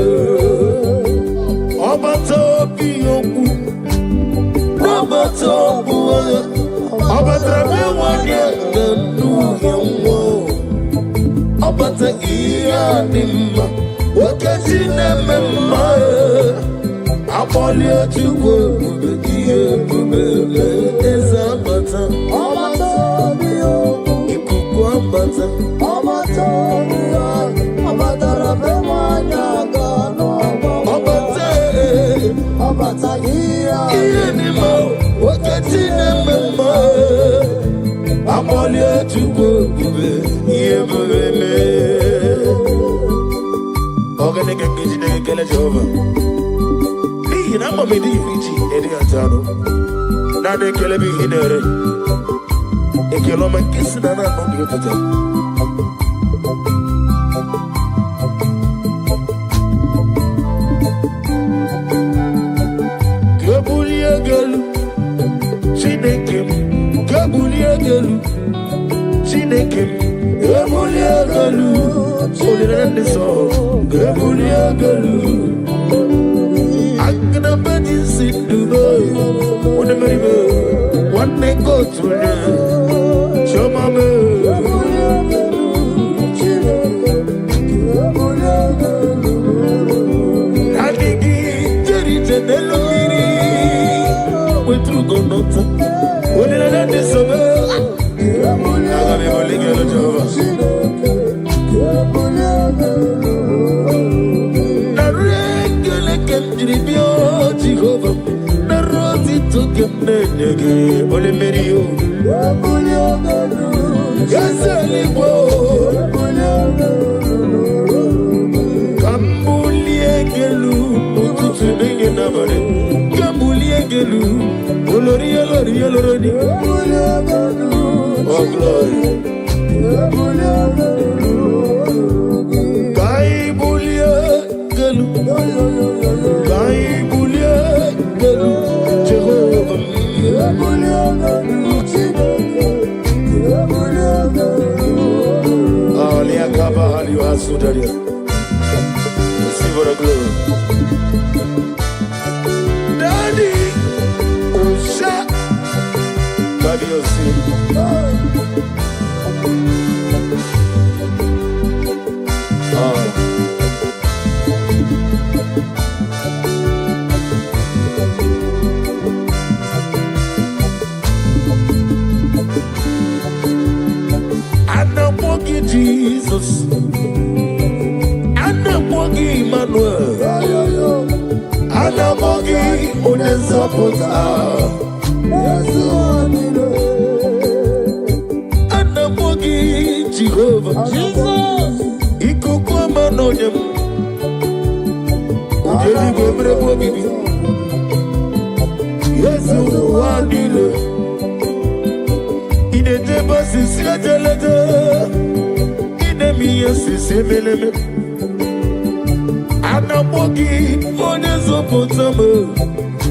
Obato biyoku Obato buwa Obatrabe wanye Ganu yamwo Obata iya nimma Wakati nememma Aboli achukwa Iye mugebe Eza bata Obato biyoku Ikuku abata Obato biyoku Obatrabe wanye Ganu Obata iya nimma Wakati nememma Aboli achukwa Iye mugebe Oganege kiji nege kele Jehova Ni na mami di fiji edi atano Na de kele bi hinere Ekelo man kisi na na no di pata Gabulia gelu Chinekem Gabulia gelu Chinekem Gabulia gelu Olirende so Gabulia gelu Agna badi sinduboy One meribe One go to the Chomame Adigi Jeri Tenelo Miri Wetru Gonota Olirende so Agame Boligelo Jova Jehovah, na roti toke mnenege ole merio. Gazeli bo. Kambulie gelu, ututu nenge nabare. Kambulie gelu, olori olori. Oh glory. Kai bulie gelu. Kai bulie gelu. Jehovah. Ali akaba ali wasudaria. Receive the glory. Daddy, Osha, Daddy Osi. Jesus, Anamogi Emmanuel, Anamogi Onezapota, Anamogi Jehovah, Jesus, Ikukwa Manonyam, Ujeli Webre Bogibi, Yesu Wadile, Ineteba Sisiajalete. Yes, Anamogi, Onezo Potamo,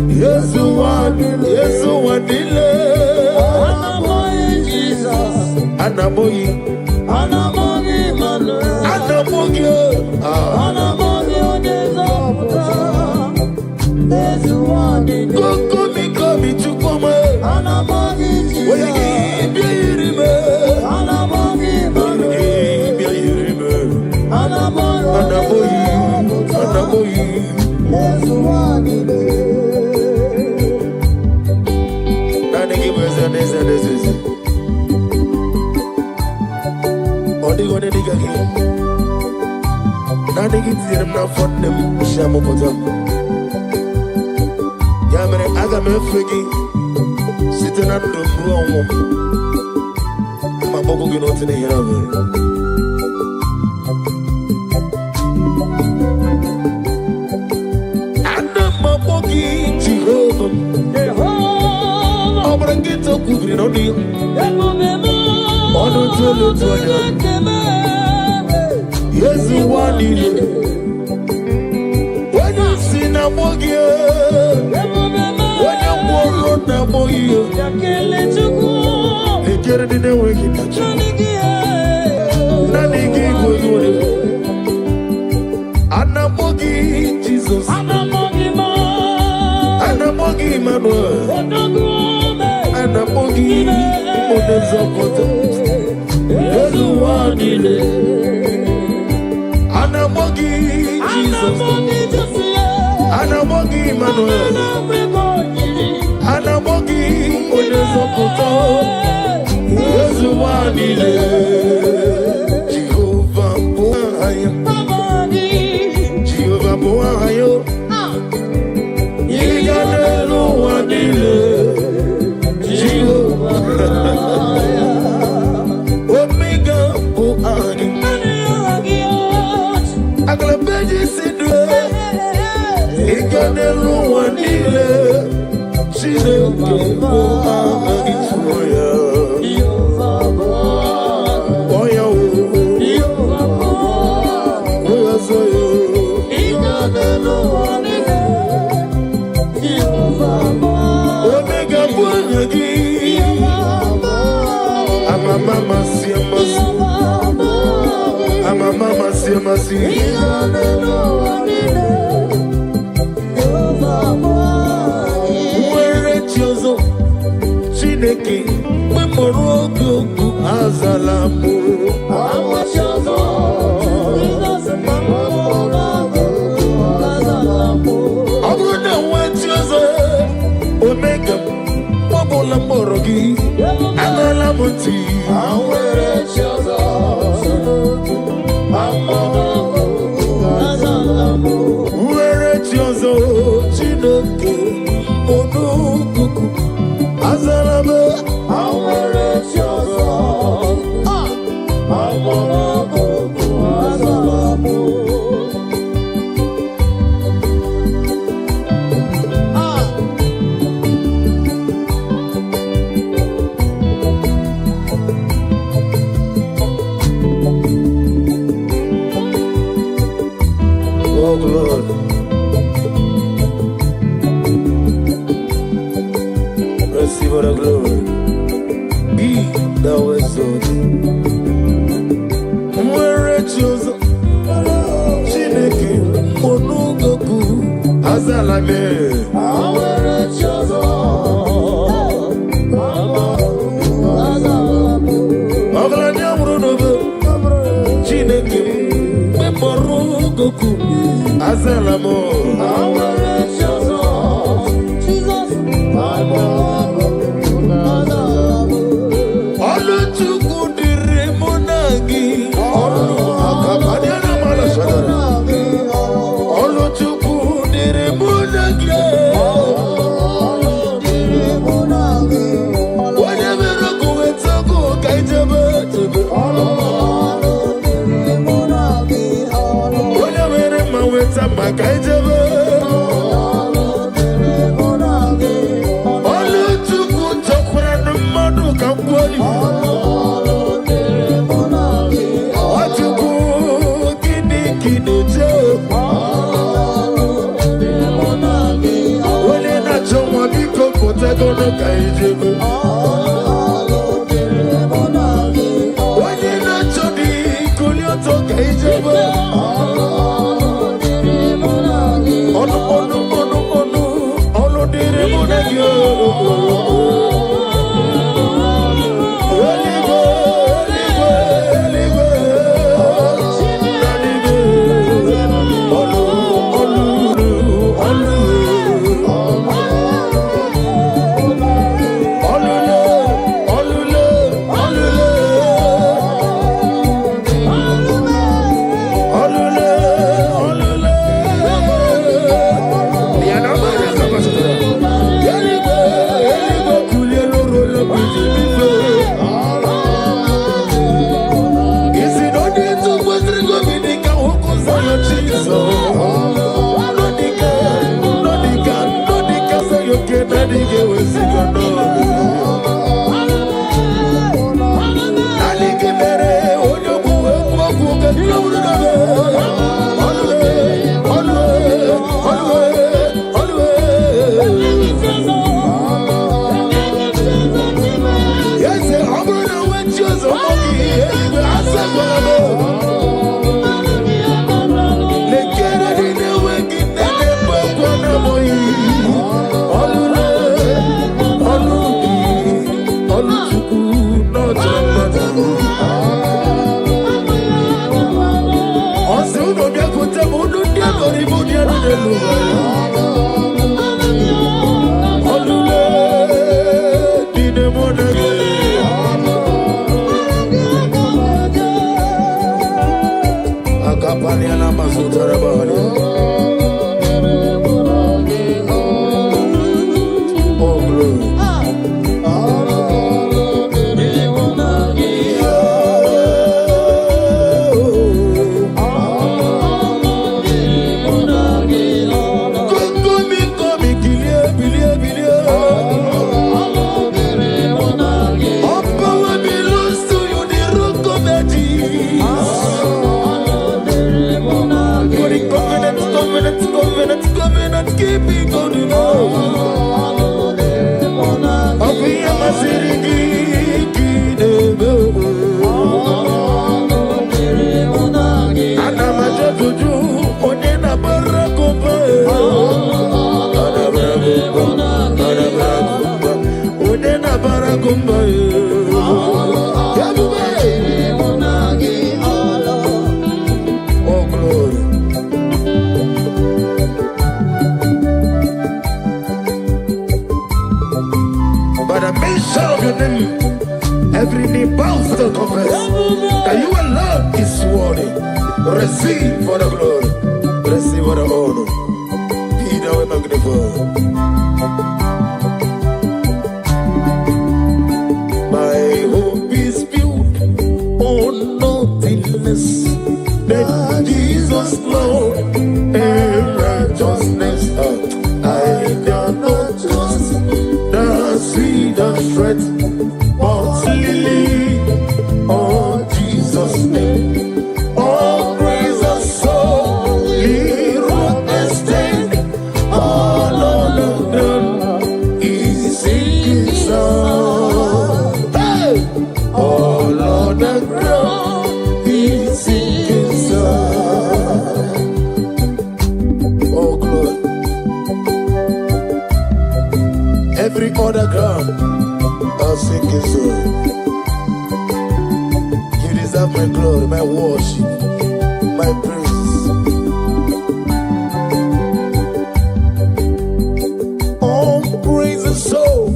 Yesu Wadile, Anamogi Jesus, Anamogi, Anamogi Manu, Anamogi, Anamogi Onezo Potamo, Yesu Wadile, Komi Chukoma, Anamogi Jesus, Oyagi, Biirime, Anamogi Manu, Anamogi, Yesu Wadile. Nani give us this. Odi gone diga gi. Nani give them na for them shamu potam. Yamere aga me frigi. Sitting on the room. Ma bogo gi not in here. Obrangito kubri no dio. Ono tolo tolo. Yesu Wadile. When you see na mogie. When you walk na mogie. Ekere dine wegi tacho. Nani gi goyore. Anamogi Jesus. Anamogi Emmanuel. Anamogi Onezo Potamo, Yesu Wadile. Anamogi Jesus. Anamogi Emmanuel. Anamogi Onezo Potamo, Yesu Wadile. Jehovah Boahayo. Yiganelo Wadile. Omega Boani. Aglabeji Sidwe. Yiganelo Wadile. Shide Boani. Oya Oya Zoyo. Omega Boani. Mama siamasi, mama siamasi. Where chozo, Chineke, memorogo azalamu. Abuna wachozo, Omega, Mobola Morogi, Amalamuti. Where chozo, Chineke, Onukuku, Azalama. Oh Lord, receive the glory. Be thou exalted. Where chosen, Chineke, Onugoku, Azalame. Chineke, Onugoku. Azalamo. Oluchukwu dịrị mụ na gị. Oluchukwu dịrị mụ na gị. Onye mere ọkụ weta ọkụ ka ijebe ejebe. Onye mere mma weta mma ka ijebe. Oluchukwu chọkwara na mmadụ ka mgboli. Oluchukwu gịnị je. kono kaijebe. Wani na chodi kulioto kaijebe. Onu dire monagyo. Every knee bows to confess that you alone is worthy. Receive for the glory, receive for the honor. Be thou magnified. My hope is built on nothing less than Jesus' Lord and righteousness. I cannot trust the sweetest threat. Oh, Jesus' name. Oh, praise the soul. He wrote the stain. All on the ground. He's singing song. Hey! All on the ground. He's singing song. Oh, glory. Every other ground. I'll sing his song. You deserve my glory, my worship, my praise. Oh, praise the soul.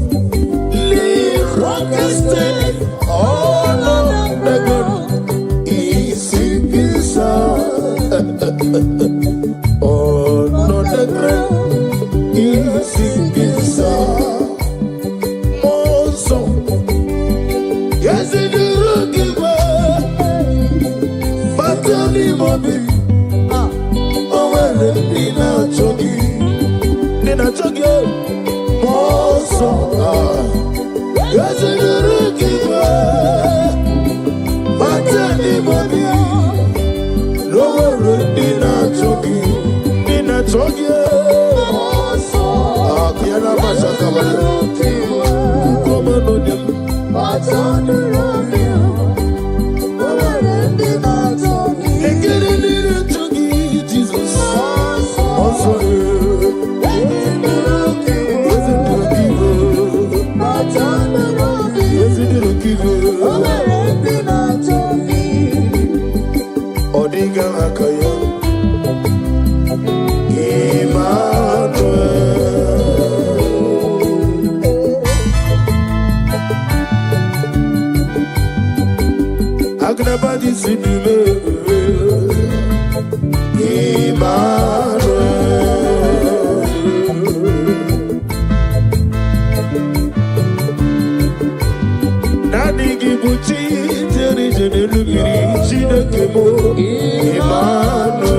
Leave rock and stay. All on the ground. He's singing song. All on the ground. He's singing song. Yes, it is looking well. But tell me, Bobby. Oh, well, in a chuggy. More so. Yes, it is looking well. But tell me, Bobby. No, in a chuggy. More so. Kiana Masha Kabali. Ibuchi jere jere lugiri Chineke mo Emmanuel.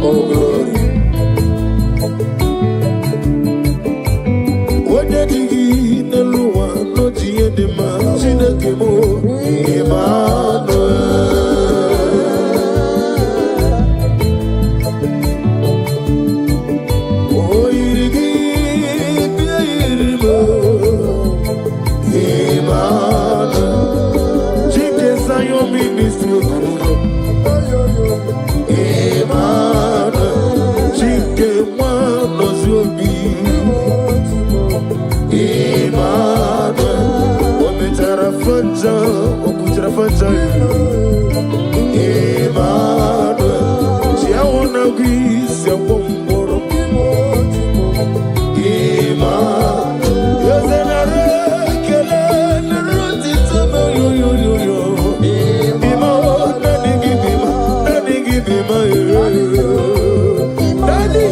Oh glory. Wode digi neluwa no tiye de ma Chineke mo Emmanuel. Oh irigi biya irimo Emmanuel. Chike Zion ministry Emmanuel. Chike mwano zobi Emmanuel. Ometara fanja okutara fanja Emmanuel. Chiaona gwisi akomboro Emmanuel. Yozenare kele neruti tamo yo yo yo yo Bima nani gibima Daddy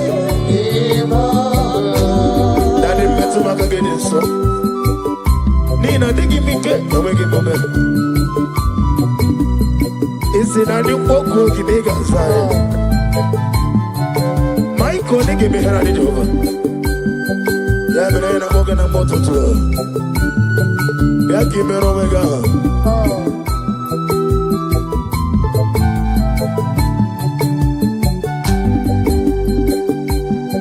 Daddy metu makagene so Nina digi mike Nawegi mome Isi nani woko gibega zai Maiko nigi mihera ni Jehovah Ya mina ina moga na moto tu Ya kimero mega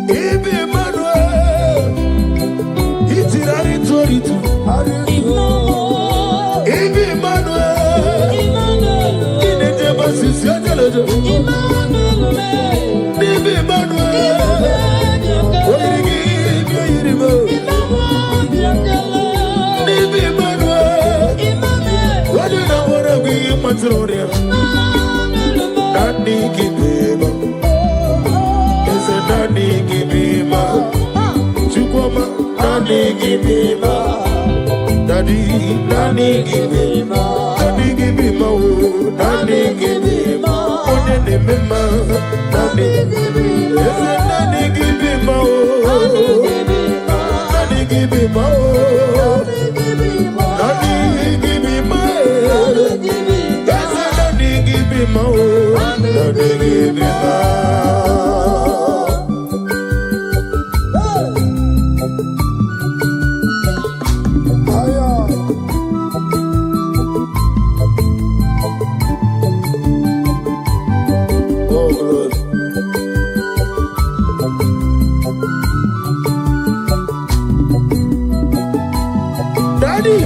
Ibi Emmanuel Itirari toritu Ibi Emmanuel Ineje basisi ajelejo Ibi Emmanuel Oyirigi ibi oyiribo Ibi Emmanuel Wadi na wana gwi matronia Nani kibeba Ese nani kibeba Chukwama nani kibeba Daddy nani kibeba Nani kibeba Nani kibeba Onene mema Nani kibeba Ese nani kibeba Nani kibeba Nani kibeba Ese nani kibeba Nani kibeba Oh Lord. Daddy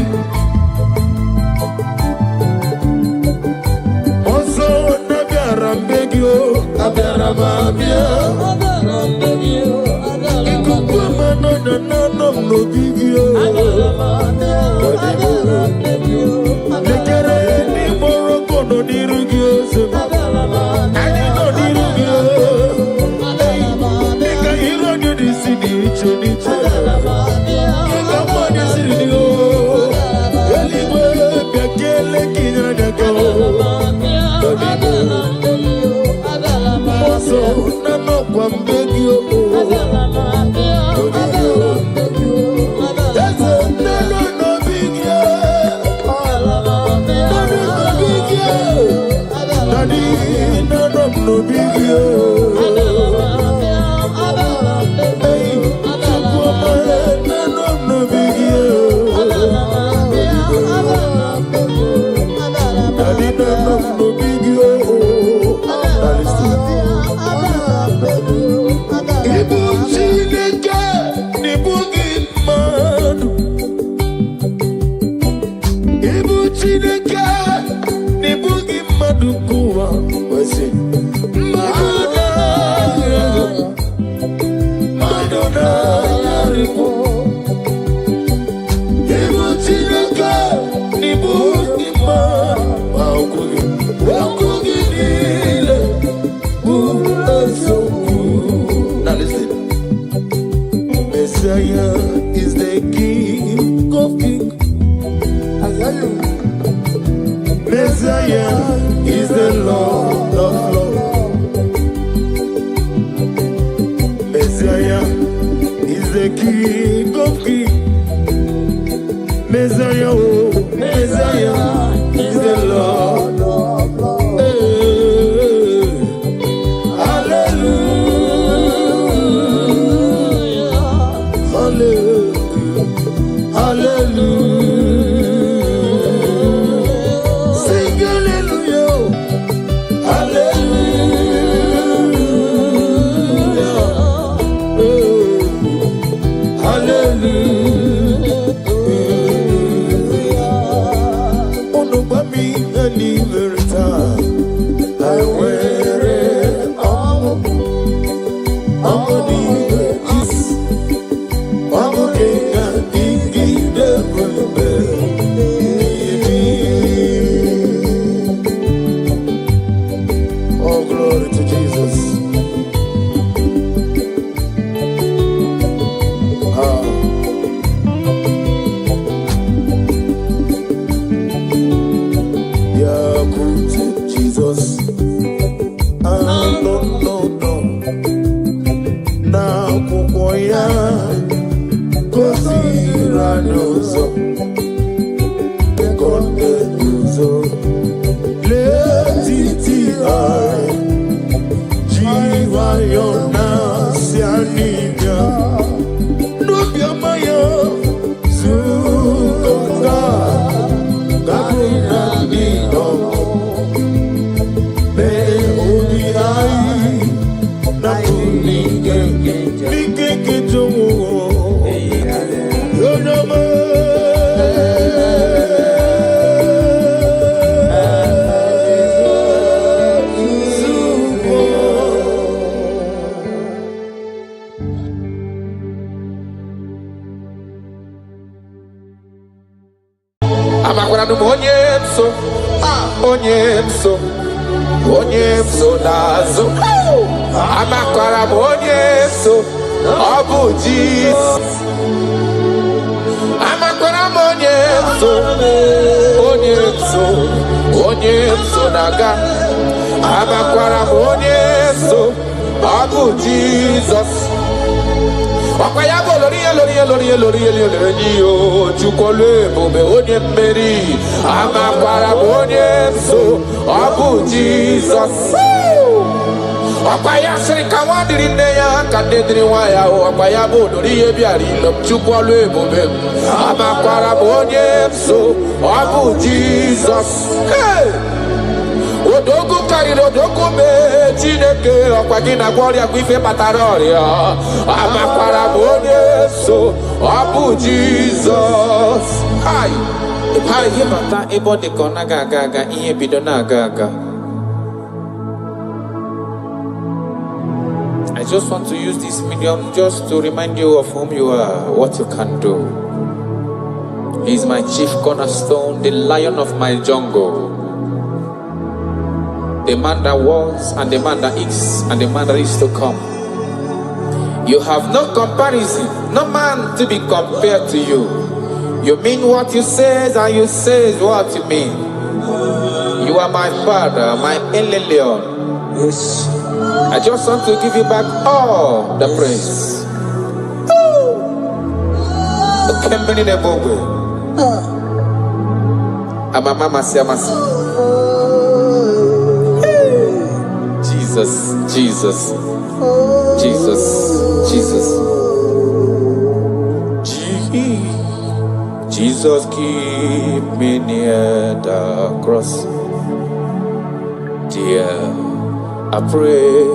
Oso nabiara mbegio Abiara mabia Ikuku mano na nano mnobigio Lekere ni moroko no dirugio Sema Ani no dirugio Nika hiro nyo disidi icho nicho Nika mwani siridio Eligwe biakele kinyana nyako Moso nano kwa mbegio Eze nano no bigio Nano no bigio Daddy nano no bigio Hey, Chukwuma nano no bigio Daddy nano no bigio Ibu Chineke nibugi madu Ibu Chineke nibugi madu kuwa Wesi Madonna Yaripo Ibu Chineke nibugi madu Wakugi nile Now listen. Messiah is the King of Kings. Messiah is the Lord of Lords. Messiah is the King of Kings. Messiah Ukoya Kosiranoso Kondenuzo Letiti Ai Jiva Yona Sianibia Nubia Maya Zukonga Gabina Nino Me Obi Ai Napunike Nike Jomo Yonama Onyemso nazo amakwara onyemso obuji amakwara onyemso naga amakwara onyemso obu Jesus Wakayabo lori chukole bobe onye mmeri amakwara onyemso obu Jesus Wakayasri kawadiri neya kadedri waya wakayabo lori ebiari lo chukole bobe amakwara onyemso obu Jesus Odogu kariro odogu me Chineke okwagina gloria kwife pataroria amakwara onyemso obu Jesus Hi hibata ebo de kona gaga ihe bido na gaga I just want to use this medium just to remind you of whom you are, what you can do. He is my chief cornerstone, the lion of my jungle. The man that was, and the man that is, and the man that is to come. You have no comparison, no man to be compared to you. You mean what you say, and you say what you mean. You are my father, my Eleleon. Yes. I just want to give you back all the praise. Jesus, Jesus, Jesus, Jesus. Jesus, keep me near the cross. Dear, I pray,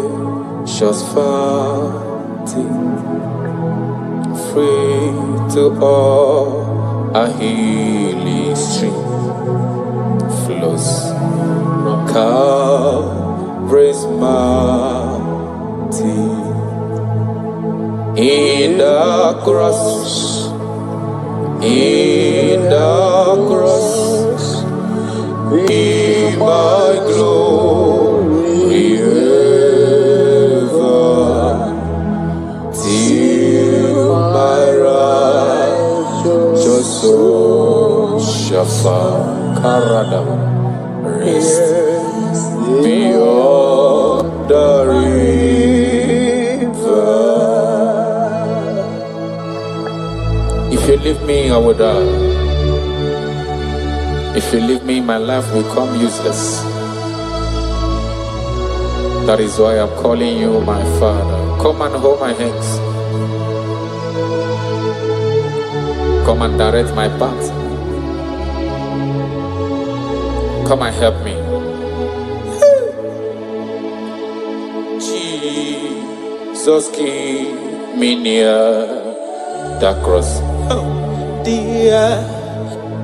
just fountain, free to all a healing stream flows from Calvary's mountain. In the cross, in the cross, be my glory ever, till my righteous soul shall find rest beyond the river. If you leave me, I will die. If you leave me, my life will come useless. That is why I'm calling you my Father. Come and hold my hands. Come and direct my path. Come and help me. Jesus, keep me near the cross. Dear,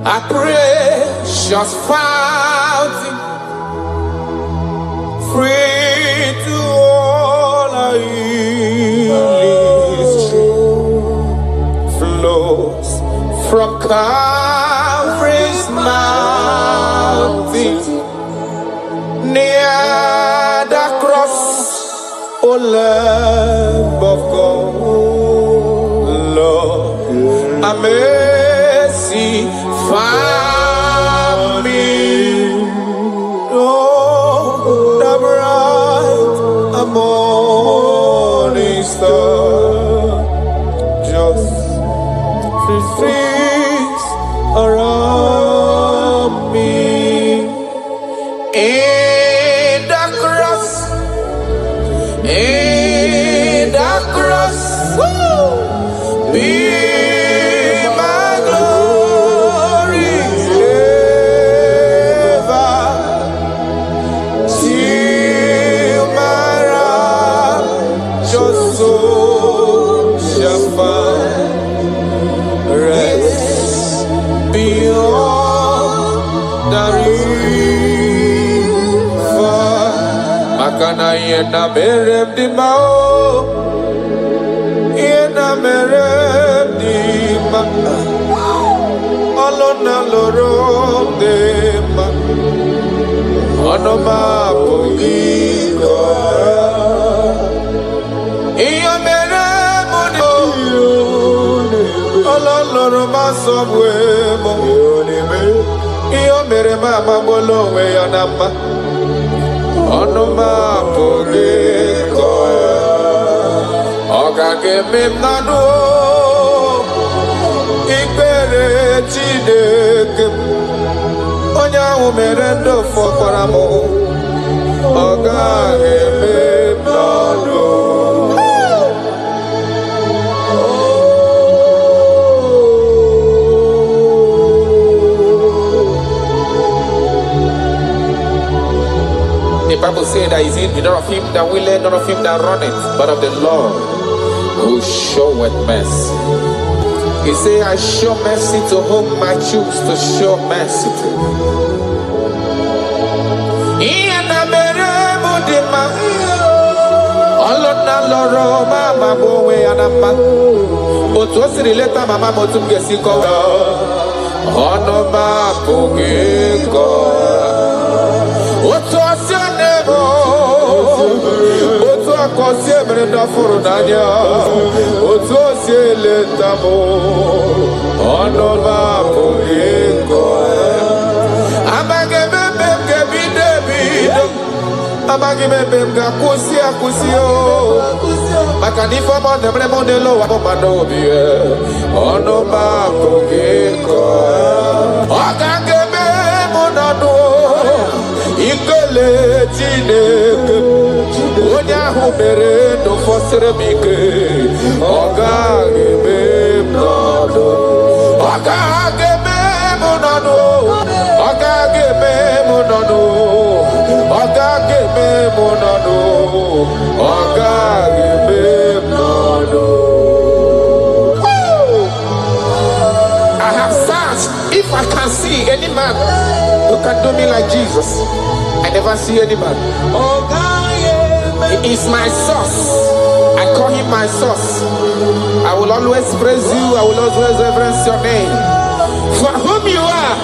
I pray, just fountain, free to all I flows from Calvary's mountain, near the cross, O Lamb of God, Lord, a mercy found me. Oh, the bright morning star. find rest beyond the river. Makana yena merem di mau, yena merem di ma, alona lorom de ma, onoma pogiko. Iyo merem di alona masomwe mo, iyo merem amabolo we yanama. Onoma pogiko Okake mimnanu Ikpere Chineke Onya umerendo fokwaramo Okake mimnanu The Bible says that is in none of him that willeth, none of him that runneth, but of the Lord who showeth mercy. He said, I show mercy to whom I choose to show mercy to. Otu akosi emere ndafuru n'anya, otu osi eleta mụ, ọnụ m apụghị ịkọ ya. Amaghị m ebe m ga-ebido ebido, amaghị m ebe m ga-akwụsị akwụsị o. Maka na ife ọma na-emere m n'elu ụwa bụ mmadụ obi ya, ọnụ m apụghị ịkọ ya. Ọ ga-eme m n'ọnụ ikele Chineke onye ahụ mere ndụ fọsịrị m ike ọ gaghị eme m n'ọnụ ọ gaghị eme m n'ọnụ ọ gaghị eme m n'ọnụ ọ gaghị eme m n'ọnụ ọ gaghị eme m n'ọnụ. I have searched if I can see any man who can do me like Jesus. I never see any man. He is my source. I call him my source. I will always praise you. I will always reverence your name. For whom you are.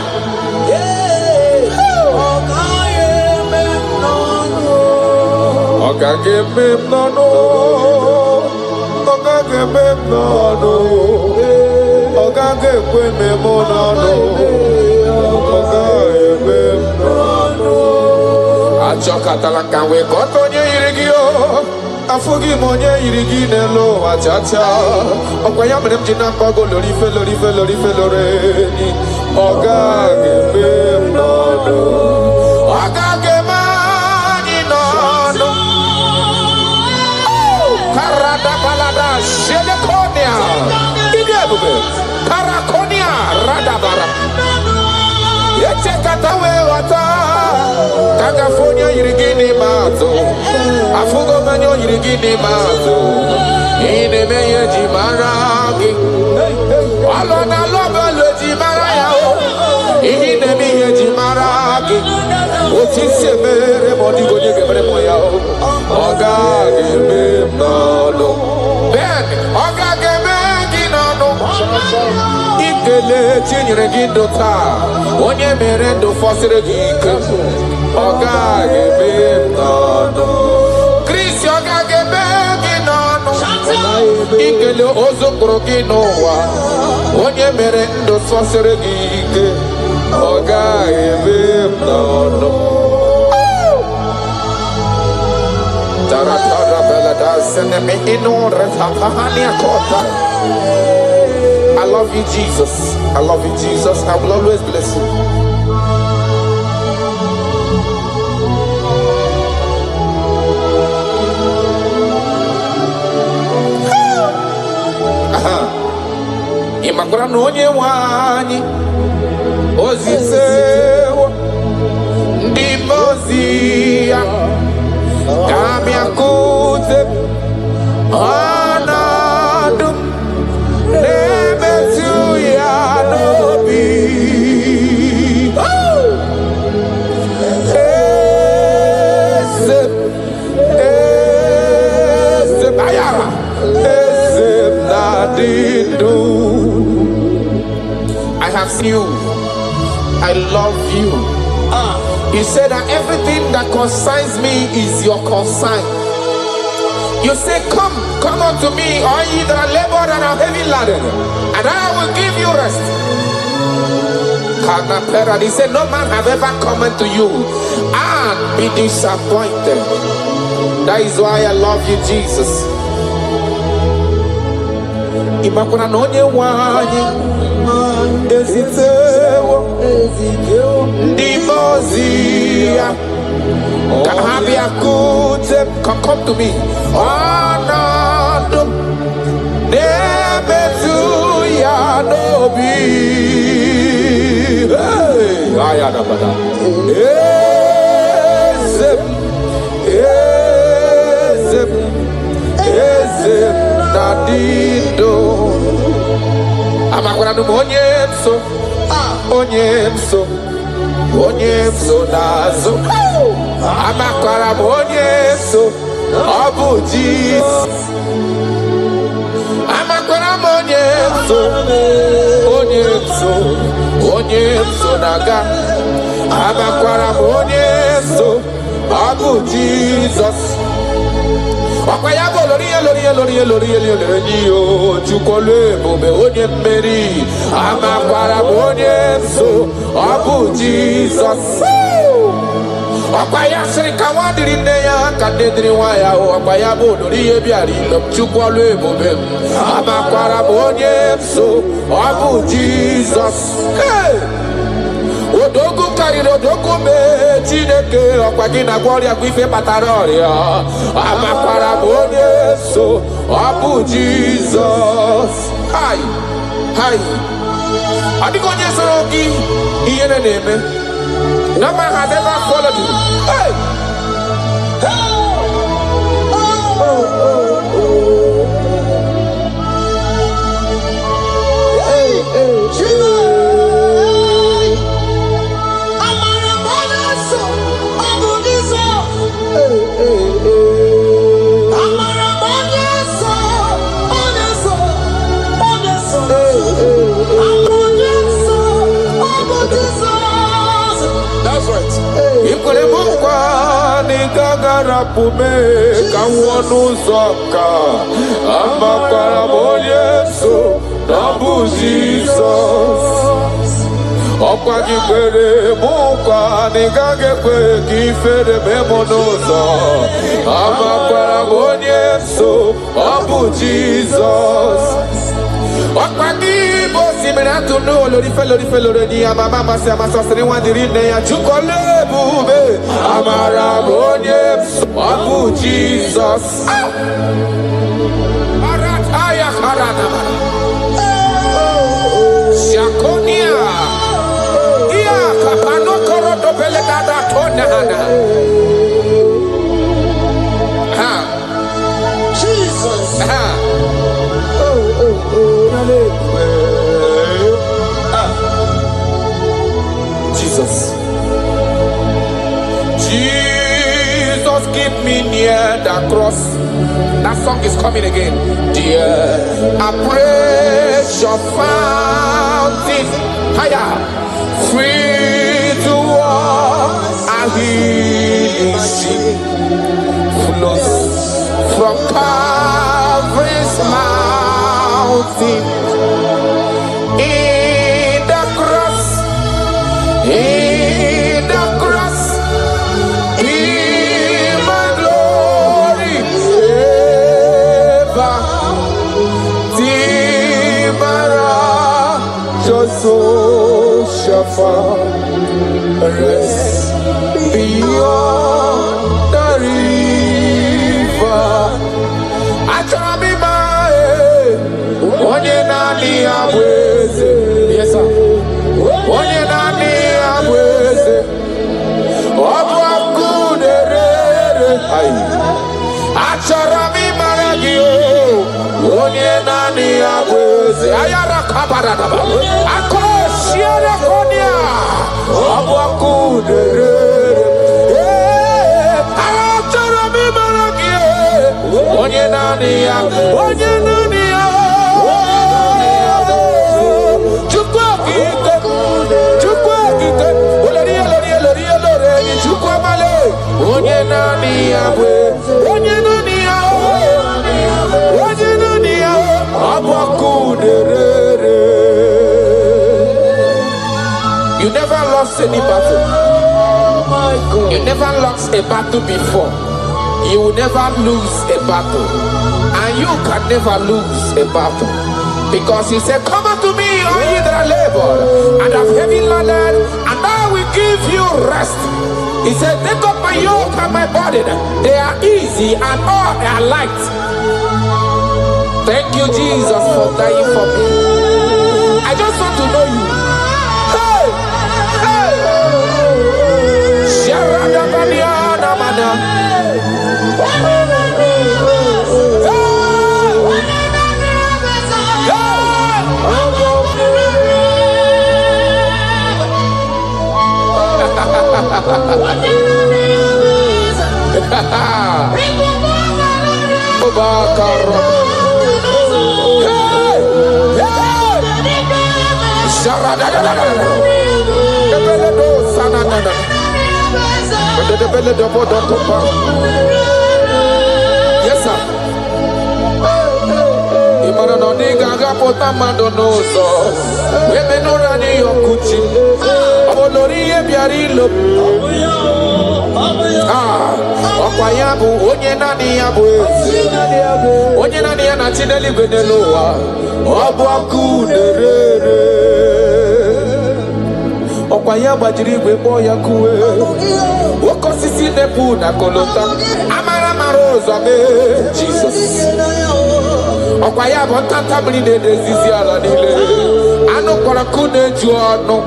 Achọkatala ka wee kọta onye yiri gị o afụghị m onye yiri gị n'elu ụwa chacha ọkwa ya mere m ji na-akpọgo lorife lorife lorife loreni ọ gaghị eme m n'ọnụ ọ gaghị eme anyị n'ọnụ karada balada shelekonia ịdị ebube karakonia radabara echekata wee ghọta California yirigini mazo Afugo manyo yirigini mazo Ine meye jimaragi Alona lobe le jimaraya Ine meye jimaragi Otise mere modigo nye gemre moya Oga geme nano Ben Oga geme ginano Ikele chinyere gindota Onye merendo fosire gike Oga gebe nano Krisi oga gebe ginano Ikele ozokoro ginowa Onye merendo fosire gike Oga gebe nano Taratara belada seneme inore tapahani akota I love you, Jesus. I love you, Jesus. I will always bless you. Imakwara na onye nwanyị ozisewo ndị mozi ya ka bịakute ọnọdụ I have seen you. I love you. He said that everything that concerns me is your concern. You say, come unto me, all ye that are labored and are heavy laden, and I will give you rest. He said, no man have ever come unto you and be disappointed. That is why I love you, Jesus. Imakuna nonye wanyi ezitewo ndimozia kahabia kute come to me anado nebetu ya nobi hey ayada bada ezem nadido amakwana onyemso nazo amakwara onyemso obuji amakwara onyemso naga amakwara onyemso obuji Jesus. Wakayabo lori chukole bobe onye mmeri amakwara onye so abu Jesus. Wakayasri kawadiri neya kadedri waya wakayabo lori ebiari chukole bobe amakwara onye so abu Jesus. Odogu kariri odogu me Chineke ọkwagina gloria gwife pataroria amakwara onye so abu Jesus. Hi adigo onye soro gị ihe na-eme no man has ever followed you. Hey Pume kawonu zoka amakwara Yesu nabu Jesus okwa gibere mukwa nigage kwe kifere memonozo amakwara Yesu nabu Jesus okwa gibo simiratu no lori felo ni amama mase amasosri wandiri ne ya chukole bube amara Yesu abu Jesus. Arataya harana Shakonia Ia kapano korodo pele dada tona hana Jesus Jesus, keep me near the cross. That song is coming again. Dear, I praise your fountain. Higher, free to walk. I hear sea flows from Calvary's mountain. In the cross. So shall rest beyond the river. Achami onye nani abweze. Yes sir. Onye nani abweze. Obu akuderere. Achami maragio. Onye nani abweze. Ayara kabaradaba. Akoshiere konia. Obu akuderere. Achami maragio. Onye nani abweze. Onye nani abweze. You never lost any battle. You never lost a battle before. You will never lose a battle. And you can never lose a battle. Because he said, come unto me, all ye that are labored and have heavy laden, and I will give you rest. He said, take up my yoke and my burden. They are easy and all are light. Thank you, Jesus, for dying for me. I just want to know you. Hey! Hey! Sharada Badiana Madam. Yes, sir. Imana no diga gapota mandonoso. Weme no rani yokuchi. Abolori ebiari lo. Okwayabu onye nani yabu. Onye nani ya na chineli beneloa. Obu aku nerere. Okwayaba jirigwe boya kuwe. Okosisi nepu na kolota. Amara marozo ame. Jesus. Okwayaba tanta mline dezizi ala nile. Ano kwa kune juano.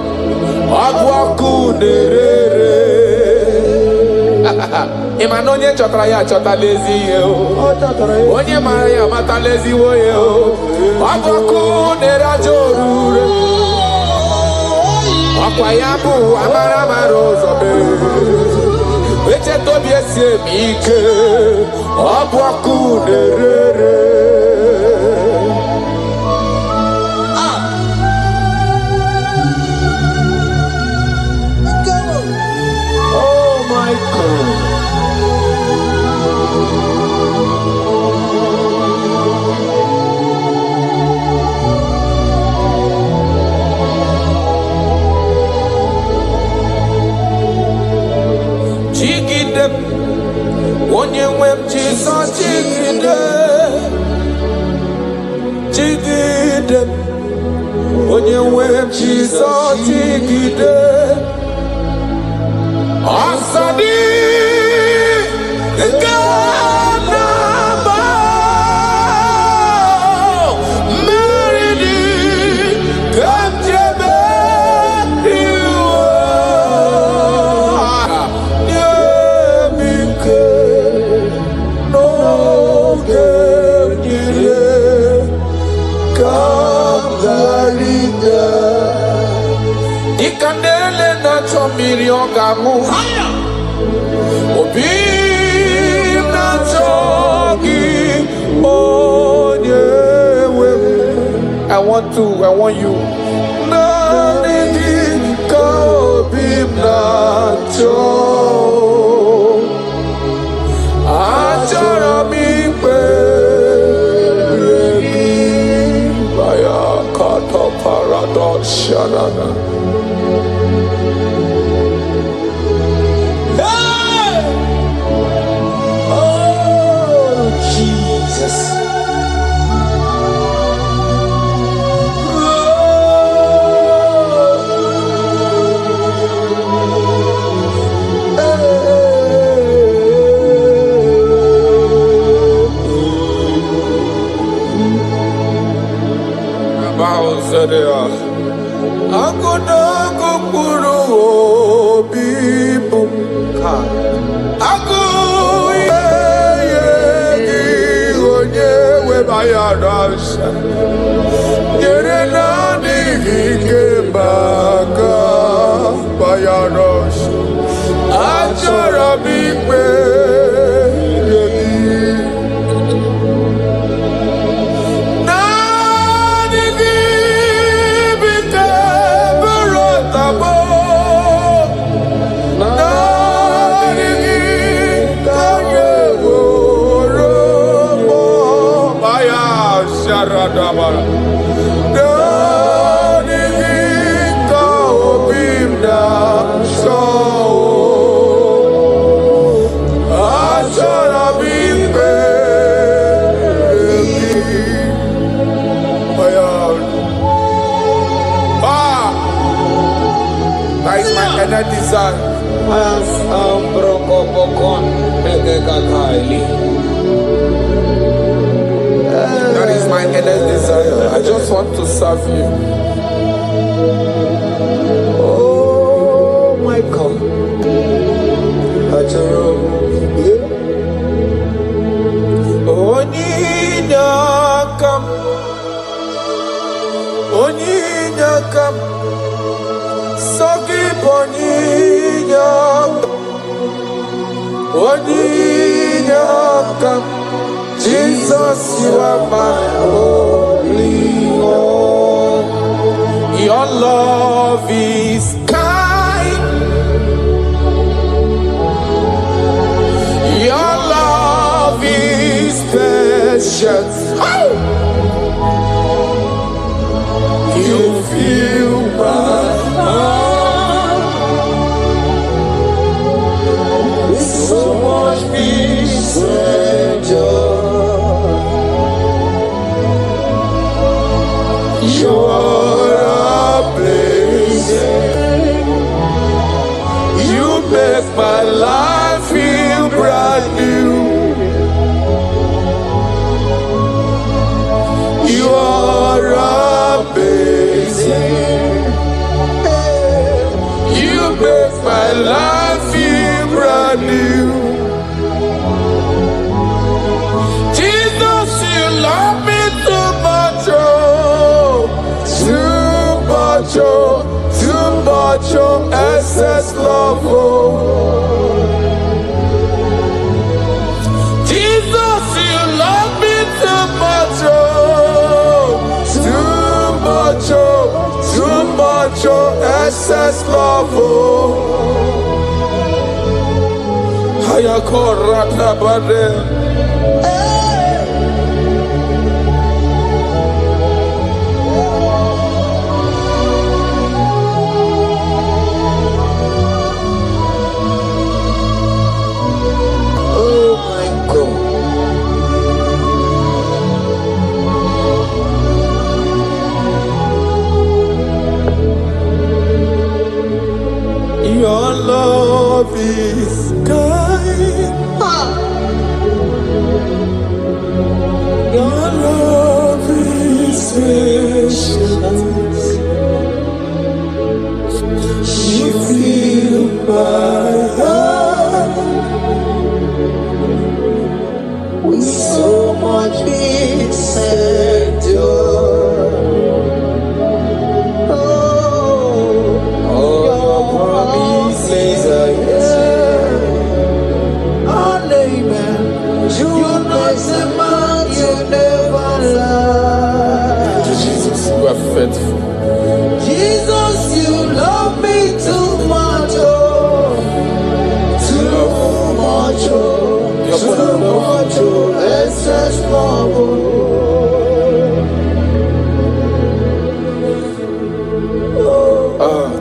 Obu aku nerere. Imanonye chotara ya chota lezi yo. Onye mara ya mata lezi wo yo. Obu aku nerajorure. Okwayabu amara marozo be. Weche tobi esi emike. Obu aku nerere. Oh my God. Onye nwe m Jizọs jigide, jigide. Onye nwe m Jizọs jigide. Ọsọ dị nke na-agba, mmeri dị ka m ji emeri iwe. Ikandele na chomiri ogamu. Obi na chogi onyewe. I want you. Na nidi ka obi na chogi. Achara mi pe. Baya kata paradox shanana. Agodago puro bibu ago ye onye we bayarasha yere na digike baka bayarasha achara bigbe Radabara. I desire. That is my earnest desire. I just want to serve you. Oh my God. Oninyakam Sogi Oninyakam Jesus, you are my only one. Your love is kind. Your love is patience. You fill my heart with so much peace and joy. You're amazing. You make my life feel brand new. You are amazing. You make my life feel brand new. Jesus, you love me too much, oh, too much, oh, too much, oh, excess love, oh. Jesus, you love me too much, oh, too much, oh, excess love, oh. Hayakorata bade. Oh my God. Your love is kind. Your love is patient. You fill my heart with so much peace and joy. Faithful. Jesus, you love me too much, oh, too much, oh, too much, oh, excess love, oh.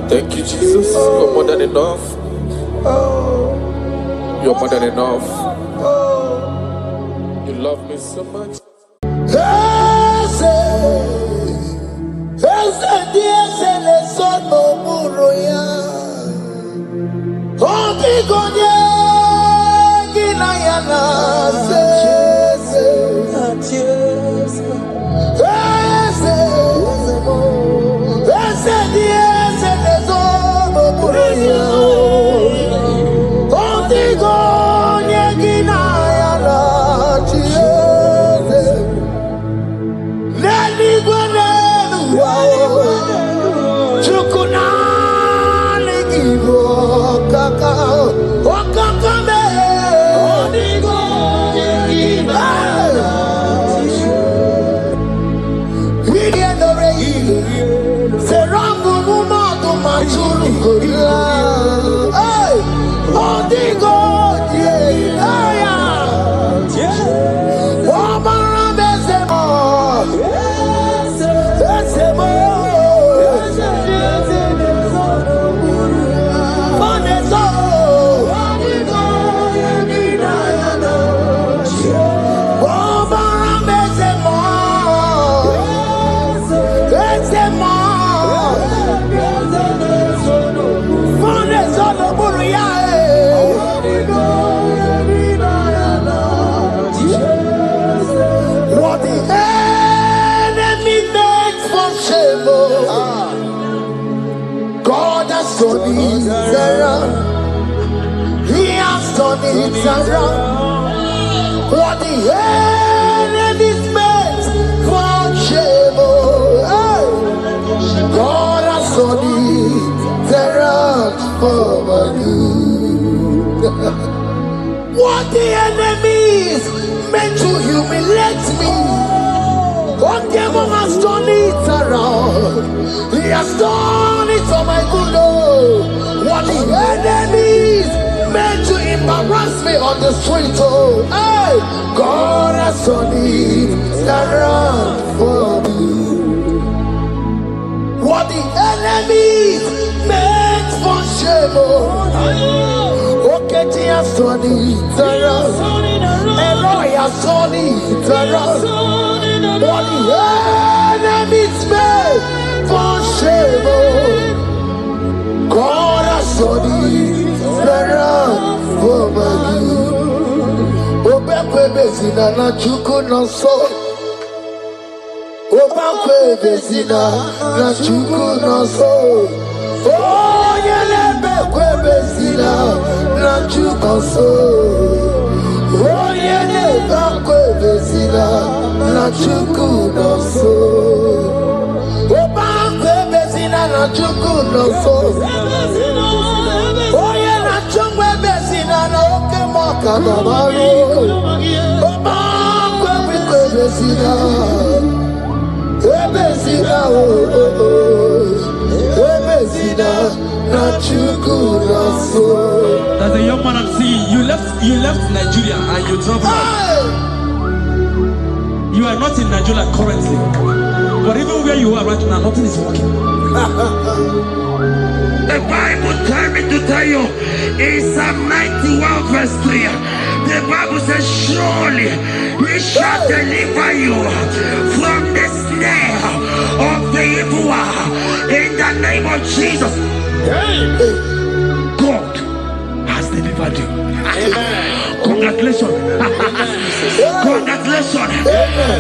Thank you, Jesus. You're more than enough. You're more than enough. You love me so much. it around. He has turned it around. What the enemies meant for shame, hey, God has turned it around for my good. What the enemies meant to humiliate me, what devil has turned it around. He has done it for my good. Oh, what the enemies meant to embarrass me on the street, oh, hey, God has turned it around for me. What the enemies meant for shame, oh, okay, he has turned it around. Eloi has turned it around. What the enemies meant for shame, oh, God has turned it around for my good. Obekwe bezina na chuku no so. Obekwe bezina na chuku no so. Oh, yelebekwe bezina na chuku so. Oh, yelebekwe bezina na chuku no so. Obekwe bezina na chuku no so. Oh, yeah, na chungwe bezina na oke moka na mariko. Obekwe bezina, bezina, bezina na chuku no so. There's a young man I'm seeing. You left Nigeria and you travel out. You are not in Nigeria currently, but even where you are right now, nothing is working. The Bible tells me to tell you in Psalm 91 verse 3, the Bible says, surely he shall deliver you from the snare of the evil one in the name of Jesus. God has delivered you. Congratulations. Congratulations.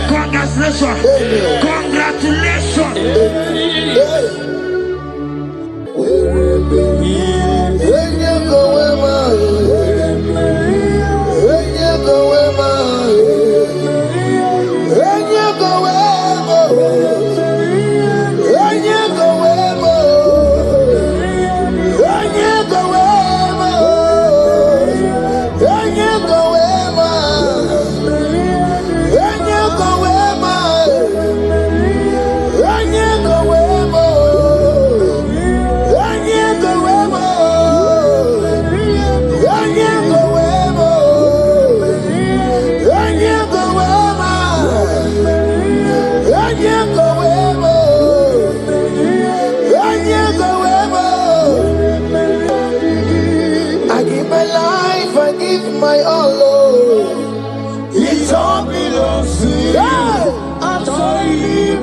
Congratulations. Congratulations. My all, oh, it all belongs to you. I'm sorry,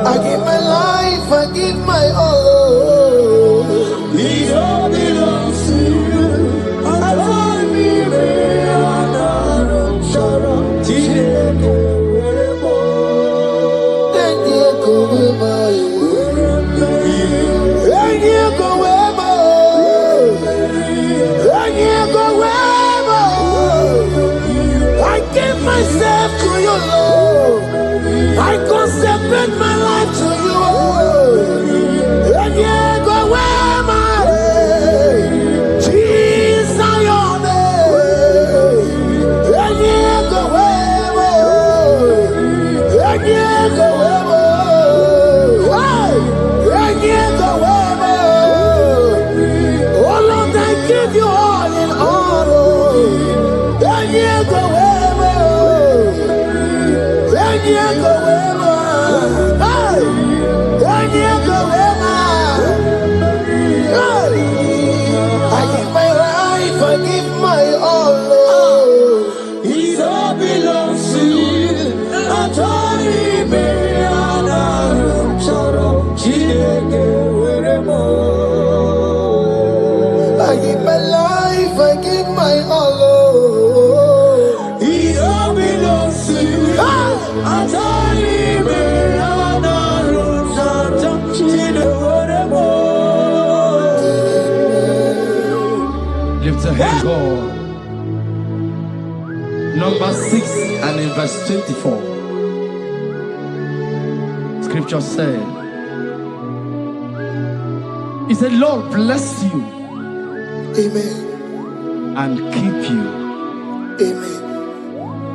I give my life, I give my all, oh, it all belongs to you. I'm myself to you, Lord. I consecrate my life to you. And you go where my Jesus, your name. And you go where and you go where and you go where. Oh Lord, I give you all in all. And you go where. I give my life, I give my all. It all belongs to you. I give my life, I give my all. It all belongs to you. Number 6 and in verse 24. Scripture said, He said, Lord bless you. Amen. And keep you. Amen.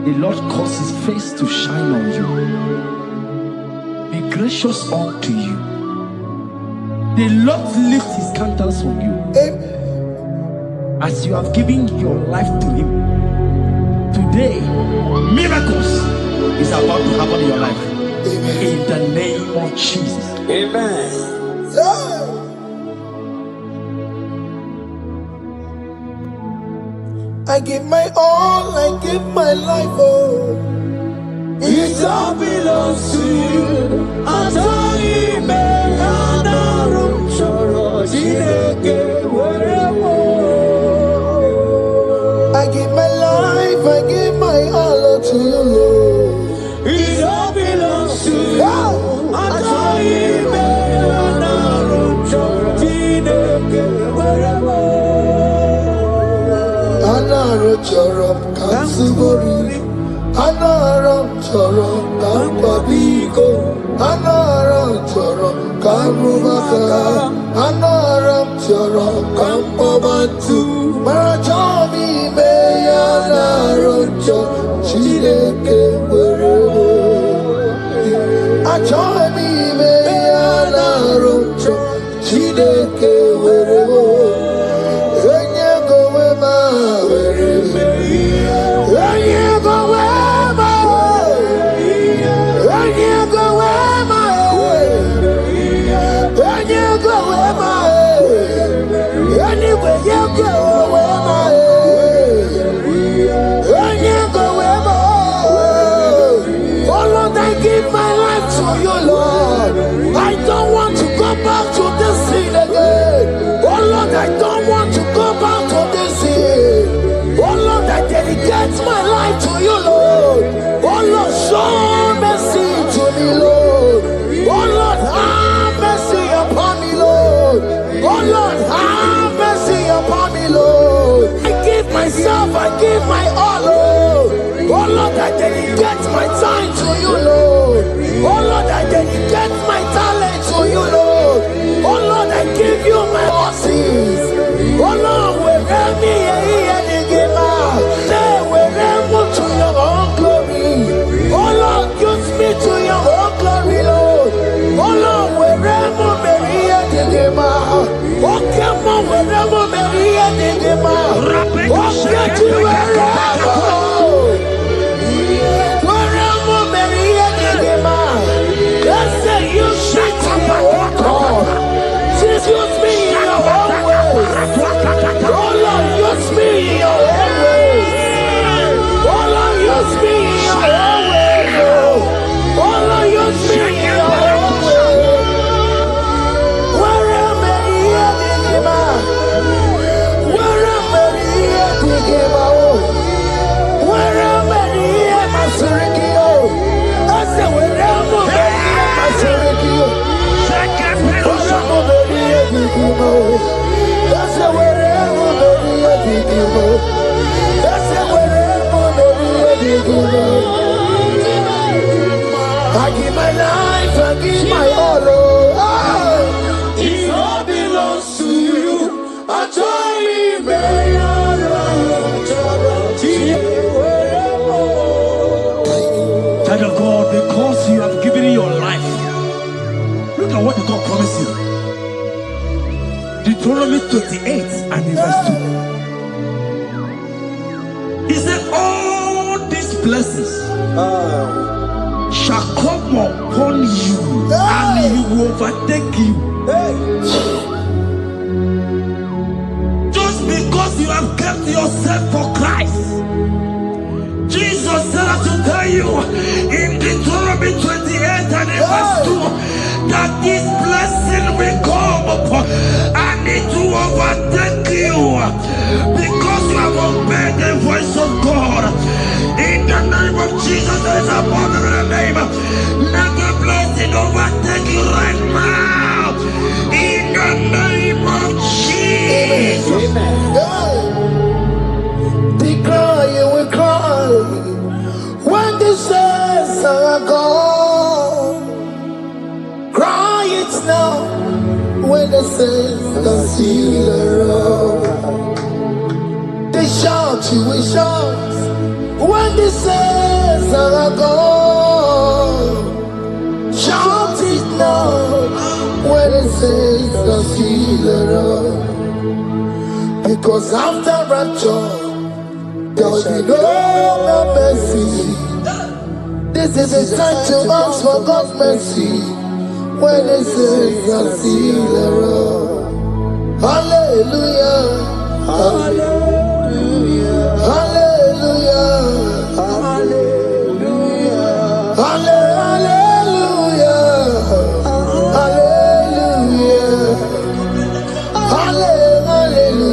The Lord cause His face to shine on you. Be gracious unto you. The Lord lift His countenance on you. Amen. As you have given your life to Him. Today, miracles is about to happen in your life. Amen. In the name of Jesus. Amen. Yeah. I give my all, I give my life, oh. It all belongs to you. I told you, man, I don't I give my life, I give my all to you, Lord. It all belongs to you. Yeah. I told you, man, I Anaram chorom kansubori, anaram chorom kampabiko, anaram chorom kamrubaka, anaram chorom kampabantu. Marachomi me anaram chorom chileke werebo. Achomi me anaram chorom chileke werebo. Dedicate my life to you, Lord. Oh Lord, show mercy to me, Lord. Oh Lord, have mercy upon me, Lord. Oh Lord, have mercy upon me, Lord. I give myself, I give my all, Lord. Oh Lord, I dedicate my time to you, Lord. Oh Lord, I dedicate my talent to you, Lord. Oh Lord, I give you my horses. Oh Lord, wherever me and give out. To your own glory, oh Lord, use me to your own glory, Lord. Oh Lord, wherever Maria did him out, oh come on, wherever Maria did him out, oh get to wherever Maria did him out. Let's say you shut up and walk on. Just use me in your own way. Oh Lord, use me in your own way. Use me in your own way, Lord. Oh Lord, use me in your own way. Wherever you dig him out, wherever you dig him out, wherever you masuriki yo, I say wherever you masuriki yo, wherever you dig him out, I say wherever you dig him out, I say wherever. I give my life, I give my all, oh. It all belongs to you. I told you, man, Child of God, because you have given your life, look at what the God promised you. Deuteronomy 28 and verse 2. He said, all these blessings shall come upon you and he will overtake you. Just because you have kept yourself for Christ. Jesus said, I should tell you in Deuteronomy 28 and verse 2 that this blessing will come upon and it will overtake you because you have obeyed the voice of God. In the name of Jesus, there is a abundant in the name. Let the blessing overtake you right now. In the name of Jesus. Amen. They cry, you will cry. saints that see the road. They shout, you will shout when the saints are gone. Shout it now when the saints that see the road. Because after rapture, there will be no more mercy. This is a time to ask for God's mercy. When they say I see the road. Hallelujah. Hallelujah. Hallelujah. Hallelujah. Hallelujah. Hallelujah. Hallelujah.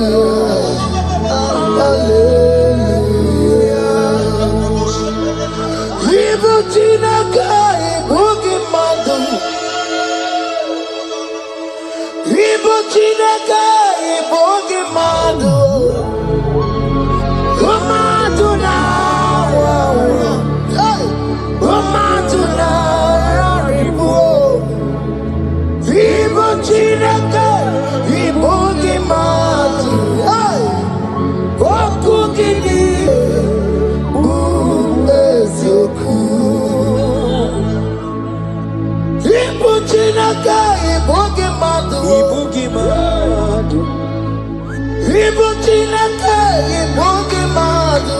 Evil Chinaka, Boogie Madu. Ibo Chineke, Ibo Gimadu. Umadu na Umadu na Ribu. Ibo Chineke, Ibo Gimadu. Oku Gini, Ezoku. Ibo Chineke, Ibo Gimadu. Ibu Chineke, Ibu Gimadu.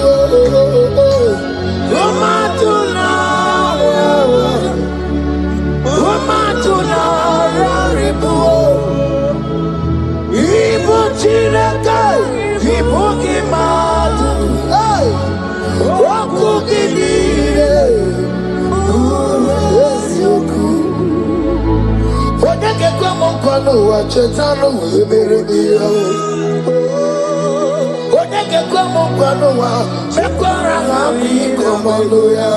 Umatuna Ribu. Ibu Chineke, Ibu Gimadu. Oku Gini, Ezoku. Odeke kwa mkono wa chetano webere biyo. Odeke kwa mkono wa mekwara hapi komodo ya.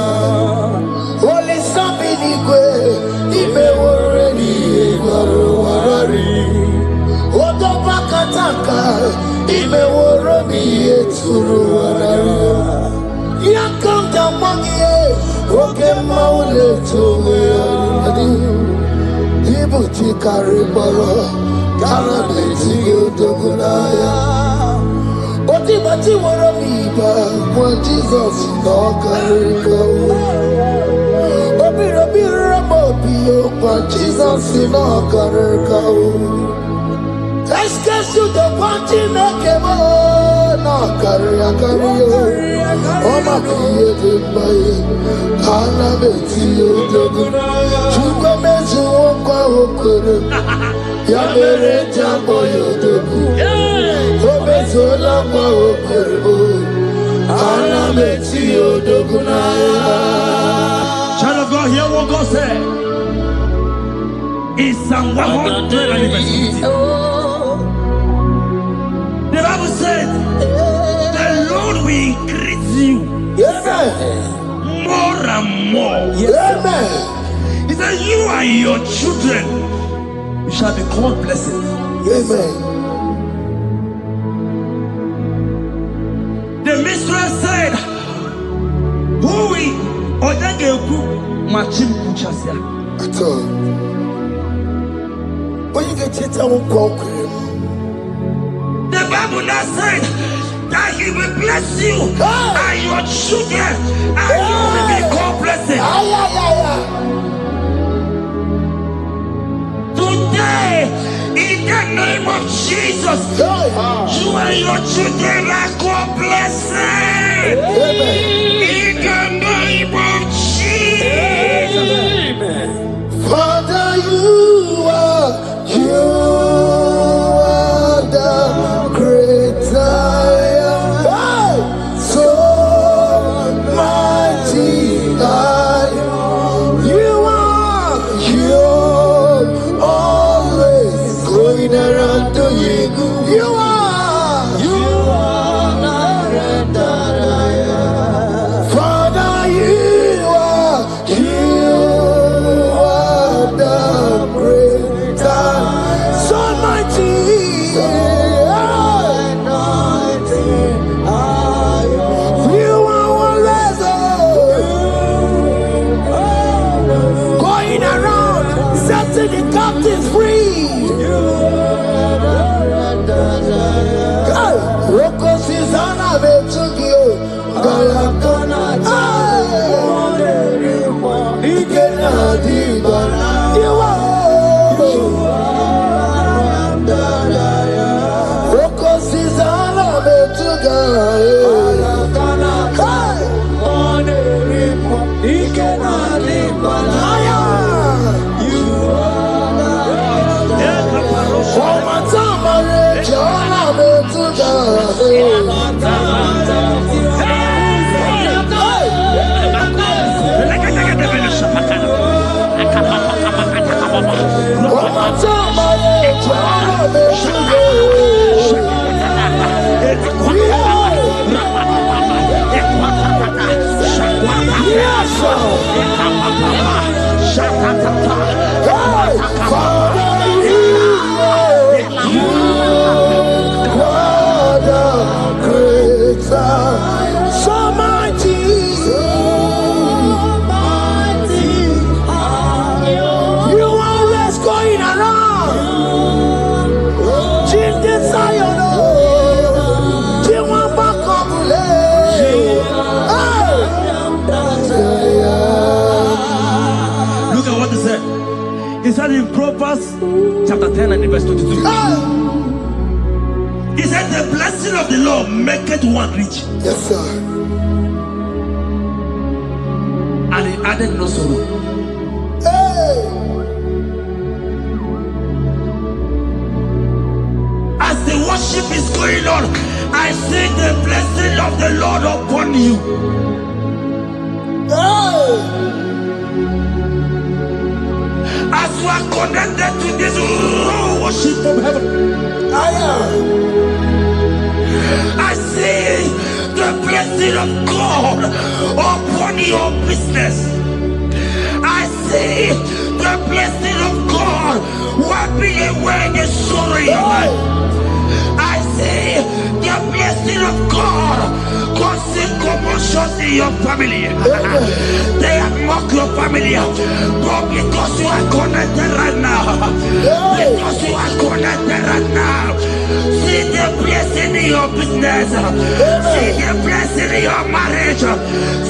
Oli sabi nikwe ime wore ni egwaro warari. Odo bakataka ime wore ni eturu warari. Yakamda mwangie oke maule tuwe yari. Ibuti kariboro, karabeti yodogunaya. Oti bati woro miba, when Jesus no kariko. Obiro biro mobio, when Jesus no kariko. Eskesu do panti mekebo, no karikario. Oma kiye dimbaye, karabeti yodogunaya. Chuko mezu okwa okoro, ya mere jambo yodogu. Obezola kwa okoro, karabeti yodogunaya. Child of God, hear what God said. In Psalm 100 and verse 15. The Bible said, the Lord will increase you more and more. Amen. He said, you and your children, you shall be called blessed. Amen. The mistress said, who will Odageku Machim Kuchasia? At all. When you get it, I won't conquer. The Bible now said that He will bless you and your children, and you will be called blessed. Today, in the name of Jesus, you and your children are called blessed. In the name of Jesus. Father, you are the great I am. So mighty I am. You are always going around to you. You are He said in Proverbs chapter 10 and verse 22. He said the blessing of the Lord maketh one rich. Yes, sir. And he added no sorrow. Hey. As the worship is going on, I see the blessing of the Lord upon you. Hey. As you are connected to this worship from heaven, I see the blessing of God upon your business. I see the blessing of God wiping away the sorrow in your life. I see the blessing of God causing commotions in your family. They have mocked your family, but because you are connected right now, because you are connected right now, see the blessing in your business, see the blessing in your marriage,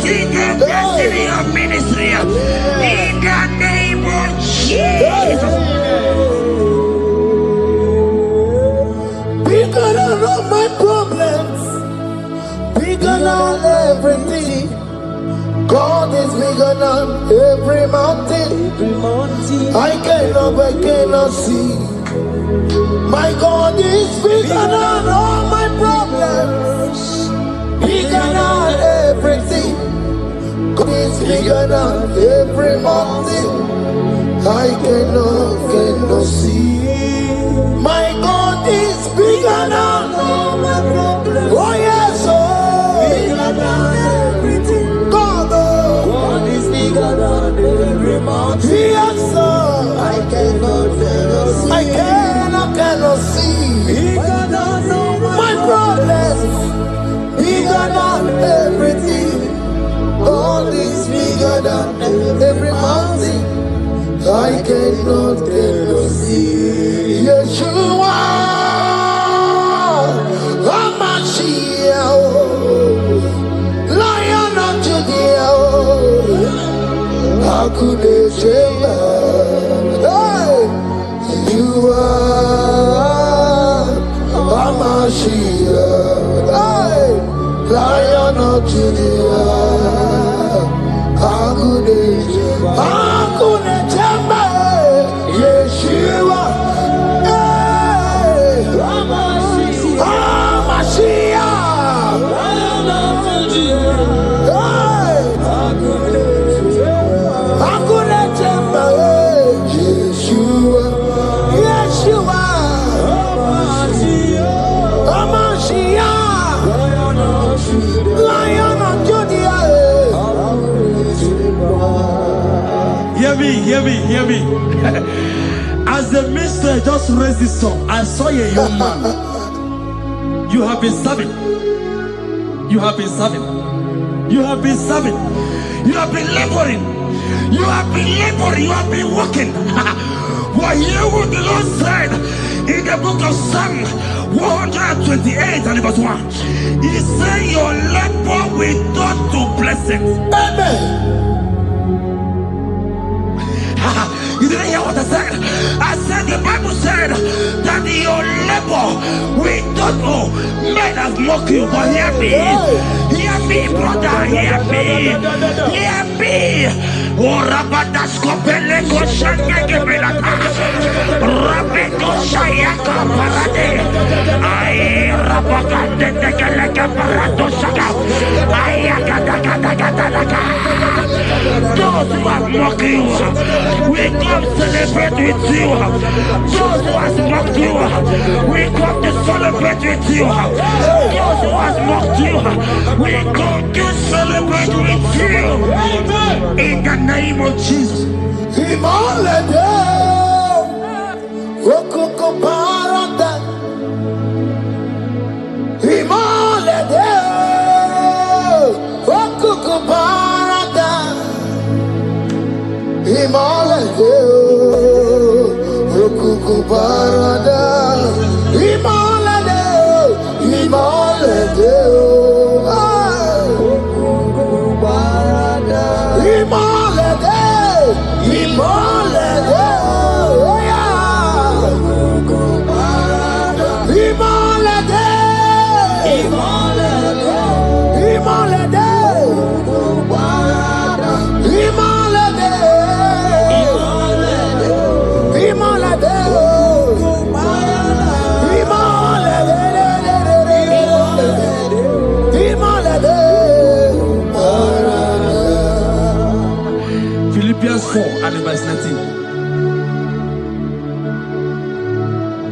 see the blessing in your ministry. In the name of Jesus. Bigger than all my problems, bigger than everything. God is bigger than every mountain. I cannot see. My God is bigger than all my problems, bigger than everything. God is bigger than every mountain. I cannot see. My God is bigger than all my problems. Oh yes, oh, bigger than everything. God is bigger than every mountain. Yes, sir. I cannot see. Bigger than all my problems. Bigger than everything. God is bigger than every mountain. I cannot see. Yeshua, Hamashiach, Lion of Judah, Hakudesheba. You are Hamashiach, Lion of Judah, Hakudesheba. Yeshua, Hear me. As the minister just raised this song, I saw a young man. You have been serving. You have been serving. You have been serving. You have been laboring. You have been laboring. You have been working. But hear what the Lord said in the book of Psalm 128 and verse 1. He said, your labor will turn to blessings. Amen. You didn't hear what I said? I said the Bible said that your labor will turn to men have mocked you, but hear me. Hear me, brother, hear me. Hear me. Oh, Rabadasko Beleko Shangeke Belata Rabeto Shayaka Parade. I Rabakande Tekeleka Parato Shaka. Ayakadakadakadaka. Those who have mocked you, we come celebrate with you. Those who have mocked you, we come to celebrate with you. Those who have mocked you, we come to celebrate with you. In the name of Jesus. Imolede, Okoko Parada. Imolede, Okoko Parada. Imolede, Okoko Parada. Imolede, Imolede, Okoko Parada. Imolede. Imolede, oh yeah. Imolede, Imolede, Imolede, Imolede, Imolede, Philippians 4 and verse 19.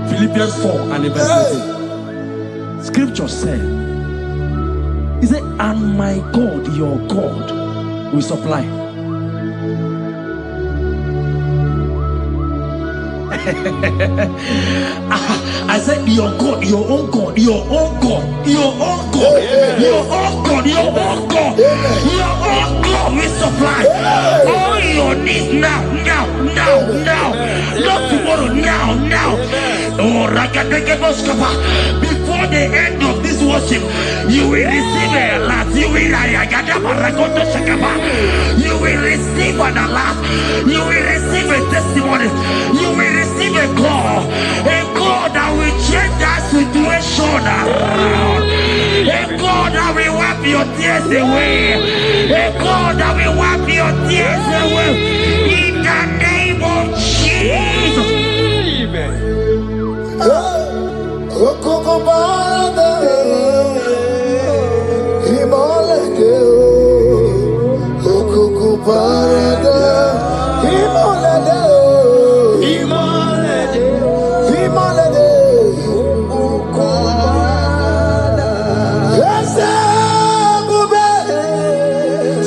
Philippians 4 and verse 19. Scripture said, he said, and my God, your God, will supply. I said, your God, your own God, your own God, your own God, your own God, your own God, your own God will supply all your needs now. Not tomorrow, now. Oh, before the end of this worship, you will receive a lot. You will receive an alert. You will receive a testimony. You will receive a call that will change that situation around. A God that will wipe your tears away. A God that will wipe your tears away. In the name of Jesus.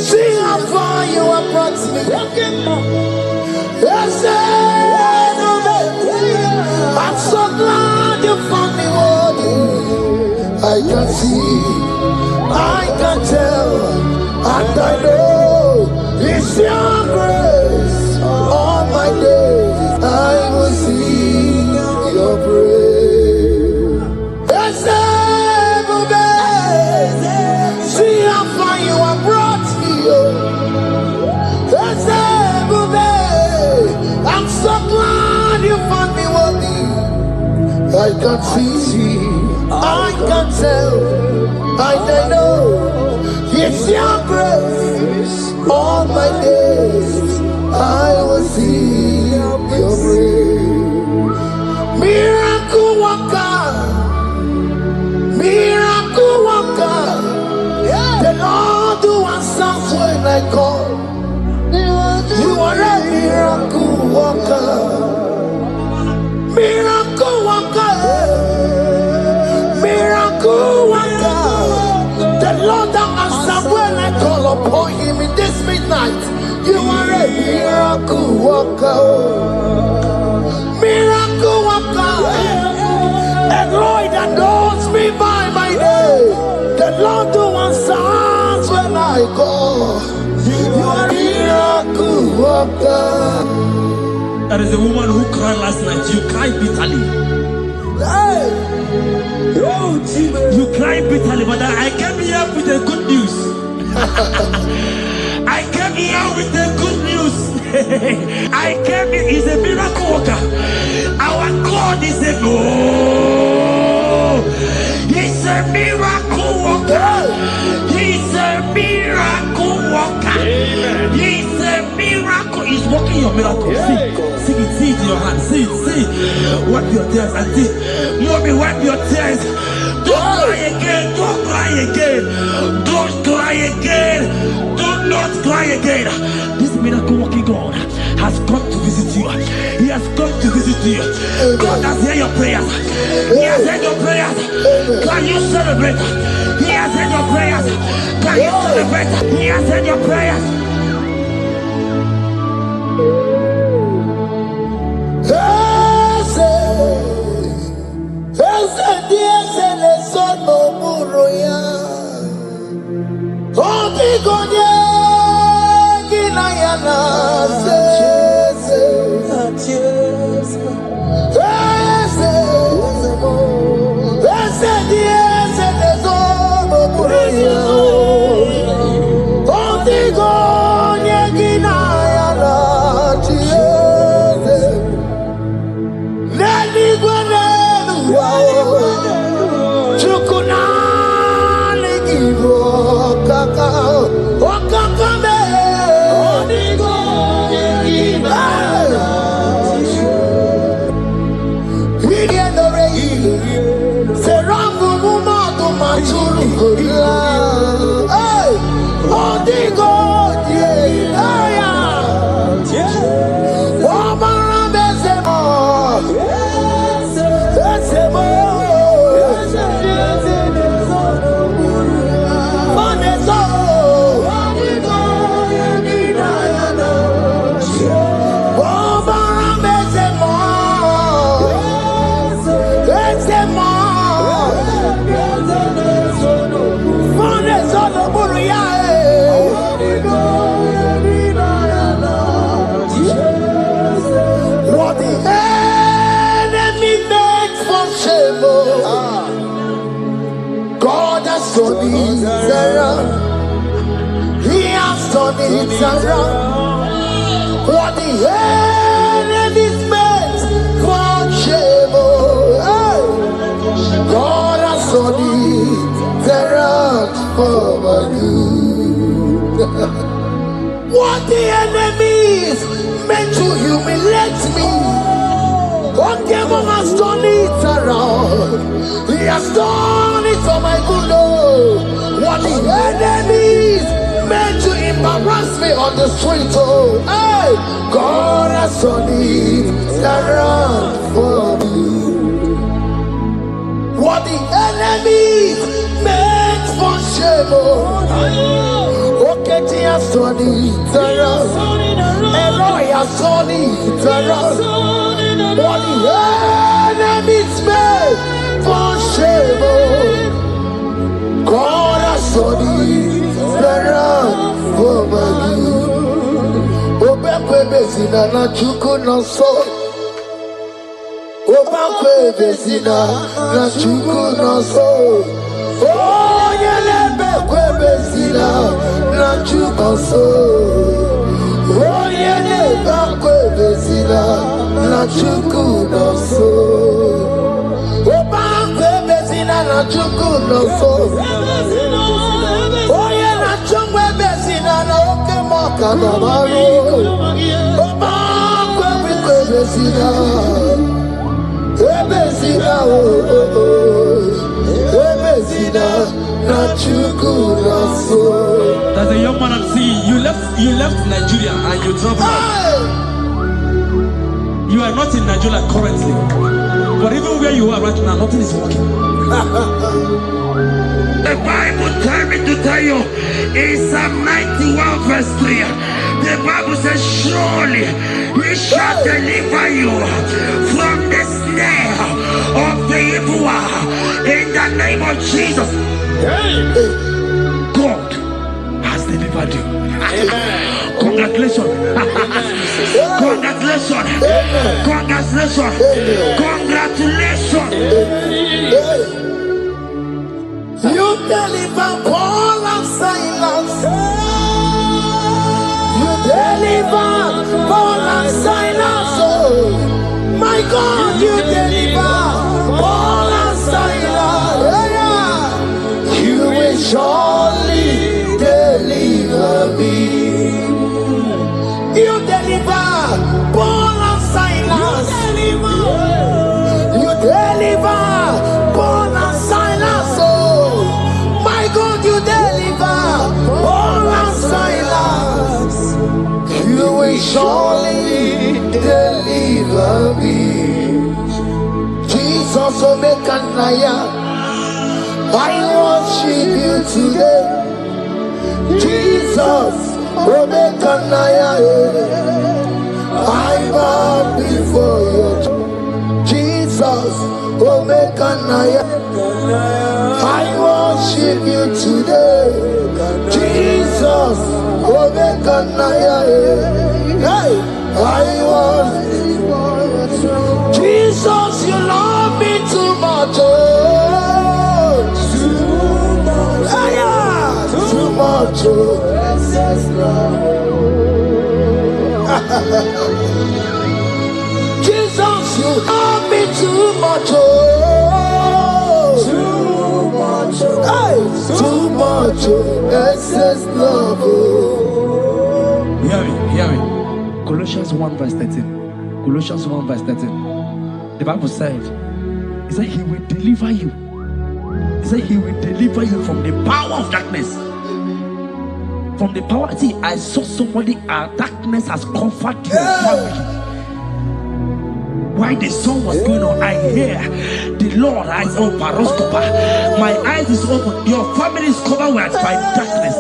see how far you have brought me. I'm so glad you found me worthy. I can see, I can tell, and I know it's your grace. All my days I will sing your praise. See how far you have brought me. I'm so glad you found me worthy. I can see, I can tell, I know it's your grace. All my days I will see your grace. Miracle worker, miracle worker. The Lord who answers when I call. You are a miracle worker. Miracle worker, miracle worker. The Lord that answers when I call upon him in this midnight. You are a miracle worker. Miracle worker. And Lord that knows me by my name. The Lord who answers when I call. You are a miracle worker. There is a woman who cried last night. You cried bitterly. You cried bitterly, but I came here with the good news. I came here with the good news. I came here, he's a miracle worker. Our God is a he's a miracle worker. He's a miracle worker. He's a miracle. He's working your miracle. See it in your hand. See. Wipe your tears and see. Mommy, wipe your tears. Don't cry again. Don't cry again. Don't cry again. Do not cry again. This miracle working God has come to visit you. He has come to visit you. God has heard your prayers. He has heard your prayers. Can you celebrate? He has heard your prayers. Can you celebrate? He has heard your prayers. He has done it around. What the enemy's meant for shame. God has done it around for my good. What the enemies meant to humiliate me, God has done it around. He has done it for my good. What the enemies meant to embarrass me on the street, hey, God has done it around for me. What the enemies meant for shame, okay, He has done it around. Eloi has done it around. What the enemies meant for shame, God has done it around for my good. Obekwe bezina na chuku no so. Obekwe bezina na chuku no so. Oh, yelebekwe bezina na chuku no so. Oh, yelebekwe bezina na chuku no so. Obekwe bezina na chuku no so. Oh, yeah, na chungwe bezina na oke moka na maru. Obekwe bezina. Ebezina Ebezina na chuku na so. There's a young man I'm seeing. You left Nigeria and you traveled. You are not in Nigeria currently, but even where you are right now, nothing is working. The Bible tells me to tell you in Psalm 91 verse 3, the Bible says, surely He shall deliver you from the snare of the evil one in the name of Jesus. God has delivered delivered you. Congratulations. Congratulations. Congratulations. Congratulations. You deliver Paul and Silas. You deliver Paul and Silas. Oh, my God, you deliver Paul and Silas. Yeah. You will surely deliver me. You deliver Paul and Silas. You deliver Paul and Silas. Oh, my God, you deliver Paul and Silas. You will surely deliver me. Jesus, Omekanaya, I worship you today. Jesus, Omekanaya, I bow before you. Jesus, Omekanaya, I worship you today. Jesus, Omekanaya, hey, I worship you. Jesus, you love me too much. Oh, too much. Oh, Jesus, you love me too much. Oh, too much. Hey, too much. Excess love. Oh. Hear me. Colossians 1 verse 13. Colossians 1 verse 13. The Bible said, he said he will deliver you. He said he will deliver you from the power of darkness. From the power. See, I saw somebody, darkness has covered your family. While the song was going on, I hear the Lord eyes open. My eyes is open. Your family is covered by darkness.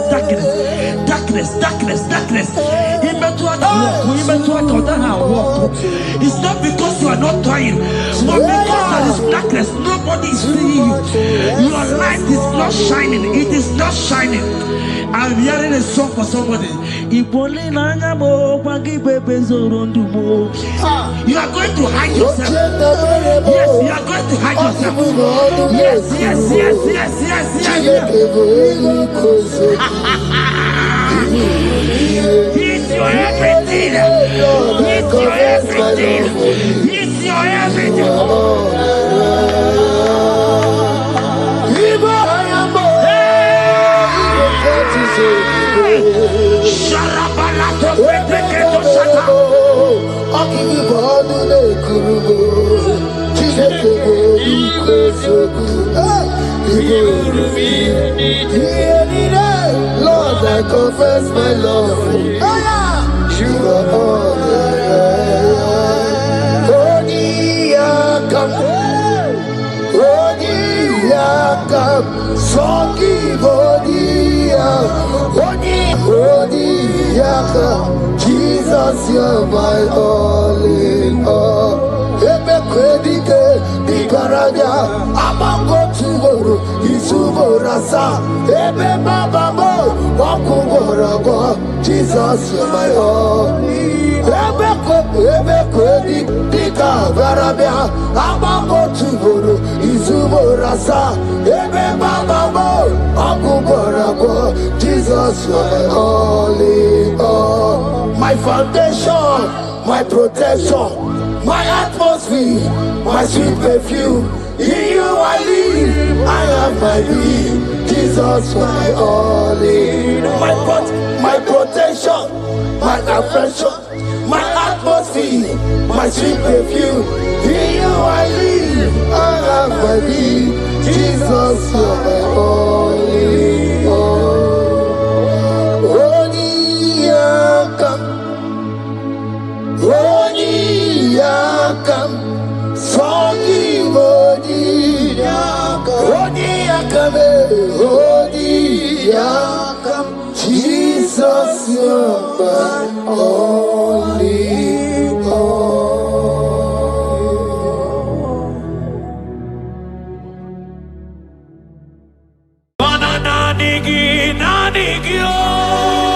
It's not because you are not trying, but because there is darkness. Nobody is seeing you. Your light is not shining. It is not shining. I'm hearing a song for somebody. You are going to hide yourself. Yes, you are going to hide yourself. Yes. He's your everything. He's your everything. He's your everything. Lord, I confess my love. You are all Jesus, you're my all in all. Amango tuboro, isuborasa, ebe babamo, wakuborago. Jesus, you're my all. Ebe kwedi, dika varabia, amango tuboro, isuborasa, ebe babamo, wakuborago. Jesus, you're my all in all. My foundation, my protection, my atmosphere, my sweet perfume. In you I live, I have my being. Jesus, my all in all. My protection, my affection, my atmosphere, my sweet perfume. In you I live, I have my being. Jesus, my all in all. Yakam, Sogi Odi Yakam, Jesus, you're my only all. Banana nigi, oh.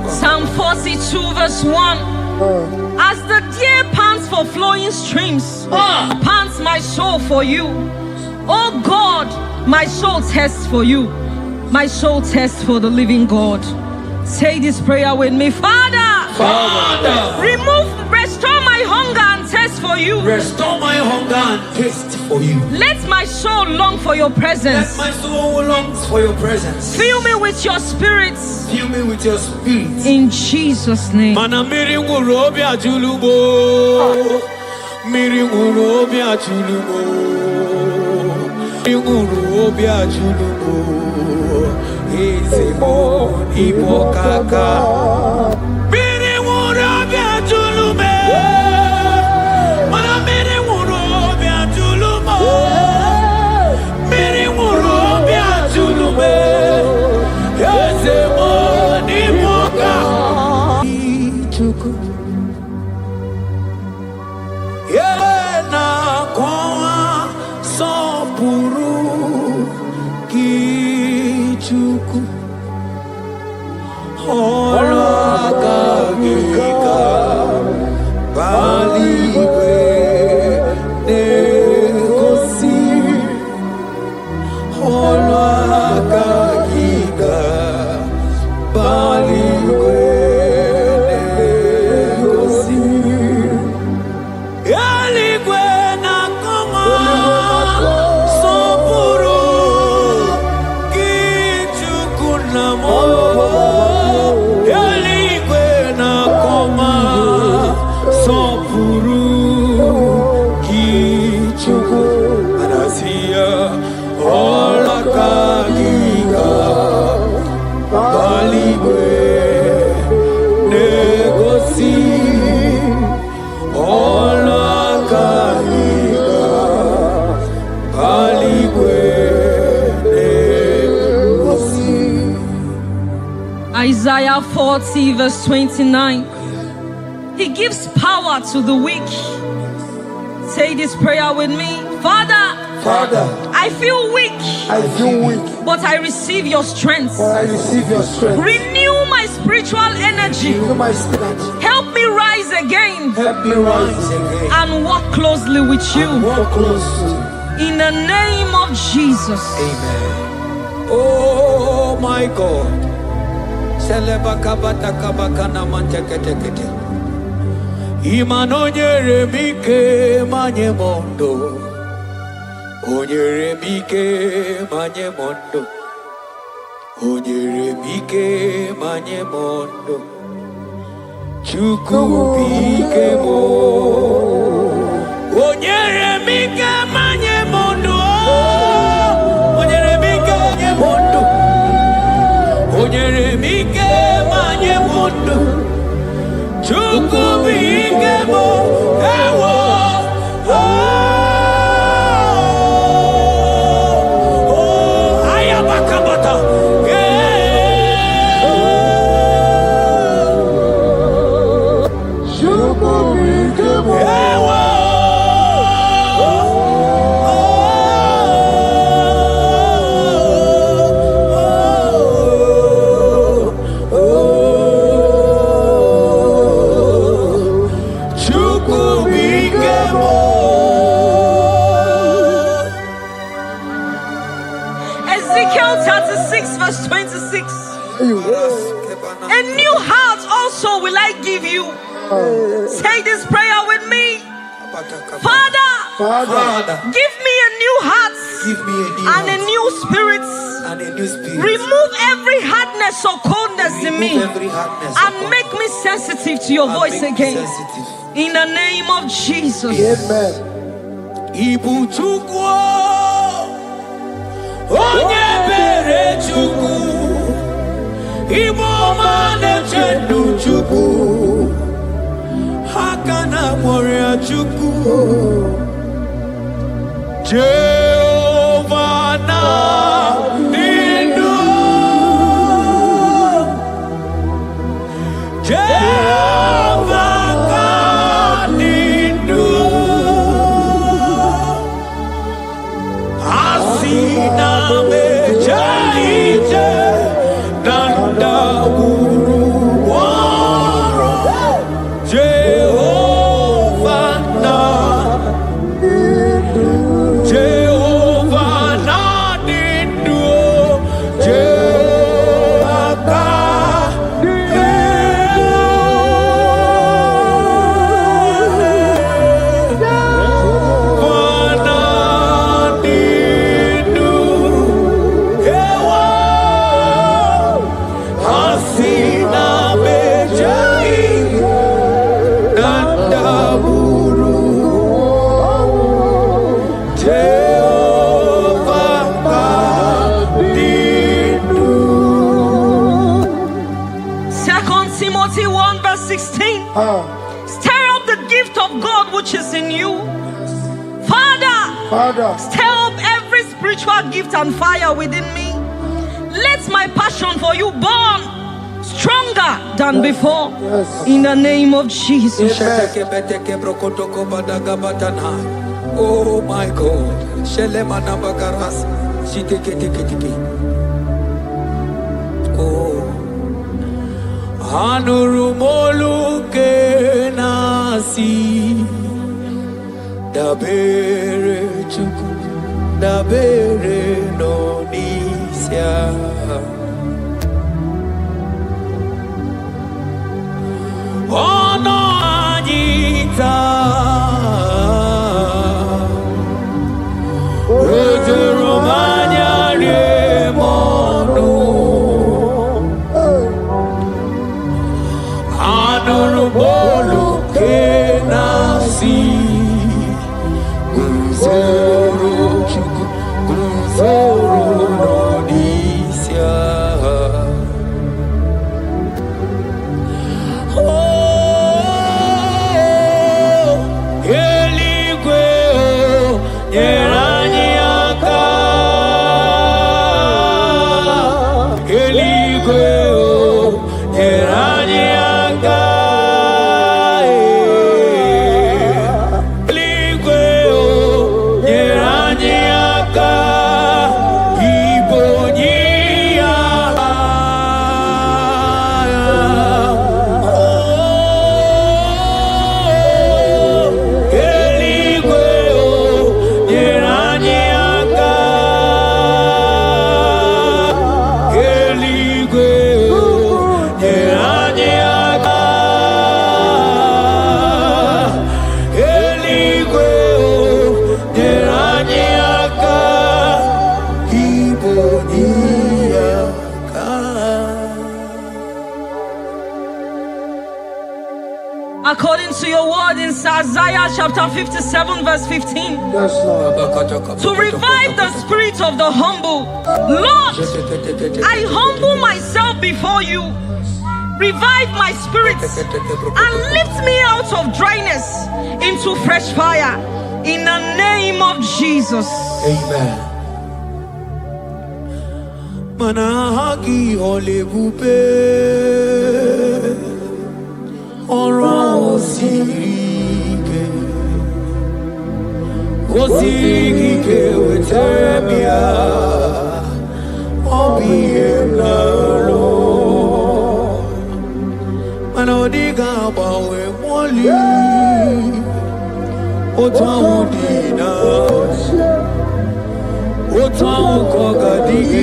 Psalm 42 verse 1. As the deer pants for flowing streams, pants my soul for you. Oh God, my soul thirsts for you. My soul thirsts for the living God. Say this prayer with me. Father, restore my hunger and thirst for you. Restore my hunger and taste for you. Let my soul long for your presence. Let my soul long for your presence. Fill me with your spirit. Fill me with your spirit. In Jesus' name. Isaiah 40 verse 29. He gives power to the weak. Say this prayer with me. Father, I feel weak. But I receive your strength. Renew my spiritual energy. Help me rise again. And walk closely with you. In the name of Jesus. Amen. Oh my God. Imanonyere mike manye mondo. Onyere mike manye mondo. Onyere mike manye mondo. Chuku bike mo. Onyere mike manye mondo. Onyere mike manye mondo. Onyere mike manye mondo. Chuku bike mo. Ewo. Ezekiel 36 verse 26. A new heart also will I give you. Say this prayer with me. Father, give me a new heart Give me a new and a heart new spirit. and a new spirit. Remove every hardness or coldness in me Remove every hardness and or make me sensitive to your and voice make me again. sensitive. In the name of Jesus. Amen. Ibu chukwu onye bere chukwu Ibu mane chendu chukwu Hakana moria chukwu Jehovah na Timothy 1 verse 16. Stir up the gift of God which is in you. Father, stir up every spiritual gift and fire within me. Let my passion for you burn stronger than before. In the name of Jesus. Oh my God. Oh. Anurumolu kenasi dabere chuku dabere nonisia ono anita Romania remonu Anurumolu kenasi Guzoro chuku Guzoro nonisia According to your word in Isaiah chapter 57 verse 15. To revive the spirit of the humble. Lord, I humble myself before you. Revive my spirit and lift me out of dryness into fresh fire. In the name of Jesus. Amen. Manahagi olebupe Oro osirike wetemia obiem na lo manodiga bawe moli otaudina otaudino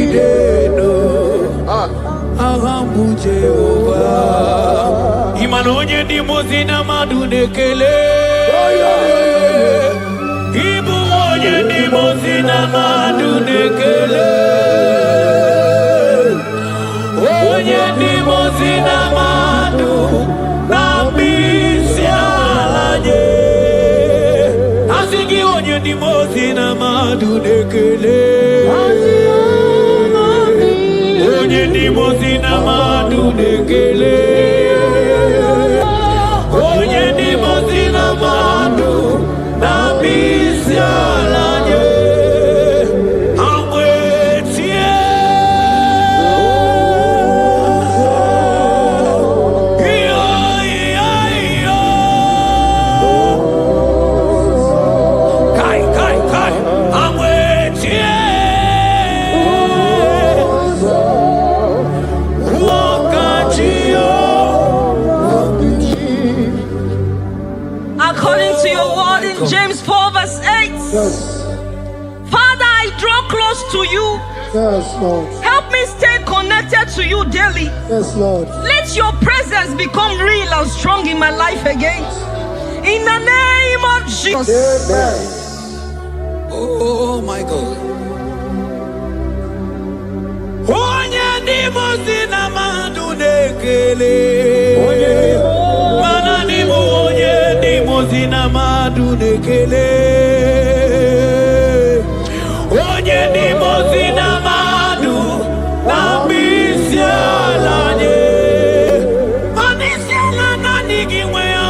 ahambu Jehovah Imanonye di mozina madunekele Ibu onye n'ime ozi na mmadụ na-ekele onye n'ime ozi na mmadụ na-akpọ isi ala nye asị gị onye n'ime ozi na mmadụ na-ekele onye n'ime ozi na mmadụ na-ekele onye n'ime ozi na mmadụ na-akpọ isi ala nye agwetie kai agwetie according to your word in James 4 verse 8. Yes. Father, I draw close to you. Yes, Lord. Help me stay connected to you daily. Yes, Lord. Let your presence become real and strong in my life again. In the name of Jesus. Amen. Oh my God. Onye n'ime ozi na mmadụ na-ekele mana n'ime onye n'ime ozi na mmadụ na-ekele onye n'ime ozi na mmadụ na-akpọ isi ala nye mana isi ala naanị gị nwe ya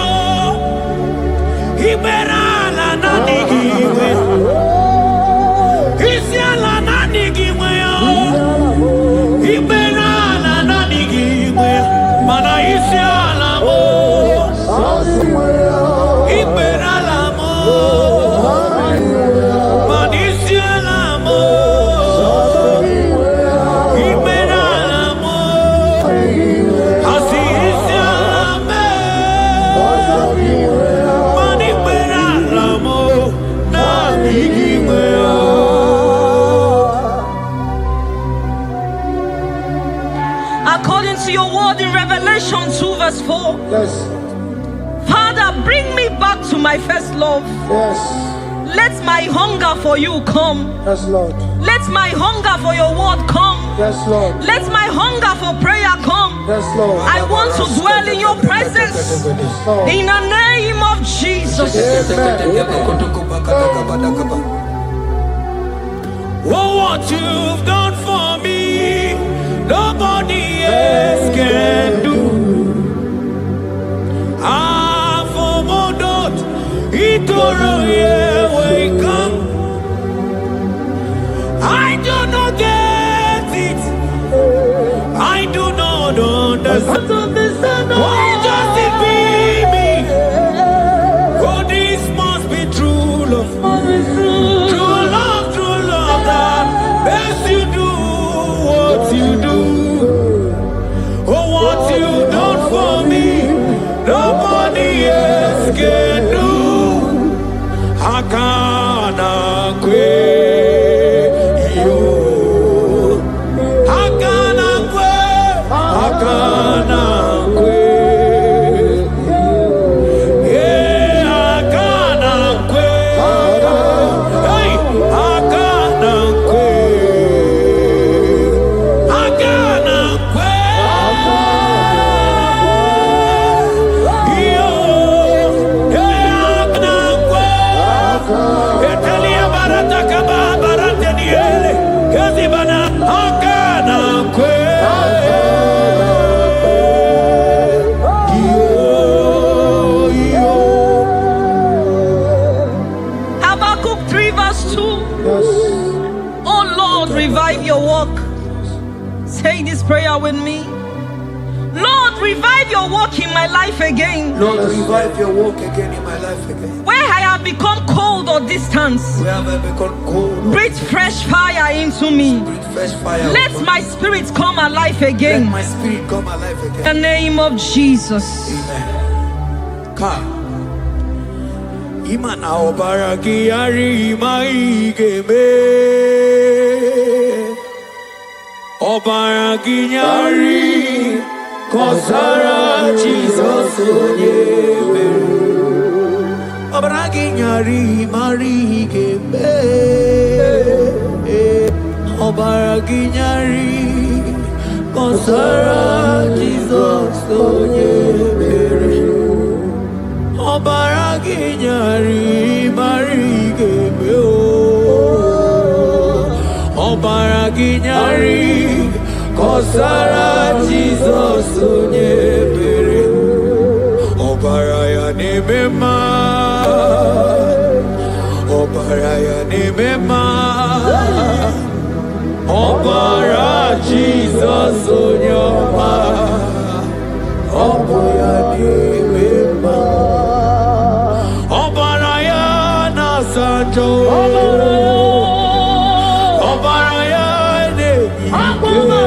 ikpere ala naanị gị nwe isi ala naanị gị nwe ya ikpere ala naanị gị nwe mana isi ala m ikpere ala m mana isi ala m ikpere ala m asị isi ala m mana ikpere ala m naanị gị nwe ya. According to your word in Revelation 2 verse 4. Yes. Father, bring me back to my first love. Yes. Let my hunger for you come. Yes, Lord. Let my hunger for your word come. Yes, Lord. Let my hunger for prayer come. Yes, Lord. I want to dwell in your presence. Lord. In the name of Jesus. Oh, what you've done for me, nobody else can do. Ah, for Modot, Itoro, yeah, wake up. I do not get it. I do not understand. Why does it be me? Oh, this must be true love. True love that makes you do what you do. Oh, what you done for me, nobody else can do. Hakana kwe yo, hakana kwe, hakana kwe. Yeah, hakana kwe. Hey, hakana kwe. Hakana kwe. Yo, yeah, hakana kwe. Etalia barata kaba barate niele. Kazi bana hakana kwe. Yo. Habakkuk 3 verse 2. Yes. Oh Lord, revive your work. Say this prayer with me. Lord, revive your work in my life again. Lord, revive your work again in my life again. Where I have become cold or distant, Where have I become cold? breathe fresh fire into me. Breathe fresh fire. Let upon my me. spirit come alive Let again. my spirit come alive In again. the name of Jesus. Amen. Ka imana obara giyari maigeme obara giyari kosara Jesus onyebe obara giyari ginyari marigebe Obara ginyari Konsara Jesus Onyebere Obara ginyari marigebe Obara ginyari Konsara Jesus Onyebere Obaraya nebema Obaraya nebema Obara Jesus Onyoma Obaraya nebema Obaraya nasanjo Obaraya nebema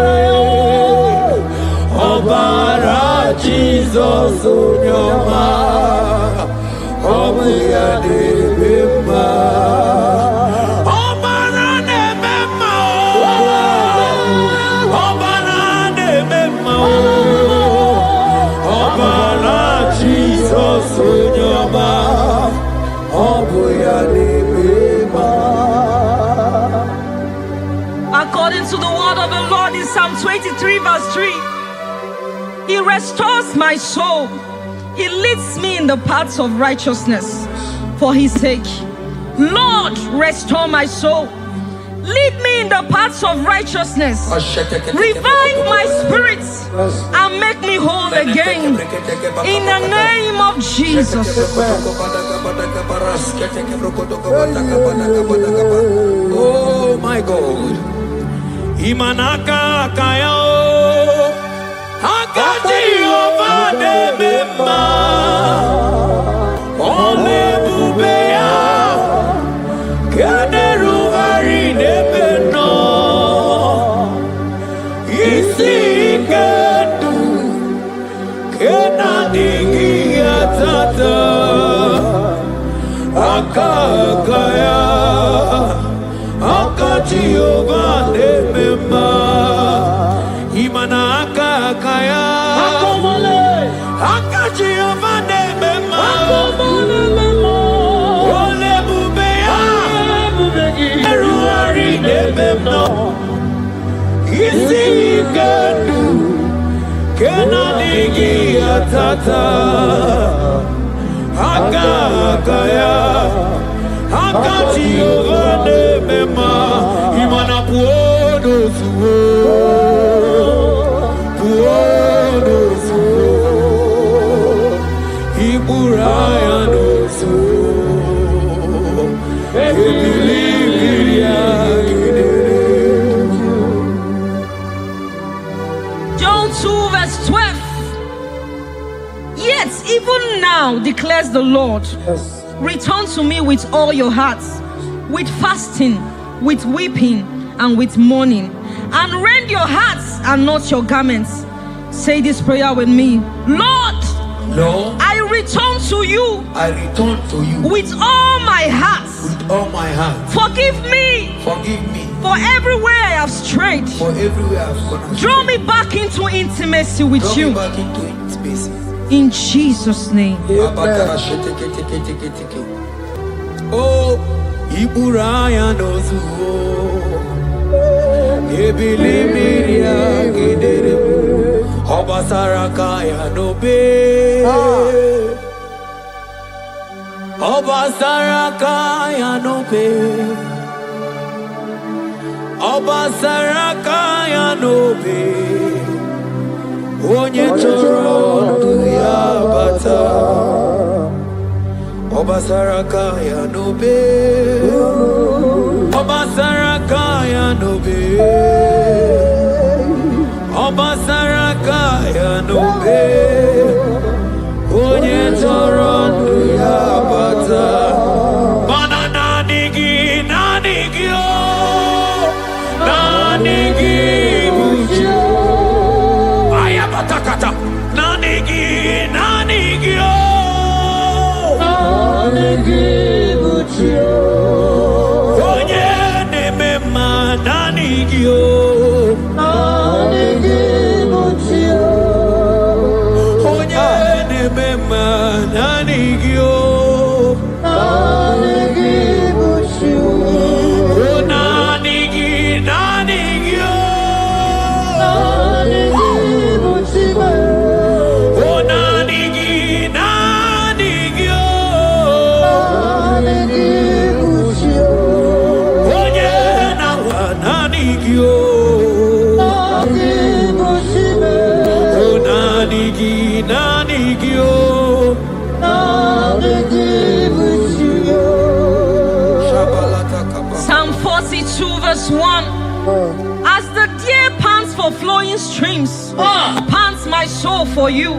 Obara Jesus Onyoma Obuya nebema Obara nebema Obara nebema Obara Jesus Onyoma Obuya nebema. According to the word of the Lord in Psalm 23 verse 3, He restores my soul. He leads me in the paths of righteousness for His sake. Lord, restore my soul. Lead me in the paths of righteousness. Revive my spirit and make me whole again. In the name of Jesus. Oh my God. Imanaka kayo. Akati ovade mema, ole bubeya, kaderu harine beno, isi kedu, kenadigi atata, akakaya, akati ovade mema. Imanaka kaya Akachi ovane mema Ole bubeya Eruari nebemno Isi kendu Kenanigi atata Akakaya Akachi ovane mema Imana puodo suo John 2 verse 12. Yet even now declares the Lord, return to me with all your hearts, with fasting, with weeping, and with mourning, and rend your hearts and not your garments. Say this prayer with me. Lord, I return to you. I return to you with all my heart. with all my heart. Forgive me. Forgive me For everywhere I have strayed. for everywhere I've gone astray. Draw me back into intimacy with Draw you. me back into intimacy. In Jesus' name. Oh, Iburaya nozuo. Ebilimiria gidere. Obasaraka ya nobe. Obasaraka ya nobe. Obasaraka ya nobe. Onye choro ndu ya bata. Obasaraka ya nobe. Obasaraka ya nobe. Obasaraka ya nobe. Onye choro ndu ya bata. Mana nanigi nanigi o. Nanigi buju. Ayabatakata. Nanigi nanigi o. Nanigi buju. Onye nemema nanigi o. Nanigi buju. verse 1. As the deer pants for flowing streams, pants my soul for you.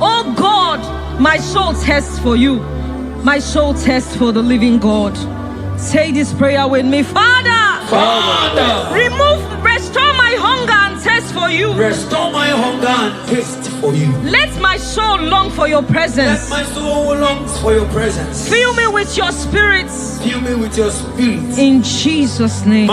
Oh God, my soul thirsts for you. My soul thirsts for the living God. Say this prayer with me. Father, restore my hunger and thirst for you. Restore my hunger and thirst for you. Let my soul long for your presence. Let my soul long for your presence. Fill me with your spirits. Fill me with your spirit. In Jesus' name.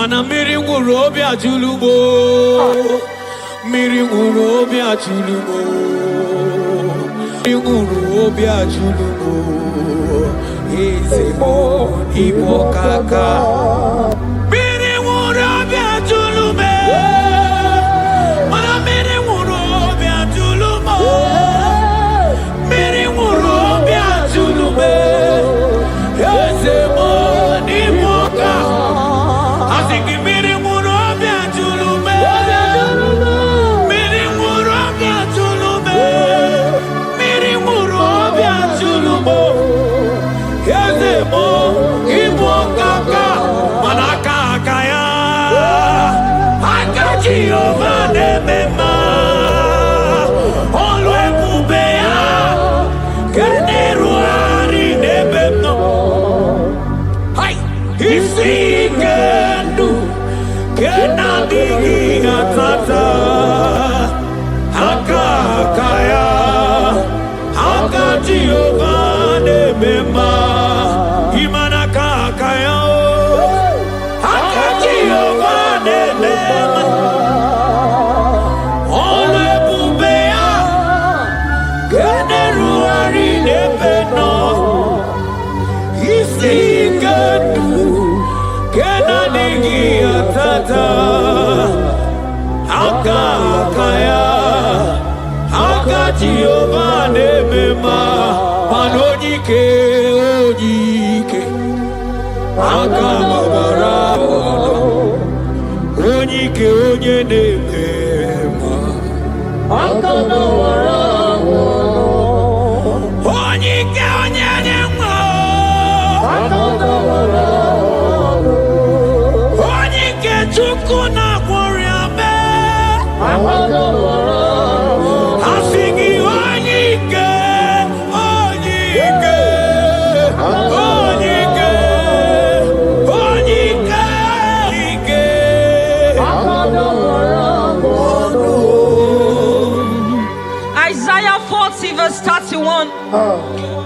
Isaiah 40 verse 31.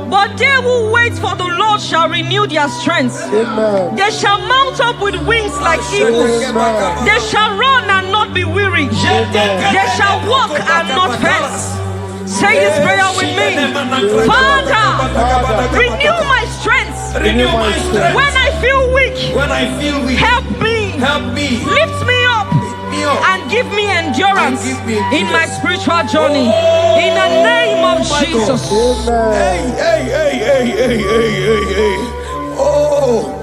But they who wait for the Lord shall renew their strength. They shall mount up with wings like eagles. They shall run and not be weary. They shall walk and not faint. Say this prayer with me. Father, renew my strength. When I feel weak, help me. Lift me up and give me endurance in my spiritual journey. In the name of Jesus. Oh,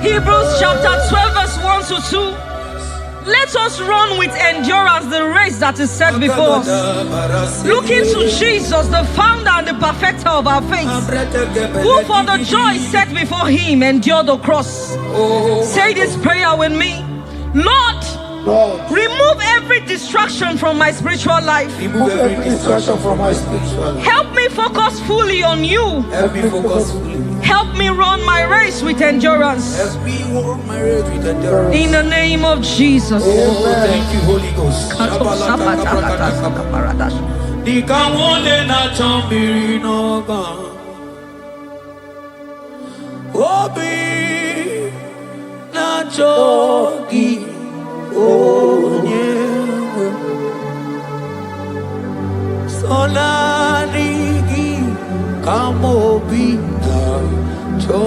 Hebrews chapter 12 verse 1 to 2. Let us run with endurance the race that is set before us, looking to Jesus, the founder and the perfecter of our faith, who for the joy set before him endured the cross. Say this prayer with me. Lord, Lord, remove every distraction from my spiritual life. remove every distraction from my spiritual life. Help me focus fully on you. Help me focus fully. Help me run my race with endurance. Help me walk my race with endurance. In the name of Jesus. Oh, thank you, Holy Ghost. Nikawole na chambiri noga. Obi na chogi onyewe. Solarigi kamobi na cho.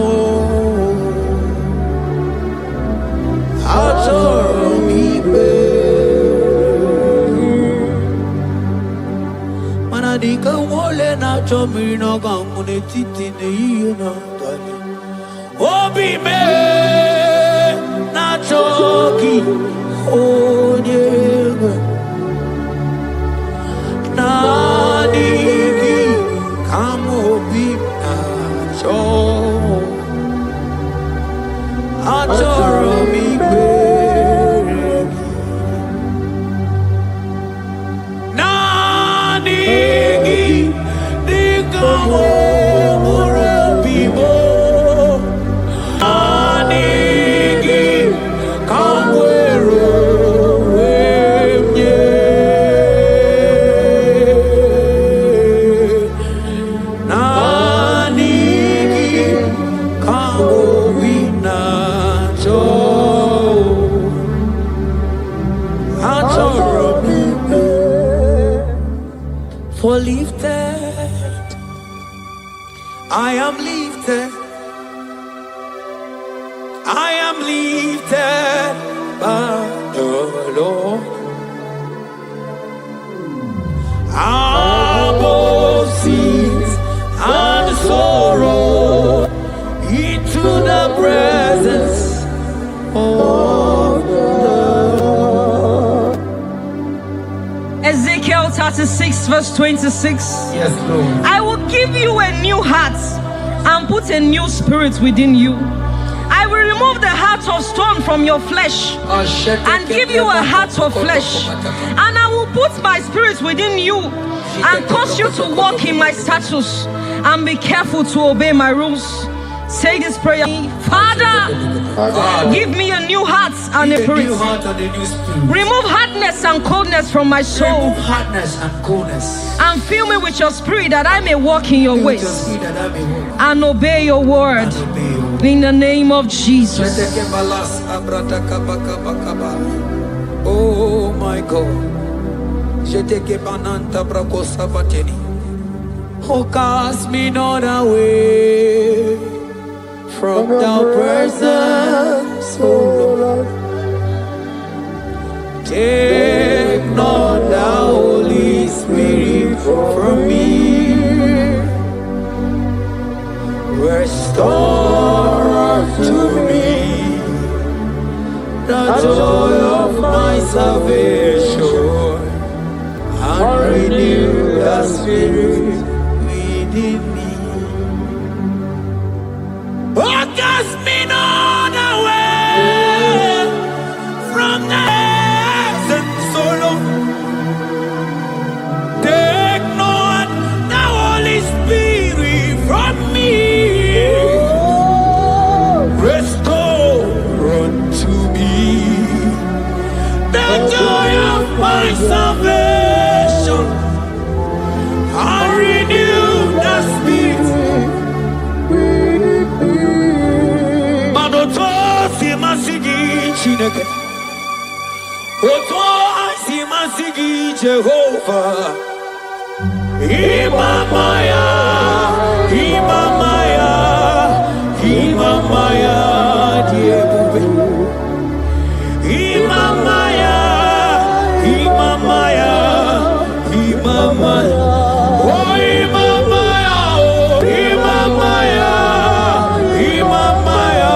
Achoromi be. Dika wole na chomiri na gamune titi ne na tani. Obi me na choki onyega. Na digi kamobi na cho. Achoro mi be. For lifted, I am lifted, I am lifted by the Lord. Above sins and sorrow, into the presence of the Lord. Ezekiel 36 verse 26. Yes, Lord. I will give you a new heart and put a new spirit within you. I will remove the heart of stone from your flesh and give you a heart of flesh. And I will put my spirit within you and cause you to walk in my statutes and be careful to obey my rules. Say this prayer. Father, give me a new heart and a spirit. Remove hardness and coldness from my soul. And fill me with your spirit that I may walk in your ways and obey your word. In the name of Jesus. Oh my God. Oh, cast me not away from thy presence, oh Lord. Take not the Holy Spirit from me. Restore to me the joy of my salvation and renew the spirit within me. Oh, cast me not away from the presence, oh Lord. Take not the Holy Spirit from me. Restore unto me the joy of my salvation and renew the spirit. Jehovah, Imamaya, Imamaya, Imamaya, Diebube, Imamaya, Imamaya, Imamaya, oh Imamaya, oh Imamaya, Imamaya,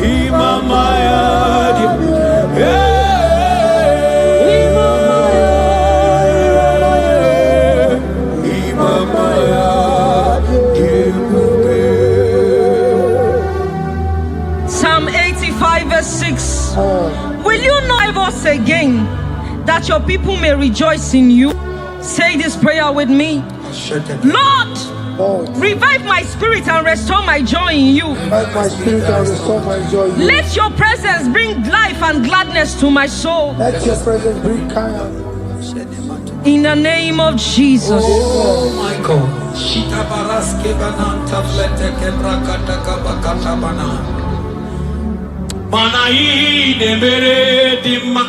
Imamaya, yeah. again, that your people may rejoice in you. Say this prayer with me. Lord, revive my spirit and restore my joy in you. Revive my spirit and restore my joy in you. Let your presence bring life and gladness to my soul. Let your presence bring kindness. In the name of Jesus. Oh my God. Mana ine mere dimma.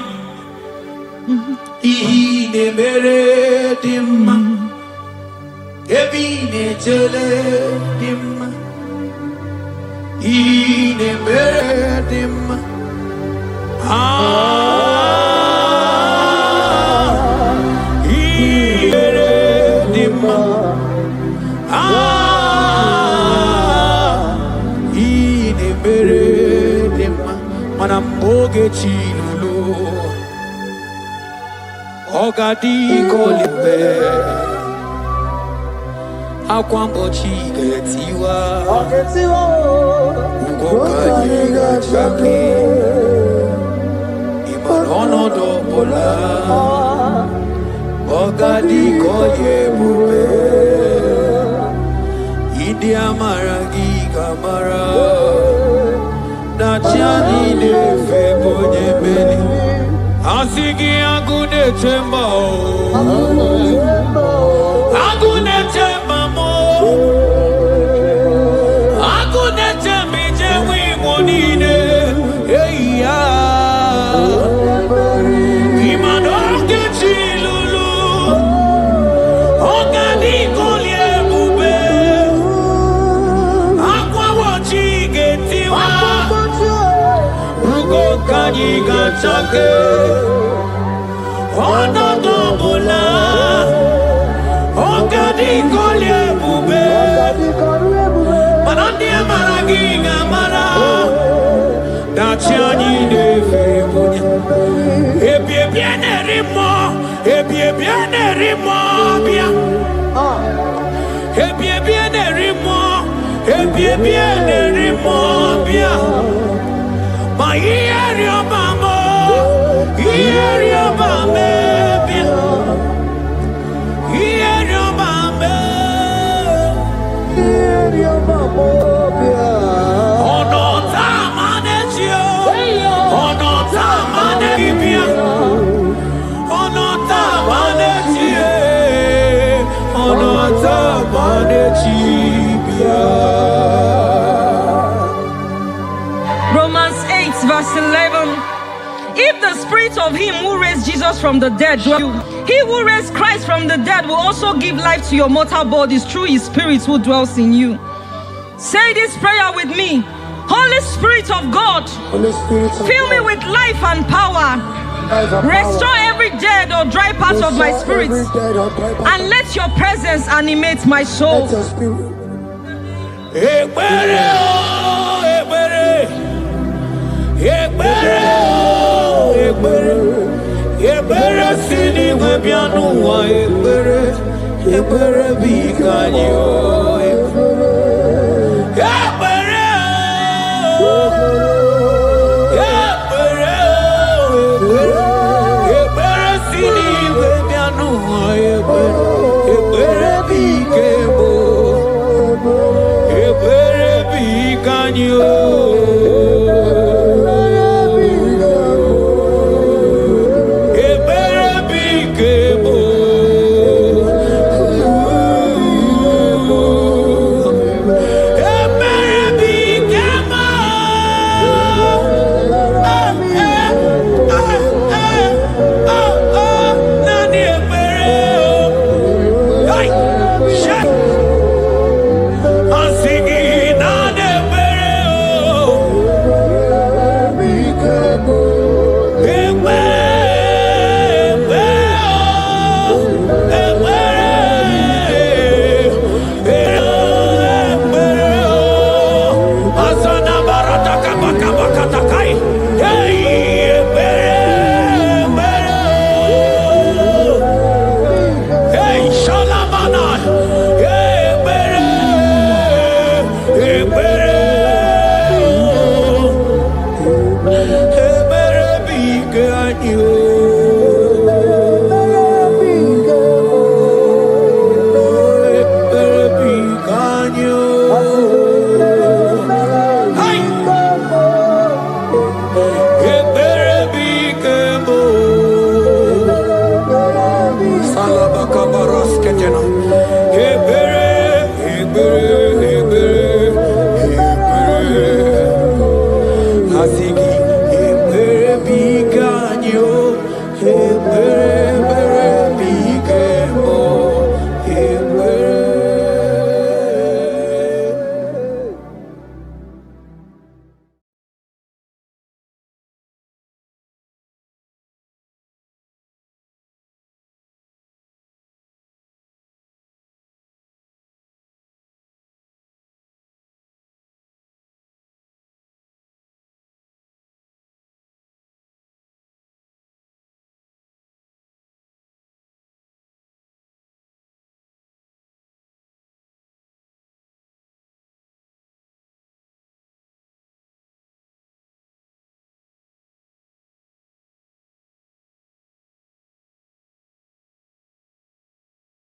Ine mere dimma. Ebine chele dimma. Ine mere dimma. Manamboge chilulu Ogadi kolibe Akwambo chigetiwa Ugoka yiga chake Imanono dobola Ogadi koye bube India maragi kamara Nachani ne febonye meni Asigi agune temba Agune temba mo Agune tembi jewi monine Eya Imanoke chilulu Ogani kolye bube Akwa wachi getiwa Kanyi gachake Ono dobola Ogadi kolye bube Manandi amaragi gamara Dachiani neve munya Ebie biene rimo Ebie biene rimo bia Ebie biene rimo Ebie biene rimo bia Ma ieri o mamo, ieri o mame, ieri o mame, ieri o mamo, ono tamane chio, ono tamane bibia, ono tamane chie, ono tamane chibia. Verse 11. If the spirit of him who raised Jesus from the dead dwell in you, he who raised Christ from the dead will also give life to your mortal bodies through his spirit who dwells in you. Say this prayer with me. Holy Spirit of God, fill me with life and power. Restore every dead or dry part of my spirit, and let your presence animate my soul. Ekbere sini webianu wa ekbere bikanyo ekbere sini webianu wa ekbere bikebo ekbere bikanyo